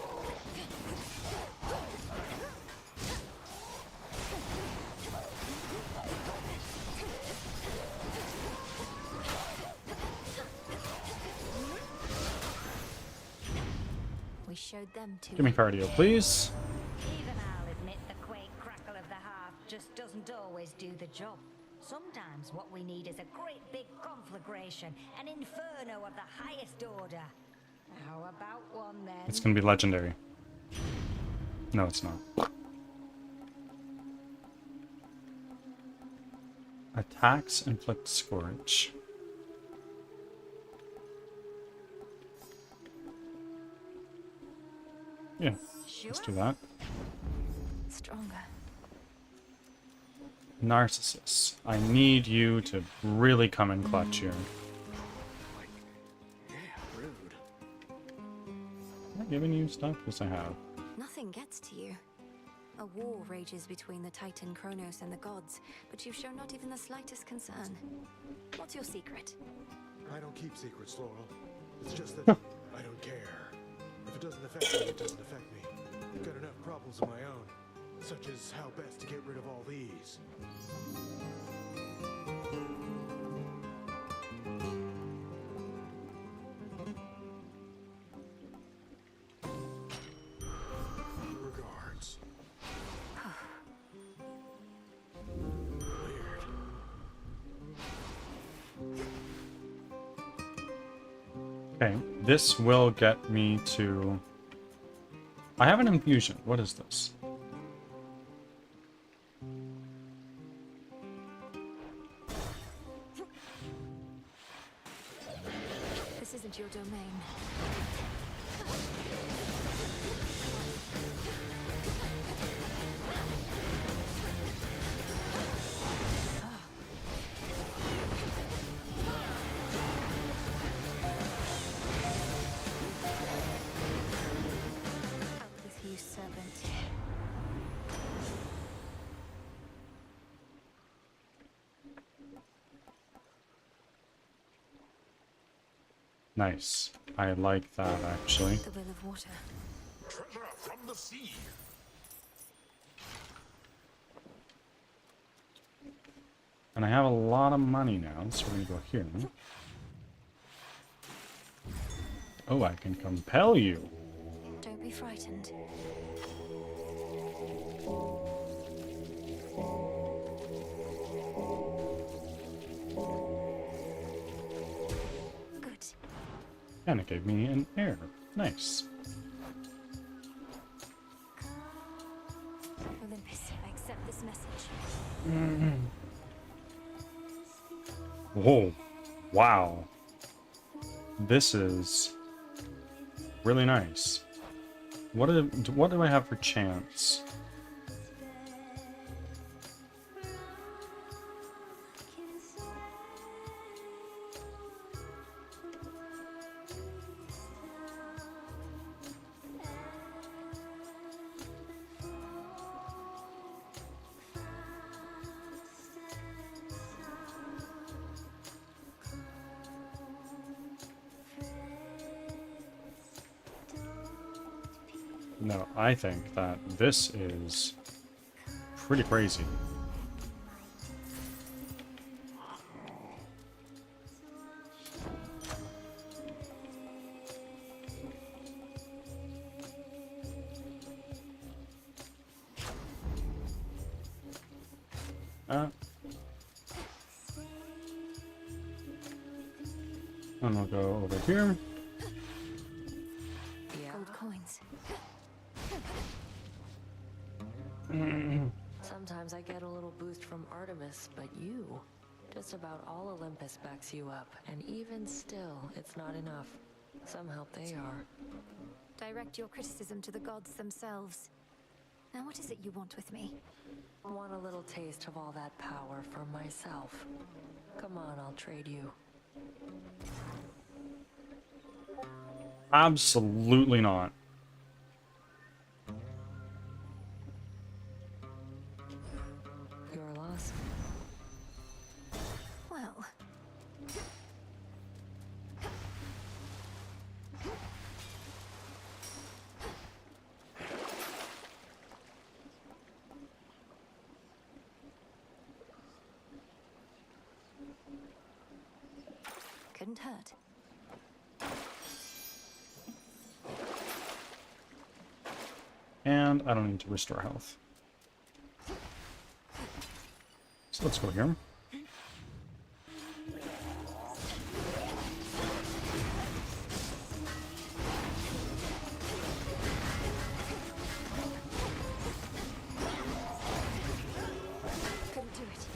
We showed them too. Give me cardio, please. Even I'll admit the quake crackle of the heart just doesn't always do the job. Sometimes what we need is a great big conflagration, an inferno of the highest order. How about one then? It's gonna be legendary. No, it's not. Attacks inflict scourge. Yeah, let's do that. Stronger. Narcissus, I need you to really come in clutch here. Am I giving you stuff? Yes, I have. Nothing gets to you. A war rages between the Titan Kronos and the gods, but you've shown not even the slightest concern. What's your secret? I don't keep secrets, Laurel. It's just that I don't care. If it doesn't affect me, it doesn't affect me. I've got enough problems of my own, such as how best to get rid of all these. Regards. Okay, this will get me to... I have an infusion. What is this? This isn't your domain. Out with you, servant. Nice. I like that, actually. The will of water. Treasure from the sea. And I have a lot of money now, so we're gonna go here. Oh, I can compel you. Don't be frightened. Good. And it gave me an air. Nice. Olympus, I accept this message. Whoa. Wow. This is really nice. What do I have for chance? No, I think that this is pretty crazy. And we'll go over here. Gold coins. Sometimes I get a little boost from Artemis, but you... Just about all Olympus backs you up, and even still, it's not enough. Some help they are. Direct your criticism to the gods themselves. Now what is it you want with me? I want a little taste of all that power for myself. Come on, I'll trade you. Absolutely not. Your loss. Well. Couldn't hurt. And I don't need to restore health. So let's go here. Couldn't do it.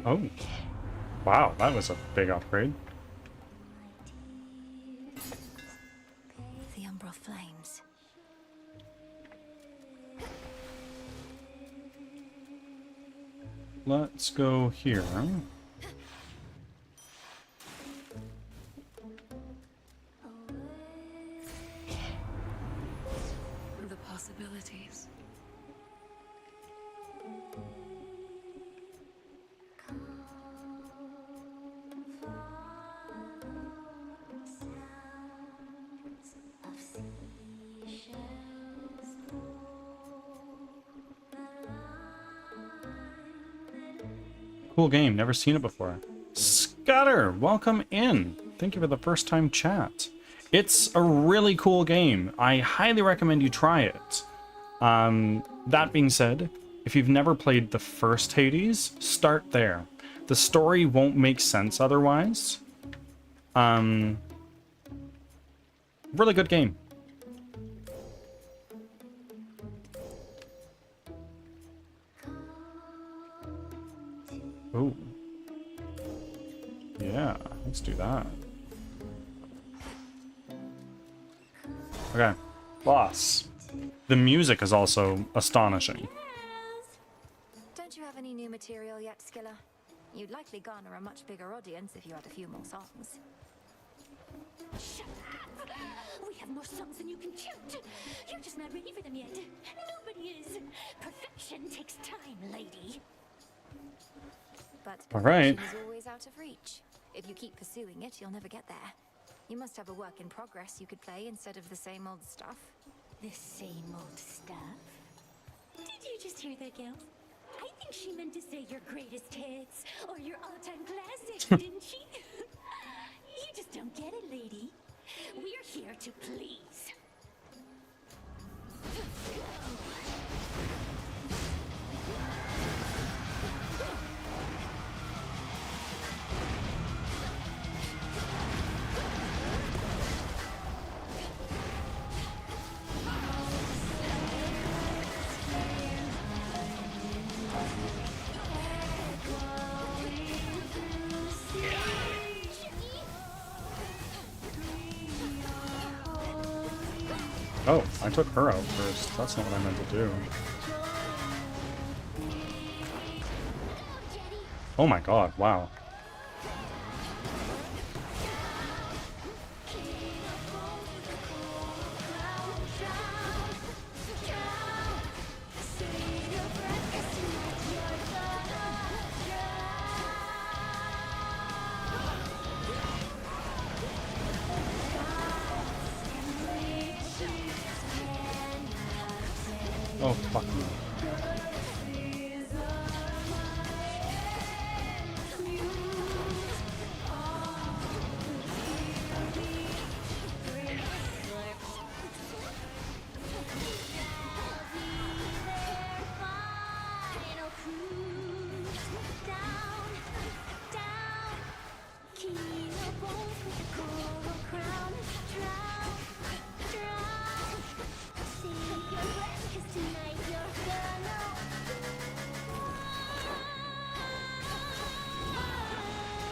Oh. Wow, that was a big upgrade. The Umbral Flames. Let's go here. The possibilities. Cool game, never seen it before. Scudder, welcome in. Thank you for the first time chat. It's a really cool game. I highly recommend you try it. That being said, if you've never played the first Hades, start there. The story won't make sense otherwise. Really good game. Oh. Yeah, let's do that. Okay, boss. The music is also astonishing. Don't you have any new material yet, Skilla? You'd likely garner a much bigger audience if you had a few more songs. Shut up! We have more songs than you can count. You're just not ready for them yet. Nobody is. Perfection takes time, lady. But All right. perfection is always out of reach. If you keep pursuing it, you'll never get there. You must have a work in progress you could play instead of the same old stuff. The same old stuff? Did you just hear that, girls? I think she meant to say your greatest hits or your all-time classics, didn't she? You just don't get it, lady. We're here to please. Oh, I took her out first. That's not what I meant to do. Oh my god, wow. Oh, fuck me.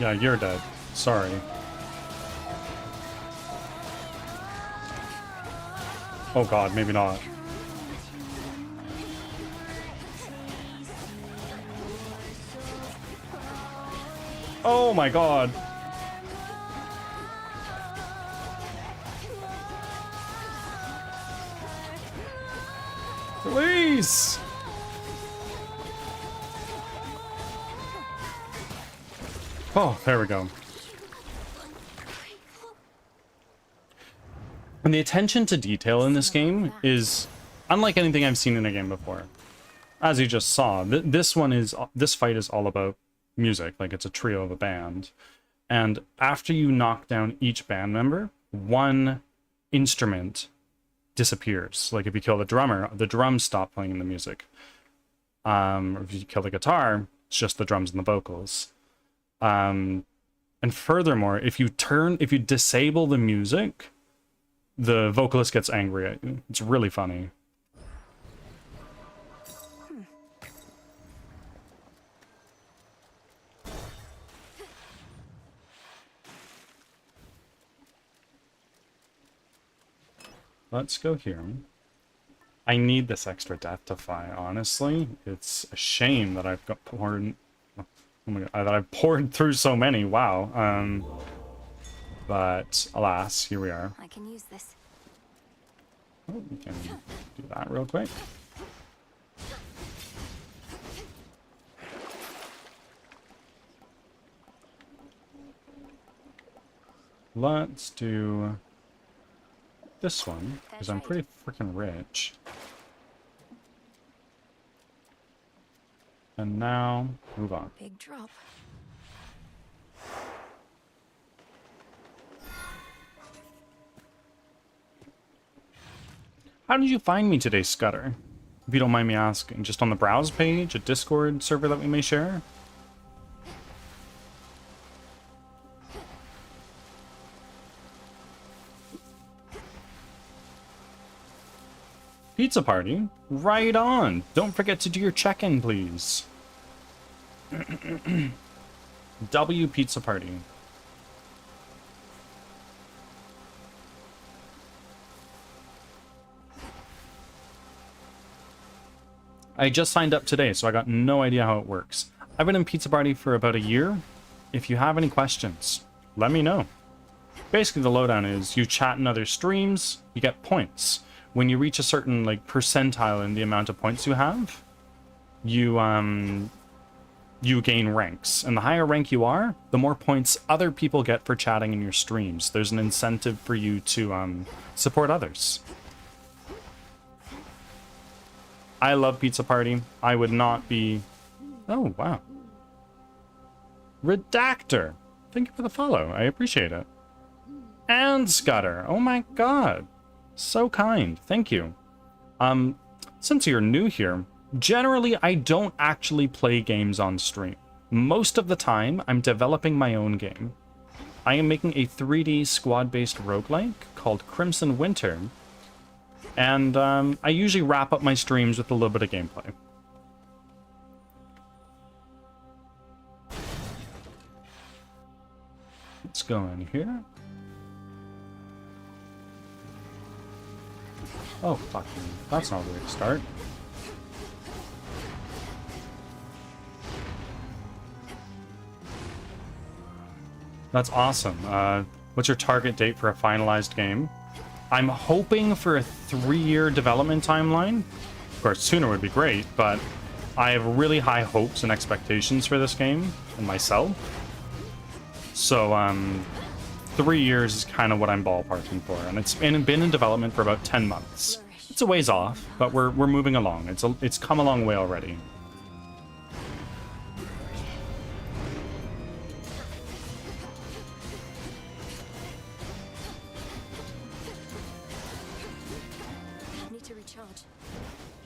Yeah, you're dead. Sorry. Oh god, maybe not. Oh my god. Please! Oh, there we go. And the attention to detail in this game is unlike anything I've seen in a game before. As you just saw, this fight is all about music, like it's a trio of a band. And after you knock down each band member, one instrument disappears. Like if you kill the drummer, the drums stop playing the music. Or if you kill the guitar, it's just the drums and the vocals. And furthermore, if you disable the music, the vocalist gets angry at you. It's really funny. Let's go here. I need this extra death to fight, honestly. It's a shame that I've got poured... Oh my god, that I've poured through so many, wow. But alas, here we are. I can use this. Oh, we can do that real quick. Let's do this one, because I'm pretty freaking rich. And now, move on. Big drop. How did you find me today, Scudder? If you don't mind me asking, just on the browse page, a Discord server that we may share? Pizza party? Right on! Don't forget to do your check-in, please. W pizza party. I just signed up today, so I got no idea how it works. I've been in Pizza Party for about a year. If you have any questions, let me know. Basically, the lowdown is you chat in other streams, you get points. When you reach a certain like percentile in the amount of points you have, you gain ranks. And the higher rank you are, the more points other people get for chatting in your streams. There's an incentive for you to support others. I love Pizza Party. I would not be... Oh, wow. Redactor. Thank you for the follow. I appreciate it. And Scudder. Oh my god. So kind. Thank you. Since you're new here, generally I don't actually play games on stream. Most of the time, I'm developing my own game. I am making a 3D squad-based roguelike called Crimson Winter, and I usually wrap up my streams with a little bit of gameplay. Let's go in here. Oh, fucking... That's not a way to start. That's awesome. What's your target date for a finalized game? I'm hoping for a 3-year development timeline. Of course, sooner would be great, but I have really high hopes and expectations for this game and myself. So, 3 years is kind of what I'm ballparking for, and it's been in development for about 10 months. It's a ways off, but we're moving along. It's come a long way already.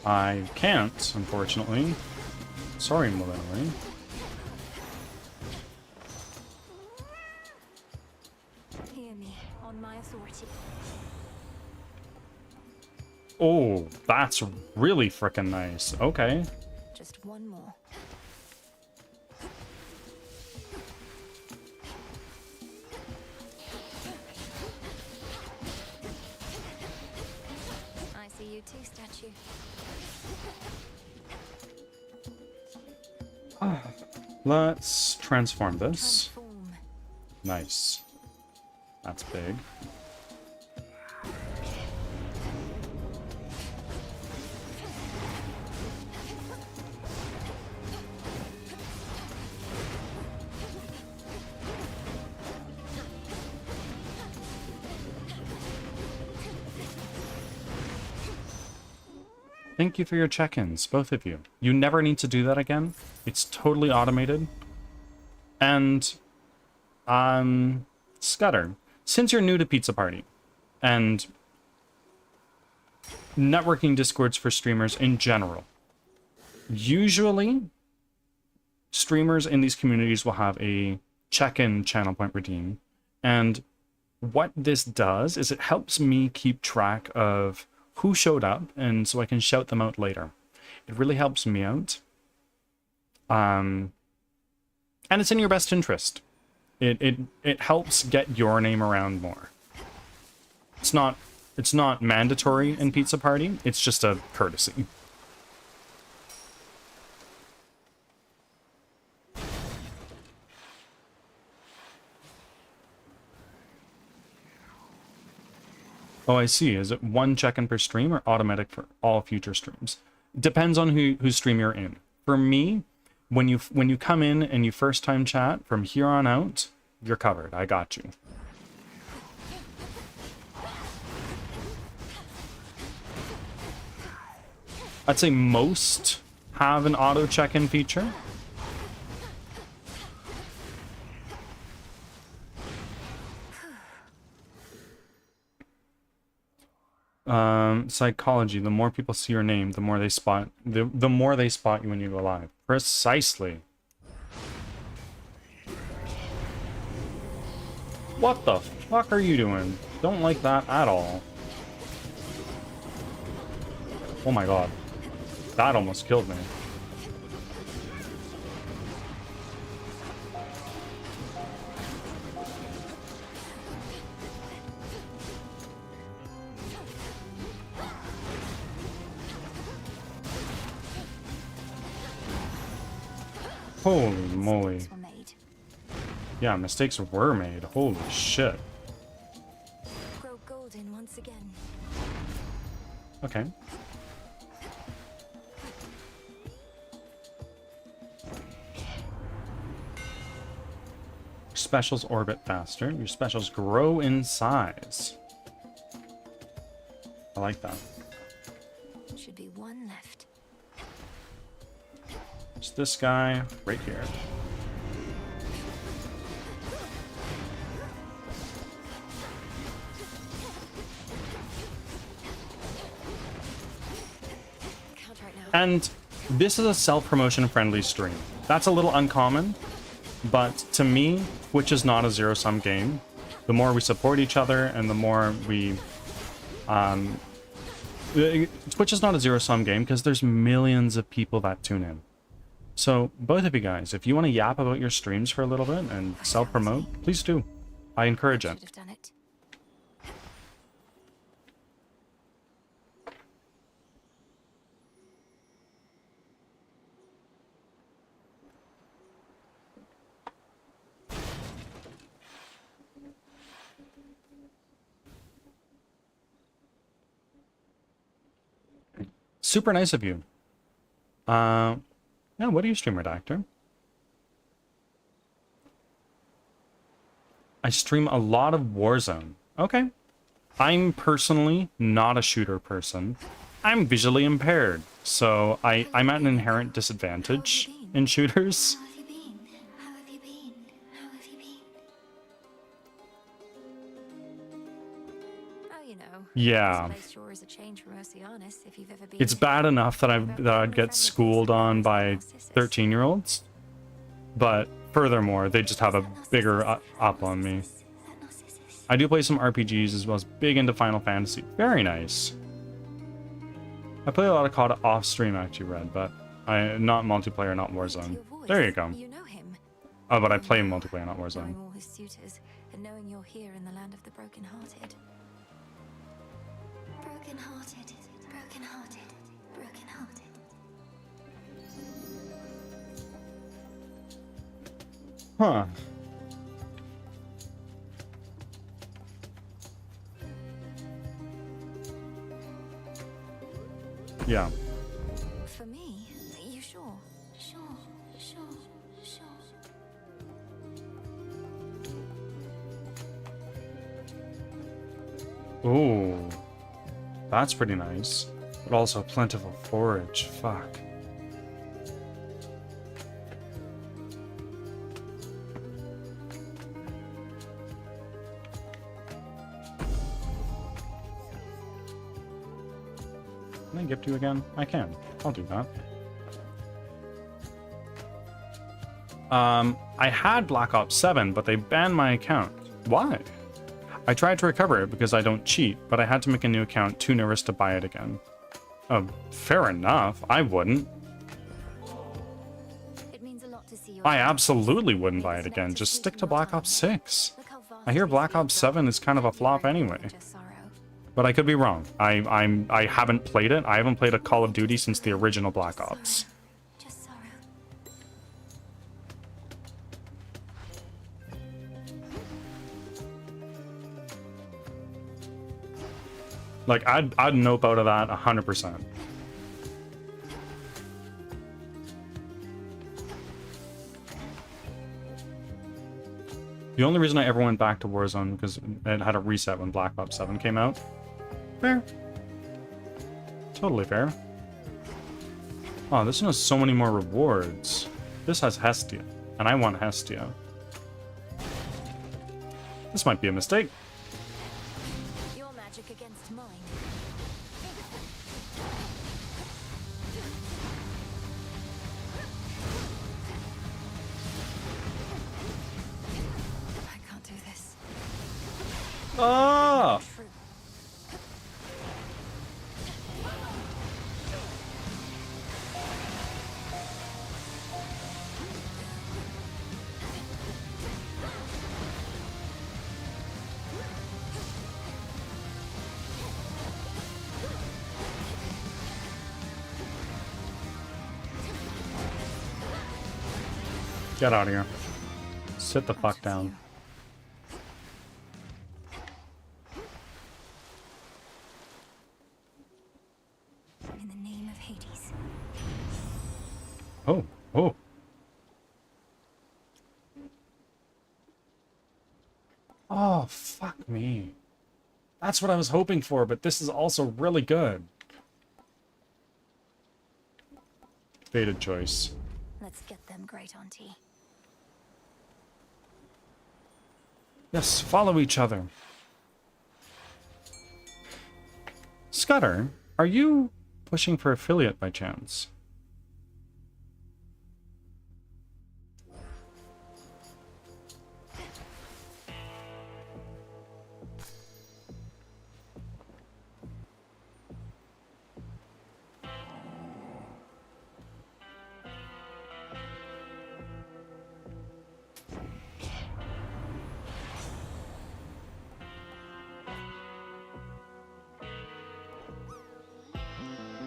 I can't, unfortunately. Sorry, Millennially. Hear me on my authority. Oh, that's really frickin' nice. Okay. Just one more. see you too, statue. Let's transform this. Nice. That's big. Thank you for your check-ins, both of you. You never need to do that again. It's totally automated. And, Scudder, since you're new to Pizza Party, and networking discords for streamers in general, usually streamers in these communities will have a check-in channel point routine. And what this does is it helps me keep track of who showed up, and so I can shout them out later. It really helps me out. And it's in your best interest. It helps get your name around more. It's not mandatory in Pizza Party, it's just a courtesy. Oh, I see. Is it one check-in per stream or automatic for all future streams? Depends on whose stream you're in. For me, when you come in and you first time chat, from here on out, you're covered. I got you. I'd say most have an auto check-in feature. Psychology. The more people see your name, the more they spot the more they spot you when you go live. Precisely. What the fuck are you doing? Don't like that at all. Oh my god. That almost killed me. Holy moly. Yeah, mistakes were made. Holy shit. Grow golden once again. Okay. Your specials orbit faster. Your specials grow in size. I like that. Should be one left. It's this guy right here. And this is a self-promotion friendly stream. That's a little uncommon, but to me, Twitch is not a zero-sum game. The more we support each other and the more we... Twitch is not a zero-sum game because there's millions of people that tune in. So, both of you guys, if you want to yap about your streams for a little bit and self-promote, please do. I encourage it. Super nice of you. Yeah, what do you stream, Redactor? I stream a lot of Warzone. Okay. I'm personally not a shooter person. I'm visually impaired, so I'm at an inherent disadvantage in shooters. Yeah. It's bad enough that I'd get schooled on by 13-year-olds, but furthermore, they just have a bigger up on me. I do play some RPGs as well as big into Final Fantasy. Very nice. I play a lot of COD off stream actually, Red, but not multiplayer, not Warzone. There you go. Oh, but I play multiplayer, not Warzone. And knowing you're here in the land of the broken-hearted. Broken-hearted, Broken-hearted. Broken-hearted. Huh. Yeah. For me? You sure? Sure, sure, sure. Ooh. That's pretty nice. But also plentiful forage. Fuck. Can I gift you again? I can. I'll do that. I had Black Ops 7, but they banned my account. Why? I tried to recover it because I don't cheat, but I had to make a new account too nervous to buy it again. Oh, fair enough. I wouldn't. It means a lot to see your I absolutely wouldn't buy it again. Just stick to Black Ops 6. I hear Black Ops 7 is kind of a flop anyway. But I could be wrong. I haven't played it. I haven't played a Call of Duty since the original Black Ops. Just sorrow. Like, I'd nope out of that 100%. The only reason I ever went back to Warzone because it had a reset when Black Ops 7 came out. Fair. Totally fair. Oh, this one has so many more rewards. This has Hestia, and I want Hestia. This might be a mistake. Your magic against mine. I can't do this. Ah! Get out of here. Sit the fuck down. In the name of Hades. Oh, oh. Oh, fuck me. That's what I was hoping for, but this is also really good. Fated choice. Let's get them, great auntie. Yes, follow each other. Scudder, are you pushing for affiliate by chance?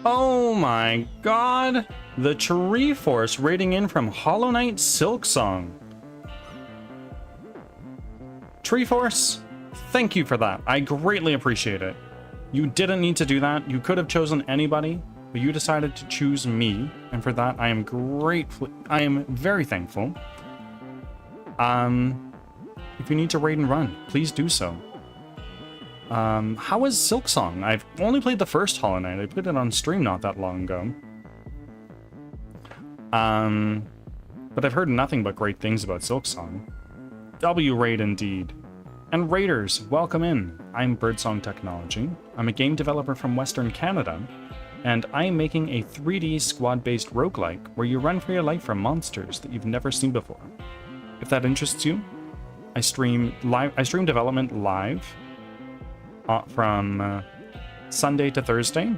Oh my god! The Tree Force raiding in from Hollow Knight Silksong. Tree Force, thank you for that. I greatly appreciate it. You didn't need to do that. You could have chosen anybody, but you decided to choose me, and for that I am grateful. I am very thankful. If you need to raid and run, please do so. How is Silksong? I've only played the first Hollow Knight. I played it on stream not that long ago. But I've heard nothing but great things about Silksong. W raid indeed. And raiders, welcome in. I'm Birdsong Technology. I'm a game developer from Western Canada, and I'm making a 3D squad-based roguelike where you run for your life from monsters that you've never seen before. If that interests you, I stream development live from Sunday to Thursday.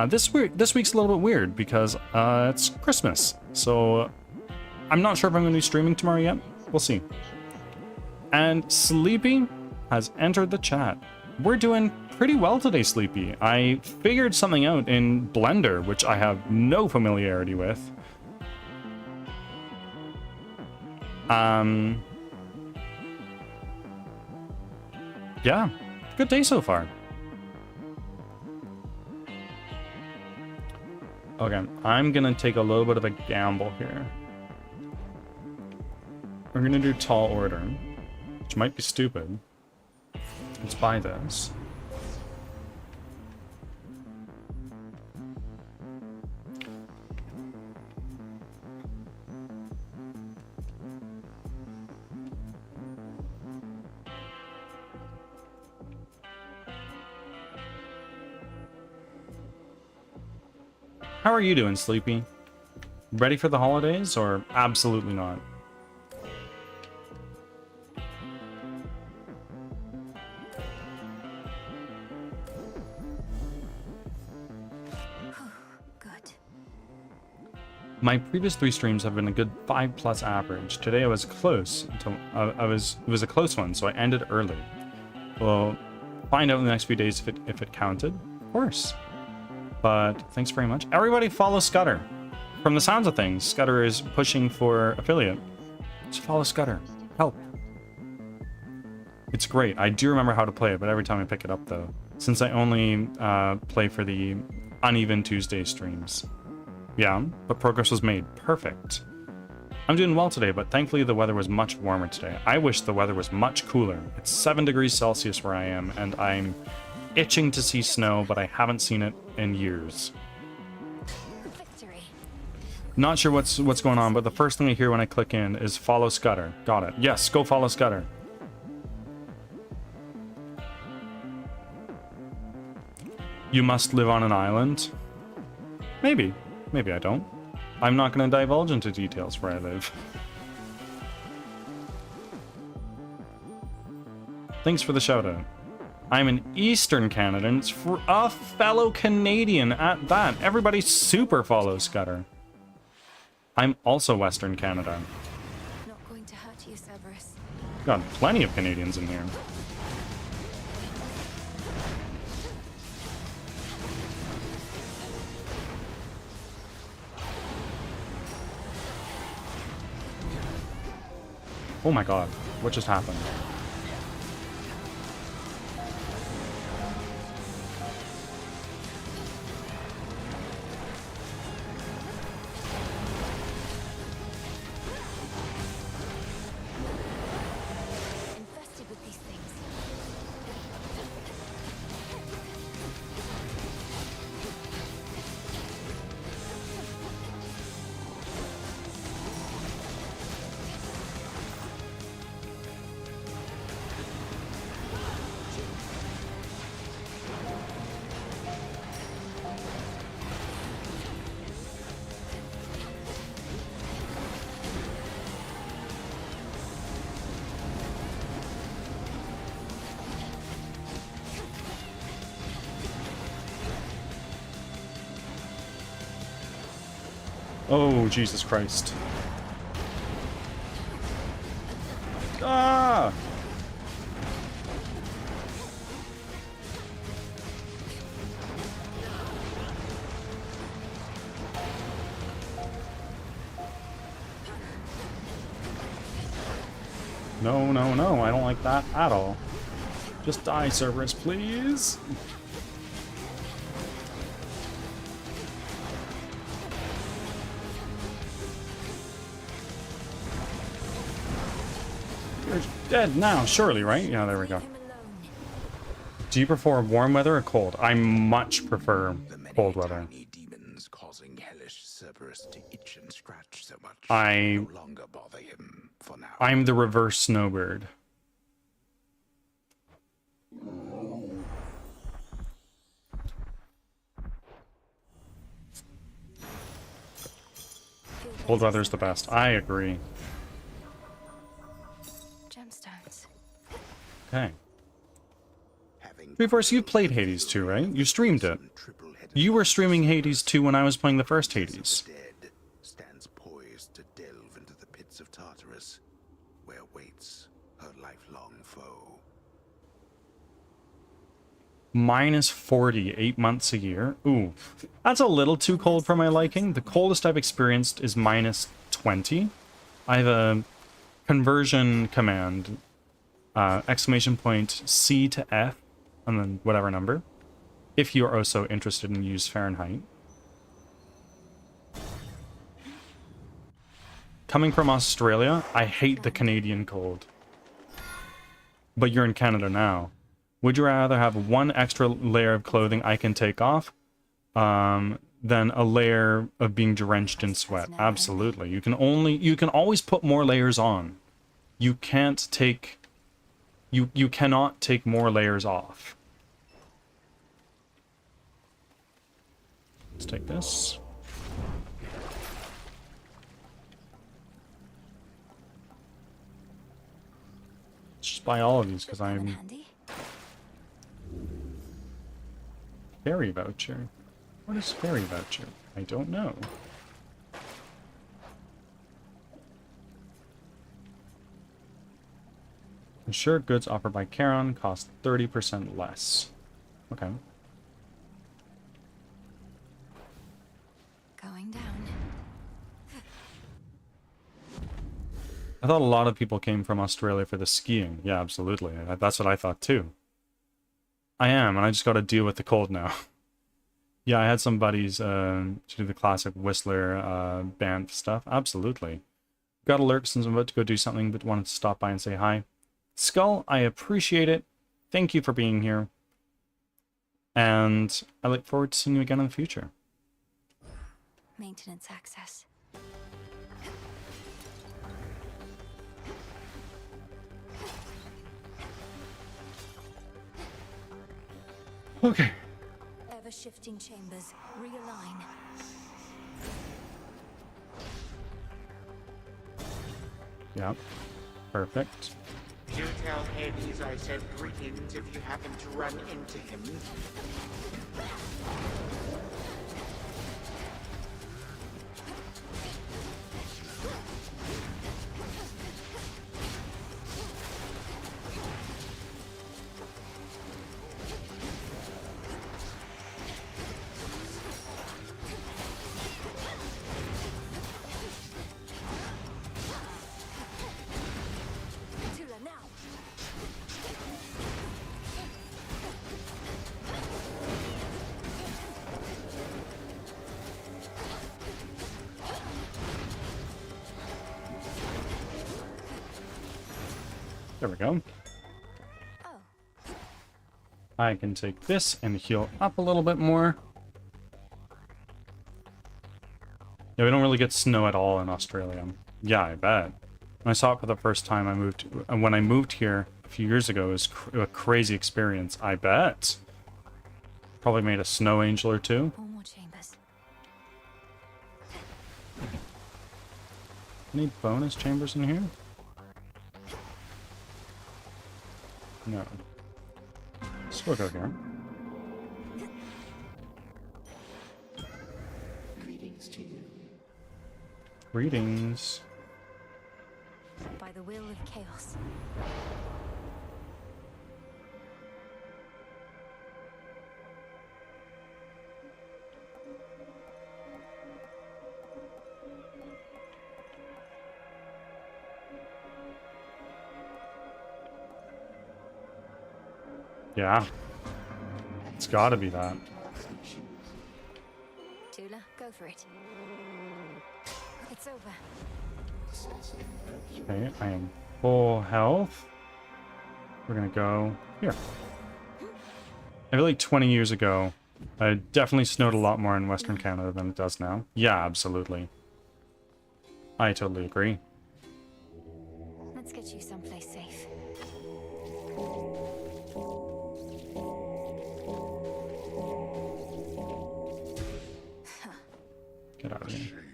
This week's a little bit weird because it's Christmas, so I'm not sure if I'm going to be streaming tomorrow yet. We'll see. And Sleepy has entered the chat. We're doing pretty well today, Sleepy. I figured something out in Blender, which I have no familiarity with. Yeah, good day so far. Okay, I'm gonna take a little bit of a gamble here. We're gonna do tall order, which might be stupid. Let's buy this. How are you doing, Sleepy? Ready for the holidays, or absolutely not? My previous 3 streams have been a good 5+ average. Today I was close. It was a close one, so I ended early. We'll find out in the next few days if it counted, of course. But thanks very much. Everybody follow Scudder. From the sounds of things, Scudder is pushing for affiliate. Just follow Scudder. Help. It's great. I do remember how to play it, but every time I pick it up, though, since I only play for the Uneven Tuesday streams. Yeah, but progress was made. Perfect. I'm doing well today, but thankfully the weather was much warmer today. I wish the weather was much cooler. It's 7 degrees Celsius where I am, and I'm itching to see snow, but I haven't seen it in years. Not sure what's going on, but the first thing I hear when I click in is follow Scudder. Got it. Yes, go follow Scudder. You must live on an island? Maybe. Maybe I don't. I'm not going to divulge into details where I live. Thanks for the shout out. I'm an Eastern Canadian. It's for a fellow Canadian at that. Everybody super follows Scudder. I'm also Western Canada. Not going to hurt you, Cerberus. Got plenty of Canadians in here. Oh my god, what just happened? Infested with these things. Oh, Jesus Christ. Ah! No, no, no, I don't like that at all. Just die, Cerberus, please. You're dead now, surely, right? Yeah, there we go. Do you prefer warm weather or cold? I much prefer cold weather. Demons causing hellish Cerberus to itch and scratch so much. No longer bother him for now. I'm the reverse snowbird. Cold weather's the best. I agree. Gemstones. Okay. Force, you played Hades 2, right? You streamed it. You were streaming Hades 2 when I was playing the first Hades. Stands poised to delve into the pits of Tartarus, where waits her lifelong foe. Minus 40, 8 months a year. Ooh, that's a little too cold for my liking. The coldest I've experienced is minus 20. I have a conversion command, exclamation point C to F, and then whatever number, if you're also interested in use Fahrenheit. Coming from Australia, I hate the Canadian cold. But you're in Canada now. Would you rather have one extra layer of clothing I can take off than a layer of being drenched in sweat? Absolutely. You can always put more layers on. You can't take... You cannot take more layers off. Let's take this. Let's just buy all of these because I'm... Ferry voucher? What is ferry voucher? I don't know. Insured goods offered by Charon cost 30% less. Okay. Going down. I thought a lot of people came from Australia for the skiing. Yeah, absolutely. That's what I thought too. I am, and I just got to deal with the cold now. Yeah, I had some buddies to do the classic Whistler Banff stuff. Absolutely. Got a lurk since I'm about to go do something, but wanted to stop by and say hi. Skull, I appreciate it. Thank you for being here. And I look forward to seeing you again in the future. Maintenance access. Okay. Ever-shifting chambers. Realign. Yeah. Perfect. Do tell Hades I said greetings if you happen to run into him. There we go. I can take this and heal up a little bit more. Yeah, we don't really get snow at all in Australia. Yeah, I bet. When I saw it for the first time, when I moved here a few years ago, it was a crazy experience. I bet. Probably made a snow angel or two. More chambers. Any bonus chambers in here? No. So we'll go here. Greetings to you. Greetings. By the will of chaos. Yeah. It's gotta be that. Tula, go for it. It's over. Okay, I am full health. We're gonna go here. I feel like 20 years ago, it definitely snowed a lot more in Western Canada than it does now. Yeah, absolutely. I totally agree. Let's get you someplace safe. Get out of here.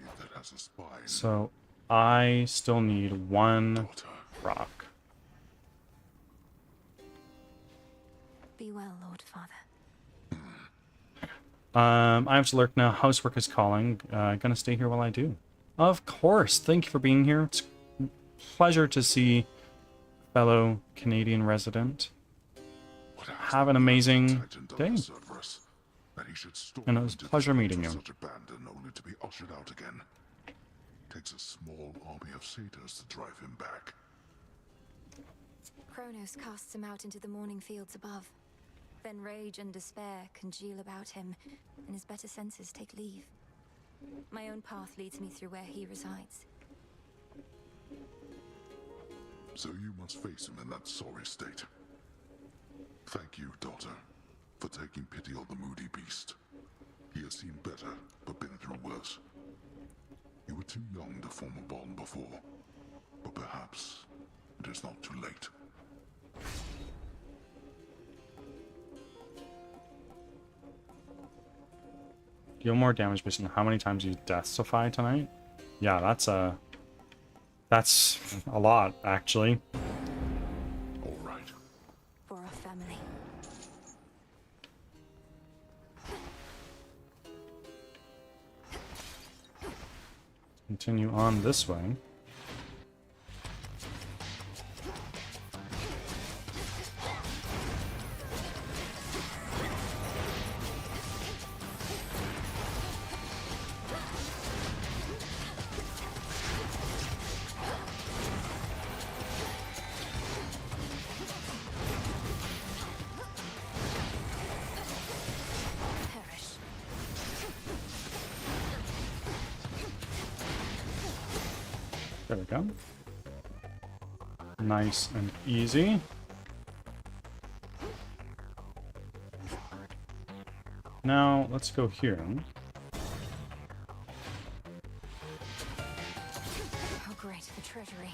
So, I still need one rock. Be well, Lord Father. I have to lurk now. Housework is calling. Gonna stay here while I do. Of course. Thank you for being here. It's a pleasure to see fellow Canadian resident. What have an amazing day. Cerberus, that he should storm And it was a into the pleasure city meeting with you. such abandon only to be ushered out again. Takes a small army of satyrs to drive him back. Kronos casts him out into the morning fields above. Then rage and despair congeal about him, and his better senses take leave. My own path leads me through where he resides. So you must face him in that sorry state. Thank you, daughter, for taking pity on the moody beast. He has seen better, but been through worse. You were too young to form a bond before, but perhaps it is not too late. Deal more damage based on how many times you deathify tonight. Yeah, that's a lot, actually. All right. For our family. Continue on this way. There we go. Nice and easy. Now, let's go here. How great the treasury.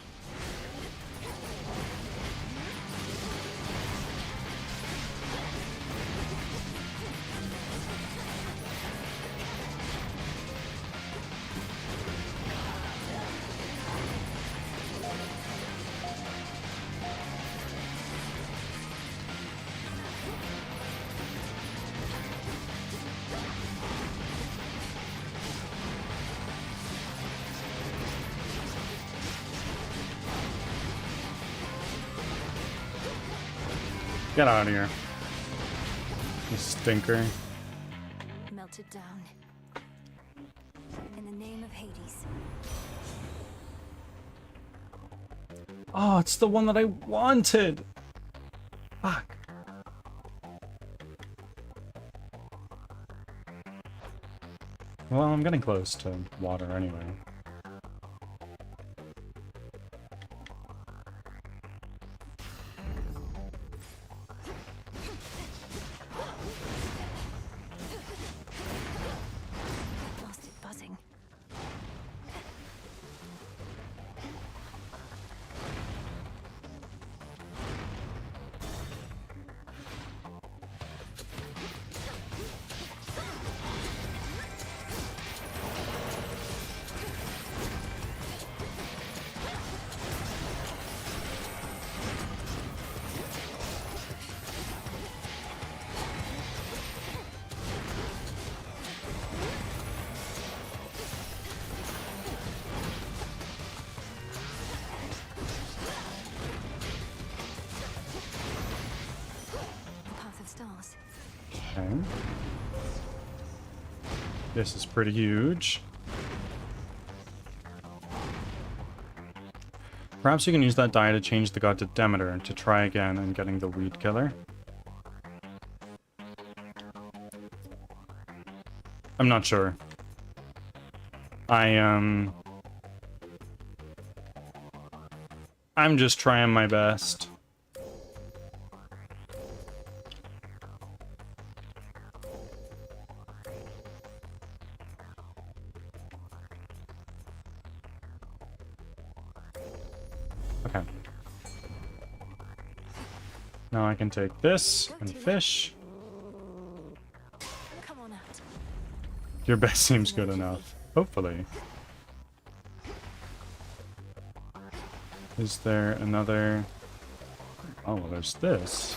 Get out of here. You stinker. Melted down. In the name of Hades. Oh, it's the one that I wanted. Fuck. Well, I'm getting close to water anyway. Lost it buzzing. Stars. Okay. This is pretty huge. Perhaps you can use that die to change the god to Demeter to try again and getting the weed killer. I'm not sure. I'm just trying my best. Okay. Now I can take this and fish. Come on out. Your best seems good enough. Hopefully. Is there another... Oh, well, there's this.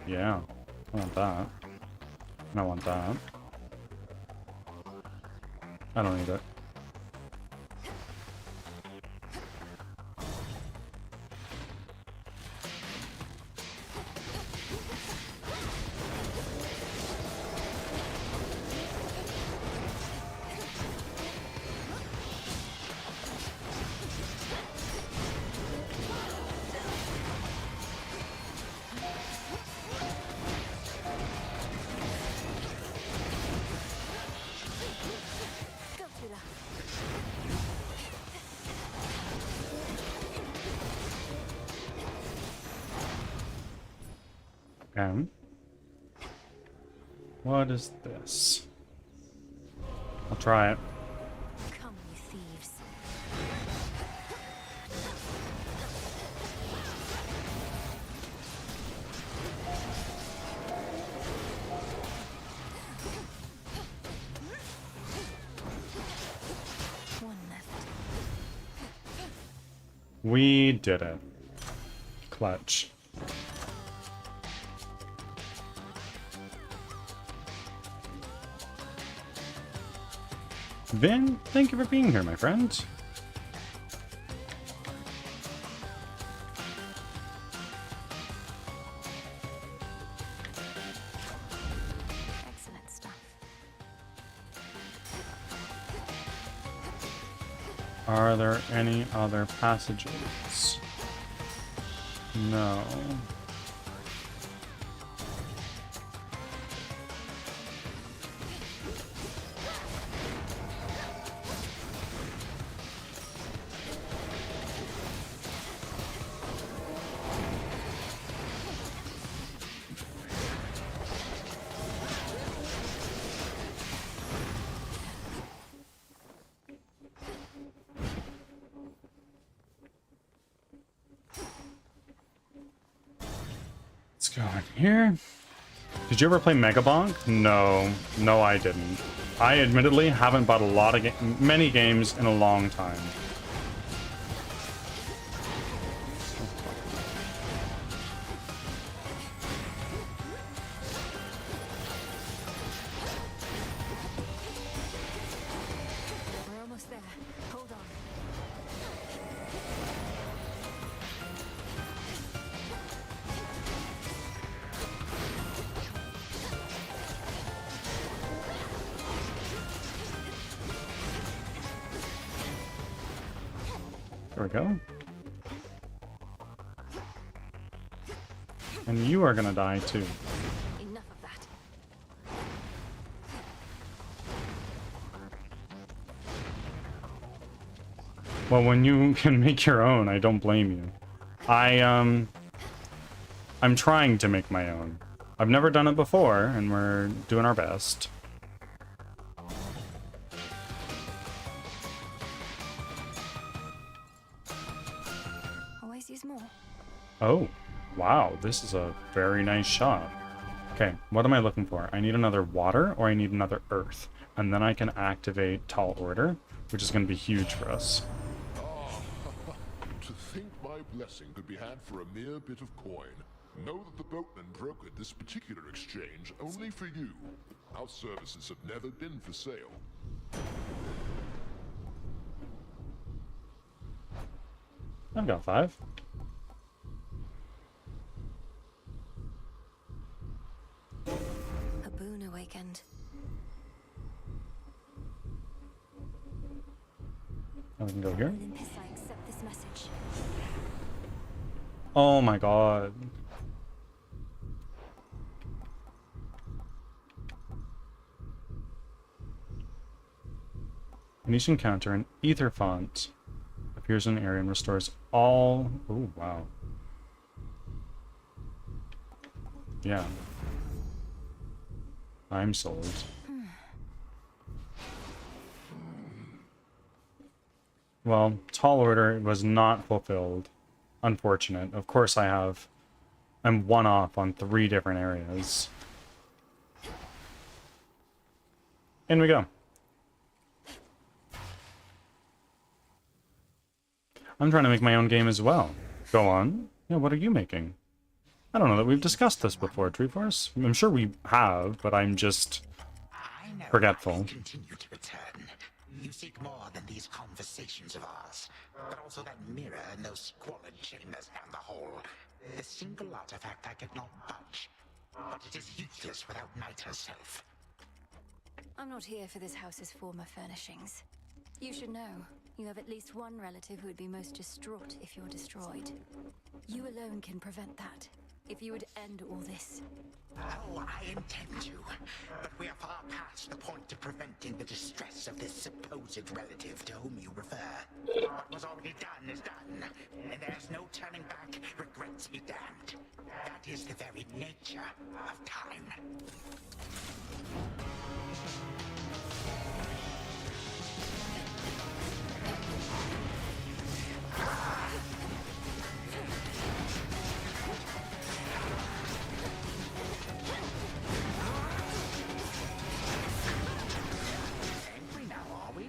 Yeah. I want that. And I want that. I don't need it. Okay. What is this? I'll try it. Come, you thieves. One left. We did it. Clutch. Vin, thank you for being here, my friend. Excellent stuff. Are there any other passages? No. Let's go in here. Did you ever play Megabonk? No. No, I didn't. I admittedly haven't bought a lot of many games in a long time. We're almost there. Hold on. There we go. And you are gonna die too. Enough of that. Well, when you can make your own, I don't blame you. I'm trying to make my own. I've never done it before, and we're doing our best. Always use more. Oh, wow, this is a very nice shot. Okay, what am I looking for? I need another water, or I need another earth. And then I can activate Tall Order, which is going to be huge for us. To think my blessing could be had for a mere bit of coin. Know that the boatman brokered this particular exchange only for you. Our services have never been for sale. I've got 5. A boon awakened. I can go here. Olympus, I accept this message. Oh my god. In each encounter, an ether font appears in an area and restores all... Oh, wow. Yeah. I'm sold. Well, Tall Order was not fulfilled. Unfortunate. Of course I'm one off on 3 different areas. In we go. I'm trying to make my own game as well. Go on. Yeah, what are you making? I don't know that we've discussed this before, Treeforce. I'm sure we have, but I'm just forgetful. Continue to return. You seek more than these conversations of ours, but also that mirror and those squalid chambers down the hall. The single artifact I could not budge, but it is useless without Night herself. I'm not here for this house's former furnishings. You should know, you have at least one relative who would be most distraught if you're destroyed. You alone can prevent that. If you would end all this. Oh, I intend to. But we are far past the point of preventing the distress of this supposed relative to whom you refer. What was already done is done, and there's no turning back. Regrets be damned. That is the very nature of time. Angry now, are we?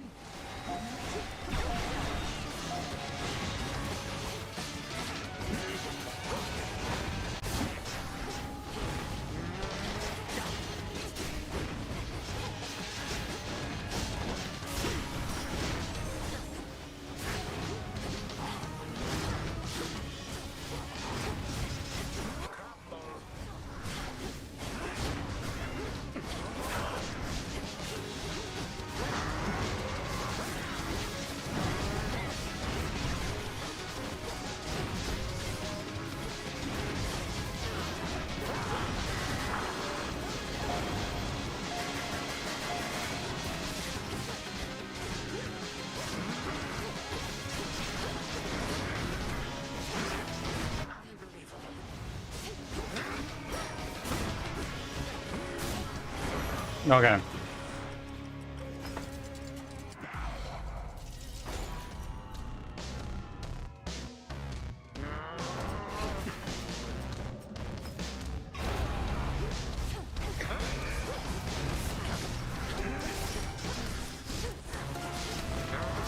Okay.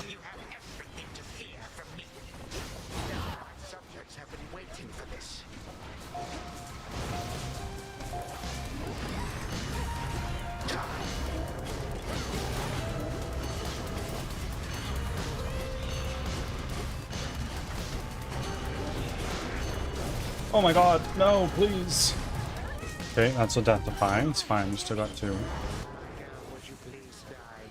You have everything to fear from me. My subjects have been waiting for this. Oh my god, no, please. Okay, that's a death defy. It's fine, we still got 2. Would you please die?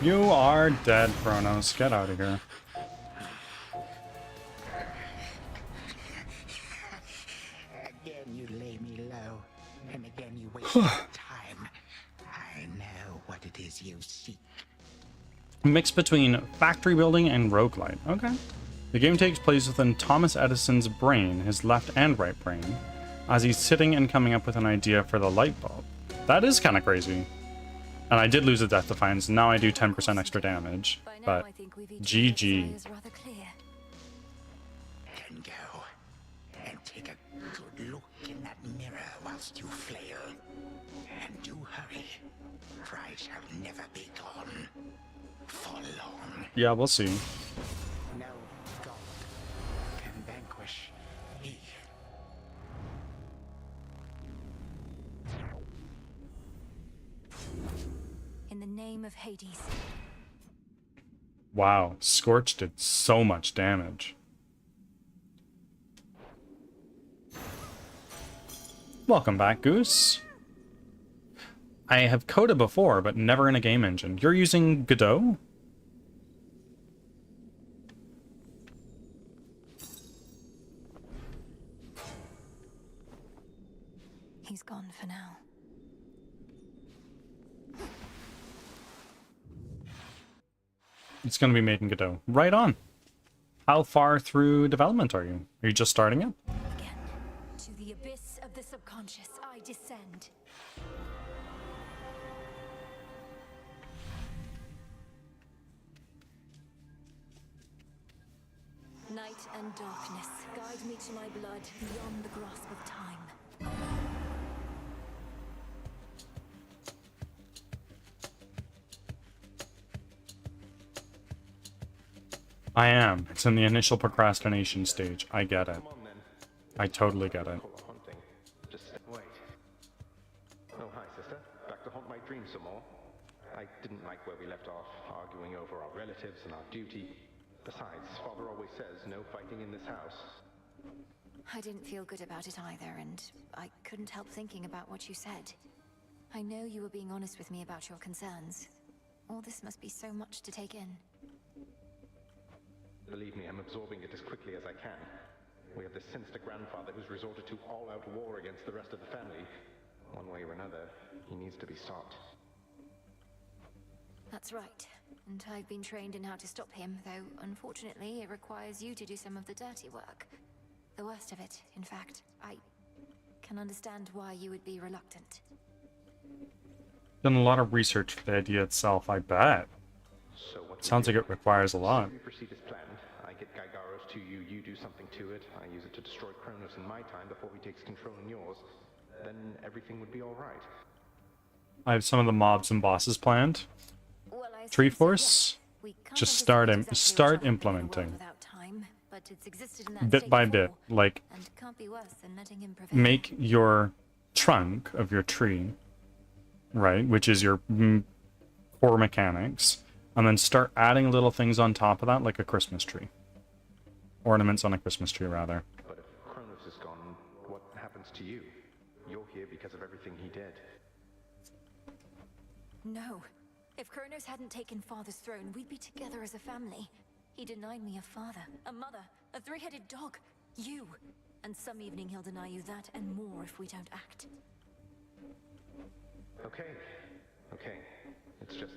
You are dead, Chronos. Get out of here. Again you lay me low, and again you waste my time. I know what it is you seek. Mix between factory building and roguelite. Okay. The game takes place within Thomas Edison's brain, his left and right brain, as he's sitting and coming up with an idea for the light bulb. That is kind of crazy. And I did lose a death defiance. Now I do 10% extra damage. But GG. Then go and take a good look in that mirror whilst you flail. And do hurry, for I shall never be gone for long. Yeah, we'll see. No god can vanquish me. In the name of Hades. Wow, Scorch did so much damage. Welcome back, Goose. I have coded before, but never in a game engine. You're using Godot? He's gone for now. It's going to be made in Godot. Right on. How far through development are you? Are you just starting it? Again, to the abyss of the subconscious I descend. Night and darkness, guide me to my blood beyond the grasp of time. I am. It's in the initial procrastination stage. I get it. I totally get it. Just wait. Oh, hi, sister. Back to haunt my dreams some more. I didn't like where we left off, arguing over our relatives and our duty. Besides, Father always says no fighting in this house. I didn't feel good about it either, and I couldn't help thinking about what you said. I know you were being honest with me about your concerns. All this must be so much to take in. Believe me, I'm absorbing it as quickly as I can. We have this sinister grandfather who's resorted to all-out war against the rest of the family. One way or another, he needs to be stopped. That's right. And I've been trained in how to stop him, though unfortunately it requires you to do some of the dirty work. The worst of it, in fact. I can understand why you would be reluctant. Done a lot of research for the idea itself, I bet. So what Sounds like it requires a lot. We proceed as planned. I get Gygaros to you, you do something to it. I use it to destroy Kronos in my time before he takes control in yours. Then everything would be alright. I have some of the mobs and bosses planned. Tree Force, just start implementing. Bit by bit, like make your trunk of your tree, right, which is your core mechanics, and then start adding little things on top of that, like a Christmas tree. Ornaments on a Christmas tree, rather. But if Kronos is gone, what happens to you? You're here because of everything he did. No. If Kronos hadn't taken Father's throne, we'd be together as a family. He denied me a father, a mother, a three-headed dog, you. And some evening he'll deny you that and more if we don't act. Okay. It's just,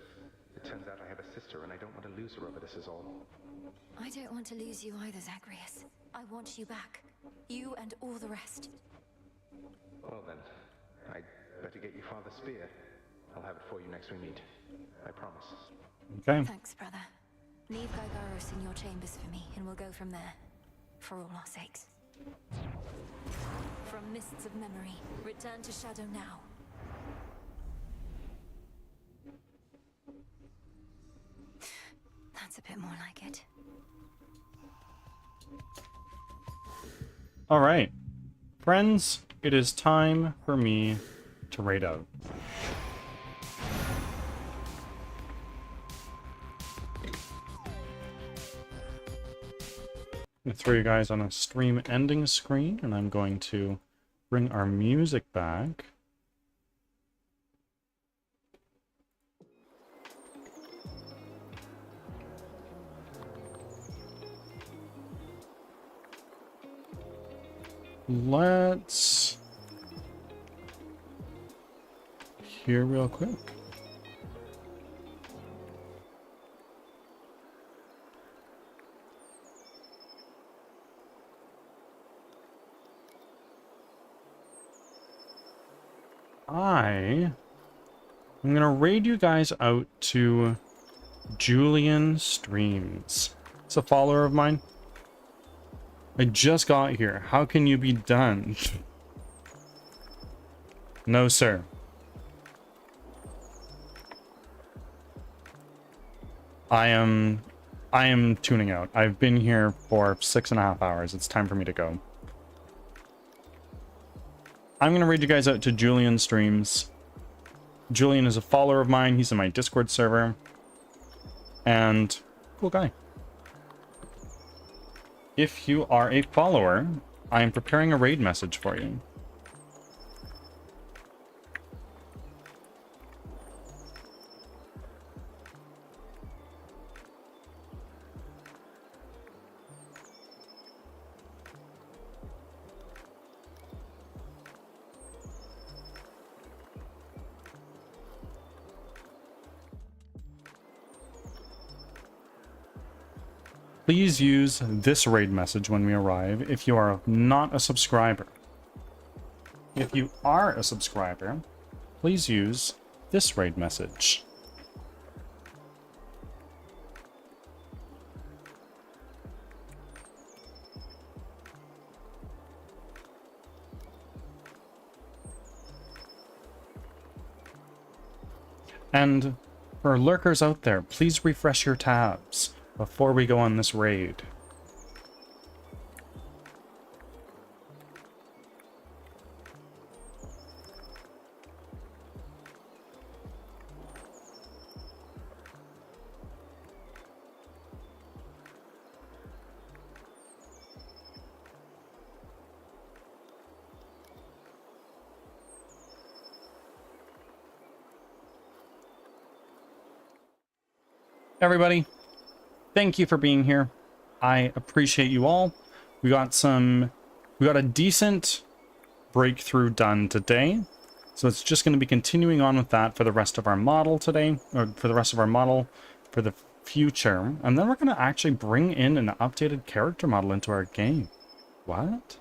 it turns out I have a sister and I don't want to lose her over this is all. I don't want to lose you either, Zagreus. I want you back. You and all the rest. Well then, I'd better get you Father's spear. I'll have it for you next we meet. I promise. Okay. Thanks, brother. Leave Gygaros in your chambers for me, and we'll go from there. For all our sakes. From mists of memory, return to Shadow now. That's a bit more like it. Alright. Friends, it is time for me to raid out. I'm going to throw you guys on a stream ending screen, and I'm going to bring our music back. Let's hear real quick. I'm gonna raid you guys out to Julian Streams. It's a follower of mine. I just got here. How can you be done? No, sir. I am tuning out. I've been here for 6.5 hours. It's time for me to go. I'm going to raid you guys out to Julian Streams. Julian is a follower of mine. He's in my Discord server. And cool guy. If you are a follower, I am preparing a raid message for you. Please use this raid message when we arrive if you are not a subscriber. If you are a subscriber, please use this raid message. And for lurkers out there, please refresh your tabs before we go on this raid. Everybody, thank you for being here. I appreciate you all. We got a decent breakthrough done today. So it's just going to be continuing on with that for the rest of our model today, or for the rest of our model for the future. And then we're going to actually bring in an updated character model into our game. What?